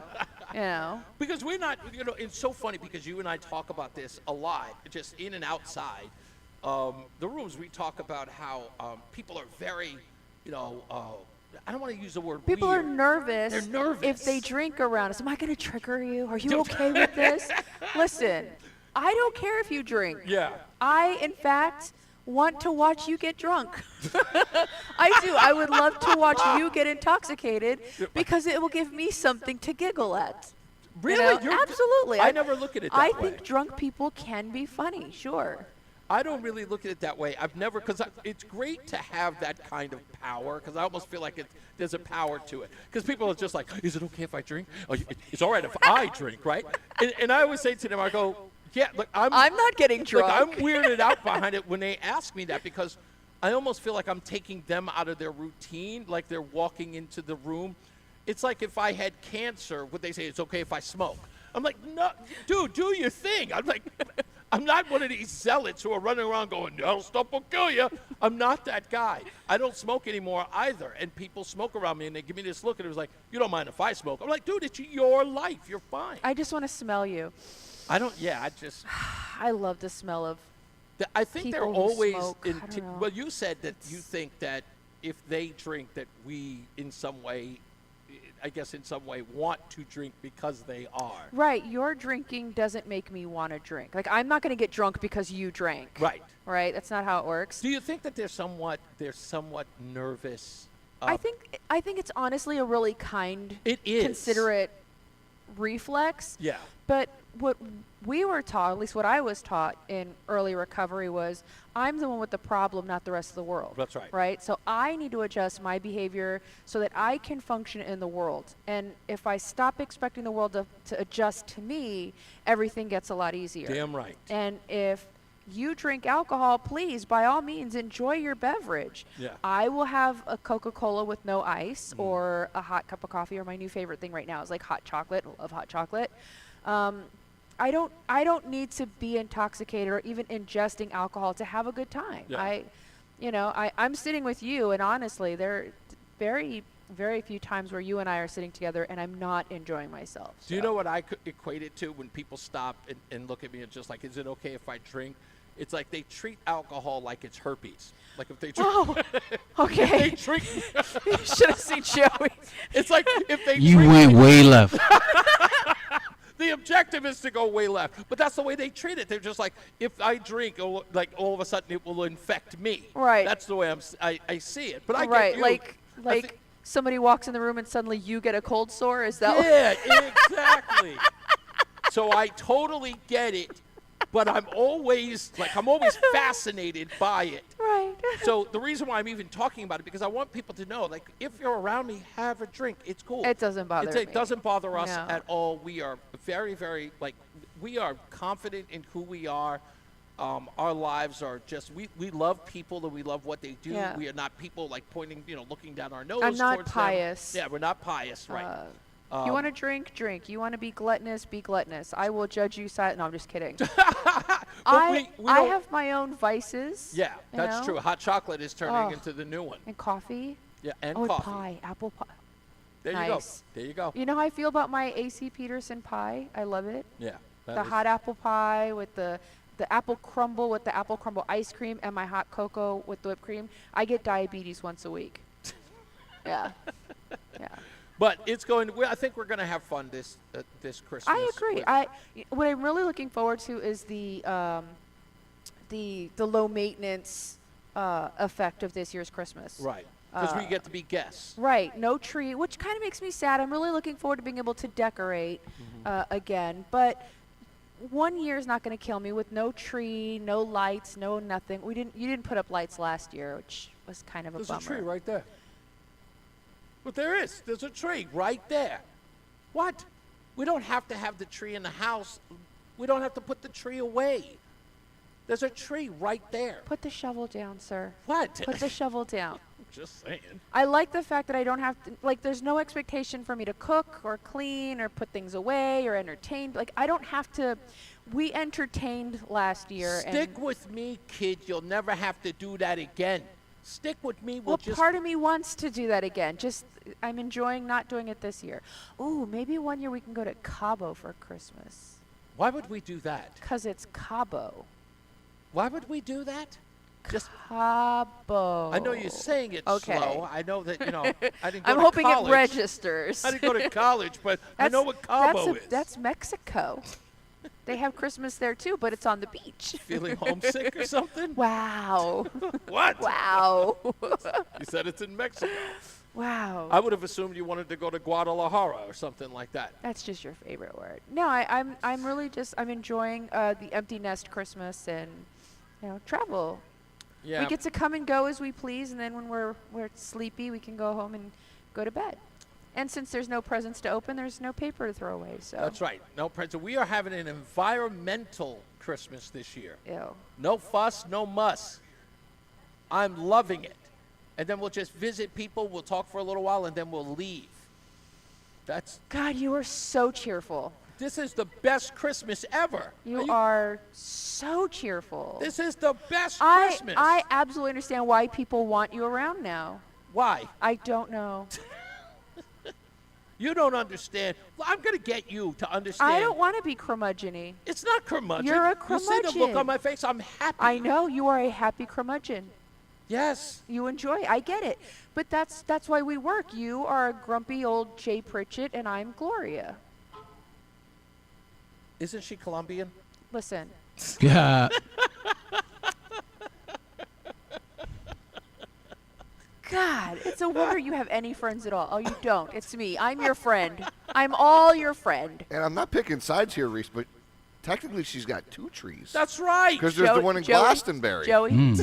Speaker 16: Because we're not, it's so funny because you and I talk about this a lot, just in and outside the rooms. We talk about how people are very, I don't want to use the word
Speaker 22: People
Speaker 16: weird.
Speaker 22: are nervous.
Speaker 16: They're nervous.
Speaker 22: If they drink around us. Am I going to trigger you? Are you okay with this? Listen, I don't care if you drink.
Speaker 16: Yeah.
Speaker 22: I, in fact, want to watch you get drunk. I do. I would love to watch you get intoxicated because it will give me something to giggle at.
Speaker 16: Really?
Speaker 22: Absolutely.
Speaker 16: I never look at it that
Speaker 22: I
Speaker 16: way.
Speaker 22: think drunk people can be funny, sure.
Speaker 16: I don't really look at it that way. I've never, because it's great to have that kind of power, because I almost feel like there's a power to it. Because people are just like, is it okay if I drink? Oh, it's all right if I drink, right? And I always say to them, I go, yeah, look,
Speaker 22: I'm not getting drunk.
Speaker 16: I'm weirded out behind it when they ask me that, because I almost feel like I'm taking them out of their routine, like they're walking into the room. It's like if I had cancer, would they say it's okay if I smoke? I'm like, no, dude, do your thing. I'm like, I'm not one of these zealots who are running around going, no, stuff will kill you. I'm not that guy. I don't smoke anymore either. And people smoke around me and they give me this look and it was like, you don't mind if I smoke. I'm like, dude, it's your life. You're fine.
Speaker 22: I just want to smell you.
Speaker 16: I
Speaker 22: love the smell of
Speaker 16: I think they're
Speaker 22: people who
Speaker 16: always
Speaker 22: smoke.
Speaker 16: in.
Speaker 22: I don't know.
Speaker 16: Well, you said that you think that if they drink, that we in some way, I guess in some way, want to drink because they are.
Speaker 22: Right. Your drinking doesn't make me want to drink. Like, I'm not going to get drunk because you drank.
Speaker 16: Right.
Speaker 22: Right. That's not how it works.
Speaker 16: Do you think that they're somewhat nervous?
Speaker 22: I think it's honestly a really kind,
Speaker 16: It is.
Speaker 22: considerate reflex.
Speaker 16: Yeah.
Speaker 22: But what we were taught, at least what I was taught in early recovery, was I'm the one with the problem, not the rest of the world.
Speaker 16: That's right.
Speaker 22: Right? So I need to adjust my behavior so that I can function in the world. And if I stop expecting the world to adjust to me, everything gets a lot easier.
Speaker 16: Damn right.
Speaker 22: And if you drink alcohol, please, by all means, enjoy your beverage.
Speaker 16: Yeah.
Speaker 22: I will have a Coca-Cola with no ice or a hot cup of coffee, or my new favorite thing right now is like hot chocolate. I love hot chocolate. I don't need to be intoxicated or even ingesting alcohol to have a good time.
Speaker 16: Yeah.
Speaker 22: I'm sitting with you, and honestly, there are very, very few times where you and I are sitting together and I'm not enjoying myself.
Speaker 16: Do you know what I could equate it to when people stop and look at me and just like, is it okay if I drink? It's like they treat alcohol like it's herpes. Like if they drink.
Speaker 22: Oh, okay.
Speaker 16: If they drink.
Speaker 22: You should have seen Joey.
Speaker 16: It's like if they
Speaker 20: You
Speaker 16: drink.
Speaker 20: went way left.
Speaker 16: The objective is to go way left, but that's the way they treat it. They're just like, if I drink, like all of a sudden it will infect me.
Speaker 22: Right.
Speaker 16: That's the way I see it. But I
Speaker 22: right,
Speaker 16: get you.
Speaker 22: like somebody walks in the room and suddenly you get a cold sore. Is that?
Speaker 16: Yeah, exactly. So I totally get it, but I'm always fascinated by it.
Speaker 22: Right.
Speaker 16: So the reason why I'm even talking about it, because I want people to know, like, if you're around me, have a drink. It's cool.
Speaker 22: It doesn't bother me.
Speaker 16: It doesn't bother us
Speaker 22: No.
Speaker 16: at all. We are very, very, we are confident in who we are. Our lives are just, we love people and we love what they do.
Speaker 22: Yeah.
Speaker 16: We are not people pointing, looking down our nose
Speaker 22: I'm not
Speaker 16: towards
Speaker 22: pious.
Speaker 16: them. Yeah, we're not pious, right.
Speaker 22: You want to drink? Drink. You want to be gluttonous? Be gluttonous. I will judge you. No, I'm just kidding. I have my own vices.
Speaker 16: Yeah, that's true. Hot chocolate is turning into the new one.
Speaker 22: And coffee.
Speaker 16: Yeah, and
Speaker 22: coffee.
Speaker 16: coffee.
Speaker 22: Apple pie.
Speaker 16: There you go. There you go.
Speaker 22: You know how I feel about my A.C. Peterson pie? I love it.
Speaker 16: Yeah.
Speaker 22: The hot apple pie with the apple crumble with the apple crumble ice cream and my hot cocoa with the whipped cream. I get diabetes once a week. Yeah. Yeah.
Speaker 16: But it's going. I think we're going to have fun this Christmas.
Speaker 22: I agree. What I'm really looking forward to is the low maintenance effect of this year's Christmas.
Speaker 16: Right. Because we get to be guests.
Speaker 22: Right. No tree, which kind of makes me sad. I'm really looking forward to being able to decorate again. But 1 year is not going to kill me with no tree, no lights, no nothing. You didn't put up lights last year, which was kind of a bummer.
Speaker 16: There's a tree right there. But there is. There's a tree right there. What? We don't have to have the tree in the house. We don't have to put the tree away. There's a tree right there.
Speaker 22: Put the shovel down, sir.
Speaker 16: What?
Speaker 22: Put the shovel down.
Speaker 16: Just saying.
Speaker 22: I like the fact that I don't have to, like, there's no expectation for me to cook or clean or put things away or entertain. Like, I don't have to. We entertained last year.
Speaker 16: Stick with me, kid. You'll never have to do that again. Stick with me.
Speaker 22: Well, part of me wants to do that again. Just, I'm enjoying not doing it this year. Ooh, maybe 1 year we can go to Cabo for Christmas.
Speaker 16: Why would we do that?
Speaker 22: Because it's Cabo.
Speaker 16: Why would we do that? Just
Speaker 22: Cabo.
Speaker 16: I know you're saying it slow. I know that, I didn't go
Speaker 22: I'm
Speaker 16: to
Speaker 22: hoping
Speaker 16: college.
Speaker 22: it registers.
Speaker 16: I didn't go to college, but I know what Cabo is.
Speaker 22: That's Mexico. They have Christmas there too, but it's on the beach.
Speaker 16: Feeling homesick or something?
Speaker 22: Wow.
Speaker 16: What?
Speaker 22: Wow.
Speaker 16: You said it's in Mexico.
Speaker 22: Wow.
Speaker 16: I would have assumed you wanted to go to Guadalajara or something like that.
Speaker 22: That's just your favorite word. No, I'm really just I'm enjoying the empty nest Christmas and travel.
Speaker 16: Yeah.
Speaker 22: We get to come and go as we please, and then when we're sleepy, we can go home and go to bed. And since there's no presents to open, there's no paper to throw away. So
Speaker 16: That's right. No present. We are having an environmental Christmas this year.
Speaker 22: Ew.
Speaker 16: No fuss, no muss. I'm loving it. And then we'll just visit people. We'll talk for a little while, and then we'll leave.
Speaker 22: God, you are so cheerful.
Speaker 16: This is the best Christmas ever.
Speaker 22: You are so cheerful.
Speaker 16: This is the best Christmas.
Speaker 22: I absolutely understand why people want you around now.
Speaker 16: Why?
Speaker 22: I don't know.
Speaker 16: You don't understand. Well, I'm going to get you to understand.
Speaker 22: I don't want to be curmudgeon-y.
Speaker 16: It's not curmudgeon.
Speaker 22: You're a
Speaker 16: You
Speaker 22: curmudgeon.
Speaker 16: see the look on my face? I'm happy.
Speaker 22: I know. You are a happy curmudgeon.
Speaker 16: Yes.
Speaker 22: You enjoy it. I get it. But that's why we work. You are a grumpy old Jay Pritchett, and I'm Gloria.
Speaker 16: Isn't she Colombian?
Speaker 22: Listen.
Speaker 20: Yeah.
Speaker 22: God, it's a wonder you have any friends at all. Oh, you don't. It's me. I'm your friend. I'm all your friend.
Speaker 6: And I'm not picking sides here, Reese, but technically she's got two trees.
Speaker 16: That's right.
Speaker 6: Because there's the one in Glastonbury.
Speaker 22: Joey,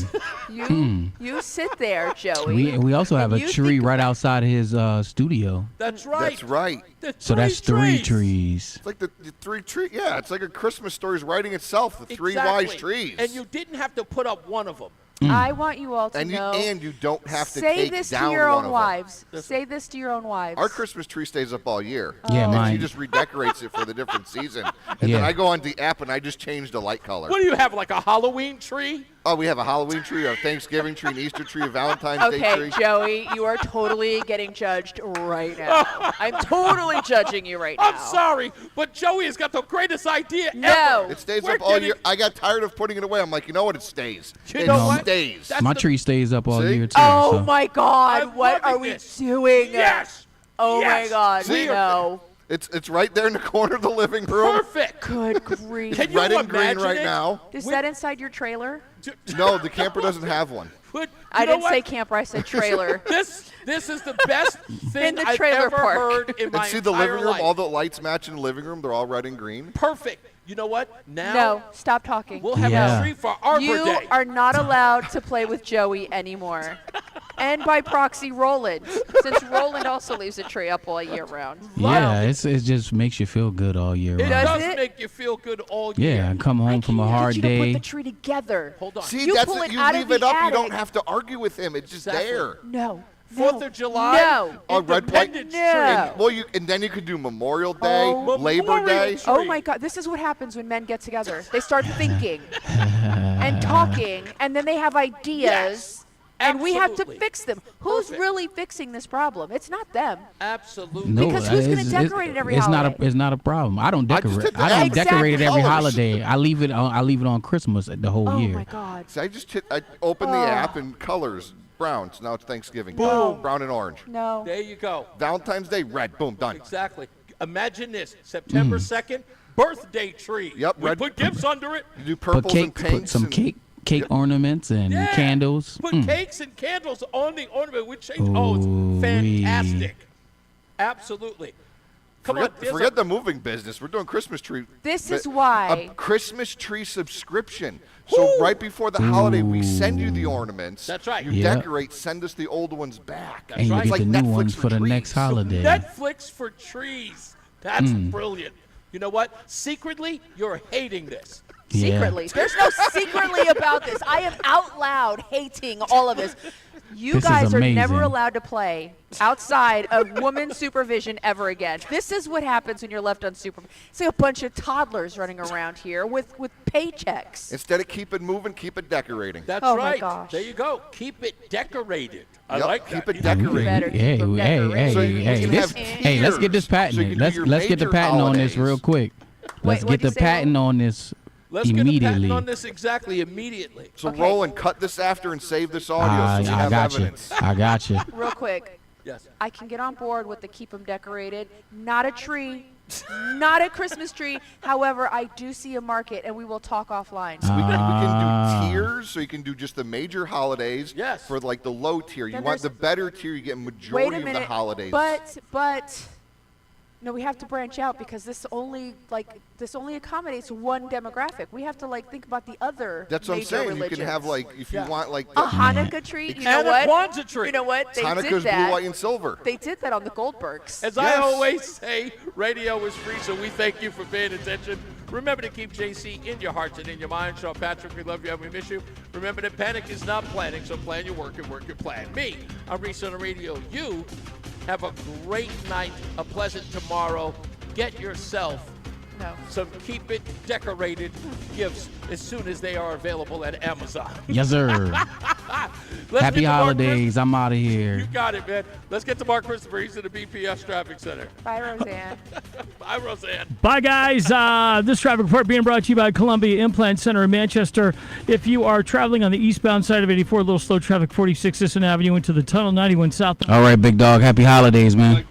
Speaker 22: you sit there, Joey.
Speaker 20: We also have a
Speaker 22: You
Speaker 20: tree right outside his studio.
Speaker 16: That's right.
Speaker 6: That's right.
Speaker 20: So that's three trees.
Speaker 6: It's like the three trees. Yeah, it's like a Christmas story's writing itself. The three wise trees.
Speaker 16: And you didn't have to put up one of them.
Speaker 22: I want you all to know.
Speaker 6: And you don't have to
Speaker 22: say
Speaker 6: take
Speaker 22: this
Speaker 6: down
Speaker 22: to your
Speaker 6: one
Speaker 22: own
Speaker 6: of
Speaker 22: wives.
Speaker 6: them.
Speaker 22: Say this to your own wives.
Speaker 6: Our Christmas tree stays up all year.
Speaker 20: Yeah,
Speaker 6: and
Speaker 20: mine.
Speaker 6: she just redecorates it for the different season. And then I go on the app and I just change the light color.
Speaker 16: What do you have, like a Halloween tree?
Speaker 6: Oh, we have a Halloween tree, a Thanksgiving tree, an Easter tree, a Valentine's Day tree.
Speaker 22: Okay, Joey, you are totally getting judged right now. I'm totally judging you right now.
Speaker 16: I'm sorry, but Joey has got the greatest idea
Speaker 22: No.
Speaker 16: ever.
Speaker 6: It stays
Speaker 16: We're
Speaker 6: up all year. I got tired of putting it away. I'm like, you know what? It stays.
Speaker 16: You know what?
Speaker 6: Stays.
Speaker 20: My tree stays up all year too.
Speaker 22: Oh
Speaker 20: so.
Speaker 22: my God!
Speaker 16: I'm
Speaker 22: What are
Speaker 16: loving
Speaker 22: we
Speaker 16: this.
Speaker 22: doing?
Speaker 16: Yes.
Speaker 22: Oh
Speaker 16: Yes.
Speaker 22: my God!
Speaker 6: See?
Speaker 22: No.
Speaker 6: It's right there in the corner of the living room.
Speaker 16: Perfect.
Speaker 22: Good grief!
Speaker 16: Can you
Speaker 6: Red and green
Speaker 16: imagine
Speaker 6: right
Speaker 16: it?
Speaker 6: now.
Speaker 22: Is that inside your trailer?
Speaker 6: No, the camper doesn't have one.
Speaker 16: But
Speaker 22: I
Speaker 16: you know
Speaker 22: didn't
Speaker 16: what?
Speaker 22: say camper. I said trailer.
Speaker 16: This is the best thing
Speaker 22: In the
Speaker 16: I've
Speaker 22: trailer
Speaker 16: ever
Speaker 22: park.
Speaker 16: heard in my
Speaker 6: And see the
Speaker 16: entire
Speaker 6: living room,
Speaker 16: life.
Speaker 6: all the lights match in the living room. They're all red and green.
Speaker 16: Perfect. You know what? Now
Speaker 22: No, stop talking.
Speaker 16: we'll have
Speaker 20: Yeah.
Speaker 16: a tree for Arbor
Speaker 22: You
Speaker 16: Day.
Speaker 22: are not allowed to play with Joey anymore. And by proxy, Roland, since Roland also leaves a tree up all year round.
Speaker 20: Yeah, it just makes you feel good all year
Speaker 16: It
Speaker 20: round.
Speaker 22: Does
Speaker 16: does
Speaker 22: it?
Speaker 16: make you feel good all year.
Speaker 20: Yeah, I come home from a hard
Speaker 22: Get you to
Speaker 20: day.
Speaker 22: put the tree together.
Speaker 16: Hold on.
Speaker 6: See,
Speaker 22: You
Speaker 6: that's
Speaker 22: pull
Speaker 6: it.
Speaker 22: it
Speaker 6: You
Speaker 22: out of
Speaker 6: leave
Speaker 22: the
Speaker 6: it up. You
Speaker 22: attic.
Speaker 6: don't have to argue with him. It's just
Speaker 16: Exactly.
Speaker 6: there.
Speaker 22: No.
Speaker 16: 4th of July.
Speaker 22: No.
Speaker 6: Oh, red white.
Speaker 16: Independence
Speaker 22: No.
Speaker 16: Tree.
Speaker 6: Well, and then you could do Memorial Day,
Speaker 22: Oh.
Speaker 6: Labor
Speaker 16: Memorial
Speaker 6: Day.
Speaker 16: Tree.
Speaker 22: Oh my God! This is what happens when men get together. They start thinking and talking, and then they have ideas,
Speaker 16: Yes.
Speaker 22: and we have to
Speaker 16: Absolutely.
Speaker 22: fix them. Who's
Speaker 16: Perfect.
Speaker 22: really fixing this problem? It's not them.
Speaker 16: Absolutely.
Speaker 20: No,
Speaker 22: Because who's gonna
Speaker 20: it's-
Speaker 22: decorate it every
Speaker 20: it's
Speaker 22: holiday?
Speaker 20: Not a, it's not a problem. I don't
Speaker 6: I just
Speaker 20: decorate.
Speaker 6: took the
Speaker 20: I don't
Speaker 22: Exactly.
Speaker 20: decorate it every
Speaker 6: colors.
Speaker 20: holiday. I leave it on Christmas the whole
Speaker 22: Oh
Speaker 20: year.
Speaker 22: my God!
Speaker 6: So I opened the
Speaker 22: Oh.
Speaker 6: app and colors, brown. So now it's Thanksgiving.
Speaker 16: Boom.
Speaker 6: Brown and orange.
Speaker 22: No.
Speaker 16: There you go.
Speaker 6: Valentine's Day, red. Boom, done.
Speaker 16: Exactly. Imagine this. September 2nd, birthday tree.
Speaker 6: Yep,
Speaker 16: We
Speaker 6: red-
Speaker 16: put gifts under it.
Speaker 6: You do
Speaker 20: Put
Speaker 6: purples and
Speaker 20: put
Speaker 6: pinks.
Speaker 20: some
Speaker 6: and,
Speaker 20: cake
Speaker 6: Yep.
Speaker 20: ornaments and
Speaker 16: Yeah.
Speaker 20: candles.
Speaker 16: Put cakes and candles on the ornament. We change. Oh, it's
Speaker 20: Ooh-wee.
Speaker 16: fantastic. Absolutely. Come on.
Speaker 6: Forget the moving business. We're doing Christmas tree.
Speaker 22: This is why.
Speaker 6: A Christmas tree subscription. So right before the holiday, we send you the ornaments.
Speaker 16: That's right.
Speaker 6: You decorate, send us the old ones back.
Speaker 20: And you get the new ones for the next holiday.
Speaker 16: Netflix for trees. That's brilliant. You know what? Secretly, you're hating this.
Speaker 12: Secretly. There's no secretly about this. I am out loud hating all of this. You
Speaker 20: This is
Speaker 12: guys are
Speaker 20: amazing.
Speaker 12: never allowed to play outside of woman supervision ever again. This is what happens when you're left unsupervised. It's like a bunch of toddlers running around here with paychecks.
Speaker 6: Instead of keep it moving, keep it decorating.
Speaker 16: That's
Speaker 12: Oh, my
Speaker 16: right.
Speaker 12: gosh.
Speaker 16: There you go. Keep it decorated. I
Speaker 6: Yep,
Speaker 16: like
Speaker 6: keep
Speaker 16: that.
Speaker 6: it decorated.
Speaker 20: Hey, let's get this patent. Let's get the patent on this real quick. Let's get the patent on this
Speaker 16: Let's get a
Speaker 20: immediately.
Speaker 16: patent on this immediately.
Speaker 6: So roll and cut this after and save this audio so we
Speaker 20: I
Speaker 6: have
Speaker 20: got
Speaker 6: evidence.
Speaker 20: you. I got you.
Speaker 12: Real quick.
Speaker 16: Yes.
Speaker 12: I can get on board with the keep them decorated. Not a tree. Not a Christmas tree. However, I do see a market, and we will talk offline.
Speaker 6: We can do tiers, so you can do just the major holidays.
Speaker 16: Yes.
Speaker 6: For like the low tier, you
Speaker 12: Then
Speaker 6: want the
Speaker 12: there's-
Speaker 6: better tier, you get majority
Speaker 12: Wait a minute.
Speaker 6: of the holidays.
Speaker 12: But no, we have to branch out because this only accommodates one demographic. We have to think about the other.
Speaker 6: That's what I'm
Speaker 12: major
Speaker 6: saying.
Speaker 12: religions.
Speaker 6: You can have if you want
Speaker 12: a Hanukkah tree. You know
Speaker 16: And a
Speaker 12: what?
Speaker 16: Kwanzaa tree.
Speaker 12: You know what? They
Speaker 6: Hanukkah's
Speaker 12: did that.
Speaker 6: blue, white, and silver.
Speaker 12: They did that on the Goldbergs.
Speaker 16: As I always say, radio is free, so we thank you for paying attention. Remember to keep JC in your hearts and in your mind. Sean Patrick, we love you and we miss you. Remember that panic is not planning, so plan your work and work your plan. Me, I'm Reese On The Radio. You have a great night, a pleasant tomorrow. Get yourself some Keep It Decorated gifts as soon as they are available at Amazon.
Speaker 20: Yes, sir. Happy holidays. I'm out of here.
Speaker 16: You got it, man. Let's get to Mark Christopher. He's in the BPS Traffic Center.
Speaker 12: Bye, Roseanne.
Speaker 16: Bye, Roseanne.
Speaker 9: Bye, guys. This traffic report being brought to you by Columbia Implant Center in Manchester. If you are traveling on the eastbound side of 84, a little slow traffic, 46 Sisson Avenue into the tunnel, 91 south.
Speaker 20: All right, big dog. Happy holidays, man.